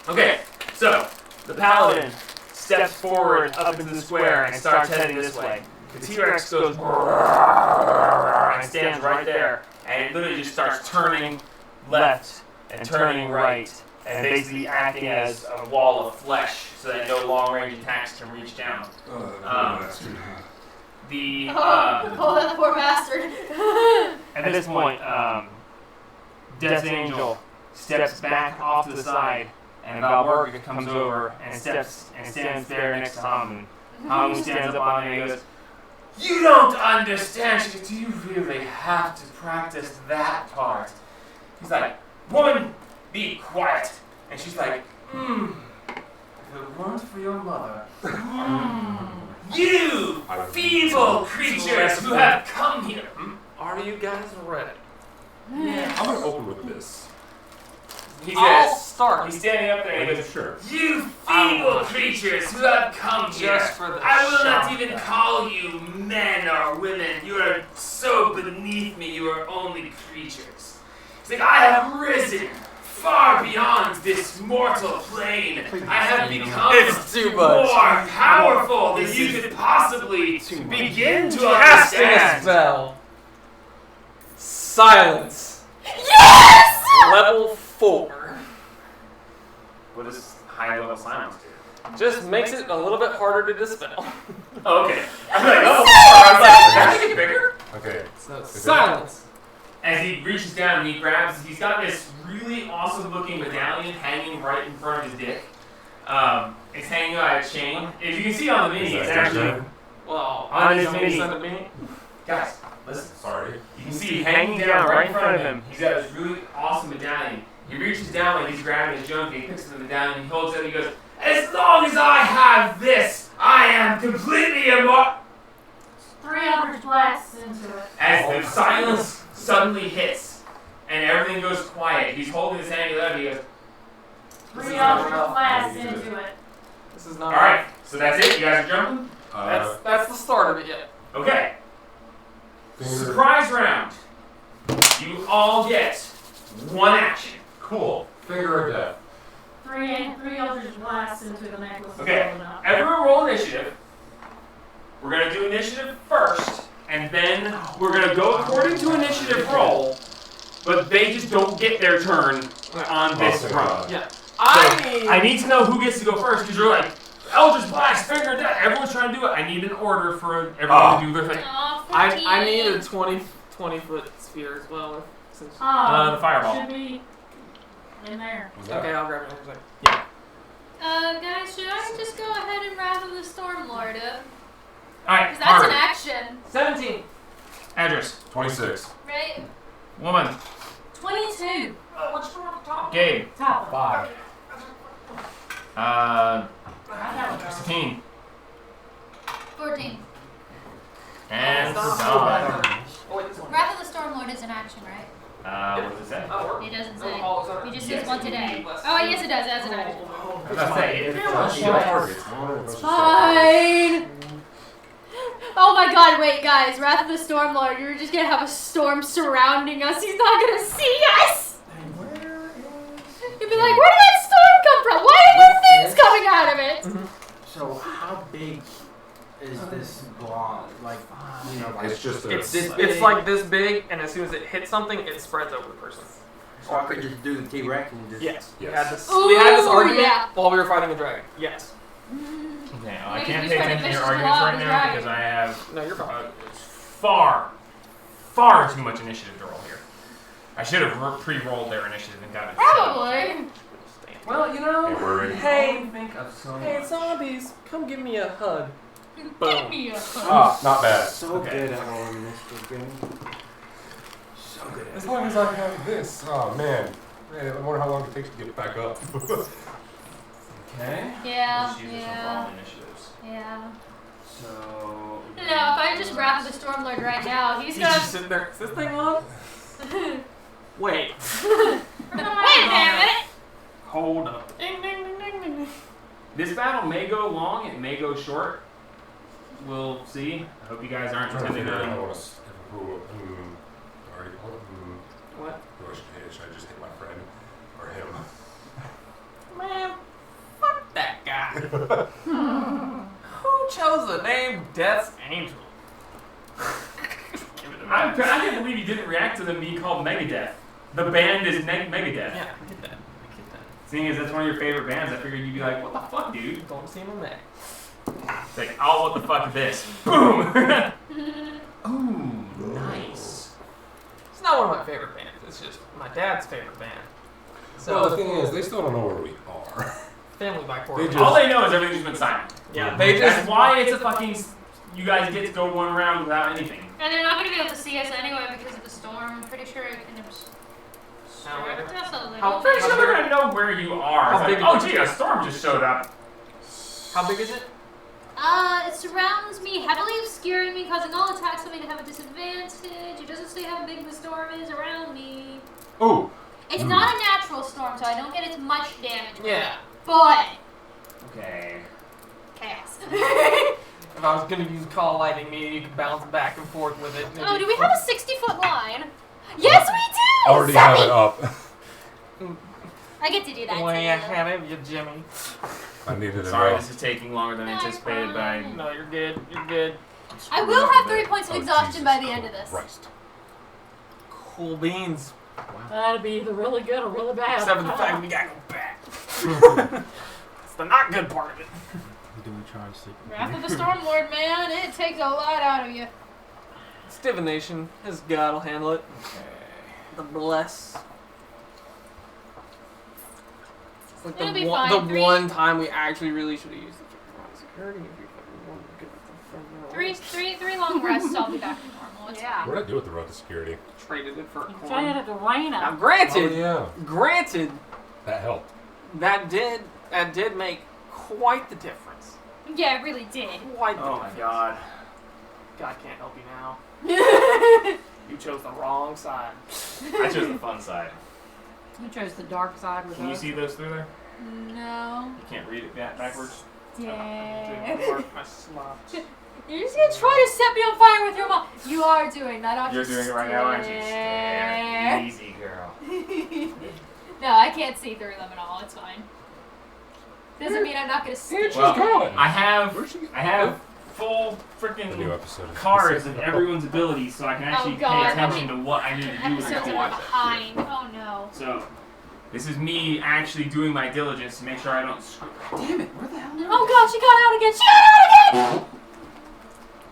Speaker 2: Okay, so the paladin steps forward up into the square and starts heading this way. The T-Rex goes and stands right there, and it literally just starts turning left and turning right, and basically acting as a wall of flesh so that no long-range attacks can reach down. The
Speaker 4: Oh, that poor bastard.
Speaker 2: At this point, Death's Angel steps back off to the side, and Valborga comes over and stands there next to Hamun. Hamun stands up on him and he goes, "You don't understand." She goes, "Do you really have to practice that part?" He's like, "Woman, be quiet." And she's like, If it weren't for your mother. You feeble creatures who have come here.
Speaker 1: Are you guys ready?
Speaker 5: I'm gonna open with this.
Speaker 2: He
Speaker 1: I'll
Speaker 2: says,
Speaker 1: start.
Speaker 2: he's standing up there and he goes,
Speaker 5: Sure.
Speaker 2: "You feeble creatures who have come here.
Speaker 1: Just for the
Speaker 2: I will not
Speaker 1: shock
Speaker 2: even
Speaker 1: value.
Speaker 2: call you men or women. You are so beneath me. You are only creatures." He's like, "I have risen far beyond this mortal plane. I have become
Speaker 1: It's too much.
Speaker 2: more powerful than you could possibly begin to
Speaker 1: Casting a
Speaker 2: understand."
Speaker 1: spell. Silence.
Speaker 4: Yes!
Speaker 1: Level 4.
Speaker 2: What does high level silence do?
Speaker 1: Just makes it a little bit harder to dispel.
Speaker 2: Oh, okay. I'm like, level 4. I was like, that make it bigger?
Speaker 5: Okay.
Speaker 1: So silence.
Speaker 2: As he reaches down and he's got this really awesome looking medallion hanging right in front of his dick. It's hanging by a chain. If you can see on the mini, it's actually,
Speaker 1: Well,
Speaker 2: On his
Speaker 1: you
Speaker 2: mini.
Speaker 1: send it me.
Speaker 2: guys, listen.
Speaker 5: Sorry.
Speaker 2: You can see hanging down right in front of him. He's got this really awesome medallion. He reaches down like he's grabbing his junk and he picks up the medallion and he holds it up and he goes, "As long as I have this, I am completely immortal."
Speaker 3: 3 hours blasts into it.
Speaker 2: As the silence suddenly hits and everything goes quiet, he's holding his hand up and he goes,
Speaker 3: 3 hours blasts into it.
Speaker 1: This is not.
Speaker 2: "Alright, so that's it? You guys are jumping?"
Speaker 1: That's the start of it. Yeah.
Speaker 2: Okay.
Speaker 5: Finger.
Speaker 2: Surprise round. You all get one action.
Speaker 5: Cool. Finger of death.
Speaker 3: Three eldritch blasts into the necklace.
Speaker 2: Okay. Everyone roll initiative. We're gonna do initiative first, and then we're gonna go according to initiative roll. But they just don't get their turn on this round.
Speaker 1: Yeah.
Speaker 2: I need to know who gets to go first because you're like, Eldritch Blast, Finger of Death. Everyone's trying to do it. I need an order for everyone to do their thing.
Speaker 4: Aw,
Speaker 1: I need a
Speaker 4: 14.
Speaker 1: 20-foot sphere as well. Since,
Speaker 2: the fireball.
Speaker 3: Should be in there.
Speaker 1: okay, I'll grab it.
Speaker 4: Guys, should I just go ahead and Wrath of the Stormlord up?
Speaker 2: Alright,
Speaker 4: Because that's an
Speaker 2: Harvard.
Speaker 4: action,
Speaker 1: 17.
Speaker 2: Address.
Speaker 5: 26.
Speaker 4: right?
Speaker 2: Woman.
Speaker 3: 22.
Speaker 2: Gabe.
Speaker 3: Top.
Speaker 6: 5.
Speaker 2: 16.
Speaker 4: 14.
Speaker 2: And
Speaker 1: Stop.
Speaker 2: Dog.
Speaker 1: Oh, wait, this one.
Speaker 4: Wrath of the Stormlord is an action, right?
Speaker 2: What does it say?
Speaker 4: He doesn't say.
Speaker 1: Oh,
Speaker 4: He just
Speaker 2: Yes.
Speaker 4: says one today. Oh, yes, it does. As an action.
Speaker 2: I was about to say, it
Speaker 4: Fine. Oh my god, wait, guys. Wrath of the Stormlord, you're just gonna have a storm surrounding us. He's not gonna see us! You'll be like, where did that storm come from? Why are there things coming out of it?
Speaker 6: So how big is this blob? Like, you know, like,
Speaker 5: It's just a.
Speaker 1: It's like this big, and as soon as it hits something, it spreads over the person.
Speaker 6: so I could just do the T-Rex and just.
Speaker 1: Yes.
Speaker 5: Yes.
Speaker 1: We had this
Speaker 4: Ooh,
Speaker 1: argument
Speaker 4: yeah.
Speaker 1: while we were fighting the dragon. Yes.
Speaker 2: Okay, I
Speaker 4: Maybe
Speaker 2: can't
Speaker 4: just
Speaker 2: pay
Speaker 4: try to
Speaker 2: attention to your
Speaker 4: finish
Speaker 2: arguments
Speaker 4: the
Speaker 2: right
Speaker 4: law
Speaker 2: now
Speaker 4: of the
Speaker 2: because I have
Speaker 1: No, you're fine.
Speaker 2: far too much initiative to roll here. I should have pre-rolled their initiative and got it.
Speaker 4: Probably.
Speaker 1: Well, you know,
Speaker 5: Hey, we're in.
Speaker 1: hey,
Speaker 2: Think of so
Speaker 1: hey,
Speaker 2: much.
Speaker 1: zombies, come give me a hug.
Speaker 4: Give
Speaker 1: Boom.
Speaker 4: me a
Speaker 5: Ah, not bad.
Speaker 6: So
Speaker 2: Okay.
Speaker 6: good at rolling initiative game. So good at
Speaker 5: As
Speaker 6: it.
Speaker 5: long as I have this. Oh, man. Man, I wonder how long it takes to get back up.
Speaker 2: Okay.
Speaker 4: Yeah,
Speaker 2: Let's use this one for
Speaker 4: yeah,
Speaker 2: all initiatives.
Speaker 4: yeah.
Speaker 2: So.
Speaker 4: No, if I just Wrath of the Stormlord right now, he's
Speaker 1: He's
Speaker 4: gonna.
Speaker 1: just sitting there. Is this thing on? Wait.
Speaker 4: Wait a minute!
Speaker 1: Hold up. Ding, ding, ding, ding, ding, ding.
Speaker 2: This battle may go long, it may go short. We'll see. I hope you guys aren't
Speaker 5: I'm trying to
Speaker 2: intending
Speaker 5: figure out
Speaker 2: to.
Speaker 5: how to. Already.
Speaker 1: What?
Speaker 5: Should I just hit my friend or him?
Speaker 1: Man, fuck that guy. Who chose the name Death's Angel? Give it to me.
Speaker 2: I can't believe you didn't react to them being called MEGA-DEPH. The band is MEGA-DEPH.
Speaker 1: Yeah, I get that. I get that.
Speaker 2: Seeing as that's one of your favorite bands, I figured you'd be like, what the fuck, dude?
Speaker 1: Don't see him in that.
Speaker 2: It's like, oh, what the fuck is this? Boom! Ooh, nice.
Speaker 1: It's not one of my favorite bands. It's just my dad's favorite band. So
Speaker 5: Well, the thing is, they still don't know where we are.
Speaker 1: Family by
Speaker 5: They
Speaker 1: Court.
Speaker 5: just-
Speaker 2: All they know is everything's been silent.
Speaker 1: Yeah, they
Speaker 2: That's
Speaker 1: just.
Speaker 2: why it's a fucking. You guys get to go one round without anything.
Speaker 4: And they're not gonna be able to see us anyway because of the storm. I'm pretty sure it can obstruct us a little.
Speaker 1: How
Speaker 2: I'm pretty sure they're gonna know where you are.
Speaker 1: How
Speaker 2: It's
Speaker 1: big
Speaker 2: like,
Speaker 1: is
Speaker 2: oh
Speaker 1: it?
Speaker 2: gee, a storm just showed up.
Speaker 1: How big is it?
Speaker 4: It surrounds me, heavily obscuring me, causing all attacks on me to have a disadvantage. It doesn't say how big the storm is around me.
Speaker 5: Oh!
Speaker 4: It's not a natural storm, so I don't get as much damage.
Speaker 1: Yeah.
Speaker 4: But
Speaker 2: Okay.
Speaker 4: chaos.
Speaker 1: If I was gonna use call lightning, maybe you could bounce back and forth with it.
Speaker 4: Oh, do we have a 60-foot line? Yes, we do!
Speaker 5: Already have it up.
Speaker 4: I get to do that
Speaker 1: Way
Speaker 4: too.
Speaker 1: ahead of you, Jimmy.
Speaker 5: I needed it
Speaker 2: Sorry,
Speaker 5: up.
Speaker 2: this is taking longer than
Speaker 4: No,
Speaker 2: anticipated, but I.
Speaker 1: No, you're good. You're good.
Speaker 4: I will have 3 points of
Speaker 5: Oh,
Speaker 4: exhaustion
Speaker 5: Jesus
Speaker 4: by the end of this.
Speaker 5: Christ.
Speaker 1: Cool beans.
Speaker 3: That'd be either really good or really bad.
Speaker 1: Except for the fact we gotta go back. It's the not good part of it.
Speaker 6: Do we try to sleep?
Speaker 4: Wrath of the Stormlord, man, it takes a lot out of you.
Speaker 1: It's divination. His God will handle it. The bless. It's like
Speaker 4: It'll be
Speaker 1: the
Speaker 4: fine. Three-
Speaker 1: one time we actually really should have used the security. If you fucking wanted to get the
Speaker 4: Three long rests, I'll be back to normal. It's
Speaker 3: Yeah.
Speaker 5: What did I do with the road to security?
Speaker 1: traded it for a
Speaker 3: You
Speaker 1: coin.
Speaker 3: traded it to Raina.
Speaker 1: Now,
Speaker 5: Oh,
Speaker 1: granted,
Speaker 5: yeah. That helped.
Speaker 1: that did make quite the difference.
Speaker 4: fine. Yeah, it really did.
Speaker 1: Quite the
Speaker 2: Oh my
Speaker 1: difference.
Speaker 2: god.
Speaker 1: God can't help you now. You chose the wrong side.
Speaker 2: I chose the fun side.
Speaker 3: You chose the dark side with
Speaker 2: Can you
Speaker 3: us.
Speaker 2: see those through there?
Speaker 4: No.
Speaker 2: You can't read it backwards?
Speaker 4: Damn.
Speaker 1: Mark my slots.
Speaker 4: You're just gonna try to set me on fire with your mom. You are doing that, aren't you?
Speaker 2: You're doing it right now, aren't you? Stare. Easy, girl.
Speaker 4: No, I can't see through them at all. It's fine. Doesn't mean I'm not gonna see.
Speaker 2: Well,
Speaker 5: going?
Speaker 2: I have full
Speaker 5: The new
Speaker 2: freaking
Speaker 5: episode.
Speaker 2: cards of everyone's abilities, so I can actually
Speaker 4: God,
Speaker 2: pay attention to what I need to do when
Speaker 4: Episodes
Speaker 2: I
Speaker 4: are
Speaker 2: watch that
Speaker 4: behind. Oh no.
Speaker 2: shit. So, this is me actually doing my diligence to make sure I don't screw.
Speaker 7: Damn it, where the hell?
Speaker 4: Oh god, she got out again. She got out again.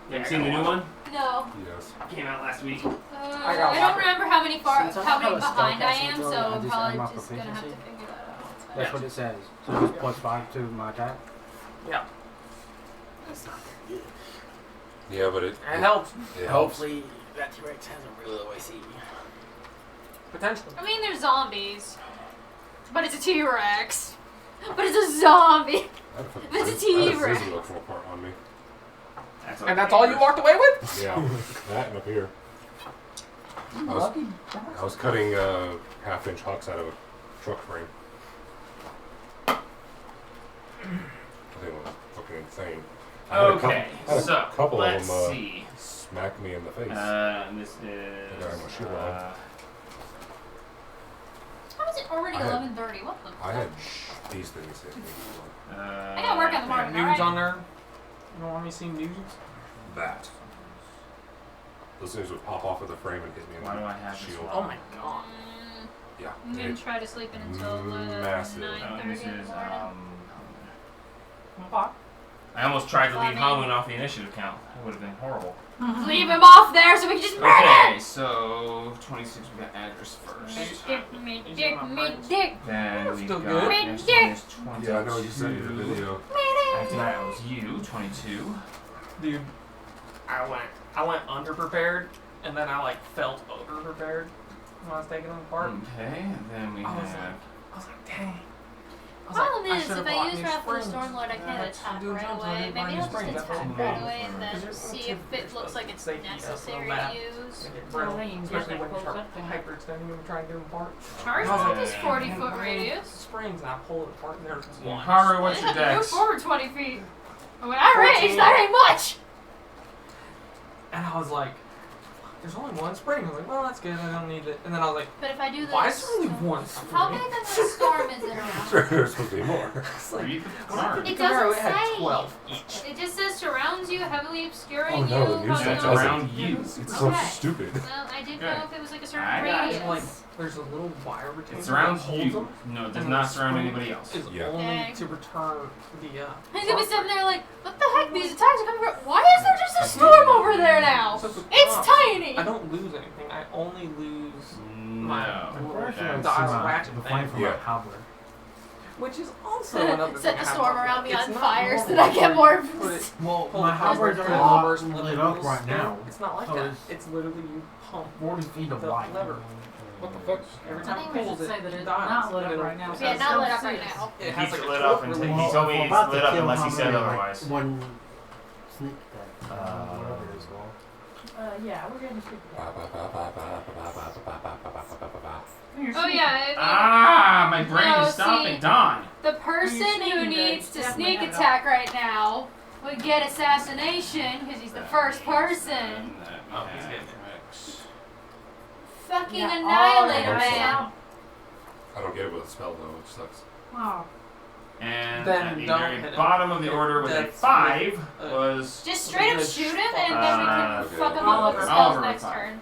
Speaker 2: You ever seen the new one?
Speaker 4: No.
Speaker 5: Yes.
Speaker 2: Came out last week.
Speaker 1: I got
Speaker 4: I don't remember how many
Speaker 6: Since I don't
Speaker 4: behind
Speaker 6: have a
Speaker 4: I
Speaker 6: spellcasting
Speaker 4: am,
Speaker 6: ability,
Speaker 4: so
Speaker 6: I
Speaker 4: I'm
Speaker 6: just
Speaker 4: probably
Speaker 6: add my
Speaker 4: just gonna have to
Speaker 6: proficiency.
Speaker 4: figure that out.
Speaker 6: That's what it says. So just plus 5 to my attack.
Speaker 1: Yeah.
Speaker 5: Yeah, but
Speaker 1: It helps.
Speaker 5: It helps.
Speaker 6: Hopefully that T-Rex has a real OAC.
Speaker 1: Potentially.
Speaker 4: I mean, they're zombies, but it's a T-Rex. But it's a zombie. It's a T-Rex.
Speaker 5: Physical fall apart on me.
Speaker 2: That's
Speaker 1: And that's all you walked away with?
Speaker 5: Yeah, that and up here. I was cutting half-inch hooks out of a truck frame. I think it was fucking insane. I had
Speaker 2: Okay,
Speaker 5: I had a
Speaker 2: so
Speaker 5: couple
Speaker 2: let's
Speaker 5: of them
Speaker 2: see.
Speaker 5: smack me in the face.
Speaker 2: This is.
Speaker 5: guy on my shield line.
Speaker 4: How is it already
Speaker 5: I had-
Speaker 4: 11:30? What the?
Speaker 5: I had these things hit me.
Speaker 4: I gotta work on the morning.
Speaker 1: Nudes
Speaker 4: Alright.
Speaker 1: on there. You don't want me seeing nudes?
Speaker 5: That. Those things would pop off of the frame and hit me in
Speaker 2: Why do I
Speaker 5: the
Speaker 2: have this
Speaker 5: shield.
Speaker 2: one?
Speaker 1: Oh my god.
Speaker 5: Yeah.
Speaker 4: I'm gonna try to sleep in until
Speaker 5: Massive.
Speaker 4: 9:30
Speaker 2: This
Speaker 4: in the
Speaker 2: is
Speaker 4: morning.
Speaker 2: I almost tried to leave
Speaker 4: Blimey.
Speaker 2: Halloween off the initiative count. It would have been horrible.
Speaker 4: Leave him off there so we can just murder
Speaker 2: Okay,
Speaker 4: him.
Speaker 2: so 26 we got address first.
Speaker 4: Dick.
Speaker 2: Then we
Speaker 1: Still
Speaker 2: got
Speaker 1: good.
Speaker 2: next one is 22.
Speaker 5: Yeah, I know you sent me the video.
Speaker 2: After that was you, 22.
Speaker 1: Dude, I went underprepared, and then I like felt overprepared when I was taking them apart.
Speaker 2: Okay, and then we
Speaker 1: I was
Speaker 2: have.
Speaker 1: I was like, dang. I was
Speaker 4: Problem
Speaker 1: like,
Speaker 4: is,
Speaker 1: should've
Speaker 4: if I
Speaker 1: bought
Speaker 4: use
Speaker 1: new
Speaker 4: Wrath of the
Speaker 1: springs.
Speaker 4: Stormlord, I can't
Speaker 1: That's
Speaker 4: attack
Speaker 1: doing
Speaker 4: right
Speaker 1: something, I
Speaker 4: away.
Speaker 1: didn't buy
Speaker 4: Maybe
Speaker 1: new
Speaker 4: I'll just
Speaker 1: springs. That's
Speaker 4: attack
Speaker 1: what
Speaker 4: right
Speaker 1: I'm
Speaker 4: away and
Speaker 1: Because
Speaker 4: then
Speaker 1: you're
Speaker 4: see
Speaker 1: too
Speaker 4: if it looks like it's
Speaker 1: safety,
Speaker 4: necessary
Speaker 1: that's
Speaker 4: to
Speaker 1: so
Speaker 4: use.
Speaker 1: Make it
Speaker 3: Well,
Speaker 1: brittle,
Speaker 3: then you can
Speaker 1: especially
Speaker 3: get
Speaker 1: when you
Speaker 3: that
Speaker 1: start
Speaker 3: close up thing.
Speaker 1: hyperextending them and trying to do them apart.
Speaker 4: Charge
Speaker 1: I was
Speaker 4: with
Speaker 1: like,
Speaker 4: this 40-foot radius.
Speaker 1: Springs, and I pull it apart, and there's one.
Speaker 2: Haru,
Speaker 4: I
Speaker 2: what's
Speaker 4: just
Speaker 2: your
Speaker 4: have to move
Speaker 2: dex?
Speaker 4: forward 20 feet. And when I
Speaker 1: 14.
Speaker 4: rage, that ain't much.
Speaker 1: And I was like, there's only one spring. I was like, well, that's good. I don't need it. And then I was like,
Speaker 4: But if I do this,
Speaker 1: why is there only one
Speaker 4: how
Speaker 1: spring?
Speaker 4: big of a storm is it around?
Speaker 5: There's supposed to be more.
Speaker 1: It's like,
Speaker 2: Read the
Speaker 1: when I
Speaker 2: card.
Speaker 1: did
Speaker 4: It
Speaker 1: the Camaro,
Speaker 4: doesn't
Speaker 1: it had
Speaker 4: say.
Speaker 1: 12 each.
Speaker 4: It just says surrounds you, heavily obscuring
Speaker 5: Oh, no, the
Speaker 4: you.
Speaker 5: new
Speaker 4: from
Speaker 2: That's
Speaker 5: stuff doesn't.
Speaker 2: around you.
Speaker 5: It's so
Speaker 4: Okay.
Speaker 5: stupid.
Speaker 4: Well, I didn't know if it was like a certain
Speaker 2: I got
Speaker 4: radius.
Speaker 2: it.
Speaker 1: Like, there's a little wire retainer
Speaker 2: It
Speaker 1: that
Speaker 2: surrounds
Speaker 1: holds
Speaker 2: you.
Speaker 1: them.
Speaker 2: No, it does
Speaker 1: and
Speaker 2: not
Speaker 1: the
Speaker 2: surround
Speaker 1: spring
Speaker 2: anybody else.
Speaker 1: Is
Speaker 5: Yeah.
Speaker 1: only
Speaker 4: Okay.
Speaker 1: to return the.
Speaker 4: He's gonna be sitting there like, what the heck? These attacks are coming from. Why is there just a storm over there now?
Speaker 1: So the
Speaker 4: It's
Speaker 1: top,
Speaker 4: tiny.
Speaker 1: I don't lose anything. I only lose my
Speaker 2: No.
Speaker 1: little
Speaker 2: That's-
Speaker 1: dial ratchet
Speaker 6: the
Speaker 1: thing,
Speaker 6: flame from
Speaker 5: Yeah.
Speaker 6: my cobbler.
Speaker 1: which is also another thing.
Speaker 4: Set
Speaker 1: I
Speaker 4: the
Speaker 1: have
Speaker 4: storm
Speaker 1: to-
Speaker 4: around me
Speaker 1: it's
Speaker 4: on
Speaker 1: not
Speaker 4: fire so
Speaker 1: normal
Speaker 4: that I get more.
Speaker 1: where you put it-
Speaker 6: Well,
Speaker 1: pull
Speaker 6: my
Speaker 1: the
Speaker 6: hover's
Speaker 1: lever,
Speaker 6: already
Speaker 1: levers,
Speaker 6: lit
Speaker 1: let it
Speaker 6: up
Speaker 1: loose,
Speaker 6: right
Speaker 1: and
Speaker 6: now.
Speaker 1: It's not like
Speaker 6: So
Speaker 1: that.
Speaker 6: it's-
Speaker 1: It's literally you pump
Speaker 6: 40 feet of
Speaker 1: the
Speaker 6: light.
Speaker 1: lever. What the fuck? Every
Speaker 3: I
Speaker 1: time
Speaker 3: think
Speaker 1: it
Speaker 3: we
Speaker 1: pulls
Speaker 3: should
Speaker 1: it,
Speaker 3: say that it's
Speaker 1: dials,
Speaker 3: not lit
Speaker 1: and
Speaker 3: up
Speaker 1: it'll-
Speaker 3: right now.
Speaker 4: Yeah, not lit up right now.
Speaker 1: It
Speaker 2: It
Speaker 1: has
Speaker 2: keeps
Speaker 1: like
Speaker 2: it
Speaker 1: a
Speaker 2: lit up
Speaker 1: torque
Speaker 2: until
Speaker 1: release.
Speaker 2: he told me
Speaker 6: I'm
Speaker 2: it's
Speaker 6: about to
Speaker 2: lit up
Speaker 6: kill
Speaker 2: unless he
Speaker 6: how
Speaker 2: said
Speaker 6: many, like,
Speaker 2: otherwise.
Speaker 6: one sneak that. Whatever it is called.
Speaker 3: Yeah, we're gonna shoot
Speaker 4: Oh yeah.
Speaker 2: Ah, my brain
Speaker 4: No,
Speaker 2: is stopping.
Speaker 4: see-
Speaker 2: Dawn.
Speaker 4: The person
Speaker 3: sneaking
Speaker 4: who
Speaker 3: good.
Speaker 4: needs to
Speaker 3: Definitely
Speaker 4: sneak
Speaker 3: have it
Speaker 4: attack right now would get assassination because he's the first person.
Speaker 1: Oh, he's getting it.
Speaker 4: Fucking
Speaker 3: Yeah,
Speaker 4: annihilate
Speaker 3: all
Speaker 4: a
Speaker 3: right.
Speaker 4: man.
Speaker 5: I don't get it with a spell though, which sucks.
Speaker 3: Oh,
Speaker 2: And
Speaker 1: Then
Speaker 2: at the
Speaker 1: don't
Speaker 2: very
Speaker 1: hit him.
Speaker 2: bottom of the order with a
Speaker 1: That's
Speaker 2: 5
Speaker 1: with,
Speaker 2: was
Speaker 4: Just straight up
Speaker 1: Good.
Speaker 4: shoot him and then we can
Speaker 2: Uh,
Speaker 4: fuck him
Speaker 3: Oliver.
Speaker 4: up with spells
Speaker 2: Oliver
Speaker 4: next
Speaker 2: fire.
Speaker 4: turn.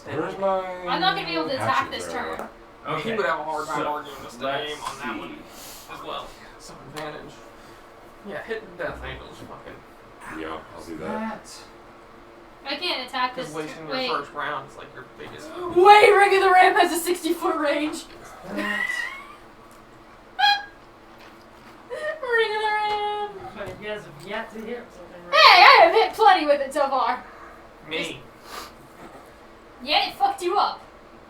Speaker 5: Where's my?
Speaker 4: I'm not gonna be able to attack
Speaker 5: hatchet
Speaker 4: this
Speaker 5: there?
Speaker 4: turn.
Speaker 2: okay.
Speaker 1: He would have a hard time
Speaker 2: So,
Speaker 1: arguing this
Speaker 2: let's
Speaker 1: game on that one
Speaker 2: see.
Speaker 1: as well. Some advantage. Yeah, hitting Death Angel's fucking.
Speaker 5: Yeah, I'll do that.
Speaker 2: That.
Speaker 4: I can't attack this.
Speaker 1: Because wasting your
Speaker 4: Wait.
Speaker 1: first round is like your biggest.
Speaker 4: Wait, Ring of the Ram has a 60-foot range.
Speaker 2: That.
Speaker 4: Ring of the Ram.
Speaker 3: but you guys have yet to hit something right.
Speaker 4: Hey, I have hit plenty with it so far.
Speaker 1: Me.
Speaker 4: Yeah, it fucked you up.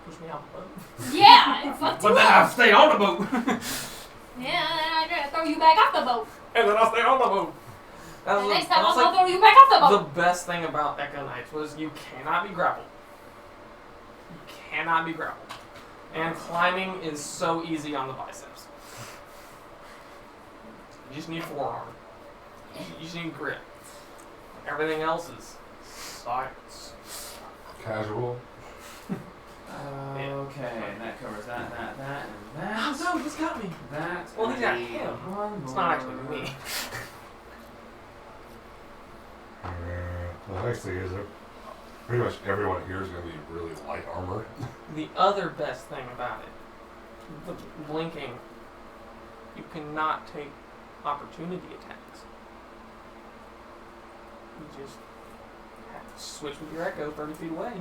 Speaker 1: Push me out the boat.
Speaker 4: Yeah, it fucked you
Speaker 1: But then I
Speaker 4: up.
Speaker 1: stay on the boat.
Speaker 4: Yeah, then I try to throw you back off the boat.
Speaker 1: And then I stay on the boat. That
Speaker 4: And
Speaker 1: was,
Speaker 4: next
Speaker 1: that
Speaker 4: time
Speaker 1: was
Speaker 4: I'm
Speaker 1: like
Speaker 4: gonna throw you back off the
Speaker 1: the
Speaker 4: boat.
Speaker 1: best thing about Echo Knights was you cannot be grappled. You cannot be grappled. And climbing is so easy on the biceps. You just need forearm. You just need grip. Everything else is science.
Speaker 5: Casual.
Speaker 2: Okay, and that covers that, and that.
Speaker 1: Oh no, he's got me.
Speaker 2: That.
Speaker 1: Well, he's got
Speaker 2: and
Speaker 1: him.
Speaker 2: one
Speaker 1: It's
Speaker 2: more.
Speaker 1: not actually me.
Speaker 5: The nice thing is that pretty much everyone here is going to be really light armor.
Speaker 1: The other best thing about it, the blinking, you cannot take opportunity attacks. You just have to switch with your echo 30 feet away.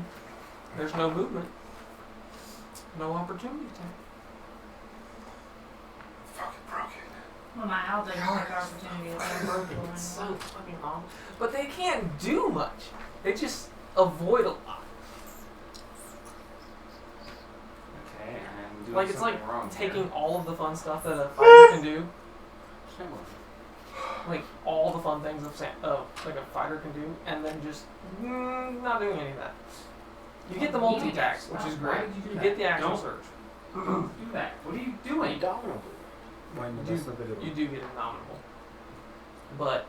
Speaker 1: There's no movement. No opportunity attack.
Speaker 5: Fucking broken.
Speaker 3: Well, my owl doesn't take opportunity.
Speaker 1: It's so fucking wrong. But they can't do much. They just avoid a lot.
Speaker 2: Okay, I'm doing
Speaker 1: Like, it's
Speaker 2: something
Speaker 1: like
Speaker 2: wrong
Speaker 1: taking
Speaker 2: here.
Speaker 1: all of the fun stuff that a fighter can do.
Speaker 6: Similar.
Speaker 1: Like, all the fun things like a fighter can do, and then just not doing any of that. You get the multi-attacks, which is
Speaker 2: Why
Speaker 1: great.
Speaker 2: did you do
Speaker 1: You
Speaker 2: that?
Speaker 1: get the actual
Speaker 2: Don't
Speaker 1: surge.
Speaker 2: do that. What are you doing?
Speaker 6: Indomitable. When
Speaker 1: You
Speaker 6: that's
Speaker 1: do-
Speaker 6: a bit of
Speaker 1: You do get indomitable. But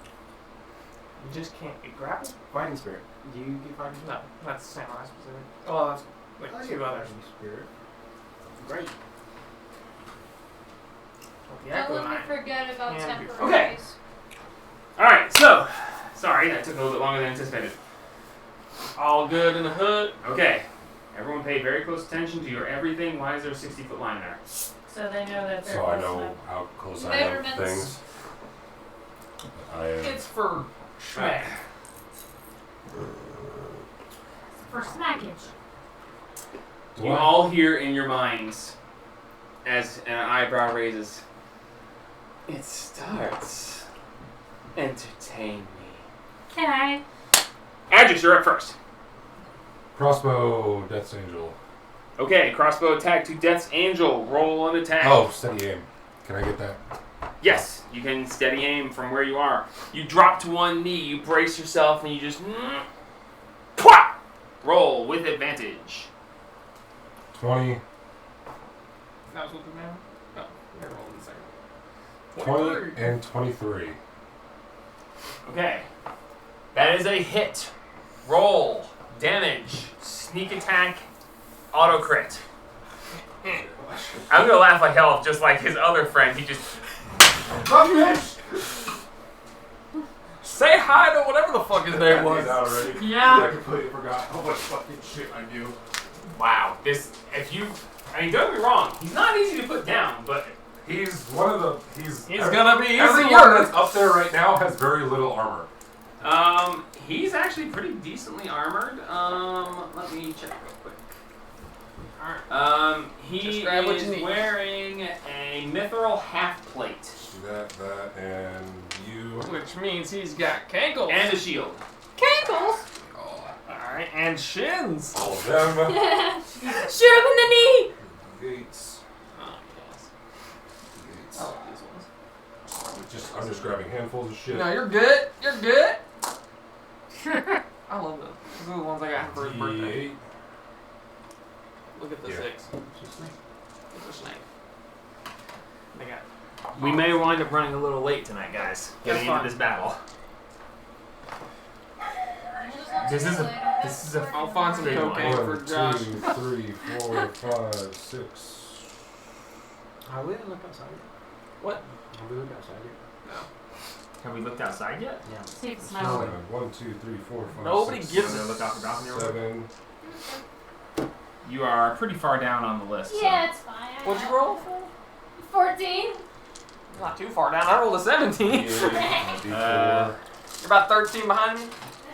Speaker 1: you just can't get grappled.
Speaker 6: fighting spirit. Do you get fighting spirit?
Speaker 1: No, that's samurai specific. Oh, that's like two others.
Speaker 6: Fighting spirit. Great.
Speaker 1: But the
Speaker 4: Don't
Speaker 1: Echo
Speaker 4: let me
Speaker 1: Knight.
Speaker 4: forget about
Speaker 1: Yeah,
Speaker 4: temporaries.
Speaker 2: Alright, so. Sorry, that took a little bit longer than anticipated.
Speaker 1: All good in the hood.
Speaker 2: Okay. Everyone pay very close attention to your everything. Why is there a 60-foot line there?
Speaker 3: So they know that they're
Speaker 5: So I
Speaker 3: close
Speaker 5: know
Speaker 3: enough.
Speaker 5: how close I am to
Speaker 4: Measurements.
Speaker 5: things. I am.
Speaker 1: It's for schmack.
Speaker 3: For snackage.
Speaker 2: You all hear in your minds as an eyebrow raises. It starts. Entertain me.
Speaker 3: Can I?
Speaker 2: Adjus, you're up first.
Speaker 5: Crossbow, Death's Angel.
Speaker 2: Okay, crossbow attack to Death's Angel. Roll an attack.
Speaker 5: Oh, steady aim. Can I get that?
Speaker 2: Yes, you can steady aim from where you are. You drop to one knee, you brace yourself, and you just... Pwah! Roll with advantage.
Speaker 5: 20.
Speaker 1: That was what the man. Oh, never rolled in the second.
Speaker 5: 20 and 23.
Speaker 2: Okay. That is a hit. Roll. Damage. Sneak attack. Auto crit. I'm gonna laugh like hell, just like his other friend. He just...
Speaker 1: Say hi to whatever the fuck his name was.
Speaker 5: already.
Speaker 3: Yeah.
Speaker 5: I completely forgot how much fucking shit I do.
Speaker 2: Wow. This... If you... I mean, don't get me wrong. He's not easy to put down, but...
Speaker 5: He's one of the.
Speaker 1: He's gonna be
Speaker 5: everyone
Speaker 1: easier.
Speaker 5: that's up there right now has very little armor.
Speaker 2: He's actually pretty decently armored. Let me check real quick. He
Speaker 1: Just grab what you
Speaker 2: is
Speaker 1: need.
Speaker 2: wearing a mithril half plate
Speaker 5: That, and you.
Speaker 1: Which means he's got cankles.
Speaker 2: and a shield.
Speaker 4: Cankles!
Speaker 1: Alright, and shins.
Speaker 5: All of them.
Speaker 4: Shoot him in the knee!
Speaker 5: Gates.
Speaker 1: Oh, yes.
Speaker 5: Gates.
Speaker 1: I like these ones.
Speaker 5: I'm just grabbing handfuls of shit.
Speaker 1: No, you're good. You're good. I love those. These are the ones I got for his birthday.
Speaker 5: D8.
Speaker 1: Look at the
Speaker 5: Yeah.
Speaker 1: 6. It's a snake. They got.
Speaker 2: We may wind up running a little late tonight, guys. Getting
Speaker 1: That's
Speaker 2: into this battle. This is a
Speaker 1: I'll find some
Speaker 2: Big
Speaker 1: cocaine
Speaker 2: one.
Speaker 1: for
Speaker 5: 1,
Speaker 1: Josh.
Speaker 5: 2, 3, 4, 5, 6.
Speaker 6: Have we look outside?
Speaker 1: What?
Speaker 6: Have we looked outside yet?
Speaker 2: Have we looked outside yet?
Speaker 6: Yeah.
Speaker 3: See if it
Speaker 5: No.
Speaker 3: smells.
Speaker 5: 1, 2, 3, 4, 5,
Speaker 1: Nobody
Speaker 5: 6,
Speaker 1: gives
Speaker 2: I'm gonna look out the balcony real quick.
Speaker 5: 7.
Speaker 2: You are pretty far down on the list. so-
Speaker 4: Yeah, it's fine.
Speaker 1: What'd you roll?
Speaker 4: 14.
Speaker 1: Not too far down. I rolled a 17.
Speaker 5: D8,
Speaker 2: Uh,
Speaker 5: D4.
Speaker 1: You're about 13 behind me.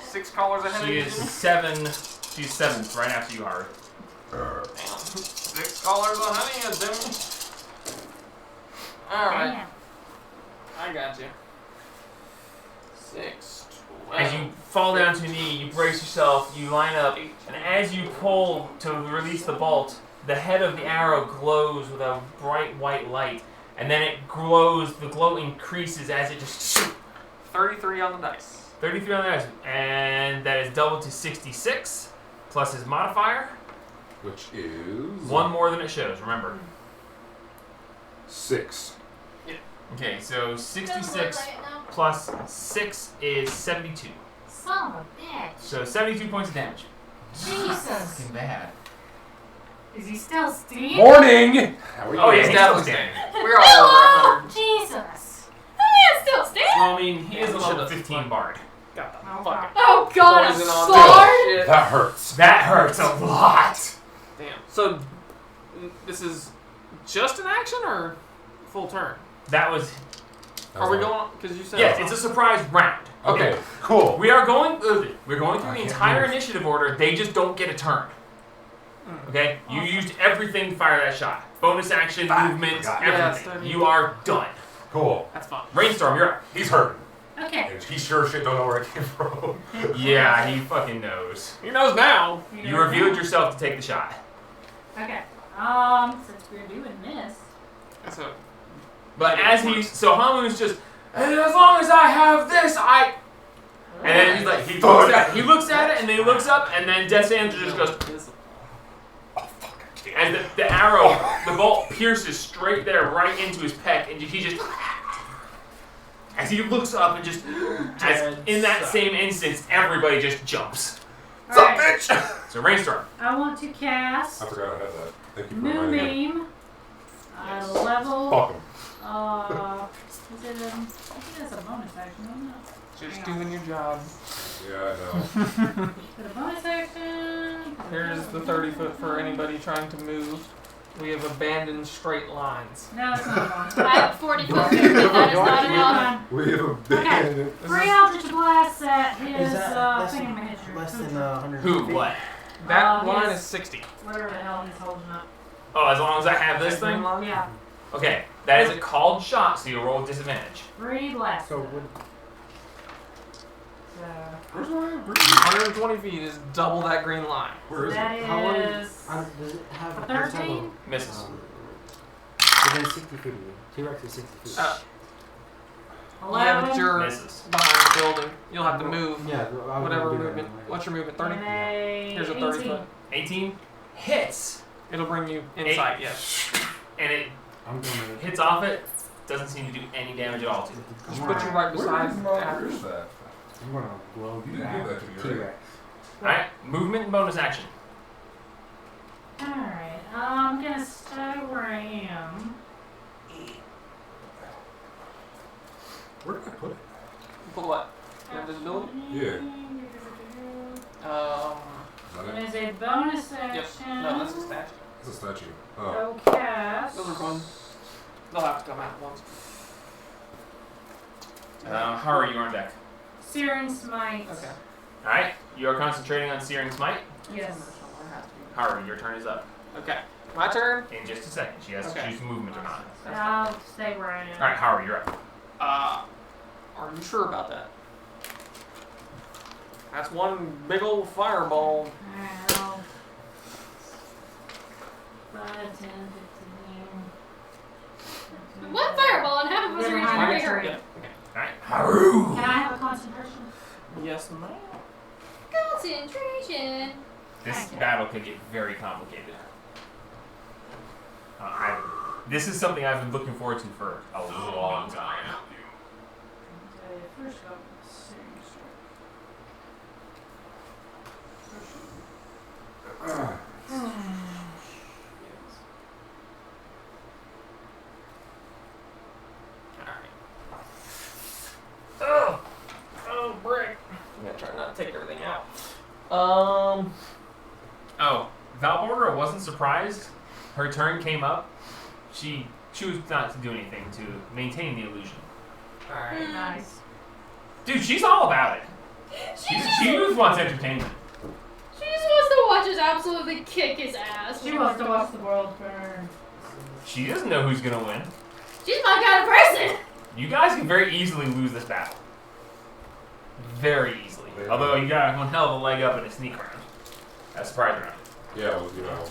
Speaker 1: 6 callers ahead
Speaker 2: She
Speaker 1: of
Speaker 2: is
Speaker 1: you.
Speaker 2: 7. She's 7th, right after you are.
Speaker 1: Damn. 6 callers ahead of you, Jimmy. Alright,
Speaker 3: Damn.
Speaker 1: I got you. 6, 12.
Speaker 2: As you fall down to your knee, you brace yourself, you line up, and as you pull to release the bolt, the head of the arrow glows with a bright white light, and then it glows, the glow increases as it just
Speaker 1: 33 on the dice.
Speaker 2: 33 on the dice, and that is doubled to 66, plus his modifier,
Speaker 5: Which is.
Speaker 2: one more than it shows, remember.
Speaker 5: 6.
Speaker 2: Okay, so
Speaker 4: Feels
Speaker 2: 66
Speaker 4: right now.
Speaker 2: plus 6 is 72.
Speaker 3: Son of a bitch.
Speaker 2: So 72 points of damage.
Speaker 3: Jesus.
Speaker 2: Fucking bad.
Speaker 3: Is he still stealing?
Speaker 5: Morning! How are you?
Speaker 2: Oh, yeah, he's definitely standing.
Speaker 1: We're all over 100.
Speaker 3: Jesus.
Speaker 4: Yeah, still stand.
Speaker 1: Well, I mean, he is a
Speaker 2: Should
Speaker 1: level
Speaker 2: have 15 bard.
Speaker 1: Got the
Speaker 3: Oh,
Speaker 1: fuck.
Speaker 3: God.
Speaker 4: Oh god,
Speaker 1: Poison
Speaker 4: a
Speaker 1: on
Speaker 4: bard?
Speaker 1: Shit.
Speaker 5: That hurts.
Speaker 2: That hurts a lot.
Speaker 1: Damn. So, this is just an action or full turn?
Speaker 2: That was...
Speaker 1: Are we going? Because you said.
Speaker 2: Yes, it's a surprise round.
Speaker 5: Okay, cool.
Speaker 2: We're going through
Speaker 5: I
Speaker 2: the
Speaker 5: can't
Speaker 2: entire
Speaker 5: move.
Speaker 2: initiative order. They just don't get a turn. Okay? You used everything to fire that shot. Bonus action, movement,
Speaker 5: forgot.
Speaker 1: Yeah,
Speaker 2: everything.
Speaker 1: it's
Speaker 2: You are done.
Speaker 5: Cool.
Speaker 1: That's fine.
Speaker 2: Rainstorm, you're up.
Speaker 5: He's hurting.
Speaker 3: Okay.
Speaker 5: And he sure as shit don't know where it came from.
Speaker 2: Yeah, he fucking knows.
Speaker 1: He knows now.
Speaker 2: You revealed yourself to take the shot.
Speaker 3: Okay. Since we're doing this.
Speaker 1: So,
Speaker 2: But as he's... So Hamu's just... And as long as I have this, I... And then he's like... He looks at it, and then he looks up, and then Death's Angel just goes... And the arrow, the bolt pierces straight there, right into his pec, and he just... As he looks up and just... As in that same instance, everybody just jumps.
Speaker 5: What's up,
Speaker 3: Alright.
Speaker 5: bitch?
Speaker 2: So Rainstorm.
Speaker 3: I want to cast
Speaker 5: I forgot I had that. Thank you for reminding me.
Speaker 3: Moonbeam. Level.
Speaker 5: Fuck him.
Speaker 3: Is it I think that's a bonus action, isn't it?
Speaker 1: just doing your job.
Speaker 5: Yeah, I know.
Speaker 3: Put a bonus action.
Speaker 1: Here's the 30 foot for anybody trying to move. We have abandoned straight lines.
Speaker 3: No, it's not a bonus.
Speaker 4: I have 40 foot movement. That is not
Speaker 3: Hold
Speaker 4: enough.
Speaker 3: on.
Speaker 5: We have abandoned.
Speaker 3: Free Eldritch Blast at his
Speaker 6: Is that
Speaker 3: thingamajigger.
Speaker 6: less than 100?
Speaker 2: Who? What?
Speaker 1: That line
Speaker 3: yes.
Speaker 1: is 60.
Speaker 3: Whatever the hell he's holding up.
Speaker 2: Oh, as long as I have this thing?
Speaker 3: Yeah.
Speaker 2: Okay. That is a called shot, so you'll roll with disadvantage.
Speaker 3: Free blast.
Speaker 6: So,
Speaker 1: Where's my 120 feet is double that green line.
Speaker 5: Where is
Speaker 3: that
Speaker 5: it?
Speaker 6: how long
Speaker 3: is
Speaker 6: does it have?
Speaker 3: a
Speaker 6: does it have
Speaker 3: 13.
Speaker 2: Misses.
Speaker 6: Within 60 feet of you. T-Rex is 60 feet.
Speaker 1: Yeah,
Speaker 3: 11.
Speaker 1: but you're
Speaker 2: Misses.
Speaker 1: behind the building. You'll have to move.
Speaker 6: Yeah, I
Speaker 1: Whatever
Speaker 6: wouldn't do that
Speaker 1: movement.
Speaker 6: anyway.
Speaker 1: What's your movement? 30?
Speaker 3: And a
Speaker 1: Here's a 30
Speaker 3: 18.
Speaker 1: foot.
Speaker 2: 18 hits,
Speaker 1: It'll bring you inside, yes.
Speaker 2: and it
Speaker 6: I'm going to.
Speaker 2: hits off it. Doesn't seem to do any damage at all to it.
Speaker 1: Just put you right beside
Speaker 5: Where
Speaker 1: Average.
Speaker 5: is that?
Speaker 6: I'm going to blow
Speaker 5: You didn't give that to me, right?
Speaker 6: T-Rex.
Speaker 2: Alright, movement and bonus action.
Speaker 3: Alright, I'm gonna stay where I am.
Speaker 5: Where did I put it?
Speaker 1: Put what? Your invisibility?
Speaker 5: Yeah.
Speaker 1: Um,
Speaker 5: Is that
Speaker 3: It
Speaker 5: it?
Speaker 3: is a bonus
Speaker 1: yep.
Speaker 3: action.
Speaker 1: No, that's a statue.
Speaker 5: It's a statue. Oh.
Speaker 3: Go cast.
Speaker 1: Those are fun. They'll have to come out once.
Speaker 2: How are you on deck?
Speaker 3: Searing Smite.
Speaker 1: Okay.
Speaker 2: Alright, you are concentrating on Searing Smite.
Speaker 3: Yes.
Speaker 2: Harvey, your turn is up.
Speaker 1: Okay. My turn.
Speaker 2: In just a second. She has to
Speaker 1: Okay.
Speaker 2: choose movement or not.
Speaker 3: I'll stay where I am.
Speaker 2: Alright, Harvey, you're up.
Speaker 1: Are you sure about that? That's one big old fireball.
Speaker 3: Alright, I'll 5, 10, 15.
Speaker 4: One fireball and half of us are
Speaker 3: Never
Speaker 4: each
Speaker 3: mind.
Speaker 4: bigger.
Speaker 1: Yeah. Okay.
Speaker 2: Alright. Haru!
Speaker 3: Can I have a concentration?
Speaker 1: Yes, ma'am.
Speaker 4: Concentration.
Speaker 2: This
Speaker 3: Thank you.
Speaker 2: battle could get very complicated. This is something I've been looking forward to for a long time.
Speaker 3: Okay, first up, Searing
Speaker 1: Oh, brick. I'm gonna try not to take everything out.
Speaker 2: Oh, Valborga wasn't surprised. Her turn came up. She chose not to do anything to maintain the illusion.
Speaker 1: Alright.
Speaker 3: Nice.
Speaker 2: Dude, she's all about it. She just wants entertainment.
Speaker 4: She just wants to watch us absolutely kick his ass.
Speaker 3: She wants to watch the world burn.
Speaker 2: She doesn't know who's gonna win.
Speaker 4: She's my kind of person.
Speaker 2: You guys can very easily lose this battle. Very easily. Although you got one hell of a leg up in a sneak round. A surprise round.
Speaker 5: Yeah, well, you know.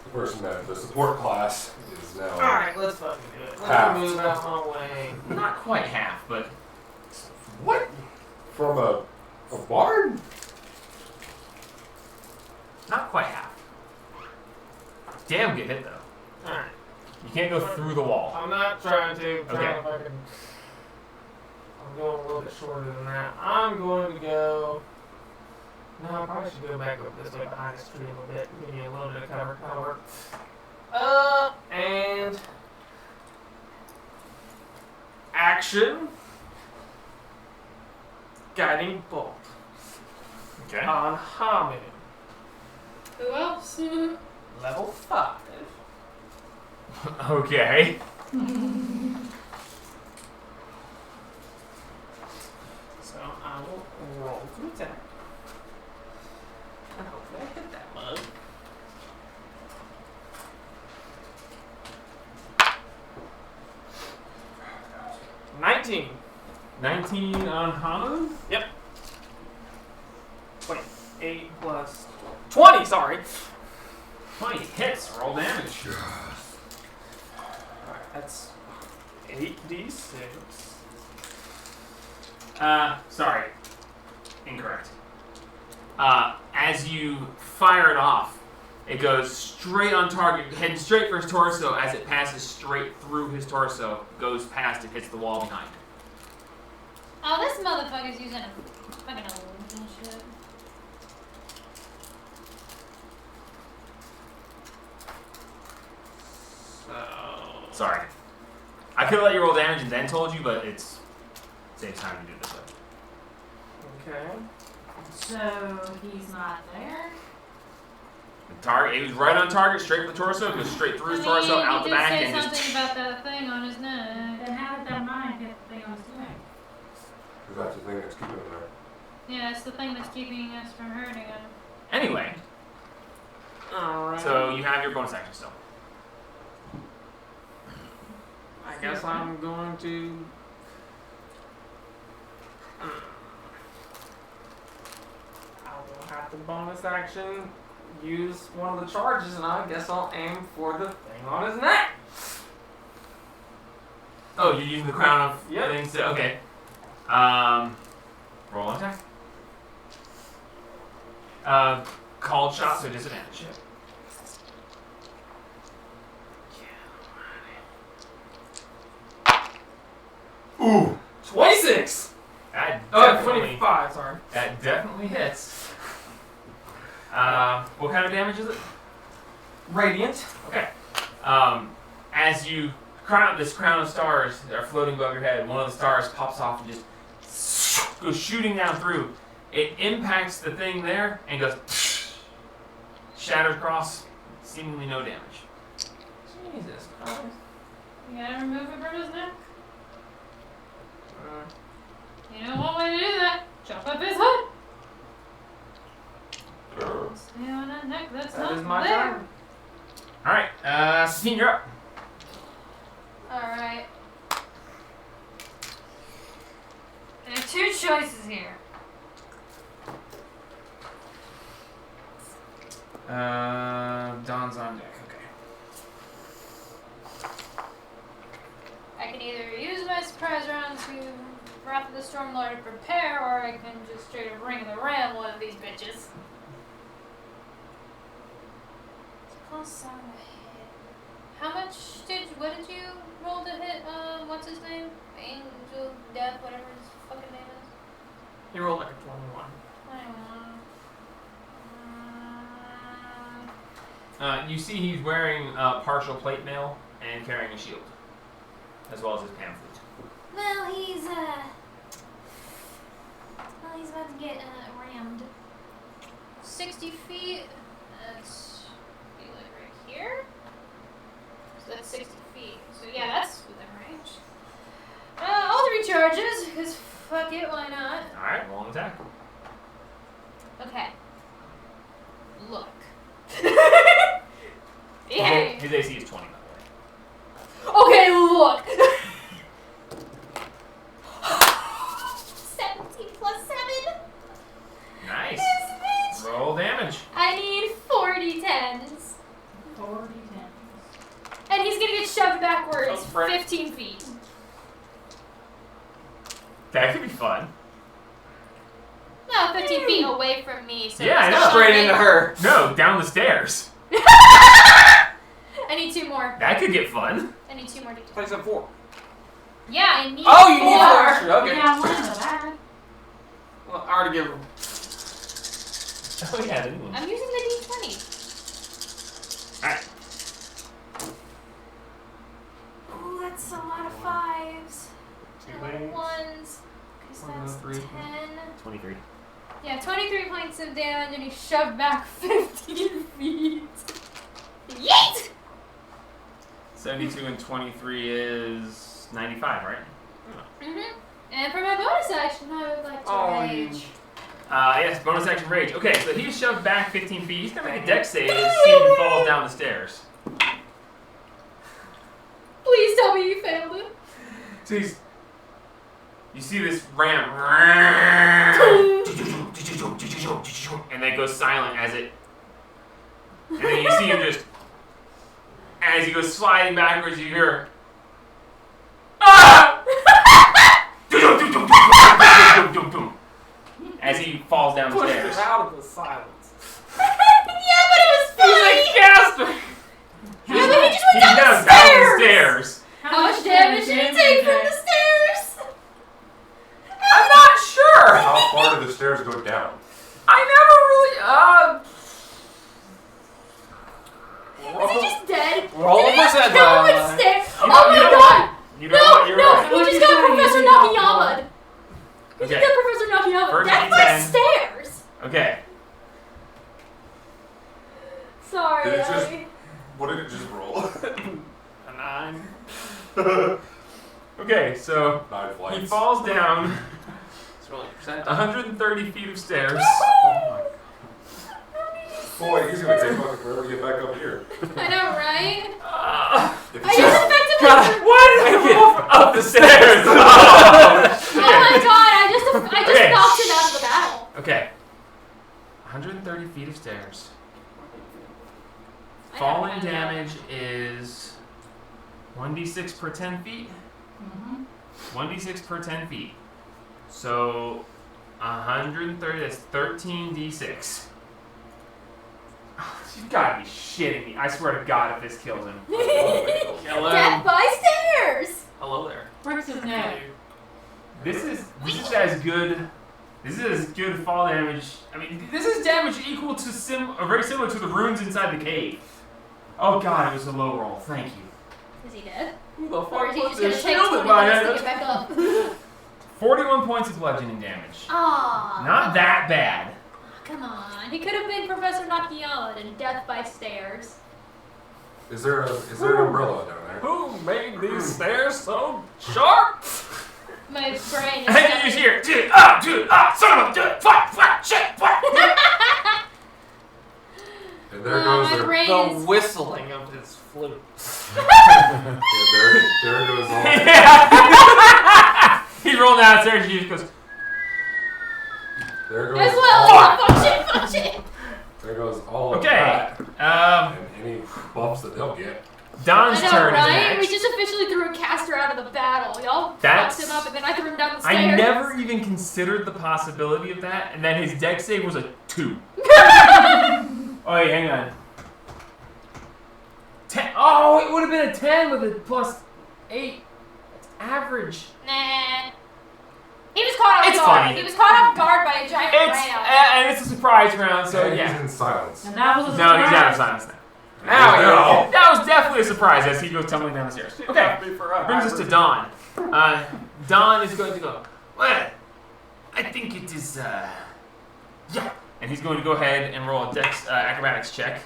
Speaker 5: The person that the support class is now.
Speaker 1: Alright, let's fucking do it. Let
Speaker 5: Half.
Speaker 1: me move out my way.
Speaker 2: Not quite half, but
Speaker 5: What? From a bard?
Speaker 2: not quite half. Damn good hit though.
Speaker 1: Alright.
Speaker 2: You can't go through the wall.
Speaker 1: I'm not trying to.
Speaker 2: Okay.
Speaker 1: If I can. I'm going a little bit shorter than that. I'm going to go. No, I probably should go back up this way behind this tree a little bit. Give me a little bit of cover. That'll work. And. Action. Guiding bolt.
Speaker 2: Okay.
Speaker 1: On Hamid.
Speaker 4: Who else?
Speaker 1: Level 5.
Speaker 2: Okay.
Speaker 1: So I will roll to attack. And hopefully I hit that mug. $19.
Speaker 2: 19 on Hamu.
Speaker 1: Yep. Wait, 8 plus 20, sorry.
Speaker 2: 20 hits. Roll damage.
Speaker 1: Alright, that's 8d6.
Speaker 2: Sorry. Incorrect. As you fire it off, it goes straight on target, heading straight for his torso. As it passes straight through his torso, goes past and hits the wall behind.
Speaker 4: Oh, this motherfucker's using a fucking old shit.
Speaker 1: So.
Speaker 2: Sorry. I could have let you roll damage and then told you, but it's saves time to do it this way.
Speaker 1: Okay.
Speaker 3: So he's not there.
Speaker 2: The target, it was right on target, straight for the torso, goes straight through his torso, out the back,
Speaker 4: He
Speaker 2: and
Speaker 4: did say
Speaker 2: just.
Speaker 4: something about that thing on his neck.
Speaker 3: Then how did that mine hit the thing on his neck?
Speaker 5: Because that's the thing that's keeping him there.
Speaker 4: Yeah, it's the thing that's keeping us from hurting him.
Speaker 2: Anyway,
Speaker 1: Alright.
Speaker 2: so you have your bonus action still.
Speaker 1: I guess I'm going to. I will have to bonus action, use one of the charges, and I guess I'll aim for the thing on his neck.
Speaker 2: Oh, you're using the crown of
Speaker 1: Yep.
Speaker 2: things? Okay. Roll an attack. Called shot, so disadvantage. Ooh!
Speaker 1: 26!
Speaker 2: That
Speaker 1: Oh,
Speaker 2: definitely,
Speaker 1: 25, sorry.
Speaker 2: that definitely hits. What kind of damage is it?
Speaker 1: Radiant.
Speaker 2: Okay. As you this crown of stars that are floating above your head, one of the stars pops off and just goes shooting down through. It impacts the thing there and goes shatters across, seemingly no damage.
Speaker 1: Jesus Christ.
Speaker 4: You gotta remove it from his neck. You know one way to do that? Chop up his head. Stay on that neck. That's
Speaker 1: That
Speaker 4: not
Speaker 1: is my
Speaker 4: there.
Speaker 1: turn.
Speaker 2: Alright, Sabine, you're up.
Speaker 4: Alright. There are two choices here.
Speaker 2: Dawn's on deck, okay.
Speaker 4: I can either use my surprise round to Wrath of the Stormlord to prepare, or I can just straight up ring the ram one of these bitches. Plus on a hit. How much what did you roll to hit, what's his name? Angel Death, whatever his fucking name is.
Speaker 1: He rolled like a 21.
Speaker 2: You see he's wearing partial plate mail and carrying a shield, as well as his pamphlet.
Speaker 4: Well, he's about to get rammed. 60 feet. That's be like right here. So that's 60 feet. So yeah, that's within range. All 3 charges, because fuck it, why not?
Speaker 2: Alright, roll an attack.
Speaker 4: Okay. Look.
Speaker 2: His
Speaker 4: Yeah.
Speaker 2: his AC is 20, by the way.
Speaker 4: Okay, look. 17 plus 7.
Speaker 2: Nice.
Speaker 4: This bitch.
Speaker 2: Roll damage.
Speaker 4: I need 40 tens.
Speaker 3: 40 10.
Speaker 4: And he's gonna get shoved backwards
Speaker 1: Oh, frick.
Speaker 4: 15 feet.
Speaker 2: That could be fun.
Speaker 4: No, 15 feet away from me. So
Speaker 2: Yeah, I
Speaker 4: it's
Speaker 2: know.
Speaker 4: not
Speaker 1: Straight
Speaker 4: big.
Speaker 1: into her.
Speaker 2: No, down the stairs.
Speaker 4: And need 2 more.
Speaker 2: That could get fun.
Speaker 4: I need 2 more d10.
Speaker 1: Place at 4.
Speaker 4: Yeah, I need
Speaker 1: Oh, you need 4
Speaker 4: 4.
Speaker 1: extra. Okay.
Speaker 3: Yeah, one in the bag.
Speaker 1: Well, I already gave him.
Speaker 2: Oh yeah, didn't we?
Speaker 4: I'm using the d20.
Speaker 2: Alright.
Speaker 4: Oh, that's a lot of 5s. And a lot of 1s. Because that's
Speaker 1: 3.
Speaker 4: 10.
Speaker 2: 23.
Speaker 4: Yeah, 23 points of damage, and he shoved back 15 feet. Yeet!
Speaker 2: 72 and 23 is 95, right?
Speaker 4: Mm-hmm. And for my bonus action, I would like to rage.
Speaker 2: Yes, bonus action rage. Okay, so he's shoved back 15 feet. He's gonna make a dex save to see if he falls down the stairs.
Speaker 4: Please tell me you failed it.
Speaker 2: So you see this ramp, and then it goes silent as it, and then you see him just, as he goes sliding backwards, you hear, ah! As he falls down the
Speaker 1: Push
Speaker 2: stairs.
Speaker 1: him out of the silence.
Speaker 4: Yeah, but it was funny!
Speaker 2: He's a gasper!
Speaker 4: Yeah, but he just went
Speaker 2: He's
Speaker 4: down the
Speaker 2: down the
Speaker 4: stairs!
Speaker 2: stairs.
Speaker 4: How much damage did he take from the stairs?
Speaker 2: I'm not sure.
Speaker 5: How far did the stairs go down?
Speaker 2: I
Speaker 4: Is he just dead?
Speaker 1: Roll
Speaker 4: Did
Speaker 1: a
Speaker 4: he just
Speaker 1: percent
Speaker 4: kill him
Speaker 1: die.
Speaker 4: with stairs?
Speaker 2: You know-
Speaker 4: Oh
Speaker 2: you
Speaker 4: my
Speaker 2: know
Speaker 4: god!
Speaker 2: You know what? You're right.
Speaker 4: No, he just got Professor Nakayama. He just
Speaker 2: Okay.
Speaker 4: got Professor Nakayama.
Speaker 2: First
Speaker 4: That's my
Speaker 2: D10.
Speaker 4: stairs.
Speaker 2: Okay.
Speaker 4: Sorry,
Speaker 5: Did it just-
Speaker 4: Ellie.
Speaker 5: What did it just roll?
Speaker 1: A 9.
Speaker 2: Okay, so
Speaker 5: 9 flights.
Speaker 2: he falls down
Speaker 1: It's really a percent.
Speaker 2: 130 feet of stairs.
Speaker 5: Boy, he's gonna take fucking forever to get back up here.
Speaker 4: I know, right?
Speaker 5: If
Speaker 4: I just effectively.
Speaker 2: What did he roll up the stairs?
Speaker 4: Oh my god! I just
Speaker 2: Okay.
Speaker 4: knocked him out of the battle.
Speaker 2: Okay. 130 feet of stairs.
Speaker 4: I
Speaker 2: Falling
Speaker 4: don't know.
Speaker 2: damage is 1d6 per 10 feet.
Speaker 3: Mm-hmm.
Speaker 2: 1d6 per 10 feet. So 130, that's 13d6. You've got to be shitting me. I swear to God if this kills him.
Speaker 1: Hello.
Speaker 4: Death by stairs.
Speaker 1: Hello there.
Speaker 3: Breaks his neck.
Speaker 2: This is as good. This is as good fall damage. I mean, this is damage equal to very similar to the runes inside the cave. Oh God, it was a low roll. Thank you.
Speaker 4: Is he dead?
Speaker 1: Who the
Speaker 4: Or
Speaker 1: fuck
Speaker 4: is he
Speaker 1: put
Speaker 4: just gonna
Speaker 1: this
Speaker 4: take
Speaker 1: shield
Speaker 4: 20
Speaker 1: in my
Speaker 4: minutes to
Speaker 1: head?
Speaker 4: get back up?
Speaker 2: 41 points of bludgeoning damage.
Speaker 4: Aw.
Speaker 2: Not that bad.
Speaker 4: Come on. He could have been Professor Nakayama in Death by Stairs.
Speaker 5: Is there an umbrella down there?
Speaker 1: Who made these stairs so sharp?
Speaker 4: My brain is
Speaker 2: And then you just hear, son of a fuck, shit, fuck.
Speaker 5: And there goes
Speaker 4: my
Speaker 5: their.
Speaker 4: brain
Speaker 1: The
Speaker 4: is...
Speaker 1: whistling of his flute.
Speaker 5: Yeah, there goes all.
Speaker 2: Yeah. He's rolling downstairs and he just goes,
Speaker 5: There goes.
Speaker 4: As well
Speaker 5: all,
Speaker 4: as fuck shit.
Speaker 5: there goes all of
Speaker 2: okay.
Speaker 5: that. And any buffs that they'll get.
Speaker 2: Don's
Speaker 4: I know,
Speaker 2: turn
Speaker 4: right?
Speaker 2: is
Speaker 4: We
Speaker 2: next.
Speaker 4: just officially threw a caster out of the battle. Y'all
Speaker 2: That's-
Speaker 4: fucked him up, and then I threw him down the stairs.
Speaker 2: I never even considered the possibility of that, and then his dex save was a 2. Oh wait, hang on. 10. Oh, it would have been a 10 with a plus 8. That's average.
Speaker 4: Nah. He was caught off
Speaker 2: It's
Speaker 4: guard.
Speaker 2: funny.
Speaker 4: He was caught off guard by a giant ram.
Speaker 2: And it's a surprise round, so
Speaker 5: And
Speaker 2: yeah.
Speaker 5: he's in silence.
Speaker 3: And that was a
Speaker 2: No,
Speaker 3: surprise.
Speaker 2: he's out of silence now.
Speaker 1: Now we go.
Speaker 2: That was definitely a surprise as he goes tumbling down the stairs. Okay, brings us to Dawn. Dawn is going to go, well, I think it is, yeah. And he's going to go ahead and roll a dex acrobatics check.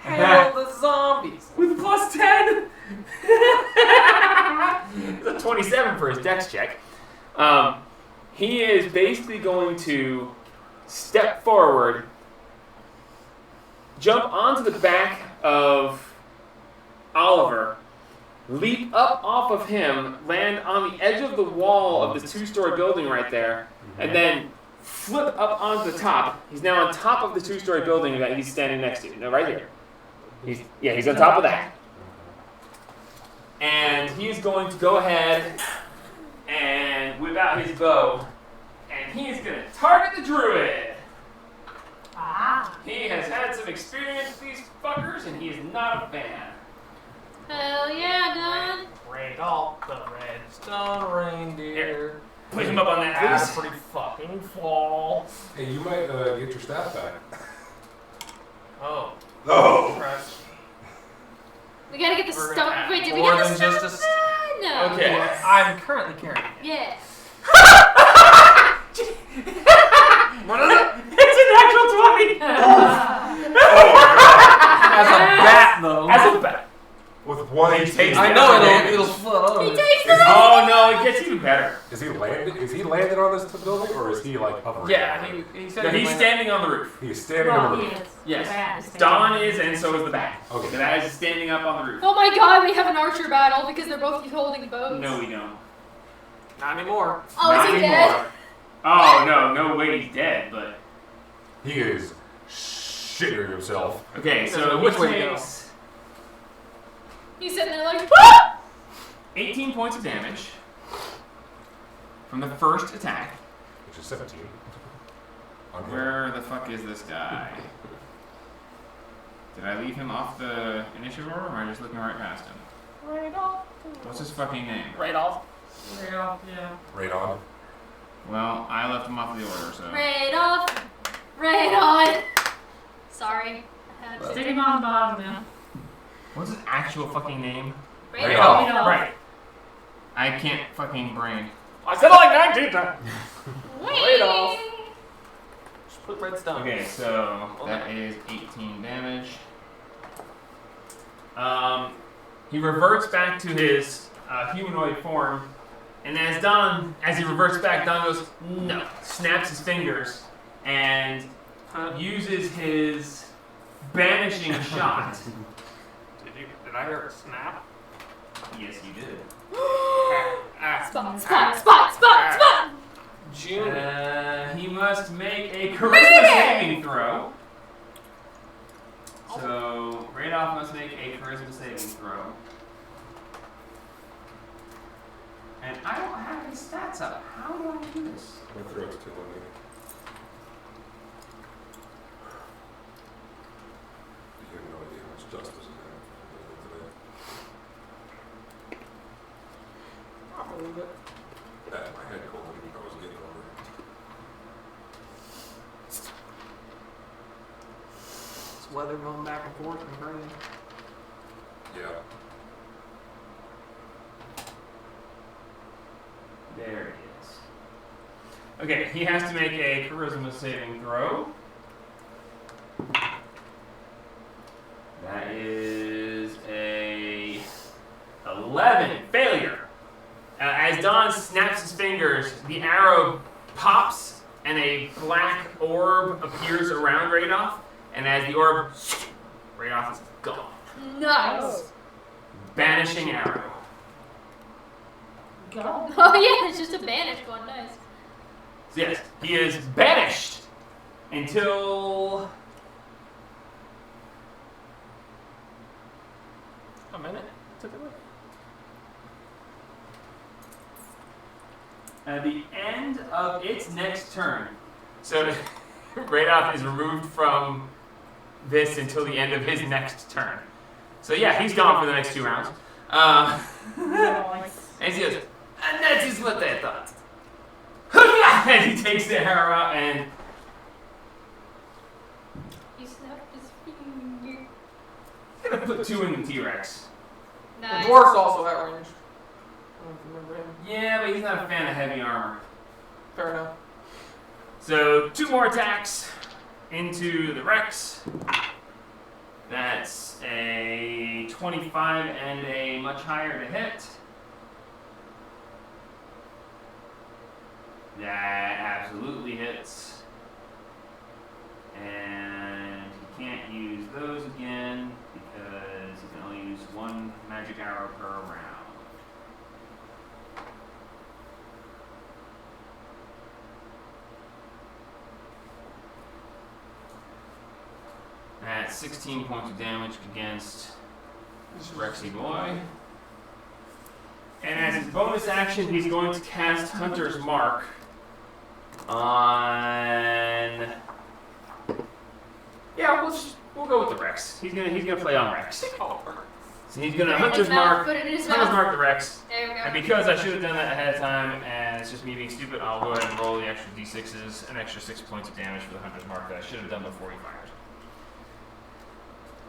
Speaker 1: Hail the zombies.
Speaker 2: With plus 10. It's a 27 for his dex check. He is basically going to step forward, jump onto the back of Oliver, leap up off of him, land on the edge of the wall of this 2-story building right there, and then flip up onto the top. He's now on top of the 2-story building that he's standing next to. No, right here. He's on top of that. And he's going to go ahead and whip out his bow, and he's going to target the druid.
Speaker 3: Ah.
Speaker 2: He has had some experience with these fuckers, and he is not a fan.
Speaker 4: Hell yeah, Don.
Speaker 1: Rudolph the Red-Stone Reindeer.
Speaker 2: Put him up on that,
Speaker 1: Had a
Speaker 2: please.
Speaker 1: pretty fucking fall.
Speaker 5: Hey, you might get your staff back.
Speaker 1: Oh.
Speaker 5: Oh!
Speaker 1: Christ.
Speaker 4: We gotta get the
Speaker 1: We're
Speaker 4: stone.
Speaker 1: gonna
Speaker 4: Wait, did we
Speaker 1: more
Speaker 4: get the
Speaker 1: than
Speaker 4: stone?
Speaker 1: just a
Speaker 4: No.
Speaker 2: Okay.
Speaker 1: Yes. I'm currently carrying it.
Speaker 4: Yeah.
Speaker 1: What is it?
Speaker 2: It's an actual 20!
Speaker 1: As a bat, though.
Speaker 2: As a bat.
Speaker 5: With one
Speaker 2: He
Speaker 5: HP.
Speaker 2: takes
Speaker 1: I
Speaker 2: the
Speaker 1: know
Speaker 2: damage.
Speaker 1: it'll flood over.
Speaker 4: He
Speaker 1: it.
Speaker 4: takes
Speaker 2: Oh no, it gets even better.
Speaker 5: Is he landed on this building, or is he like hovering?
Speaker 1: Yeah, he said
Speaker 2: No,
Speaker 1: he
Speaker 2: he's
Speaker 1: landed-
Speaker 2: standing on the roof.
Speaker 5: He's standing on the
Speaker 3: Well,
Speaker 5: roof.
Speaker 3: he is.
Speaker 2: Yes.
Speaker 3: Bat is
Speaker 2: Don
Speaker 3: standing.
Speaker 2: is, and so is the bat.
Speaker 5: Okay.
Speaker 2: The bat is standing up on the roof.
Speaker 4: Oh my god, we have an archer battle because they're both holding bows.
Speaker 2: No, we don't.
Speaker 1: Not anymore.
Speaker 4: Oh,
Speaker 2: Not
Speaker 4: is he
Speaker 2: anymore.
Speaker 4: dead?
Speaker 2: Oh no way he's dead, but
Speaker 5: He is shitting himself.
Speaker 2: okay.
Speaker 1: He
Speaker 2: So
Speaker 1: doesn't know
Speaker 2: he
Speaker 1: which way to go.
Speaker 2: takes
Speaker 4: He's sitting there like, ah!
Speaker 2: 18 points of damage from the first attack.
Speaker 5: Which is 17. On him.
Speaker 2: Where the fuck is this guy? Did I leave him off the initiative order, or am I just looking right past him?
Speaker 1: Rudolph.
Speaker 2: What's his fucking name?
Speaker 1: Rudolph. Rudolph, yeah.
Speaker 5: Right on.
Speaker 2: Well, I left him off the order, so.
Speaker 4: Right off. Right on. Sorry. I had to.
Speaker 3: Stick him on the bottom then.
Speaker 2: What's his actual fucking name?
Speaker 4: Right
Speaker 5: off.
Speaker 4: off.
Speaker 3: Rudolph.
Speaker 2: Right. I can't fucking brain.
Speaker 1: I said it like 19 times.
Speaker 4: Wait.
Speaker 1: off. Just put redstone.
Speaker 2: Okay, so that is 18 damage. He reverts back to his humanoid form, and as he reverts back, Don goes, no, snaps his fingers, and uses his banishing shot.
Speaker 1: Did I hear a snap?
Speaker 2: Yes, you did.
Speaker 4: Spot.
Speaker 1: June.
Speaker 2: He must make a charisma saving throw. So, Radolf must make a charisma saving throw. And I don't have his stats up. How do I do this?
Speaker 5: My throat's killing me. You have no idea how much justice is today.
Speaker 1: I believe it.
Speaker 5: My head cold. I was getting over it.
Speaker 1: It's weather going back and forth and burning.
Speaker 5: Yeah.
Speaker 2: There it is. Okay, he has to make a charisma saving throw. That is a 11. Failure. As Don snaps his fingers, the arrow pops and a black orb appears around Radolf. And as the orb, Radolf is gone.
Speaker 4: Nice.
Speaker 2: Banishing arrow.
Speaker 3: Go.
Speaker 4: Oh yeah, it's just a banished one. Nice.
Speaker 2: So yes, he is banished until
Speaker 1: A minute, typically.
Speaker 2: at the end of its next turn. So Radolf is removed from this until the end of his next turn. So yeah, he's gone for the next 2 rounds. And he goes, and that is what I thought. And he takes the arrow out and
Speaker 4: He snapped his finger.
Speaker 2: gonna put 2 in the T-Rex.
Speaker 4: Nice.
Speaker 1: The dwarf's also at range. I don't know if you remember him.
Speaker 2: Yeah, but he's not a fan of heavy armor.
Speaker 1: Fair enough.
Speaker 2: So 2 more attacks into the Rex. That's a 25 and a much higher to hit. That absolutely hits. And he can't use those again because he can only use 1 magic arrow per round. That's 16 points of damage against this Rexy boy. And as his bonus action, he's going to cast Hunter's Mark on Yeah, we'll go with the Rex. He's gonna play on Rex. So he's gonna
Speaker 4: Put it in
Speaker 2: Hunter's
Speaker 4: his mouth,
Speaker 2: Mark.
Speaker 4: put it in his
Speaker 2: Hunter's
Speaker 4: mouth.
Speaker 2: Mark the Rex.
Speaker 4: There we go.
Speaker 2: And because I should have done that ahead of time, and it's just me being stupid, I'll go ahead and roll the extra d6s, an extra 6 points of damage for the Hunter's Mark that I should have done before he fired.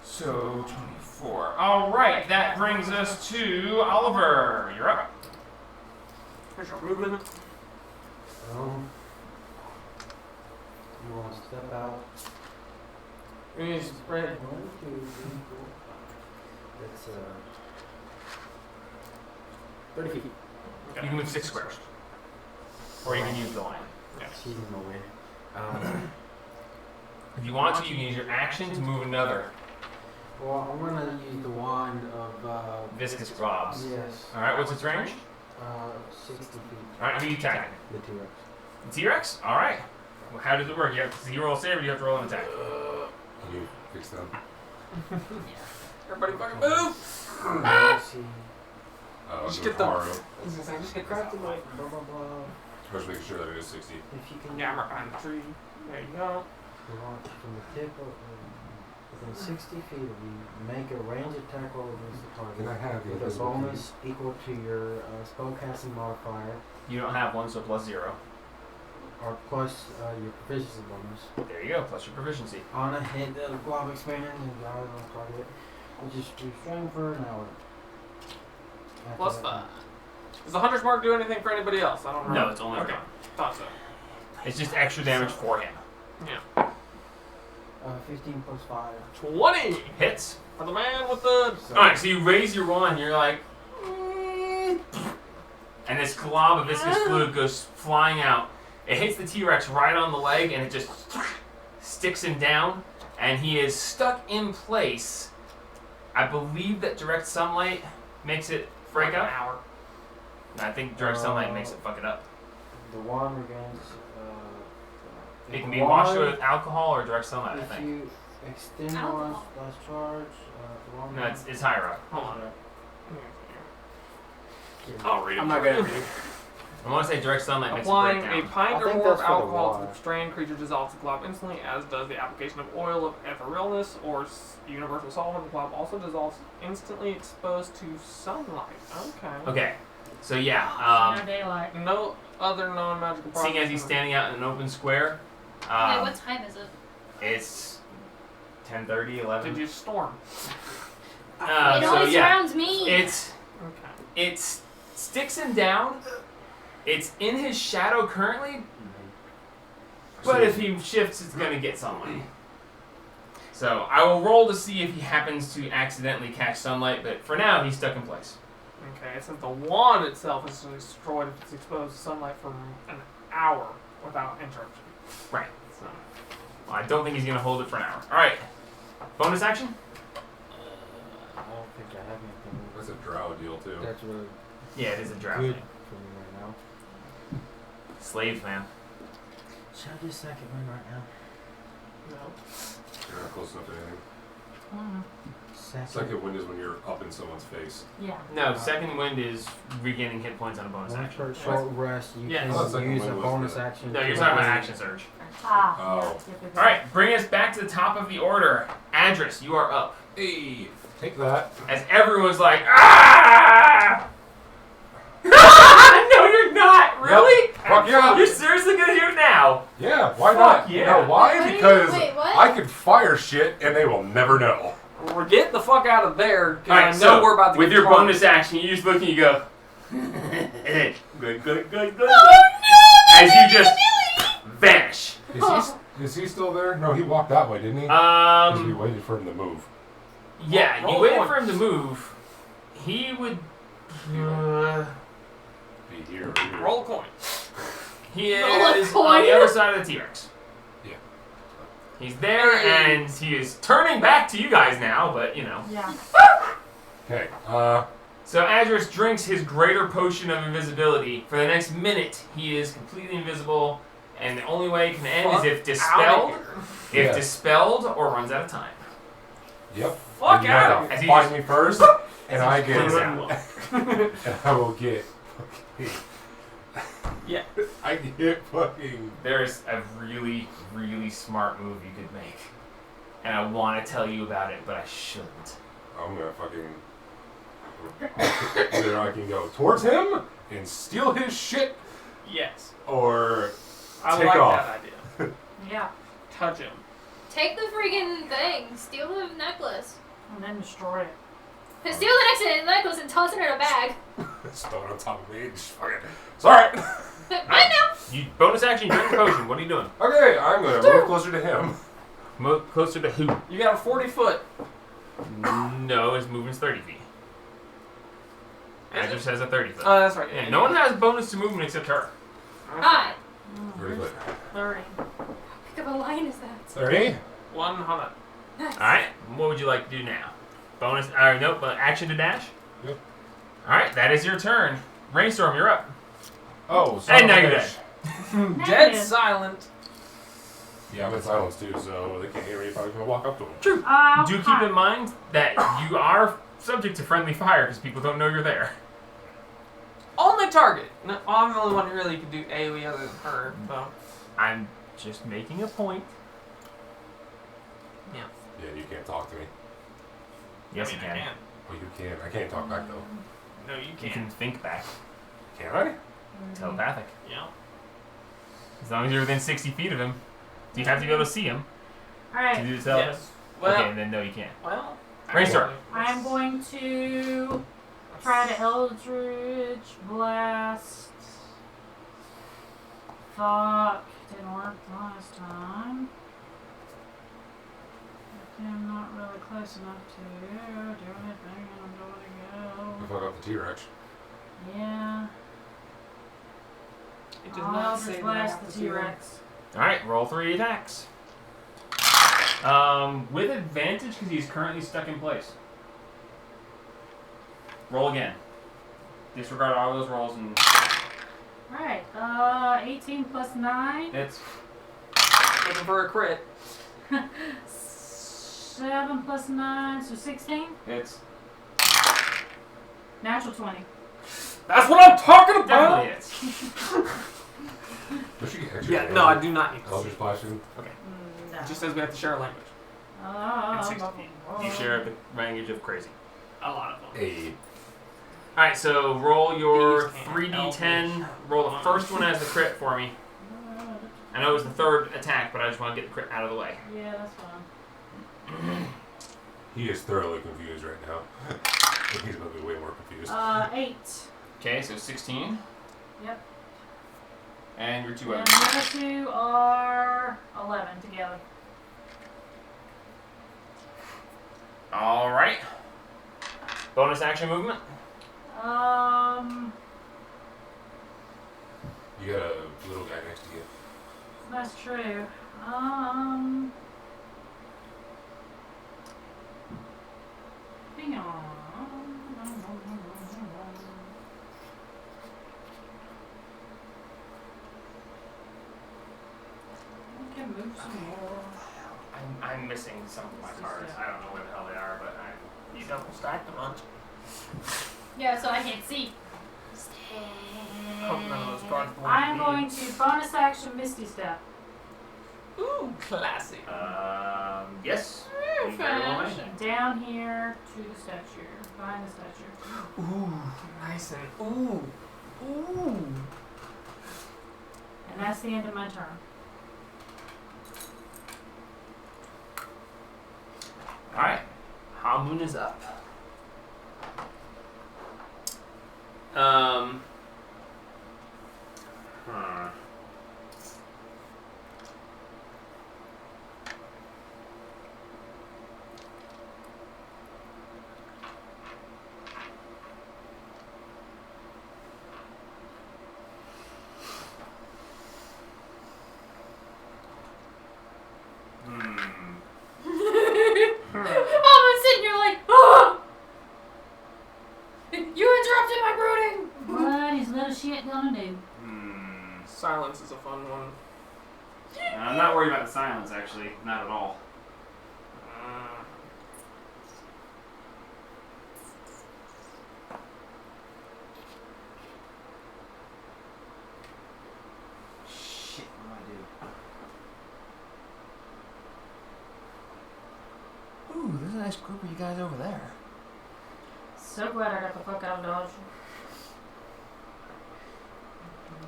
Speaker 2: So 24. All right, that brings us to Oliver. You're up.
Speaker 1: Here's your movement.
Speaker 6: You want to step out?
Speaker 1: You spread.
Speaker 6: 1, 2, 3, 4, 5. That's 30 feet.
Speaker 2: You can move 6 squares, or you can use the line.
Speaker 6: She's in my way.
Speaker 2: If you want to, you can use your action to move another.
Speaker 6: Well, I'm gonna use the wand of
Speaker 2: Viscous globs.
Speaker 6: yes.
Speaker 2: All right, what's its range?
Speaker 6: 60 feet.
Speaker 2: All right, who are you attacking?
Speaker 6: The T-Rex.
Speaker 2: The T-Rex? All right. Well, how does it work? Do you roll a save or do you have to roll an attack?
Speaker 5: Can you fix them?
Speaker 1: Everybody fucking move!
Speaker 6: Let's see.
Speaker 1: Just
Speaker 5: Do
Speaker 1: get the-
Speaker 5: Haro.
Speaker 1: Just get
Speaker 6: Craft the mic. Blah blah blah.
Speaker 5: Just making sure that it is 60.
Speaker 6: If you can.
Speaker 1: Yeah, I'm right behind the tree. There you go.
Speaker 6: Launch from the tip of within 60 feet of you, make a range attack roll against the target
Speaker 5: Can I have the
Speaker 6: with a
Speaker 5: invisible
Speaker 6: bonus equal to your spellcasting modifier
Speaker 2: You don't have one, so plus 0.
Speaker 6: or plus your proficiency bonus.
Speaker 2: There you go, plus your proficiency.
Speaker 6: On a hit, the glob expands and the eye on target, which is 2 strength for an hour. After
Speaker 1: Plus
Speaker 6: that,
Speaker 1: 5. Does the Hunter's Mark do anything for anybody else? I don't know.
Speaker 2: No, it's only
Speaker 1: Okay.
Speaker 2: one.
Speaker 1: Thought so.
Speaker 2: It's just extra damage for him.
Speaker 1: Yeah.
Speaker 6: 15 plus 5.
Speaker 1: 20
Speaker 2: Hits.
Speaker 1: for the man with the.
Speaker 6: So,
Speaker 2: Alright, so you raise your wand, you're like... And this glob of viscous fluid goes flying out. It hits the T-Rex right on the leg, and it just sticks him down. And he is stuck in place. I believe that direct sunlight makes it break
Speaker 1: Like an
Speaker 2: up.
Speaker 1: hour.
Speaker 2: I think direct sunlight makes it fuck it up.
Speaker 6: the wand regains.
Speaker 2: It can be washed with alcohol or direct sunlight, I
Speaker 6: If
Speaker 2: think.
Speaker 6: you extend
Speaker 4: Alcohol.
Speaker 6: one's last charge, the wand.
Speaker 2: No, it's higher up.
Speaker 1: Hold on.
Speaker 6: Yeah.
Speaker 1: I'll read it.
Speaker 7: I'm not gonna read.
Speaker 2: I want to say direct sunlight makes it
Speaker 1: Applying
Speaker 2: break
Speaker 1: a
Speaker 2: down.
Speaker 1: pint
Speaker 6: I
Speaker 1: or
Speaker 6: think
Speaker 1: more of
Speaker 6: that's for the
Speaker 1: alcohol to
Speaker 6: water.
Speaker 1: the strained creature dissolves the glob instantly, as does the application of oil of etherealness or universal solvent. The glob also dissolves instantly exposed to sunlight. Okay.
Speaker 2: Okay, so yeah,
Speaker 3: No daylight.
Speaker 1: No other non-magical
Speaker 2: seeing as
Speaker 1: properties.
Speaker 2: he's standing out in an open square,
Speaker 4: Okay, what time is it?
Speaker 2: it's 10:30, 11.
Speaker 1: Did you storm?
Speaker 4: It
Speaker 2: So
Speaker 4: only
Speaker 2: yeah,
Speaker 4: surrounds me.
Speaker 2: it's
Speaker 1: Okay.
Speaker 2: it sticks him down. It's in his shadow currently, but if he shifts, it's gonna get sunlight. So I will roll to see if he happens to accidentally catch sunlight, but for now he's stuck in place.
Speaker 1: Okay, since the wand itself is destroyed if it's exposed to sunlight for an hour without interruption.
Speaker 2: Right.
Speaker 1: So,
Speaker 2: Well, I don't think he's gonna hold it for an hour. All right. Bonus action.
Speaker 6: I don't think I have anything.
Speaker 5: That's a drow deal, too.
Speaker 6: That's really
Speaker 2: Yeah, it is a draft.
Speaker 6: good for me right now.
Speaker 2: Slaves, man.
Speaker 6: Should I do second one right now?
Speaker 1: no.
Speaker 5: You're not close enough to anything.
Speaker 6: Second.
Speaker 5: Second wind is when you're up in someone's face.
Speaker 3: Yeah.
Speaker 2: No, second wind is regaining hit points on a bonus
Speaker 6: One
Speaker 2: action.
Speaker 6: per short rest, you
Speaker 1: Yeah.
Speaker 5: I thought
Speaker 6: can
Speaker 5: second
Speaker 6: use a
Speaker 5: one was
Speaker 6: bonus
Speaker 5: the-
Speaker 6: action.
Speaker 2: No, you're
Speaker 6: to
Speaker 2: talking about
Speaker 6: raise-
Speaker 2: action surge.
Speaker 3: Ah.
Speaker 5: Oh.
Speaker 3: Yeah. Yep, yep,
Speaker 2: All right, bring us back to the top of the order. Adris, you are up.
Speaker 5: Hey, take that.
Speaker 2: As everyone's like, ah! No, you're not. Really?
Speaker 5: Fuck yeah.
Speaker 2: You're seriously gonna do it now?
Speaker 5: Yeah, why
Speaker 2: Fuck
Speaker 5: not?
Speaker 2: yeah.
Speaker 5: You know why?
Speaker 4: Wait,
Speaker 5: Because
Speaker 4: wait, what?
Speaker 5: I could fire shit and they will never know.
Speaker 1: We're getting the fuck out of there because
Speaker 2: All right,
Speaker 1: I know
Speaker 2: so
Speaker 1: we're about to
Speaker 2: with
Speaker 1: get
Speaker 2: your
Speaker 1: caught.
Speaker 2: bonus action, you just look and you go, good.
Speaker 4: Oh no!
Speaker 2: As you just vanish.
Speaker 5: Is he still there? No, he walked that way, didn't he? Because we waited for him to move.
Speaker 2: Yeah,
Speaker 1: Roll
Speaker 2: you waited
Speaker 1: one.
Speaker 2: for him to move. He would.
Speaker 5: Be here. Or here.
Speaker 1: Roll a coin.
Speaker 2: He
Speaker 4: Roll a
Speaker 2: is on
Speaker 4: coin.
Speaker 2: the other side of the T-Rex.
Speaker 5: Yeah.
Speaker 2: He's there, and he is turning back to you guys now, but you know.
Speaker 3: Yeah.
Speaker 5: Okay.
Speaker 2: So Adris drinks his greater potion of invisibility. For the next minute, he is completely invisible, and the only way it can end is if dispelled,
Speaker 5: Yeah.
Speaker 2: dispelled, or runs out of time.
Speaker 5: Yep.
Speaker 1: Fuck
Speaker 5: And you
Speaker 1: out
Speaker 5: gotta
Speaker 1: of
Speaker 2: As he
Speaker 5: find
Speaker 2: just-
Speaker 5: me first, and I get.
Speaker 2: Cleans out.
Speaker 5: And I will get.
Speaker 1: Yeah.
Speaker 5: I get fucking.
Speaker 2: There's a really, really smart move you could make. and I want to tell you about it, but I shouldn't.
Speaker 5: I'm gonna fucking. Either I can go towards him and steal his shit,
Speaker 1: Yes.
Speaker 5: or
Speaker 1: I
Speaker 5: take
Speaker 1: like
Speaker 5: off.
Speaker 1: that idea.
Speaker 3: Yeah.
Speaker 1: Touch him.
Speaker 4: Take the freaking thing. Steal the necklace.
Speaker 3: And then destroy it.
Speaker 4: Steal the next necklace and toss it in a bag.
Speaker 5: Just throw it on top of me and just fucking. Sorry.
Speaker 4: Right now.
Speaker 2: You bonus action, you drink the potion. What are you doing?
Speaker 5: Okay, I'm gonna move closer to him.
Speaker 2: Move closer to who?
Speaker 1: You got a 40 foot.
Speaker 2: No, his movement's 30 feet. It just has a 30 foot.
Speaker 1: Oh, that's right.
Speaker 2: Yeah, no one has bonus to movement except her.
Speaker 4: Hi.
Speaker 5: 30 foot.
Speaker 3: 30.
Speaker 4: How big of a line is that?
Speaker 5: 30?
Speaker 1: 100.
Speaker 4: Nice.
Speaker 2: Alright, what would you like to do now? Bonus, nope, action to dash?
Speaker 5: Yep.
Speaker 2: Alright, that is your turn. Rainstorm, you're up.
Speaker 5: Oh,
Speaker 2: And
Speaker 5: son
Speaker 2: now
Speaker 5: of a
Speaker 2: you're
Speaker 5: bitch.
Speaker 2: dead.
Speaker 1: Dead silent.
Speaker 5: Yeah, I'm in silence too, so they can't hear me if I'm gonna walk up to him.
Speaker 2: True. Do keep in mind that you are subject to friendly fire because people don't know you're there.
Speaker 1: Only target. No, I'm the only one who really can do AoE other than her. So.
Speaker 2: I'm just making a point.
Speaker 1: Yeah.
Speaker 5: Yeah, you can't talk to me.
Speaker 2: Yes,
Speaker 1: I mean,
Speaker 2: you
Speaker 1: I
Speaker 2: can.
Speaker 1: can.
Speaker 5: Well, you can. I can't talk back though.
Speaker 1: No, you
Speaker 2: You
Speaker 1: can't.
Speaker 2: can think back.
Speaker 5: Can I?
Speaker 2: Telepathic.
Speaker 1: Yeah.
Speaker 2: As long as you're within 60 feet of him. Do you have to be able to see him to
Speaker 3: Alright.
Speaker 2: do the telepathic?
Speaker 1: Yes. Well,
Speaker 2: Okay, then no, you can't.
Speaker 1: well.
Speaker 2: Rainstorm.
Speaker 3: I'm going to try to Eldritch Blast. Fuck. Didn't work last time. I'm not really close enough to do anything, and I'm going
Speaker 5: We
Speaker 3: to
Speaker 5: fuck up the T-Rex.
Speaker 3: go. Yeah.
Speaker 1: It does
Speaker 3: I'll
Speaker 1: not
Speaker 3: Eldritch
Speaker 1: say that I
Speaker 3: Blast
Speaker 1: have
Speaker 3: the
Speaker 1: to see them.
Speaker 3: T-Rex.
Speaker 2: Alright, roll 3 attacks. With advantage because he's currently stuck in place. Roll again. Disregard all those rolls and
Speaker 3: Right. 18 plus 9.
Speaker 2: it's
Speaker 1: Looking for a crit.
Speaker 3: 7 plus 9, so 16.
Speaker 2: it's
Speaker 3: Natural 20.
Speaker 1: That's what I'm talking about.
Speaker 2: definitely it's.
Speaker 5: Does she get extra
Speaker 1: Yeah.
Speaker 5: damage?
Speaker 1: No, I do not need to see.
Speaker 5: Eldritch Blashing.
Speaker 3: No.
Speaker 1: It just says we have to share a language.
Speaker 2: And 60 feet. You share the language of crazy.
Speaker 1: A lot of them.
Speaker 5: Hey.
Speaker 2: Alright, so roll your
Speaker 1: These can't
Speaker 2: 3d10. Roll the first one as the crit for me. I know it was the third attack, but I just want to get the crit out of the way.
Speaker 3: Yeah, that's fine.
Speaker 5: He is thoroughly confused right now. He's gonna be way more confused.
Speaker 3: 8.
Speaker 2: Okay, so 16.
Speaker 3: Yep.
Speaker 2: And your 2
Speaker 3: And
Speaker 2: others.
Speaker 3: the other 2 are 11 together.
Speaker 2: Alright. Bonus action movement.
Speaker 5: You got a little guy next to you.
Speaker 3: That's true. Hang on. I can move some more.
Speaker 2: I'm missing some of my cards. I don't know where the hell they are, but
Speaker 1: You double stacked a bunch.
Speaker 4: Yeah, so I can't see.
Speaker 1: Hope none of those cards belong
Speaker 3: I'm
Speaker 1: to me.
Speaker 3: going to bonus action Misty Step.
Speaker 1: Ooh, classy.
Speaker 2: yes. You very well may.
Speaker 3: Down here to the statue. Behind the statue.
Speaker 1: Ooh, nice and ooh.
Speaker 3: And that's the end of my turn.
Speaker 2: Alright. Hamun is up.
Speaker 4: I'm sitting here like, oh! You interrupted my brooding!
Speaker 3: What is little shit gonna do?
Speaker 1: Silence is a fun one.
Speaker 2: I'm not worried about the silence, actually. Not at all. Shit, what do I do? nice group of you guys over there.
Speaker 3: So glad I got the fuck out of Dodge.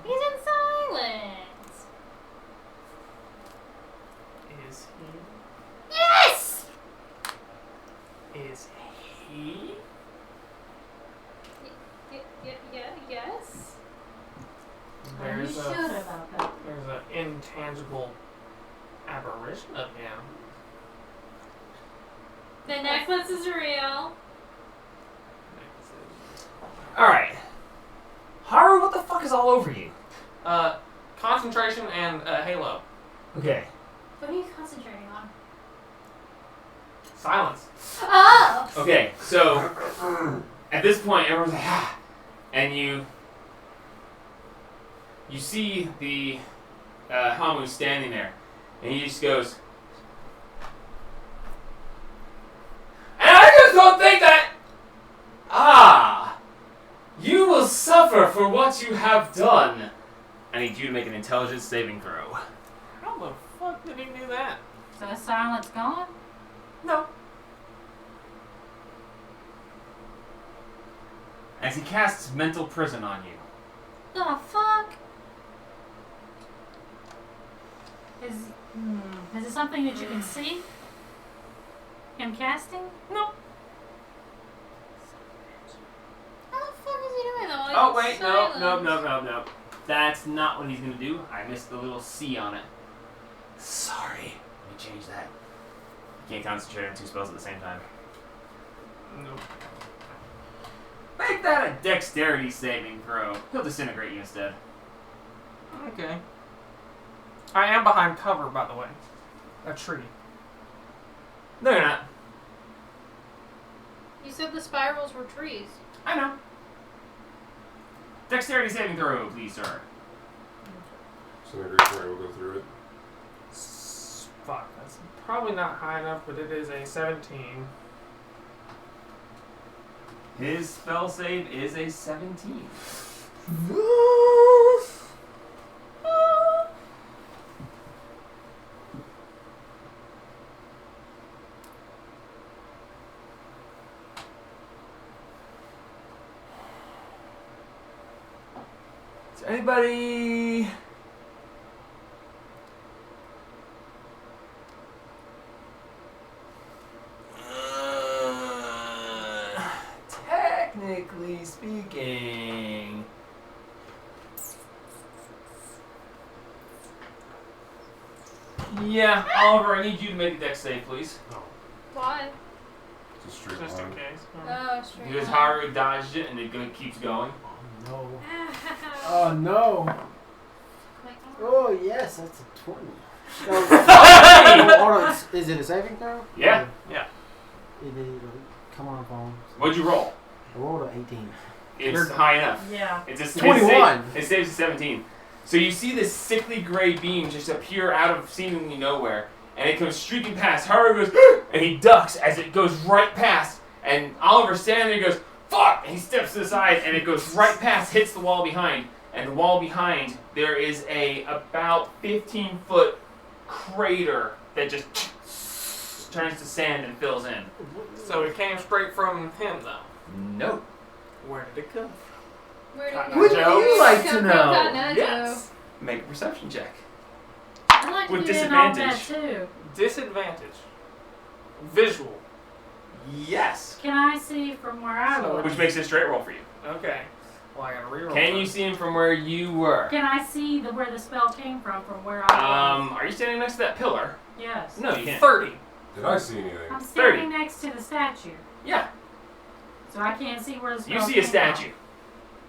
Speaker 4: He's in silence.
Speaker 1: Is
Speaker 4: Yes!
Speaker 1: he? Is he?
Speaker 4: Yes.
Speaker 3: Are you
Speaker 1: There's
Speaker 3: sure
Speaker 1: a
Speaker 3: about that?
Speaker 1: there's an intangible apparition of him.
Speaker 4: The necklace is real.
Speaker 2: Alright. Haru, what the fuck is all over you?
Speaker 1: Concentration and halo.
Speaker 2: Okay.
Speaker 4: What are you concentrating on?
Speaker 1: Silence.
Speaker 4: Oh!
Speaker 2: Okay, so at this point everyone's like, ah, and you see the Hamu standing there, and he just goes, and I just don't think that, you will suffer for what you have done. I need you to make an intelligence saving throw.
Speaker 1: How the fuck did he do that?
Speaker 3: So is silence gone?
Speaker 2: No. As he casts mental prison on you.
Speaker 3: The fuck? Is it something that you can see? Him casting?
Speaker 1: No.
Speaker 4: How the fuck is he doing though? Like,
Speaker 2: Oh wait,
Speaker 4: silence.
Speaker 2: no. That's not what he's gonna do. I missed the little C on it. Sorry. Let me change that. You can't concentrate on two spells at the same time.
Speaker 1: Nope.
Speaker 2: Make that a dexterity saving throw. He'll disintegrate you instead.
Speaker 1: Okay. I am behind cover, by the way. A tree.
Speaker 2: No, you're not.
Speaker 4: You said the spirals were trees.
Speaker 2: I know. Dexterity saving throw, please, sir.
Speaker 5: Disintegration ray will go through it.
Speaker 1: Fuck, that's probably not high enough, but it is a 17.
Speaker 2: His spell save is a 17. Is anybody... technically speaking... Yeah, Oliver, I need you to make a dex save, please.
Speaker 4: Why?
Speaker 5: It's a straight
Speaker 1: Just in
Speaker 5: line.
Speaker 1: case.
Speaker 4: Oh, straight.
Speaker 2: Because
Speaker 4: line.
Speaker 2: Haru dodged it and it keeps going.
Speaker 6: No.
Speaker 4: Oh,
Speaker 6: Oh no.
Speaker 4: like,
Speaker 6: Oh yes, that's a 20. Hold on, is it a saving throw?
Speaker 2: Yeah.
Speaker 6: It is. Come on, phone.
Speaker 2: What'd you roll?
Speaker 6: I rolled an 18.
Speaker 2: It's high enough.
Speaker 3: Yeah.
Speaker 2: It's a
Speaker 6: 21.
Speaker 2: It saves to 17. So you see this sickly gray beam just appear out of seemingly nowhere, and it comes streaking past. Haru goes, and he ducks as it goes right past. And Oliver standing there goes, fuck! And he steps to the side, and it goes right past, hits the wall behind. And the wall behind, there is a about 15-foot crater that just turns to sand and fills in.
Speaker 1: So it came straight from him, though.
Speaker 2: Nope.
Speaker 1: Where did it come from?
Speaker 4: Where did
Speaker 1: Cotton
Speaker 4: you
Speaker 2: Wouldn't
Speaker 1: Joe?
Speaker 2: you like to
Speaker 4: Come from
Speaker 2: know?
Speaker 4: Cotton Eye Joe.
Speaker 2: Yes. Make a perception check.
Speaker 3: I like to
Speaker 2: With
Speaker 3: be in all that
Speaker 2: disadvantage.
Speaker 3: too.
Speaker 1: Disadvantage. Visual.
Speaker 2: Yes.
Speaker 3: Can I see from where I
Speaker 1: So
Speaker 3: was?
Speaker 2: Which makes it a straight roll for you.
Speaker 1: Okay. Well, I gotta reroll.
Speaker 2: Can you
Speaker 1: first.
Speaker 2: see him from where you were?
Speaker 3: Can I see where the spell came from where I was?
Speaker 2: Are you standing next to that pillar?
Speaker 3: Yes.
Speaker 2: No, you can't.
Speaker 1: 30.
Speaker 5: Did I see anything?
Speaker 3: I'm standing next to the statue,
Speaker 2: Yeah.
Speaker 3: so I can't see where the spell
Speaker 2: You see a
Speaker 3: came
Speaker 2: statue.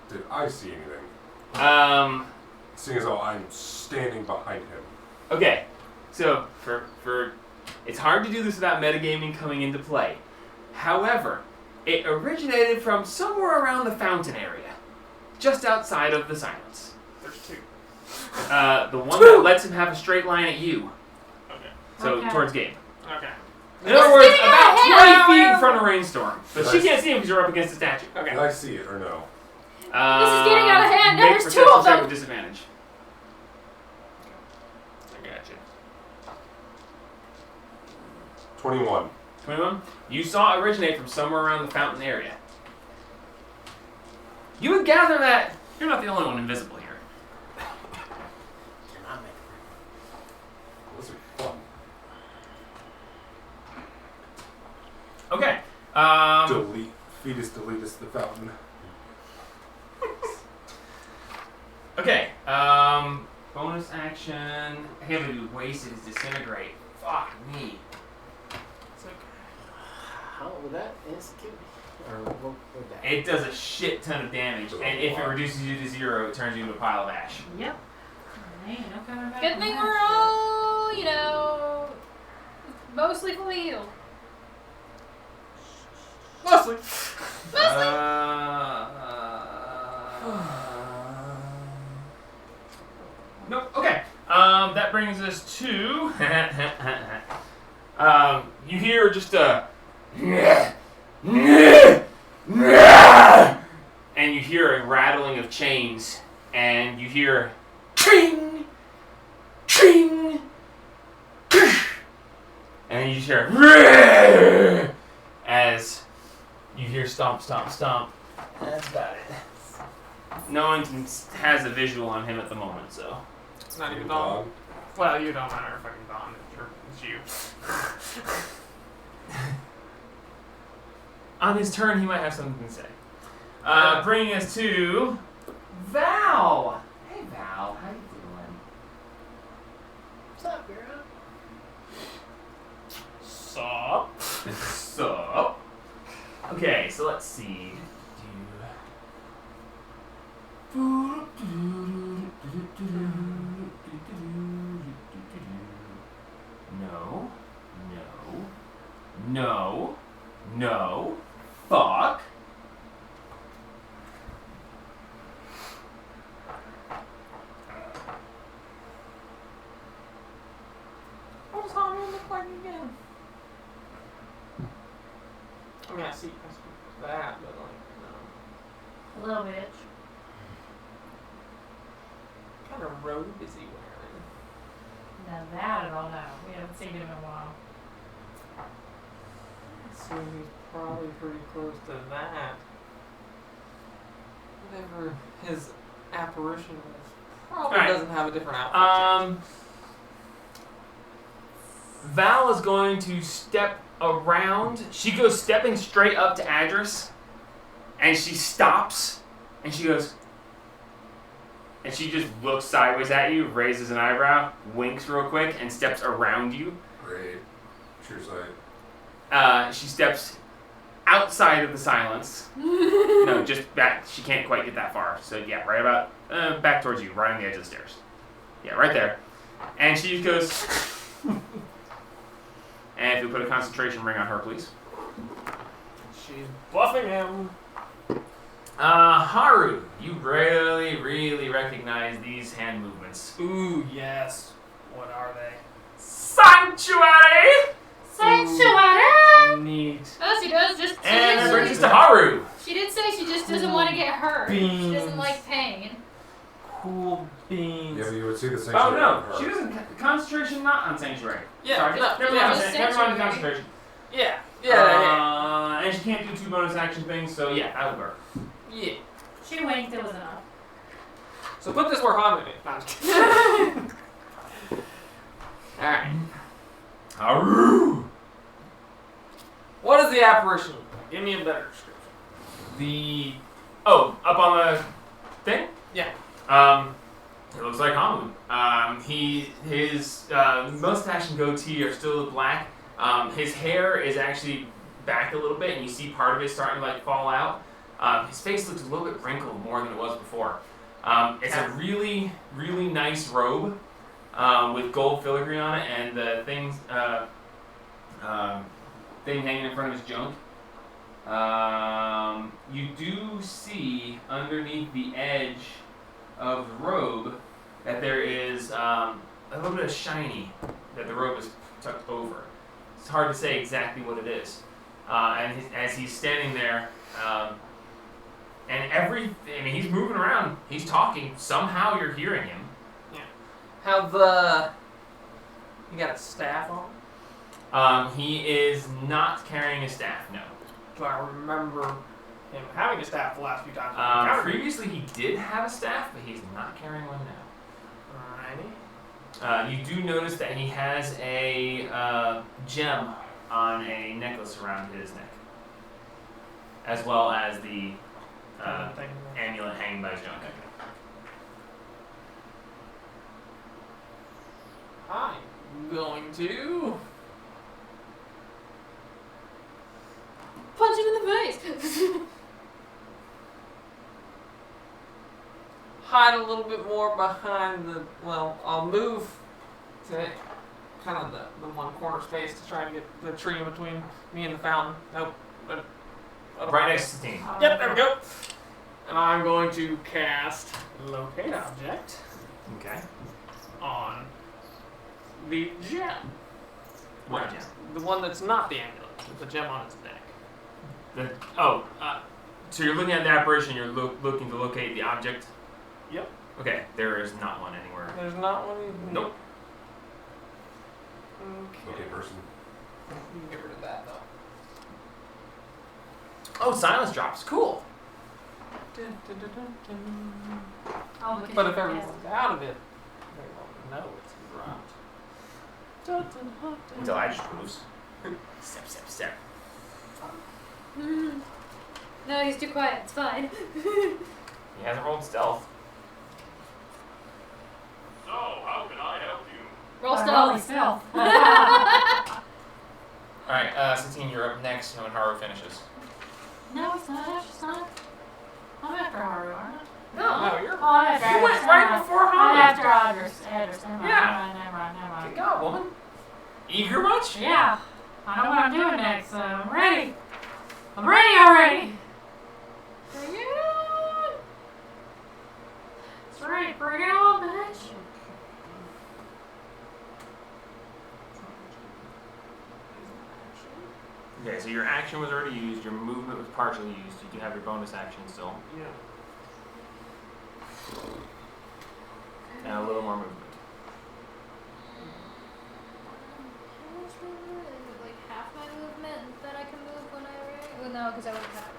Speaker 5: Did I see anything? Seeing as though I'm standing behind him.
Speaker 2: Okay. So for it's hard to do this without metagaming coming into play. However, it originated from somewhere around the fountain area, just outside of the silence.
Speaker 1: There's 2.
Speaker 2: The one that lets him have a straight line at you.
Speaker 1: Okay.
Speaker 2: So
Speaker 3: Okay.
Speaker 2: towards Gabe.
Speaker 1: Okay.
Speaker 2: In other words,
Speaker 4: getting out
Speaker 2: about
Speaker 4: of
Speaker 2: 20
Speaker 4: hand.
Speaker 2: feet in front of Rainstorm. But she
Speaker 5: Nice.
Speaker 2: can't see him because you're up against the statue.
Speaker 5: Did
Speaker 1: Okay.
Speaker 5: I see it or no?
Speaker 4: This is getting out of hand. Now
Speaker 2: Make
Speaker 4: there's
Speaker 2: perception
Speaker 4: 2 of
Speaker 2: check
Speaker 4: them.
Speaker 2: with disadvantage.
Speaker 1: I gotcha.
Speaker 5: 21.
Speaker 2: 21? You saw it originate from somewhere around the fountain area. You would gather that you're not the only one invisible here.
Speaker 6: Can I make
Speaker 5: Those are fun.
Speaker 2: Okay.
Speaker 5: Delete. Fetus deletus the fountain.
Speaker 2: Okay. Bonus action. I can't do wasted is disintegrate. Fuck me.
Speaker 1: It's okay.
Speaker 6: How would that execute? Or what would that?
Speaker 2: It does a shit ton of damage, and if it reduces you to 0, it turns you into a pile of ash.
Speaker 3: Yep. Man, no coming back
Speaker 4: Good
Speaker 3: from
Speaker 4: thing
Speaker 3: that
Speaker 4: we're
Speaker 3: shit.
Speaker 4: all, you know, mostly fully healed.
Speaker 1: Mostly.
Speaker 2: Nope. Okay. That brings us to. You hear just a. And you hear a rattling of chains, and you hear. Ching! Ching! And you just hear. As you hear stomp, stomp, stomp. That's about it. No one has a visual on him at the moment, so.
Speaker 1: It's not even Dawn. Well, you don't matter fucking Dawn. It's you.
Speaker 2: On his turn, he might have something to say. Bringing us to Val. Hey, Val, how you doing?
Speaker 6: What's up, girl?
Speaker 2: Sup? Sup? Okay, so let's see. No. No. No. No. Fuck.
Speaker 1: What does Harmony look like again? I mean, I see that, but like, no.
Speaker 3: A little bitch.
Speaker 1: What kind of robe is he wearing?
Speaker 3: Now that I don't know. We haven't seen him in a while.
Speaker 1: So he's probably pretty close to that. Whatever his apparition is. Probably
Speaker 2: Alright.
Speaker 1: doesn't have a different outfit.
Speaker 2: Val is going to step around. She goes stepping straight up to Adris, and she stops, and she goes, and she just looks sideways at you, raises an eyebrow, winks real quick, and steps around you.
Speaker 5: Great. Sure side.
Speaker 2: She steps outside of the silence. No, just back. She can't quite get that far. So yeah, right about back towards you, right on the edge of the stairs. Yeah, right there. And she just goes. And if you put a concentration ring on her, please.
Speaker 1: She's bluffing him.
Speaker 2: Haru, you really recognize these hand movements.
Speaker 1: Ooh, yes. What are they?
Speaker 2: Sanctuary!
Speaker 4: Sanctuary!
Speaker 1: Neat.
Speaker 4: Oh, she does just.
Speaker 2: And that brings us to Haru.
Speaker 4: She did say she just doesn't want to get hurt. She
Speaker 1: Beans.
Speaker 4: doesn't like pain.
Speaker 1: Cool beans.
Speaker 5: Yeah, but you would see the
Speaker 2: Oh
Speaker 5: sanctuary.
Speaker 2: no,
Speaker 5: on her.
Speaker 2: she doesn't. Concentration not on Sanctuary.
Speaker 1: Yeah,
Speaker 2: Sorry,
Speaker 1: no,
Speaker 2: never
Speaker 1: yeah,
Speaker 2: mind.
Speaker 4: just
Speaker 2: Never mind the
Speaker 4: Sanctuary.
Speaker 2: concentration.
Speaker 1: Yeah. Yeah.
Speaker 2: And she can't do 2 bonus action things, so yeah, that would work.
Speaker 1: Yeah.
Speaker 3: She winked. It was enough.
Speaker 1: So put this where Harmony is. No, I'm just kidding. Alright.
Speaker 2: Haru.
Speaker 1: What is the apparition look like? Give me a better description.
Speaker 2: Up on the thing?
Speaker 1: Yeah.
Speaker 2: It looks like Hamu. His mustache and goatee are still black. His hair is actually back a little bit, and you see part of it starting to like fall out. His face looks a little bit wrinkled more than it was before. It's a really nice robe with gold filigree on it, and the thing hanging in front of his junk. You do see underneath the edge of the robe that there is a little bit of shiny that the robe is tucked over. It's hard to say exactly what it is. As he's standing there, he's moving around, he's talking. Somehow you're hearing him.
Speaker 1: Have you got a staff on?
Speaker 2: He is not carrying a staff, no.
Speaker 1: Do I remember him having a staff the last few times?
Speaker 2: Previously he did have a staff, but he's not carrying one now.
Speaker 1: Alrighty.
Speaker 2: You do notice that he has a gem on a necklace around his neck, as well as the amulet hanging by his junk.
Speaker 1: I'm going to
Speaker 4: Punch him in the face.
Speaker 1: hide a little bit more behind the. Well, I'll move to kind of the one corner space to try and get the tree in between me and the fountain. Nope.
Speaker 2: Right next to the team.
Speaker 1: Yep, there we go. And I'm going to cast Locate Object
Speaker 2: Okay.
Speaker 1: on the gem.
Speaker 2: What gem?
Speaker 1: The one that's not the amulet, with the gem on its neck.
Speaker 2: So you're looking at the apparition, you're looking to locate the object?
Speaker 1: Yep.
Speaker 2: Okay, there is not one anywhere.
Speaker 1: There's not one?
Speaker 2: Nope.
Speaker 5: Okay, person.
Speaker 1: You can get rid of that, though.
Speaker 2: Oh, silence drops. Cool.
Speaker 3: I'll look at
Speaker 1: But
Speaker 3: you
Speaker 1: if
Speaker 3: for
Speaker 1: everyone's out of it, they won't know it's dropped.
Speaker 2: Until I just moves. Step, step, step.
Speaker 4: No, he's too quiet. It's fine.
Speaker 2: He hasn't rolled stealth.
Speaker 8: So, how can I help you?
Speaker 4: Roll
Speaker 3: Holy
Speaker 4: stealth.
Speaker 3: stealth.
Speaker 2: Alright, Satine, you're up next when Haru finishes.
Speaker 3: No, it's not. It's not. I'm after Haru, aren't I?
Speaker 2: No, you're.
Speaker 3: Oh, I'm after
Speaker 2: You
Speaker 3: Idris.
Speaker 2: went right before
Speaker 3: I'm
Speaker 2: Haru.
Speaker 3: after Idris. Never mind.
Speaker 2: Yeah.
Speaker 3: Never mind.
Speaker 2: Good God, woman. Eager much?
Speaker 3: Yeah. I know what I'm doing next, so I'm ready. I'm ready already.
Speaker 4: Bring it on.
Speaker 3: It's ready. Bring it on, bitch.
Speaker 2: Okay, so your action was already used, your movement was partially used, you do have your bonus action still,
Speaker 1: Yeah.
Speaker 2: and a little more movement.
Speaker 4: Like half my movement that I can move when I rage? Well, no, because I would have.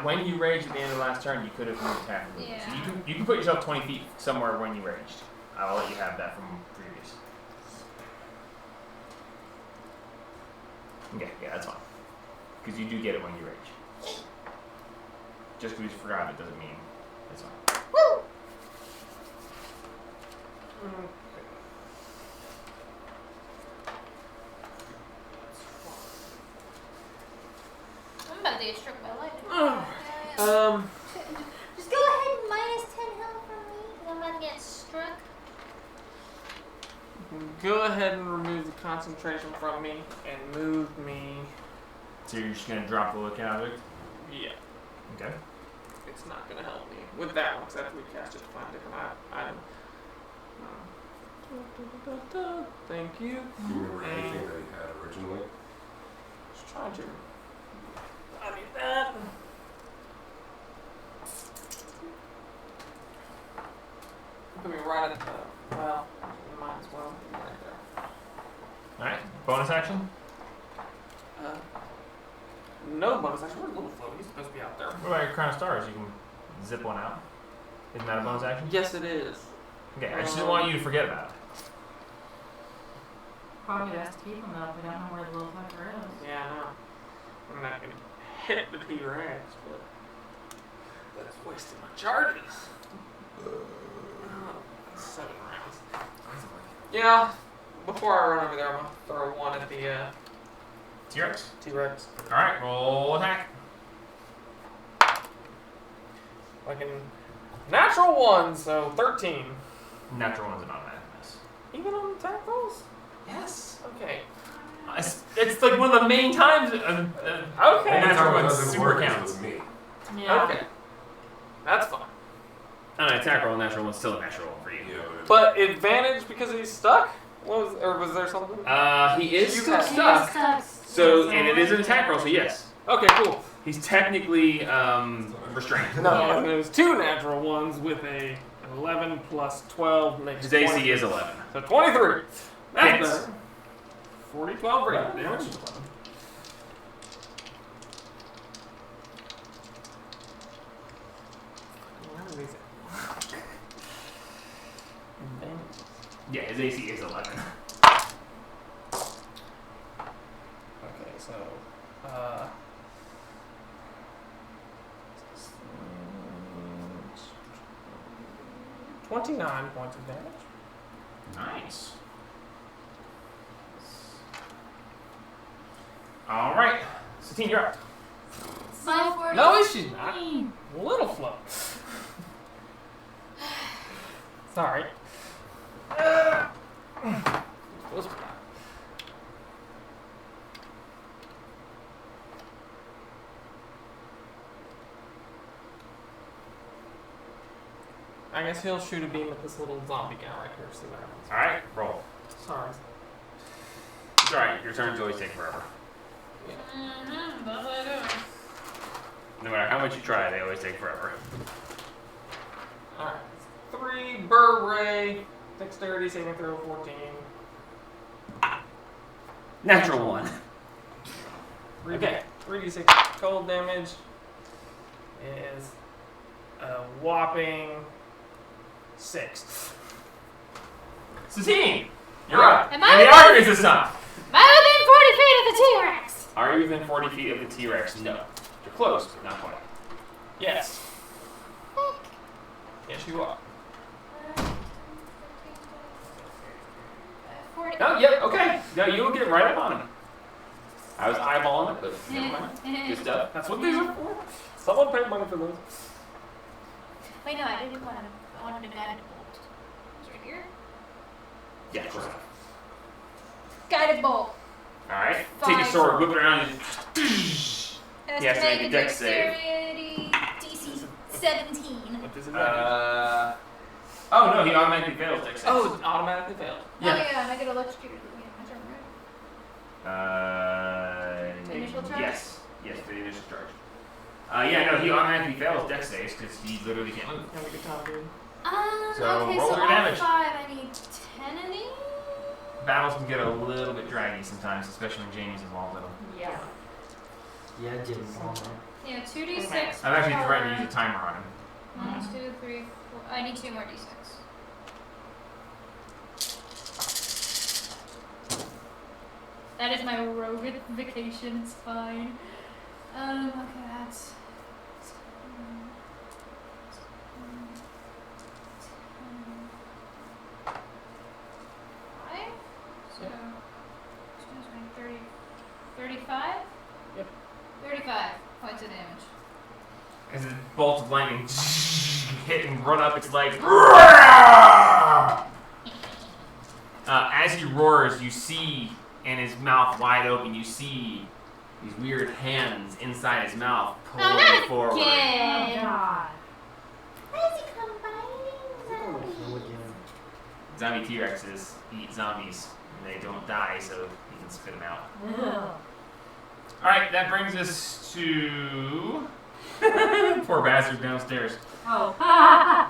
Speaker 2: When you raged at the end of the last turn, you could have moved half a movement. So
Speaker 4: Yeah.
Speaker 2: you can put yourself 20 feet somewhere when you raged. I'll let you have that from previous. Okay, yeah, that's fine. Because you do get it when you rage. Just because you forgot it doesn't mean it's fine.
Speaker 4: I'm about to get struck by lightning. Just go ahead and minus 10 health from me, because I'm about to get struck.
Speaker 1: Go ahead and remove the concentration from me and move me.
Speaker 2: So you're just going to drop the lookout object?
Speaker 1: Yeah.
Speaker 2: Okay.
Speaker 1: It's not going to help me with that one because I have to recast it to find a different item. Thank you.
Speaker 5: Do you remember anything that he had originally?
Speaker 1: Just trying to. I need that. Put me right at the. Well, might as well. Right there.
Speaker 2: Alright, bonus action?
Speaker 1: No bonus action. Where's Little Flo? He's supposed to be out there.
Speaker 2: What about your Crown of Stars? You can zip one out. Isn't that a bonus action?
Speaker 1: Yes, it is.
Speaker 2: Okay, I just didn't want you to forget about it.
Speaker 3: Probably has to keep him though if we don't know where the little fucker is.
Speaker 1: Yeah, I know. I'm not going to hit the T-Rex, but that's wasting my charges. 7 rounds. Yeah, before I run over there, I'm going to throw one at the
Speaker 2: T-Rex?
Speaker 1: T-Rex.
Speaker 2: Alright, roll attack.
Speaker 1: Fucking natural 1, so 13.
Speaker 2: Natural one's an automatic miss.
Speaker 1: Even on attack rolls?
Speaker 2: Yes.
Speaker 1: Okay.
Speaker 2: It's like one of the main times.
Speaker 1: Okay.
Speaker 2: And natural one's super counts.
Speaker 5: With me.
Speaker 3: Yeah.
Speaker 1: Okay. That's fine.
Speaker 2: On an attack roll, natural one's still a natural one for you.
Speaker 5: Yeah,
Speaker 1: But advantage because he's stuck? Or was there something?
Speaker 2: He is
Speaker 1: You
Speaker 2: still
Speaker 1: have-
Speaker 2: stuck. So, and it is an attack roll, so yes.
Speaker 1: Okay, cool.
Speaker 2: He's technically restrained.
Speaker 1: No,
Speaker 3: Yeah.
Speaker 1: and there's 2 natural ones with a 11 plus 12 makes
Speaker 2: His
Speaker 1: 20.
Speaker 2: AC is 11.
Speaker 1: So 23. That's
Speaker 2: Hits.
Speaker 1: better. 40, 12 radiant damage.
Speaker 2: Yeah, his AC is 11.
Speaker 1: Okay, so 29 points of damage.
Speaker 2: Nice. All right, Satine, you're up.
Speaker 4: My 40.
Speaker 1: No, she's not. Little float. Sorry. Close for that. I guess he'll shoot a beam at this little zombie guy right here. See what happens.
Speaker 2: All right, roll.
Speaker 1: Sorry.
Speaker 2: It's all right. Your turns always take forever.
Speaker 4: Mm-hmm. That's what I do.
Speaker 2: No matter how much you try, they always take forever.
Speaker 1: Alright. 3 Burr Ray. Dexterity saving throw 14.
Speaker 2: Natural 1.
Speaker 1: Okay. 3d6 cold damage is a whopping 6.
Speaker 2: Satine, you're up.
Speaker 4: Am I
Speaker 2: And the
Speaker 4: within-
Speaker 2: argument is up.
Speaker 4: Am I within 40 feet of the T-Rex?
Speaker 2: Are you within 40 feet of the T-Rex? No. You're close, but not quite.
Speaker 1: Yes. Yes, you are.
Speaker 4: 40.
Speaker 2: No, yep, okay. No, you'll get right up on him. I was eyeballing it, but never mind. Good stuff.
Speaker 1: That's what these are for. Someone paid money for those.
Speaker 4: Wait, no, I didn't want him. I wanted to guide bolt. It's right here.
Speaker 2: Yeah, close enough.
Speaker 4: Guided bolt.
Speaker 2: Alright. Take your sword, whip it around, and
Speaker 4: Has
Speaker 2: He has to make a dex save.
Speaker 4: dexterity DC 17.
Speaker 1: What does it
Speaker 2: oh no, he automatically fails dex saves.
Speaker 1: Oh, it automatically failed.
Speaker 4: Oh yeah, and I get electrocuted at the beginning of my turn, right? Initial charge?
Speaker 2: Yes. Yes, the initial charge. Yeah, no, he automatically fails dex saves because he literally can't move.
Speaker 1: Have a good time, dude.
Speaker 2: So,
Speaker 4: Okay,
Speaker 2: roll
Speaker 4: so
Speaker 2: your
Speaker 4: all
Speaker 2: damage.
Speaker 4: 5, I need 10 of these.
Speaker 2: Battles can get a little bit draggy sometimes, especially when Jamie's involved in them.
Speaker 3: Yeah.
Speaker 6: Yeah, Jimmy.
Speaker 4: Yeah, 2d6.
Speaker 2: I've actually threatened to use a timer on him.
Speaker 4: 1, 2, 3, 4. I need 2 more d6. That is my roguification, it's fine. Okay, that's... 5? So... 30, 35?
Speaker 1: Yep.
Speaker 4: 35 points of damage.
Speaker 2: As the bolt of lightning hit and run up its legs. As he roars, you see in his mouth wide open, you see these weird hands inside his mouth pulling
Speaker 4: not
Speaker 2: forward.
Speaker 3: Oh,
Speaker 4: again!
Speaker 3: God.
Speaker 4: Why is he combining zombies?
Speaker 2: Zombie T-Rexes eat zombies, and they don't die, so you can spit them out.
Speaker 3: Ugh.
Speaker 2: Alright, that brings us to... Poor bastard downstairs.
Speaker 3: Oh. Hi.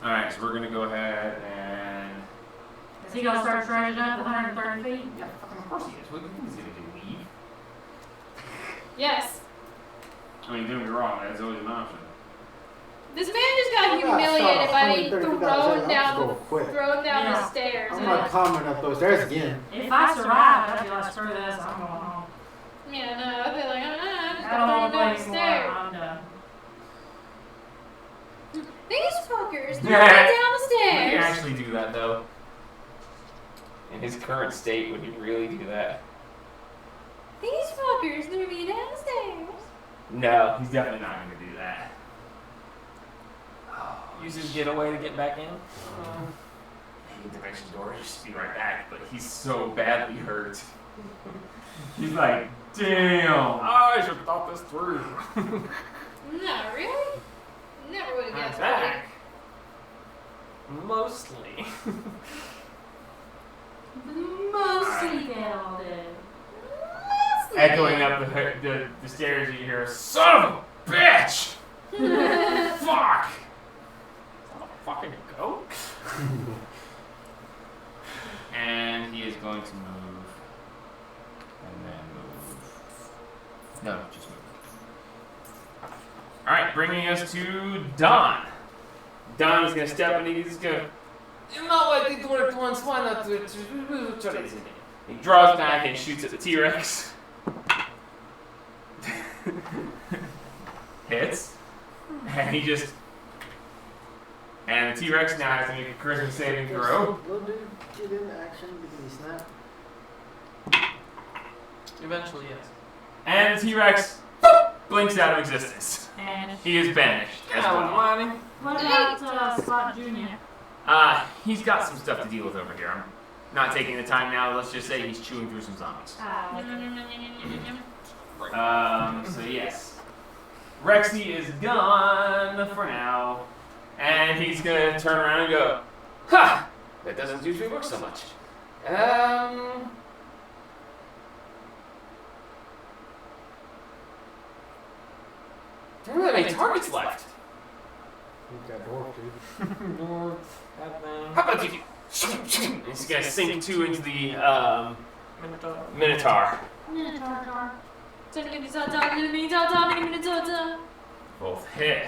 Speaker 2: Alright, so we're going to go ahead and...
Speaker 3: Is he gonna start charging up 130 feet?
Speaker 2: Yeah, fucking of course he is. What do you think he's going to do? Leave?
Speaker 4: Yes.
Speaker 2: I mean, don't get me wrong, that's always an option.
Speaker 4: This man just got humiliated by being thrown down the
Speaker 3: Yeah.
Speaker 4: stairs.
Speaker 6: I'm not climbing up those stairs again.
Speaker 3: If I survive, I'd be like, screw this, I'm going home.
Speaker 4: Yeah, no, I'd be like, I'm just
Speaker 3: I don't want
Speaker 4: going
Speaker 3: to
Speaker 4: down
Speaker 3: play
Speaker 4: the
Speaker 3: anymore.
Speaker 4: stairs.
Speaker 3: I'm done.
Speaker 4: These fuckers threw me down the
Speaker 2: Would he
Speaker 4: stairs.
Speaker 2: actually do that, though? In his current state, would he really do that?
Speaker 4: These fuckers threw me down the stairs.
Speaker 2: No, he's definitely not going to do that.
Speaker 1: Use his getaway to get back in.
Speaker 2: He dimension door, just be right back, but he's so badly hurt. He's like, damn.
Speaker 1: I should have thought this through.
Speaker 4: No, really? Never would have
Speaker 1: I'm
Speaker 4: guessed that.
Speaker 1: back. Mostly.
Speaker 3: Mostly dead all day.
Speaker 4: Mostly.
Speaker 2: Echoing up the stairs, you hear, son of a bitch! Fuck!
Speaker 1: Fucking goat.
Speaker 2: And he is going to move bringing us to Don. Don is going to step and he's going to... No, I think it worked once. Why not do it? Try it. He draws back and shoots at the T-Rex. Hits. And he just... And the T-Rex now has to make a charisma saving throw.
Speaker 6: Will dude get into action because he snapped?
Speaker 1: Eventually, yes.
Speaker 2: And the T-Rex blinks out of existence.
Speaker 3: And
Speaker 2: He is banished as well.
Speaker 3: what about Spot Junior?
Speaker 2: He's got some stuff to deal with over here. I'm not taking the time now. Let's just say he's chewing through some zombies. So yes. Rexy is gone for now. And he's gonna turn around and go, ha! That doesn't usually work so much. There aren't that many targets left.
Speaker 6: He's got dwarf, dude.
Speaker 2: How about you? He's gonna sink 2 into the Minotaur. Both hit.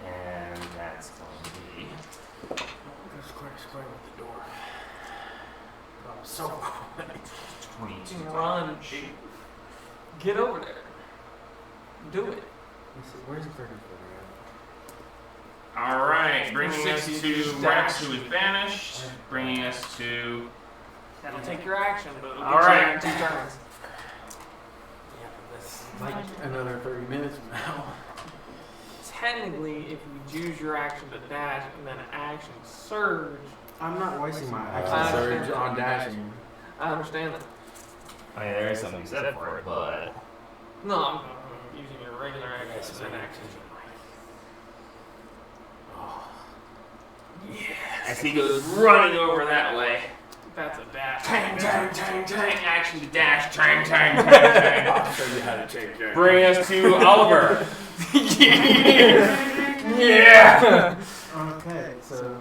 Speaker 2: And that's going to be
Speaker 6: Square with the door. Oh, so far.
Speaker 2: 22.
Speaker 1: Run. Get over there. Do it.
Speaker 6: Where's the 34 at?
Speaker 2: Alright, bringing us
Speaker 1: 60
Speaker 2: to
Speaker 1: dash.
Speaker 2: Rex, who is banished. Bringing us to...
Speaker 1: That'll take your action, but it'll
Speaker 2: All
Speaker 1: get
Speaker 2: right.
Speaker 1: you in 2 turns.
Speaker 6: Yeah, that's like another 30 minutes from now.
Speaker 1: Technically, if you use your action to dash and then action surge,
Speaker 6: I'm not wasting my
Speaker 1: I
Speaker 6: action
Speaker 1: understand.
Speaker 6: surge on dashing.
Speaker 1: I understand that.
Speaker 2: I mean, there is something said for it, but...
Speaker 1: No, I'm using your regular action as an action.
Speaker 2: As he goes running over that way.
Speaker 1: That's a dash.
Speaker 2: Tang, tang, tang, tang. Action to dash. Tang, tang, tang, tang.
Speaker 6: I'll show you how to change that.
Speaker 2: Bring us to Oliver. Yeah!
Speaker 6: Okay, so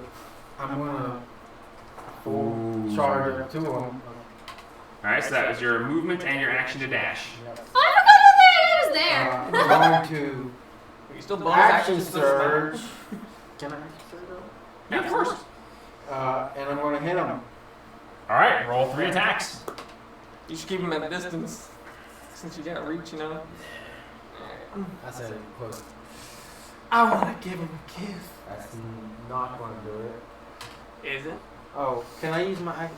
Speaker 6: I'm gonna full charge up to him.
Speaker 2: Alright, so that was your movement and your action to dash.
Speaker 4: I forgot that was there.
Speaker 6: I'm going to
Speaker 1: You still bonus
Speaker 6: action
Speaker 1: action
Speaker 6: surge. Can I action surge though?
Speaker 2: Yeah, of course.
Speaker 6: And I'm gonna hit him.
Speaker 2: Alright, roll 3 attacks.
Speaker 1: You should keep him at a distance since you got reach, you know.
Speaker 6: I said close.
Speaker 1: I want to give him a kiss.
Speaker 6: That's not gonna do it.
Speaker 1: Is it?
Speaker 6: Oh, can I use my?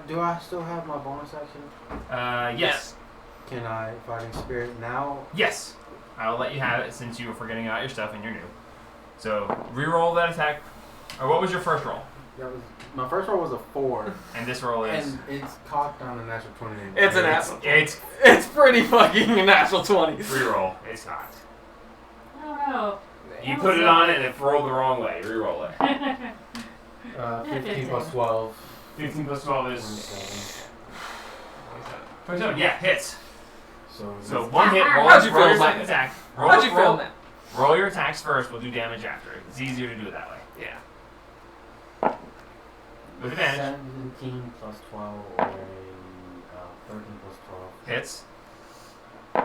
Speaker 6: Do I still have my bonus action?
Speaker 2: Yes.
Speaker 6: Can I fighting spirit now?
Speaker 2: Yes. I'll let you have it since you were forgetting about your stuff and you're new. So, re-roll that attack. Or what was your first roll?
Speaker 6: That was my first roll was a 4,
Speaker 2: And this roll is...
Speaker 6: and it's cocked on a natural 20.
Speaker 1: It's a natural.
Speaker 2: It's
Speaker 1: pretty fucking a natural 20.
Speaker 2: re-roll. It's cocked.
Speaker 3: I don't know.
Speaker 2: You put it on and it rolled the wrong way. Re-roll it.
Speaker 6: 15 plus 12.
Speaker 2: 15 plus 12 is...
Speaker 6: 27.
Speaker 2: 27. Yeah, hits.
Speaker 6: So,
Speaker 2: 1 hit. Roll,
Speaker 1: How'd you
Speaker 2: roll
Speaker 1: feel
Speaker 2: your
Speaker 1: about
Speaker 2: second
Speaker 1: it?
Speaker 2: attack.
Speaker 1: How'd you feel that?
Speaker 2: Roll your attacks first. We'll do damage after. It's easier to do it that way.
Speaker 1: Yeah.
Speaker 2: With advantage.
Speaker 6: 17 plus 12 or a 13 plus 12.
Speaker 2: Hits.
Speaker 6: A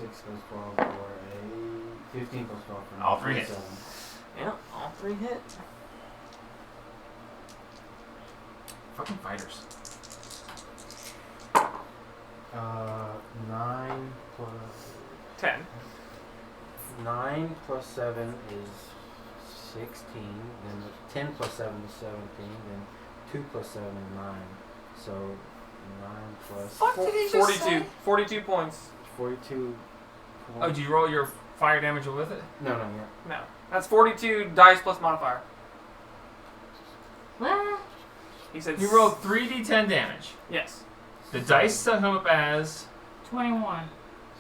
Speaker 6: 6 plus 12 or a 15 plus 12. For
Speaker 2: All 3 hits.
Speaker 6: 27.
Speaker 1: Yeah, all 3 hit.
Speaker 2: Fucking fighters.
Speaker 6: 9 plus
Speaker 1: 10.
Speaker 6: 9 plus 7 is 16. Then 10 plus 7 is 17. Then 2 plus 7 is 9. So 9 plus
Speaker 1: Fuck did he just 42. 42 points.
Speaker 6: 42.
Speaker 2: Oh, do you roll your fire damage with it?
Speaker 6: No, yeah.
Speaker 1: No. That's 42 dice plus modifier.
Speaker 3: What?
Speaker 1: He said
Speaker 2: You rolled 3d10 damage.
Speaker 1: Yes.
Speaker 2: The dice come up as
Speaker 3: 21.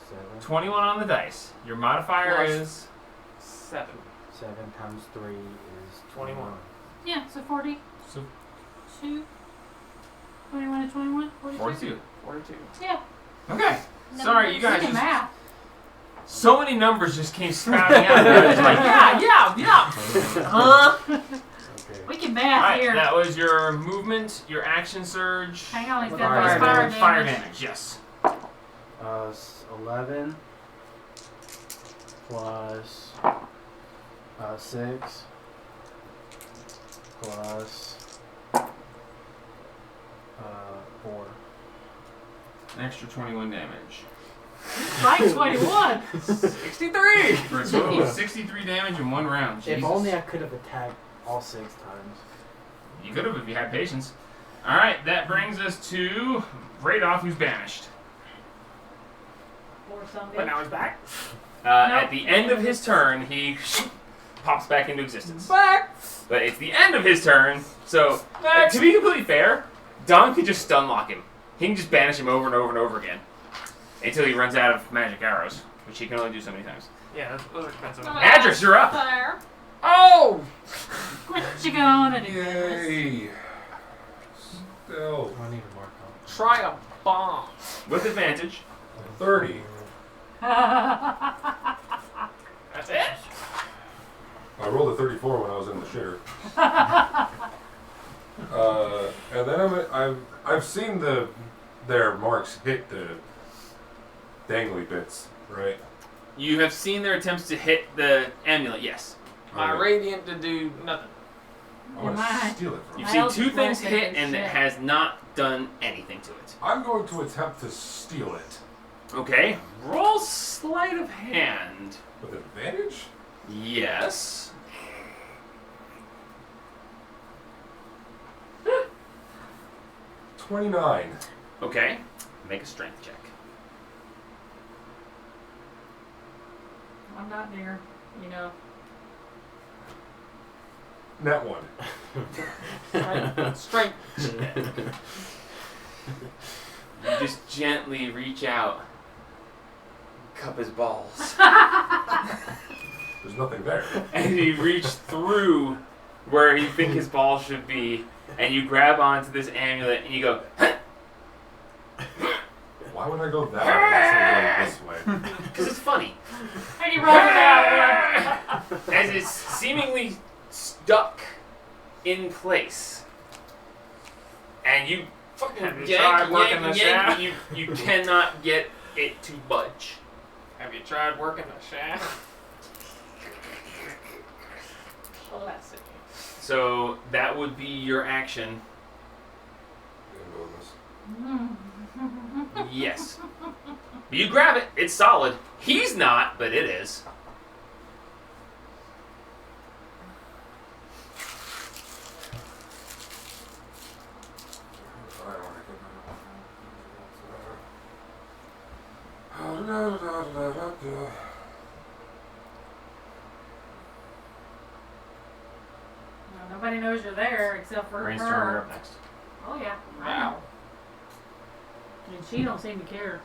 Speaker 6: 7.
Speaker 2: 21 on the dice. Your modifier
Speaker 1: Plus-
Speaker 2: is
Speaker 1: 7.
Speaker 6: 7 times 3 is
Speaker 1: 21.
Speaker 3: Yeah, so 42.
Speaker 2: So-
Speaker 3: 21 to 21?
Speaker 2: 42.
Speaker 1: 42.
Speaker 3: Yeah.
Speaker 2: Okay. Sorry, you guys.
Speaker 3: Look at
Speaker 2: Just,
Speaker 3: math.
Speaker 2: so many numbers just came spouting out. I was like, yeah. Huh?
Speaker 6: Okay.
Speaker 3: We can math
Speaker 2: Alright,
Speaker 3: here.
Speaker 2: that was your movement, your action surge.
Speaker 3: Hang on, he's
Speaker 6: With
Speaker 3: got
Speaker 6: fire
Speaker 3: his fire
Speaker 6: damage.
Speaker 3: damage.
Speaker 2: Fire damage, yes.
Speaker 6: 11 plus 6 plus 4.
Speaker 2: An extra 21 damage.
Speaker 3: Like 21.
Speaker 2: 63! For a total of 63 damage in 1 round.
Speaker 6: If
Speaker 2: Jesus.
Speaker 6: only I could have attacked all 6 times.
Speaker 2: You could have if you had patience. Alright, that brings us to Radolf, who's banished.
Speaker 3: Or something.
Speaker 1: But now he's back.
Speaker 2: At the end of his turn, he pops back into existence. Back! But it's the end of his turn, so to be completely fair, Don could just stun lock him. He can just banish him over and over and over again until he runs out of magic arrows, which he can only do so many times.
Speaker 1: Yeah, those are expensive.
Speaker 2: Madras, you're up!
Speaker 4: Fire.
Speaker 1: Oh!
Speaker 3: What you gonna do?
Speaker 5: Yay! Still
Speaker 6: I need a mark on.
Speaker 1: Try a bomb.
Speaker 2: With advantage.
Speaker 5: 30.
Speaker 1: That's it?
Speaker 5: I rolled a 34 when I was in the shitter. And then I've seen their marks hit the dangly bits, right?
Speaker 2: You have seen their attempts to hit the amulet, yes.
Speaker 1: My
Speaker 5: Okay.
Speaker 1: radiant to do nothing.
Speaker 5: I want
Speaker 3: Am I-
Speaker 5: to steal it from
Speaker 2: You've
Speaker 5: them.
Speaker 2: seen
Speaker 3: Miles
Speaker 2: 2
Speaker 3: is
Speaker 2: things
Speaker 3: laughing
Speaker 2: hit
Speaker 3: at
Speaker 2: and it
Speaker 3: shit.
Speaker 2: has not done anything to it.
Speaker 5: I'm going to attempt to steal it.
Speaker 2: Okay, roll sleight of hand.
Speaker 5: With advantage?
Speaker 2: Yes.
Speaker 5: $29.
Speaker 2: Okay, make a strength check.
Speaker 3: I'm not near, you know.
Speaker 5: Net 1.
Speaker 1: Strength.
Speaker 2: You just gently reach out, cup his balls,
Speaker 5: There's nothing there.
Speaker 2: and you reach through where you think his balls should be, and you grab onto this amulet, and you go,
Speaker 5: Why would I go that way instead of going this way?
Speaker 2: because it's funny.
Speaker 3: And he rolled it out.
Speaker 2: As it's seemingly stuck in place. And you fucking
Speaker 1: Have you
Speaker 2: yank,
Speaker 1: tried working
Speaker 2: yank,
Speaker 1: the
Speaker 2: yank,
Speaker 1: shaft?
Speaker 2: but you cannot get it to budge.
Speaker 1: Have you tried working the shaft? Classic.
Speaker 2: So that would be your action. Yes. But you grab it, it's solid. He's not, but it is.
Speaker 3: Well, nobody knows you're there except for
Speaker 2: Rainstorm, you're
Speaker 3: her.
Speaker 2: up next.
Speaker 3: Oh yeah. I
Speaker 1: Wow.
Speaker 3: know. And she don't seem to care.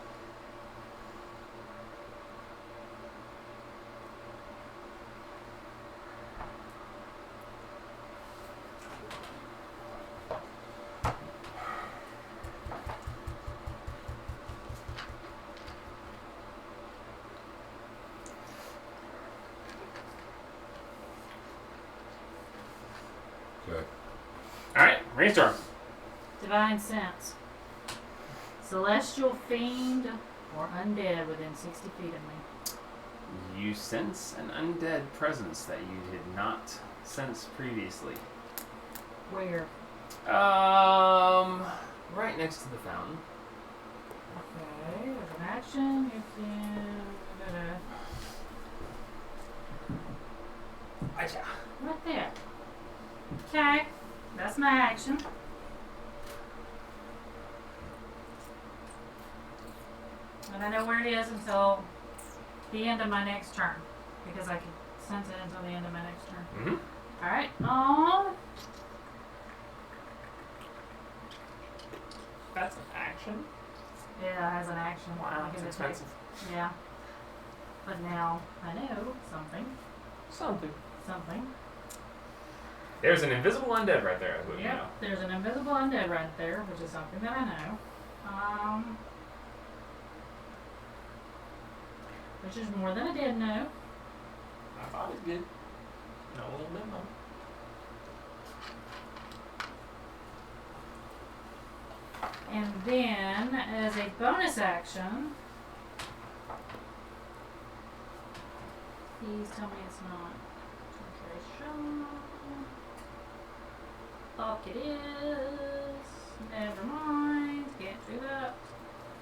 Speaker 5: Okay.
Speaker 2: Alright, Rainstorm.
Speaker 3: Divine sense. Celestial fiend or undead within 60 feet of me.
Speaker 2: You sense an undead presence that you did not sense previously.
Speaker 3: Where?
Speaker 2: Right next to the fountain.
Speaker 3: Okay, there's an action. You can. Right there. Okay, that's my action. And I know where it is until the end of my next turn. Because I can sense it until the end of my next turn.
Speaker 2: Mm-hmm.
Speaker 3: Alright,
Speaker 1: That's an action.
Speaker 3: yeah, it has an action.
Speaker 1: Wow,
Speaker 3: Because
Speaker 1: it's
Speaker 3: it takes-
Speaker 1: expensive.
Speaker 3: Yeah. But now I know something.
Speaker 1: Something.
Speaker 2: There's an invisible undead right there, who you know.
Speaker 3: Yep, there's an invisible undead right there, which is something that I know. Which is more than I did know.
Speaker 1: I thought it did. No, a little bit more.
Speaker 3: And then, as a bonus action, Please tell me it's not. Okay, show. Fuck it is. Never mind. Can't do that.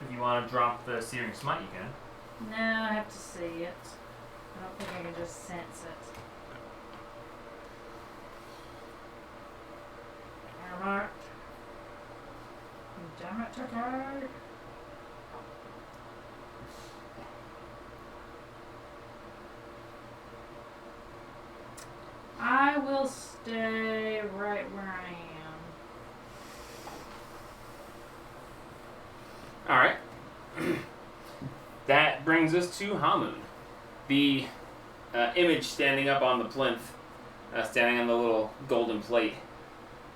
Speaker 2: If you want to drop the Searing Smite, you can.
Speaker 3: No, I have to see it. I don't think I can just sense it. Damn it. Damn it, Turkey. I will stay right where I am.
Speaker 2: Alright. That brings us to Hamun. The image standing up on the plinth, standing on the little golden plate.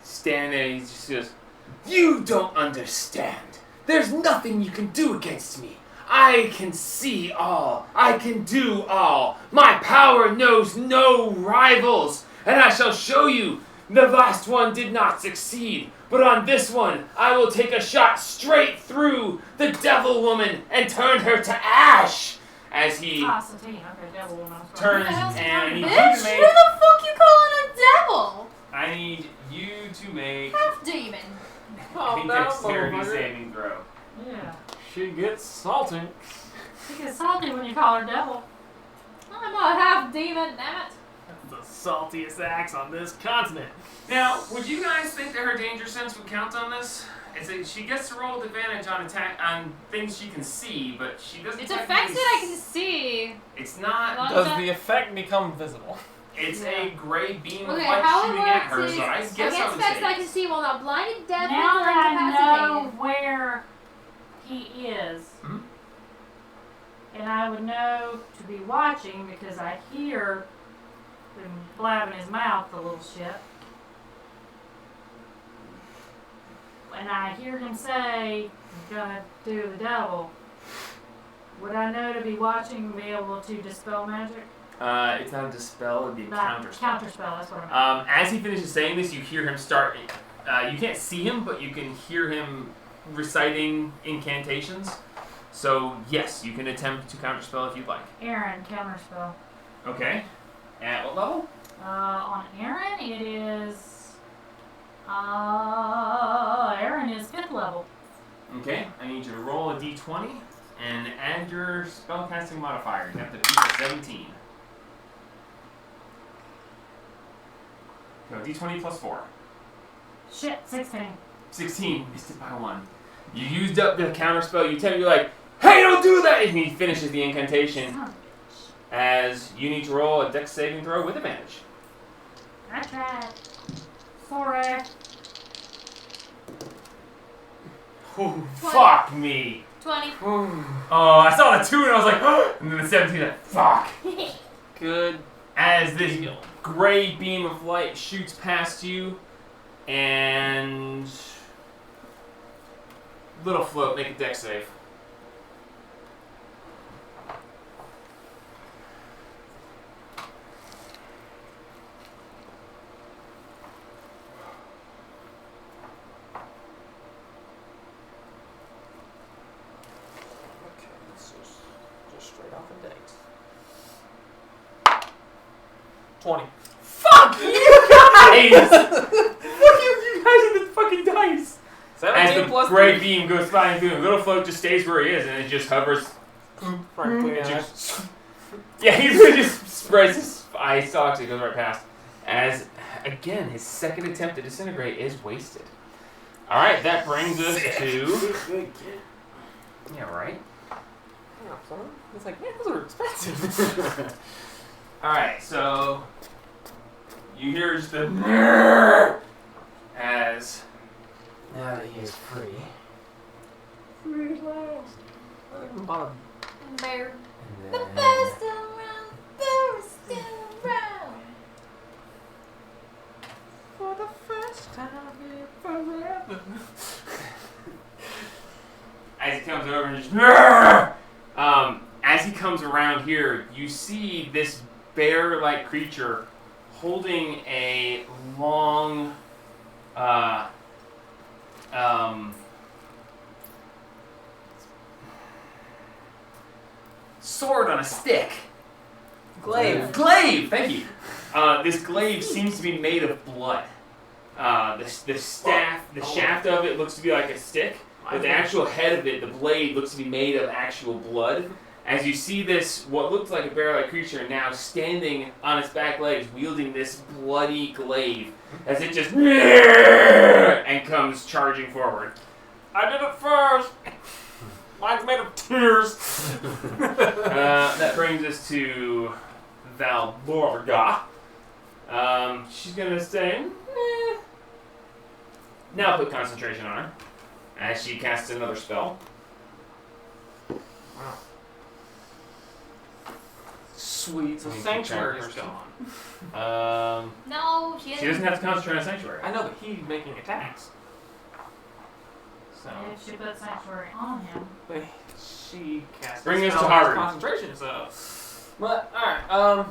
Speaker 2: Standing there, he just goes, "You don't understand. There's nothing you can do against me. I can see all. I can do all. My power knows no rivals. And I shall show you. The last one did not succeed. But on this one, I will take a shot straight through the devil woman and turn her to ash." As he
Speaker 3: Satine. Okay, devil woman.
Speaker 2: turns
Speaker 4: What the hell's
Speaker 2: and I
Speaker 4: wrong,
Speaker 2: need you
Speaker 4: bitch?
Speaker 2: to make...
Speaker 4: Who the fuck you calling a devil?
Speaker 2: I need you to make
Speaker 4: Half demon.
Speaker 1: Calm
Speaker 2: a
Speaker 1: down,
Speaker 2: dexterity
Speaker 1: motherfucker.
Speaker 2: saving throw.
Speaker 3: Yeah.
Speaker 1: She gets salty.
Speaker 3: She gets salty when you call her devil.
Speaker 4: I'm a half demon, damn it.
Speaker 1: That's the saltiest axe on this continent.
Speaker 2: Now, would you guys think that her danger sense would count on this? She gets to roll with advantage on attack on things she can see, but she doesn't.
Speaker 4: It's effects that I can see.
Speaker 2: It's not.
Speaker 4: What?
Speaker 1: Does the effect become visible?
Speaker 2: It's a gray beam of
Speaker 4: Okay,
Speaker 2: light
Speaker 4: how
Speaker 2: shooting
Speaker 4: it
Speaker 2: at
Speaker 4: works
Speaker 2: her,
Speaker 4: is
Speaker 2: so I guess
Speaker 4: against
Speaker 2: I would
Speaker 4: effects
Speaker 2: say.
Speaker 4: that I can see while not blinded, deaf,
Speaker 3: Now
Speaker 4: or
Speaker 3: that I know
Speaker 4: incapacitated.
Speaker 3: where he is,
Speaker 2: Mhm.
Speaker 3: and I would know to be watching because I hear him blabbing his mouth, the little shit. And I hear him say, "I'm gonna do the devil." Would I know to be watching and be able to dispel magic?
Speaker 2: It's not a dispel; it'd be a
Speaker 3: Not
Speaker 2: counterspell.
Speaker 3: counterspell, that's what I meant.
Speaker 2: As he finishes saying this, you hear him start. You can't see him, but you can hear him reciting incantations. So yes, you can attempt to counterspell if you'd like.
Speaker 3: Aaron, counterspell.
Speaker 2: Okay. At what level?
Speaker 3: On Aaron, it is. Aaron is 5th level.
Speaker 2: Okay. I need you to roll a d20 and add your spellcasting modifier. You have to beat a 17. Go d20 plus 4.
Speaker 3: Shit, 16.
Speaker 2: 16. Missed it by 1. You used up the counterspell. You're like, "Hey, don't do that!" And he finishes the incantation.
Speaker 3: Son of a bitch.
Speaker 2: As you need to roll a dex saving throw with advantage.
Speaker 3: I tried. Sorry.
Speaker 2: Ooh, fuck me.
Speaker 4: 20.
Speaker 2: Oh, I saw the 2 and I was like, and then the 17, like, fuck.
Speaker 1: Good.
Speaker 2: As this gray beam of light shoots past you, and Little Float, make a dex save.
Speaker 1: Okay, this is just straight off the dice. 20.
Speaker 2: Fuck you guys! Fuck you guys and the fucking dice! As
Speaker 1: 17
Speaker 2: the
Speaker 1: plus
Speaker 2: gray
Speaker 1: 3.
Speaker 2: beam goes flying through, Little Float just stays where he is and it just hovers.
Speaker 1: Frankly,
Speaker 2: It
Speaker 1: yeah.
Speaker 2: just, yeah, he just spreads his eye stalks and goes right past. As, again, his second attempt to disintegrate is wasted. Alright, that brings us to...
Speaker 6: Good kid.
Speaker 2: Yeah, right?
Speaker 1: Yeah, son. It's like, man, those are expensive.
Speaker 2: Alright, so... You hear just the... As...
Speaker 6: Now that he is free.
Speaker 1: Free at last. I haven't bought
Speaker 4: Bear.
Speaker 6: And
Speaker 4: The
Speaker 6: then,
Speaker 4: best around, best around.
Speaker 1: for the first time in forever.
Speaker 2: As he comes over and just... as he comes around here, you see this bear-like creature holding a long... sword on a stick.
Speaker 1: Glaive.
Speaker 2: Glaive! Thank you. This glaive seems to be made of blood. The staff, the shaft of it looks to be like a stick, but the actual head of it, the blade, looks to be made of actual blood. As you see this, what looks like a bear-like creature now standing on its back legs, wielding this bloody glaive, as it just and comes charging forward.
Speaker 1: I did it first. Mine's made of tears.
Speaker 2: That brings us to Valborga. She's gonna say, Now put concentration on her, as she casts another spell.
Speaker 1: Sweet. So
Speaker 2: Let me keep
Speaker 1: sanctuary
Speaker 2: track of her
Speaker 1: spell.
Speaker 4: No, she
Speaker 2: She doesn't have to concentrate on sanctuary.
Speaker 1: I know, but he's making attacks. So
Speaker 3: If she puts sanctuary on him.
Speaker 1: but she casts.
Speaker 2: Bring
Speaker 1: a
Speaker 2: us to
Speaker 1: spell that has
Speaker 2: Harvard.
Speaker 1: concentration. So, but all right.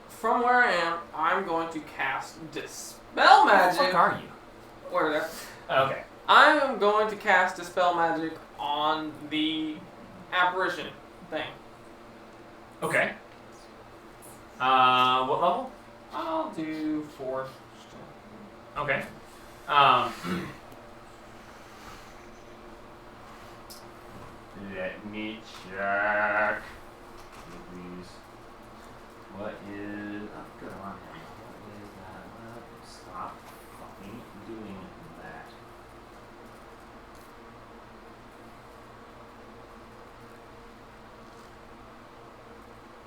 Speaker 1: From where I am, I'm going to cast Dispel
Speaker 2: Where the fuck
Speaker 1: Magic.
Speaker 2: are you?
Speaker 1: Where there?
Speaker 2: Okay.
Speaker 1: I am going to cast Dispel Magic on the apparition thing.
Speaker 2: Okay. What level?
Speaker 1: I'll do 4.
Speaker 2: Okay. Let me check. Please. What is... Oh, good on him. What is that? Stop fucking doing that.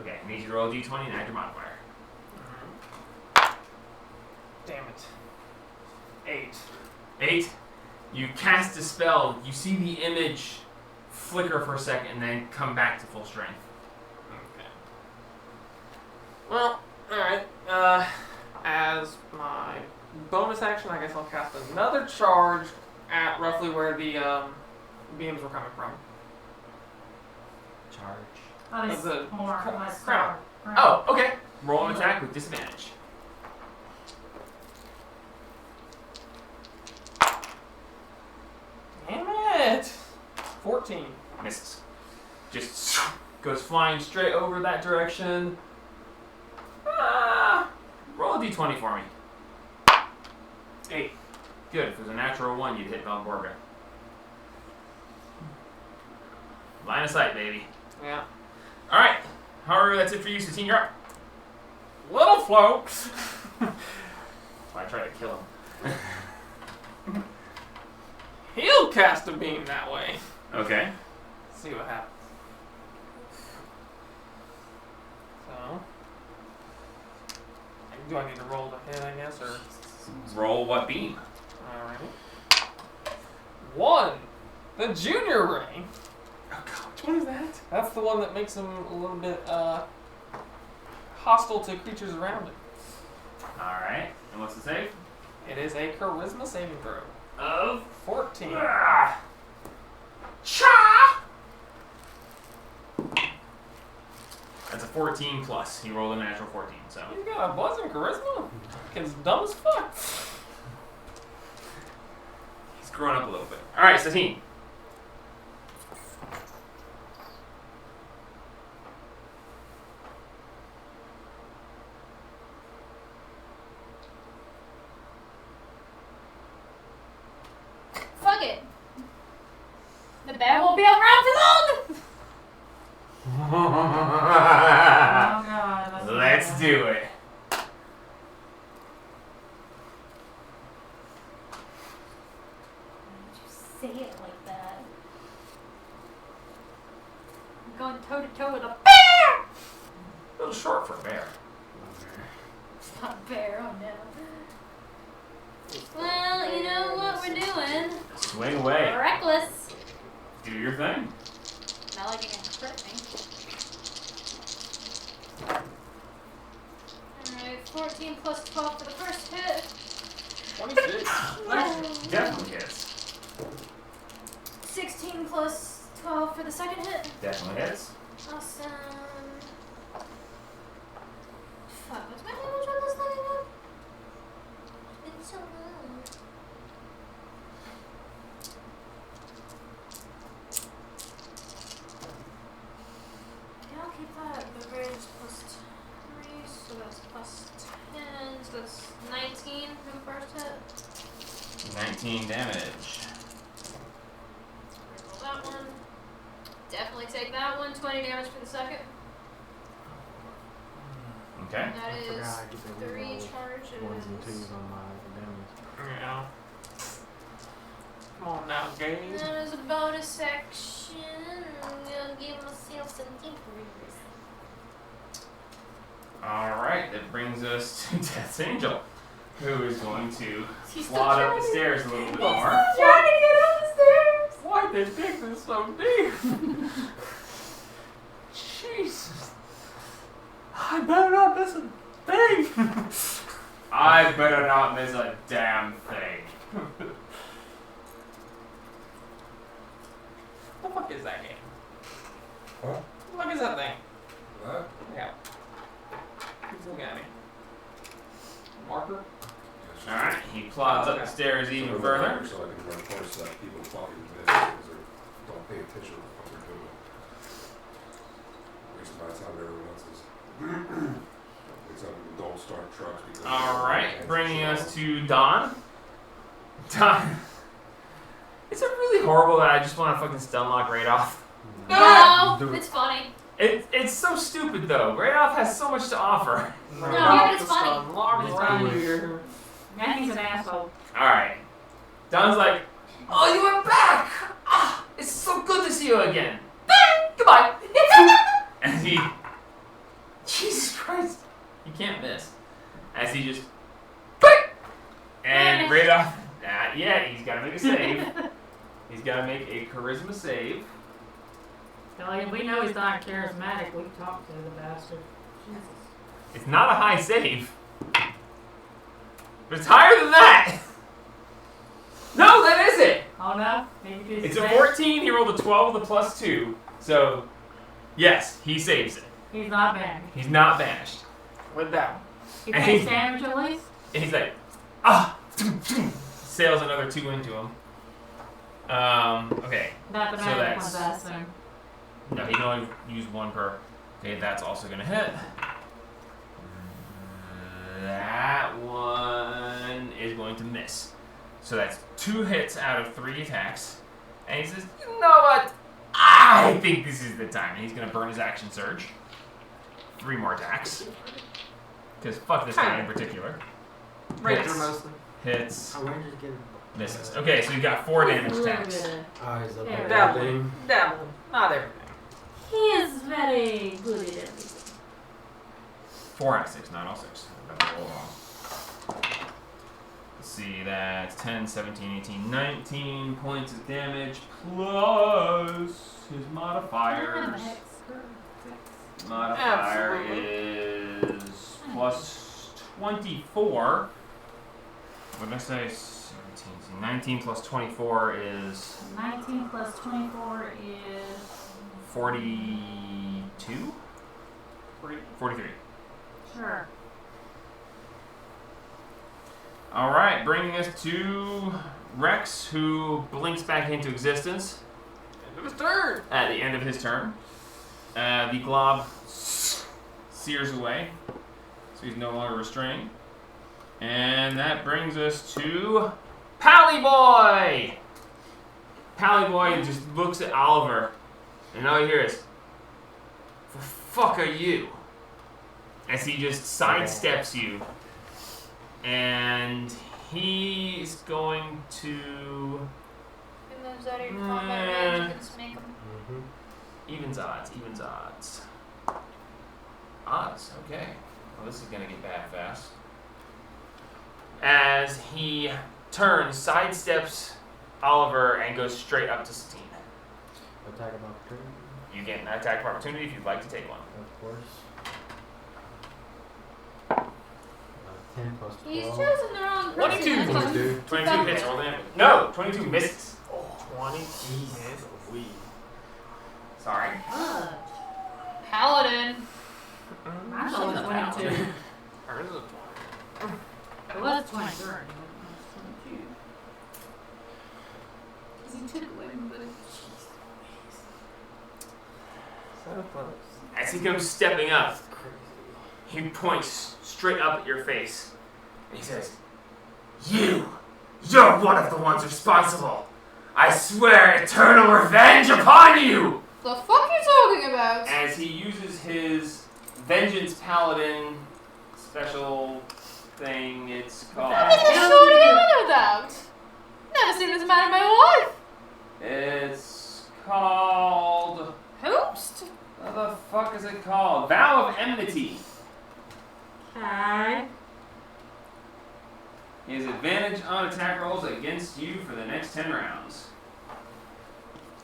Speaker 2: Okay, I need you to roll a d20 and add your modifier.
Speaker 1: Damn it. 8.
Speaker 2: 8. You cast a spell. You see the image flicker for a second and then come back to full strength.
Speaker 1: Okay. Well, alright. As my bonus action, I guess I'll cast another charge at roughly where the beams were coming from.
Speaker 6: Charge.
Speaker 3: Oh,
Speaker 1: Of the
Speaker 3: more
Speaker 1: crown.
Speaker 2: Oh, okay. Roll an attack with disadvantage.
Speaker 1: Damn it! 14.
Speaker 2: Misses. Just goes flying straight over that direction. Roll a d20 for me.
Speaker 1: 8.
Speaker 2: Good. If it was a natural 1, you'd hit Valborga. Line of sight, baby.
Speaker 1: Yeah.
Speaker 2: Alright. Haru, that's it for you. Satine, you're up.
Speaker 1: Little float.
Speaker 2: I tried to kill him.
Speaker 1: He'll cast a beam that way.
Speaker 2: Okay.
Speaker 1: See what happens. So, do I need to roll to hit, I guess, or?
Speaker 2: Roll what beam?
Speaker 1: Alright. 1. The junior ray.
Speaker 2: Oh god, which one is that?
Speaker 1: That's the one that makes him a little bit hostile to creatures around him.
Speaker 2: Alright. And what's the save?
Speaker 1: It is a charisma saving throw.
Speaker 2: Of
Speaker 1: 14.
Speaker 2: Cha! That's a 14 plus. He rolled a natural 14, so.
Speaker 1: He's got a buzzing charisma. Kid's dumb as fuck.
Speaker 2: He's grown up a little bit. Alright, Satine.
Speaker 4: Fuck it. The bear won't be around for long.
Speaker 3: Oh god. That's
Speaker 2: Let's
Speaker 3: bad.
Speaker 2: do it.
Speaker 4: Why did you say it like that? I'm going toe to toe with a bear.
Speaker 2: A little short for a bear.
Speaker 4: It's not a bear. Oh no. Well, you know what we're doing.
Speaker 2: Swing away.
Speaker 4: Reckless.
Speaker 2: Do your thing.
Speaker 4: Not like you're gonna hurt me. Alright, 14 plus 12 for the first hit.
Speaker 1: 26.
Speaker 2: Definitely hits.
Speaker 4: 16 plus 12 for the second hit.
Speaker 2: Definitely hits.
Speaker 4: Awesome. Fuck, what's my damage on this thing again? 19 for the first hit.
Speaker 2: 19 damage.
Speaker 4: Roll that one. Definitely take that one. 20 damage for the second.
Speaker 2: Okay.
Speaker 4: That
Speaker 6: I
Speaker 4: is
Speaker 6: forgot I get to
Speaker 4: 3
Speaker 6: reroll
Speaker 4: charges.
Speaker 6: ones and twos on my damage.
Speaker 1: Yeah. Come on now, Gabe.
Speaker 4: That is a bonus action. I'm gonna give myself some temporaries.
Speaker 2: Alright, that brings us to Death's Angel, who is going to
Speaker 4: He's still
Speaker 2: slide up
Speaker 4: trying
Speaker 2: the
Speaker 4: to-
Speaker 2: stairs a little bit
Speaker 4: He's
Speaker 2: more.
Speaker 4: still trying to get up the stairs.
Speaker 1: Why they dig this so deep? Jesus. I better not miss a thing.
Speaker 2: I better not miss a damn thing.
Speaker 1: What the fuck is that game?
Speaker 5: What?
Speaker 1: What the fuck is that thing?
Speaker 5: That?
Speaker 1: Yeah. Who's looking at me? Marker?
Speaker 2: Alright, he plods up the stairs even further.
Speaker 5: So I can reinforce that people fucking miss because they don't pay attention to what they're doing. At least by the time everyone else is. Except people don't start trucks because.
Speaker 2: Alright, bringing us to Don. Don. Is it really horrible that I just want to fucking stun lock Radoff?
Speaker 4: No,
Speaker 6: Do it.
Speaker 4: it's funny.
Speaker 2: It's so stupid though. Radoff has so much to offer.
Speaker 4: No, yeah, but it's funny.
Speaker 1: Lock
Speaker 6: It's
Speaker 1: around
Speaker 6: cool.
Speaker 1: here.
Speaker 3: Yeah, he's an asshole.
Speaker 2: Alright. Don's like, oh, you are back! Ah, it's so good to see you again. Goodbye. And he, Jesus Christ, you can't miss. As he just, and Radoff, yeah, he's got to make a save. He's got to make a charisma save.
Speaker 3: Like, we know he's not charismatic. We've talked to the bastard. Jesus.
Speaker 2: It's not a high save. But it's higher than that. No, that is it.
Speaker 3: Oh no? Maybe
Speaker 2: It's a 14. He rolled a 12 with a +2. So, yes, he saves it.
Speaker 3: He's not bad.
Speaker 2: He's not banished.
Speaker 1: With that.
Speaker 3: He
Speaker 2: And
Speaker 3: takes
Speaker 2: he-
Speaker 3: damage at least?
Speaker 2: And he's like, ah! Sails another 2 into him. Okay.
Speaker 3: Not the
Speaker 2: So
Speaker 3: magic
Speaker 2: that's-
Speaker 3: ones, I assume.
Speaker 2: No, he can only use 1 per. Okay, that's also going to hit. That one is going to miss. So that's 2 hits out of 3 attacks. And he says, you know what? I think this is the time. And he's going to burn his action surge. 3 more attacks. Because fuck this guy in particular.
Speaker 1: Ranger
Speaker 2: Hits.
Speaker 1: mostly.
Speaker 2: Hits.
Speaker 6: Our Rangers get
Speaker 2: Misses. Okay, so you got 4 damage
Speaker 3: He's really
Speaker 2: attacks.
Speaker 3: good at-
Speaker 6: eyes up
Speaker 3: Yeah,
Speaker 6: on
Speaker 1: Dabble.
Speaker 6: everything.
Speaker 1: Dabble. Not everything.
Speaker 3: He is very good at everything.
Speaker 2: 4 out of 6, not all 6. I got the roll wrong. Let's see, that's 10, 17, 18, 19 points of damage plus his modifiers. Modifier
Speaker 1: Absolutely.
Speaker 2: is plus 24. What did I say? 17, 19 plus 24 is
Speaker 3: 19 plus 24 is
Speaker 2: 42? 43.
Speaker 3: sure.
Speaker 2: Alright, bringing us to Rex, who blinks back into existence
Speaker 1: End of his turn.
Speaker 2: at the end of his turn. The glob sears away, so he's no longer restrained. And that brings us to Pally Boy! Pally Boy just looks at Oliver, and all you hear is, "The fuck are you?" As he just sidesteps you. And he's going to
Speaker 4: Who moves out of your combat range, you can just make them.
Speaker 2: evens odds. Odds, okay. Well, this is gonna get bad fast. As he turns, sidesteps Oliver, and goes straight up to Satine.
Speaker 6: Attack of opportunity,
Speaker 2: You get an attack of opportunity if you'd like to take one.
Speaker 6: of course. 10 plus 12.
Speaker 4: He's chosen the wrong person.
Speaker 2: 22.
Speaker 4: That's all.
Speaker 6: 22.
Speaker 2: 22 hits, roll damage. No, 22 misses.
Speaker 1: 20.
Speaker 6: Jesus. We.
Speaker 2: Sorry.
Speaker 4: Paladin.
Speaker 3: I thought it was 22.
Speaker 1: Hers is a 20.
Speaker 3: It was 23.
Speaker 4: Because he took away my buddy.
Speaker 1: So close.
Speaker 2: As he comes stepping up, he points straight up at your face
Speaker 7: And he says, You're one of the ones responsible. I swear eternal revenge upon you!
Speaker 4: The fuck are you talking about?
Speaker 2: As he uses his Vengeance Paladin special thing, it's called.
Speaker 4: What is this shooting on about? Never seen this man in my life.
Speaker 2: It's called.
Speaker 4: Hoops?
Speaker 2: What the fuck is it called? Vow of Enmity.
Speaker 3: Hi.
Speaker 2: He has advantage on attack rolls against you for the next 10 rounds.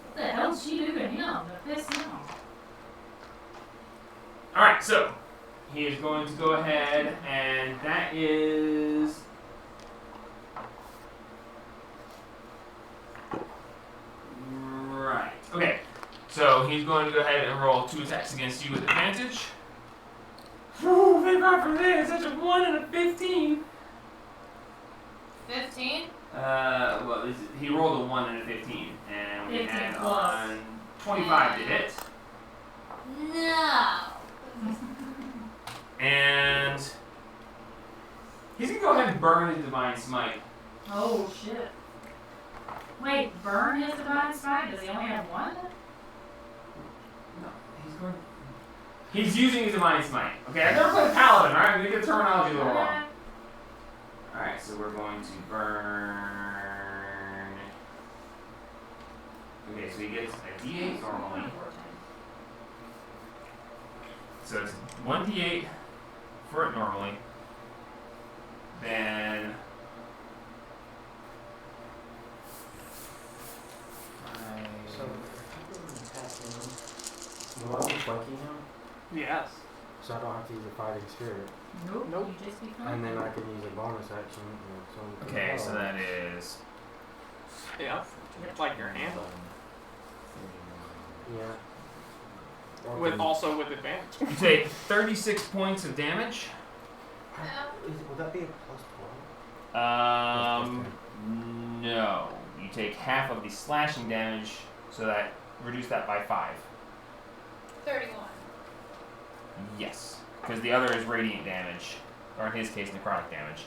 Speaker 3: What the hell's she doing to him? To piss him off.
Speaker 2: Alright, so he is going to go ahead, and that is. Right. Okay. So he's going to go ahead and roll 2 attacks against you with advantage. Whew, they got from there such a 1 and a 15.
Speaker 4: 15?
Speaker 2: Well, he rolled a 1 and a 15, and we
Speaker 3: 15
Speaker 2: had
Speaker 3: plus.
Speaker 2: on 25 to hit.
Speaker 4: No.
Speaker 2: And he's going to go ahead and burn his Divine Smite.
Speaker 3: Oh shit. Wait, burn his divine smite? Does he only have one?
Speaker 2: No, he's using his Divine Smite. Okay, I've never played Paladin, alright? We get the terminology a little wrong. Alright, so we're going to burn. Okay, so he gets a d8 normally. So it's 1d8 for it normally. Then.
Speaker 6: So, will I be flanking him?
Speaker 1: Yes.
Speaker 6: So I don't have to use a fighting spirit.
Speaker 3: Nope.
Speaker 1: Nope.
Speaker 3: You just be
Speaker 6: And then I can use a bonus action.
Speaker 2: Okay, so that is.
Speaker 1: Yeah. It's like your hand.
Speaker 6: Yeah.
Speaker 1: With also with advantage.
Speaker 2: You take 36 points of damage.
Speaker 6: Would that be a plus 12?
Speaker 2: No. You take half of the slashing damage, so that reduce that by 5.
Speaker 4: 31.
Speaker 2: Yes, because the other is radiant damage, or in his case, necrotic damage.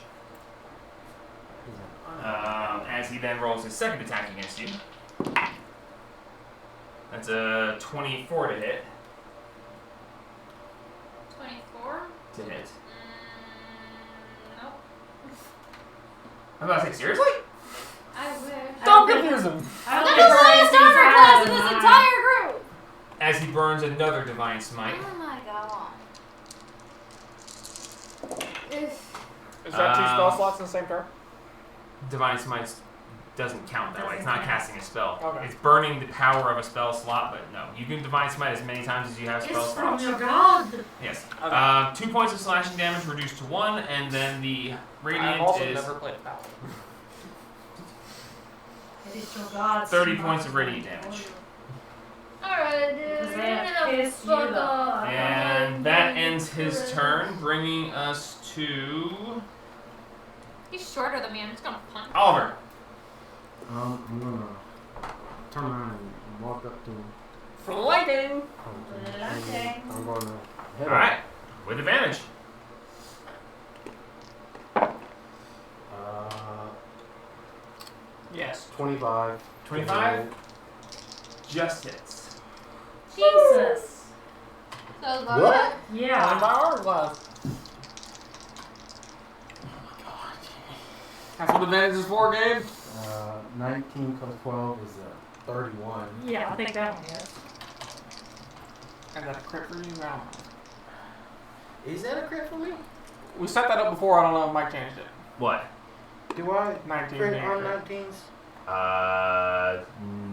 Speaker 2: As he then rolls his second attack against you. That's a 24 to hit.
Speaker 4: 24?
Speaker 2: To hit.
Speaker 4: Nope.
Speaker 2: I'm about to say, seriously?
Speaker 4: I wish.
Speaker 1: Don't confuse him.
Speaker 4: I'm the last armor class in this entire group!
Speaker 2: As he burns another divine smite.
Speaker 4: Oh my god.
Speaker 1: Is that 2 spell slots in the same turn?
Speaker 2: Divine smite doesn't count that way. It's not casting a spell.
Speaker 1: Okay.
Speaker 2: It's burning the power of a spell slot, but no. You can divine smite as many times as you have spell
Speaker 3: It's from
Speaker 2: slots.
Speaker 3: your god.
Speaker 2: Yes.
Speaker 1: Okay.
Speaker 2: 2 points of slashing damage reduced to 1, and then the radiant
Speaker 1: I've also
Speaker 2: is
Speaker 1: never played Paladin.
Speaker 3: It is your god.
Speaker 2: 30 points of radiant damage.
Speaker 4: Alright, dude.
Speaker 3: Because they have
Speaker 4: Shut the
Speaker 3: pissed you
Speaker 4: fuck
Speaker 3: the
Speaker 4: off.
Speaker 2: And that ends his turn, bringing us to
Speaker 4: He's shorter than me. I'm just gonna punch.
Speaker 2: Oliver.
Speaker 6: I'm gonna turn around and walk up to him.
Speaker 1: Flanking!
Speaker 3: Okay.
Speaker 6: I'm going to hit him.
Speaker 2: Alright, with advantage.
Speaker 1: Yes.
Speaker 6: 25.
Speaker 2: 25? Just hits.
Speaker 3: Jesus.
Speaker 4: So is that
Speaker 6: What?
Speaker 4: it?
Speaker 3: Yeah.
Speaker 1: My armor class. That's what advantage is for, Gabe.
Speaker 6: 19 plus 12 is 31.
Speaker 3: Yeah, I think that one is.
Speaker 1: And that's a crit for you now.
Speaker 6: Is that a crit for me?
Speaker 1: We set that up before. I don't know if Mike changed it.
Speaker 2: What?
Speaker 6: Do I
Speaker 1: 19
Speaker 6: crit
Speaker 1: being
Speaker 6: on
Speaker 1: crit.
Speaker 6: 19s?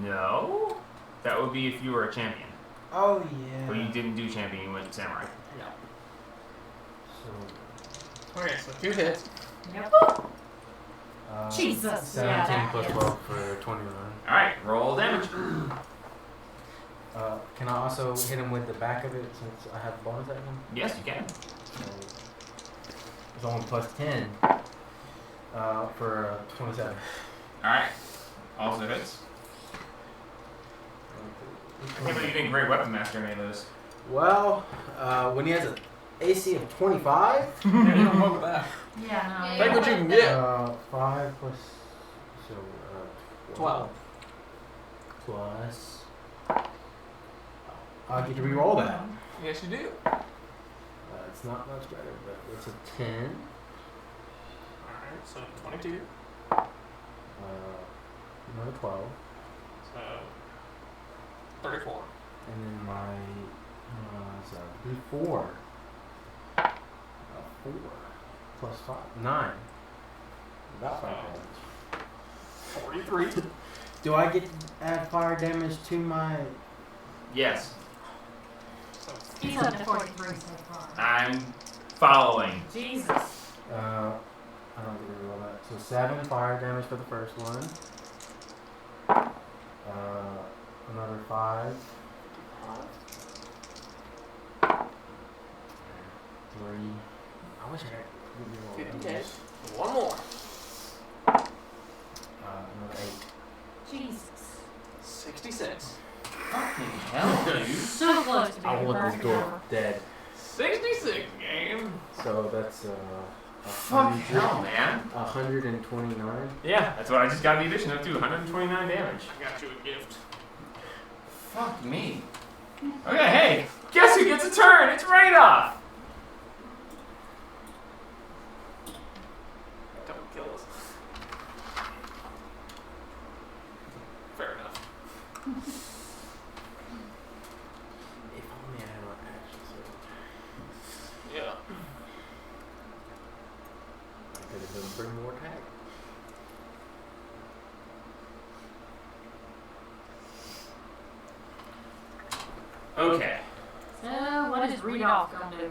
Speaker 2: No. That would be if you were a champion.
Speaker 6: Oh, yeah.
Speaker 2: But you didn't do champion, you went samurai.
Speaker 1: Yeah.
Speaker 6: So,
Speaker 1: Okay, so 2 hits.
Speaker 3: Yep. Jesus.
Speaker 6: 17
Speaker 3: Yeah,
Speaker 6: plus
Speaker 3: that
Speaker 6: 12 for 21.
Speaker 2: Alright, roll damage.
Speaker 6: Can I also hit him with the back of it since I have bonus action?
Speaker 2: Yes, you can.
Speaker 6: So, it's only plus 10 for 27.
Speaker 2: Alright. Also hits. I can't believe you didn't Great Weapon Master any of those.
Speaker 6: Well, when he has AC of 25.
Speaker 1: Yeah, you don't fuck with that.
Speaker 3: Yeah,
Speaker 1: Take what you can get.
Speaker 6: 5 plus. So,
Speaker 1: 12.
Speaker 6: Plus. I get to re-roll that.
Speaker 1: Yes, you do.
Speaker 6: It's not much better, but it's a 10.
Speaker 1: Alright, so 22.
Speaker 6: Another 12.
Speaker 1: So 34.
Speaker 6: And then my D4. 4 plus 5. 9. About 5 damage.
Speaker 1: 43.
Speaker 6: Do I get to add fire damage to my...
Speaker 2: Yes,
Speaker 3: He's up to 43 so far.
Speaker 2: I'm following.
Speaker 3: Jesus.
Speaker 6: I don't get to roll that. So 7 fire damage for the first one. Another 5. 3. I wish I had
Speaker 1: 50
Speaker 6: roll
Speaker 1: days. One more.
Speaker 6: another 8.
Speaker 3: Jesus.
Speaker 1: 66.
Speaker 2: Fucking hell, dude.
Speaker 3: So close to being
Speaker 6: I want this
Speaker 3: perfect.
Speaker 6: door dead.
Speaker 1: 66 game.
Speaker 6: So that's
Speaker 2: Fuck hell, man.
Speaker 6: 129.
Speaker 2: Yeah, that's what I just got the addition of too. 129 damage.
Speaker 1: I got you a gift.
Speaker 2: Fuck me. Okay, hey, guess who gets a turn? It's Radolf.
Speaker 1: Don't kill us. Fair enough.
Speaker 6: If only I had my action surge.
Speaker 1: Yeah.
Speaker 6: I could have done bring more attack.
Speaker 2: Okay.
Speaker 3: So, what is Rudolph gonna do?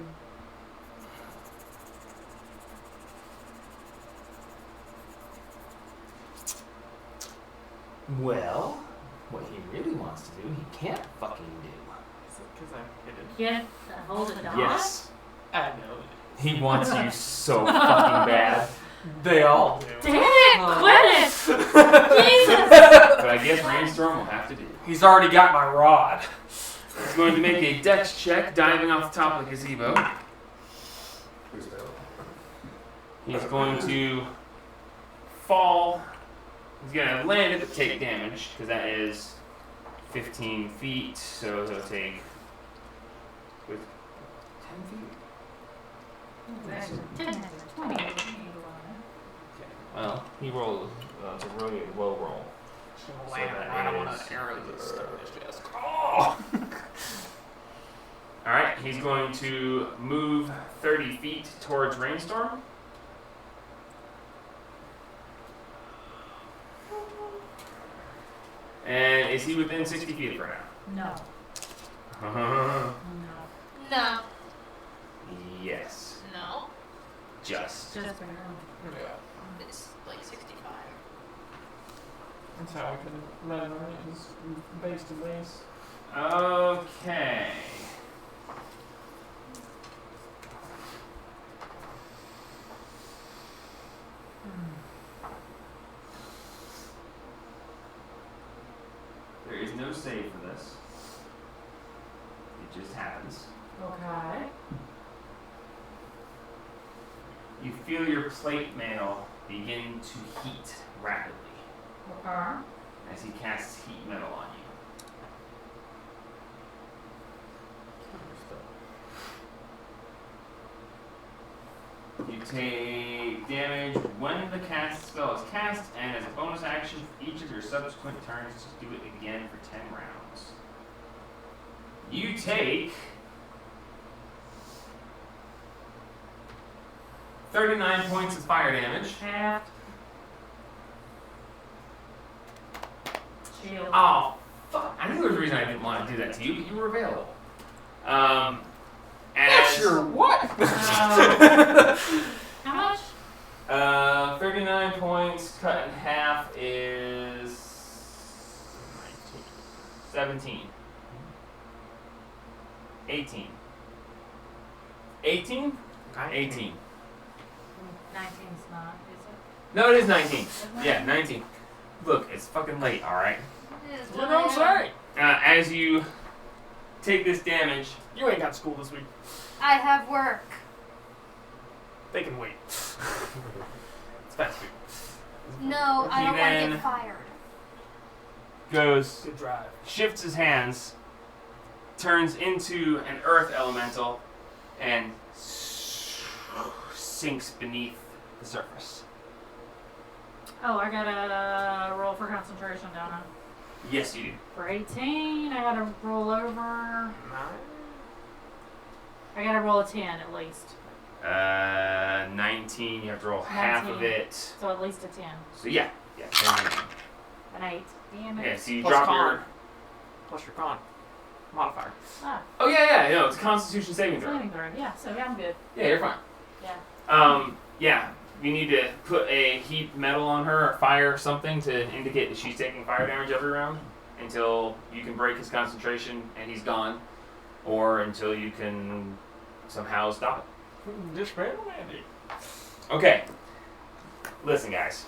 Speaker 2: Well, what he really wants to do, he can't fucking do.
Speaker 1: Is it because I hit it?
Speaker 3: Get hold of the dog?
Speaker 2: Yes.
Speaker 1: I know.
Speaker 2: He wants you so fucking bad.
Speaker 1: They all do.
Speaker 3: Damn it! Quit it! Jesus!
Speaker 2: But I guess Rainstorm will have to do.
Speaker 1: He's already got my rod.
Speaker 2: He's going to make a dex check, diving off the top of the gazebo.
Speaker 5: Please fail.
Speaker 2: He's going to fall. He's going to land it but take damage, because that is 15 feet, so he'll take with 10 feet.
Speaker 3: Actually, 10 20.
Speaker 2: Okay. Well, he rolled. It's a really low roll.
Speaker 1: She'll
Speaker 2: So
Speaker 1: land
Speaker 2: that
Speaker 1: right on
Speaker 2: is-
Speaker 1: an arrow that's stuck in his chest. Oh!
Speaker 2: All right, he's going to move 30 feet towards Rainstorm. And is he within 60 feet of her
Speaker 3: No.
Speaker 2: now?
Speaker 3: No.
Speaker 4: No.
Speaker 2: Yes.
Speaker 4: No.
Speaker 2: Just.
Speaker 3: Just barely.
Speaker 1: Yeah.
Speaker 4: It's like 65.
Speaker 1: That's how I could measure it. Is base to base.
Speaker 2: Okay. There is no save for this. It just happens.
Speaker 3: Okay.
Speaker 2: You feel your plate mail begin to heat rapidly
Speaker 3: Okay.
Speaker 2: as he casts heat metal on you. You take damage when the cast spell is cast, and as a bonus action for each of your subsequent turns, just do it again for 10 rounds. You take 39 points of fire damage.
Speaker 3: Half. Shield.
Speaker 2: Oh, fuck. I knew there was a reason I didn't want to do that to you, but you were available.
Speaker 1: That's your what?
Speaker 3: How much?
Speaker 2: 39 points cut in half is 17. 18. 18? 18.
Speaker 3: 19's not, is it?
Speaker 2: No, it is 19.
Speaker 3: Isn't it?
Speaker 2: Yeah, 19. Look, it's fucking late, alright?
Speaker 1: You don't say.
Speaker 2: As you take this damage,
Speaker 1: You ain't got school this week.
Speaker 4: I have work.
Speaker 1: They can wait. It's fast food.
Speaker 4: No, I
Speaker 2: He
Speaker 4: don't want to
Speaker 2: then-
Speaker 4: get fired.
Speaker 2: Goes,
Speaker 1: Good drive.
Speaker 2: shifts his hands, turns into an earth elemental, and sinks beneath the surface.
Speaker 3: Oh, I gotta roll for concentration, don't I?
Speaker 2: Yes, you do.
Speaker 3: For 18, I gotta roll over. I gotta roll a 10 at least.
Speaker 2: 19, you have to roll half of
Speaker 3: 19.
Speaker 2: it.
Speaker 3: So at least a 10.
Speaker 2: So yeah.
Speaker 3: An 8. Damn it.
Speaker 2: Yeah, so you
Speaker 1: Plus
Speaker 2: drop
Speaker 1: con.
Speaker 2: your...
Speaker 1: Plus your con modifier.
Speaker 3: Ah,
Speaker 2: Oh yeah, no, it's a Constitution saving throw.
Speaker 3: saving throw. Yeah, so I'm good.
Speaker 2: Yeah, you're fine.
Speaker 3: Yeah.
Speaker 2: Yeah, you need to put a heat metal on her or fire or something to indicate that she's taking fire damage every round until you can break his concentration and he's gone, or until you can somehow stop it.
Speaker 1: Dismantle Mandy.
Speaker 2: Okay. Listen, guys.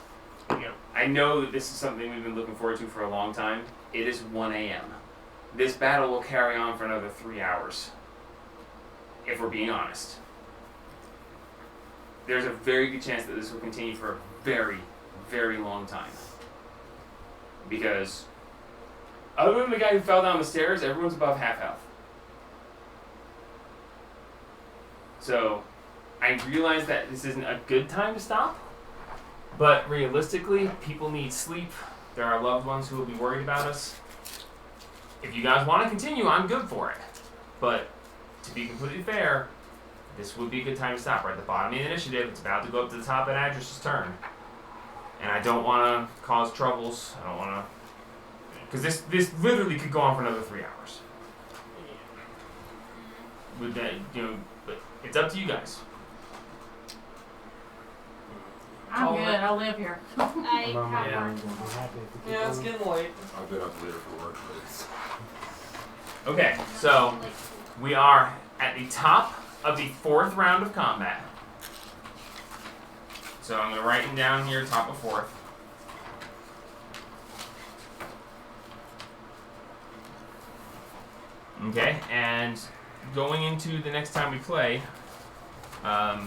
Speaker 2: I know that this is something we've been looking forward to for a long time. It is 1 a.m. This battle will carry on for another 3 hours, if we're being honest. There's a very good chance that this will continue for a very, very long time. Because, other than the guy who fell down the stairs, everyone's above half health. So, I realize that this isn't a good time to stop, but realistically, people need sleep. There are loved ones who will be worried about us. If you guys want to continue, I'm good for it. But, to be completely fair, this would be a good time to stop. We're at the bottom of the initiative. It's about to go up to the top of Adris's turn. And I don't want to cause troubles. I don't want to... Because this literally could go on for another 3 hours. With that, but it's up to you guys.
Speaker 3: I'm
Speaker 1: Call
Speaker 3: good.
Speaker 1: it.
Speaker 3: I live here.
Speaker 4: I
Speaker 6: I'm
Speaker 4: have
Speaker 1: Yeah.
Speaker 4: work.
Speaker 1: Yeah, it's getting late.
Speaker 5: I've been up later for work, but it's
Speaker 2: Okay, so we are at the top of the 4th round of combat. So I'm going to write it down here, top of 4th. Okay, and going into the next time we play, I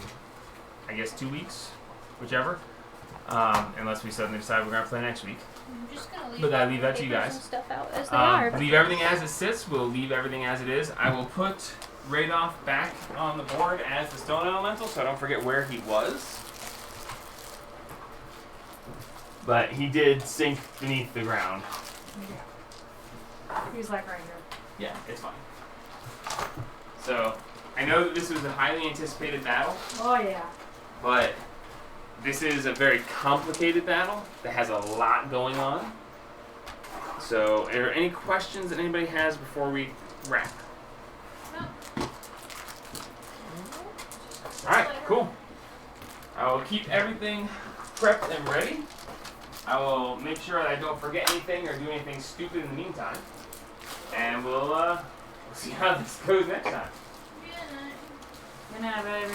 Speaker 2: guess 2 weeks, whichever. Unless we suddenly decide we're going to play next week.
Speaker 4: I'm just gonna leave,
Speaker 2: But I leave that to you
Speaker 4: papers
Speaker 2: guys.
Speaker 4: and stuff out as they are.
Speaker 2: Leave everything as it sits. We'll leave everything as it is. I will put Radoff back on the board as the stone elemental, so I don't forget where he was. But he did sink beneath the ground.
Speaker 3: He's like right here.
Speaker 2: Yeah, it's fine. So, I know that this was a highly anticipated battle,
Speaker 3: Oh yeah.
Speaker 2: but this is a very complicated battle that has a lot going on. So, are there any questions that anybody has before we wrap? Alright, cool. I will keep everything prepped and ready. I will make sure that I don't forget anything or do anything stupid in the meantime. And we'll see how this goes next time.
Speaker 3: Good night, baby.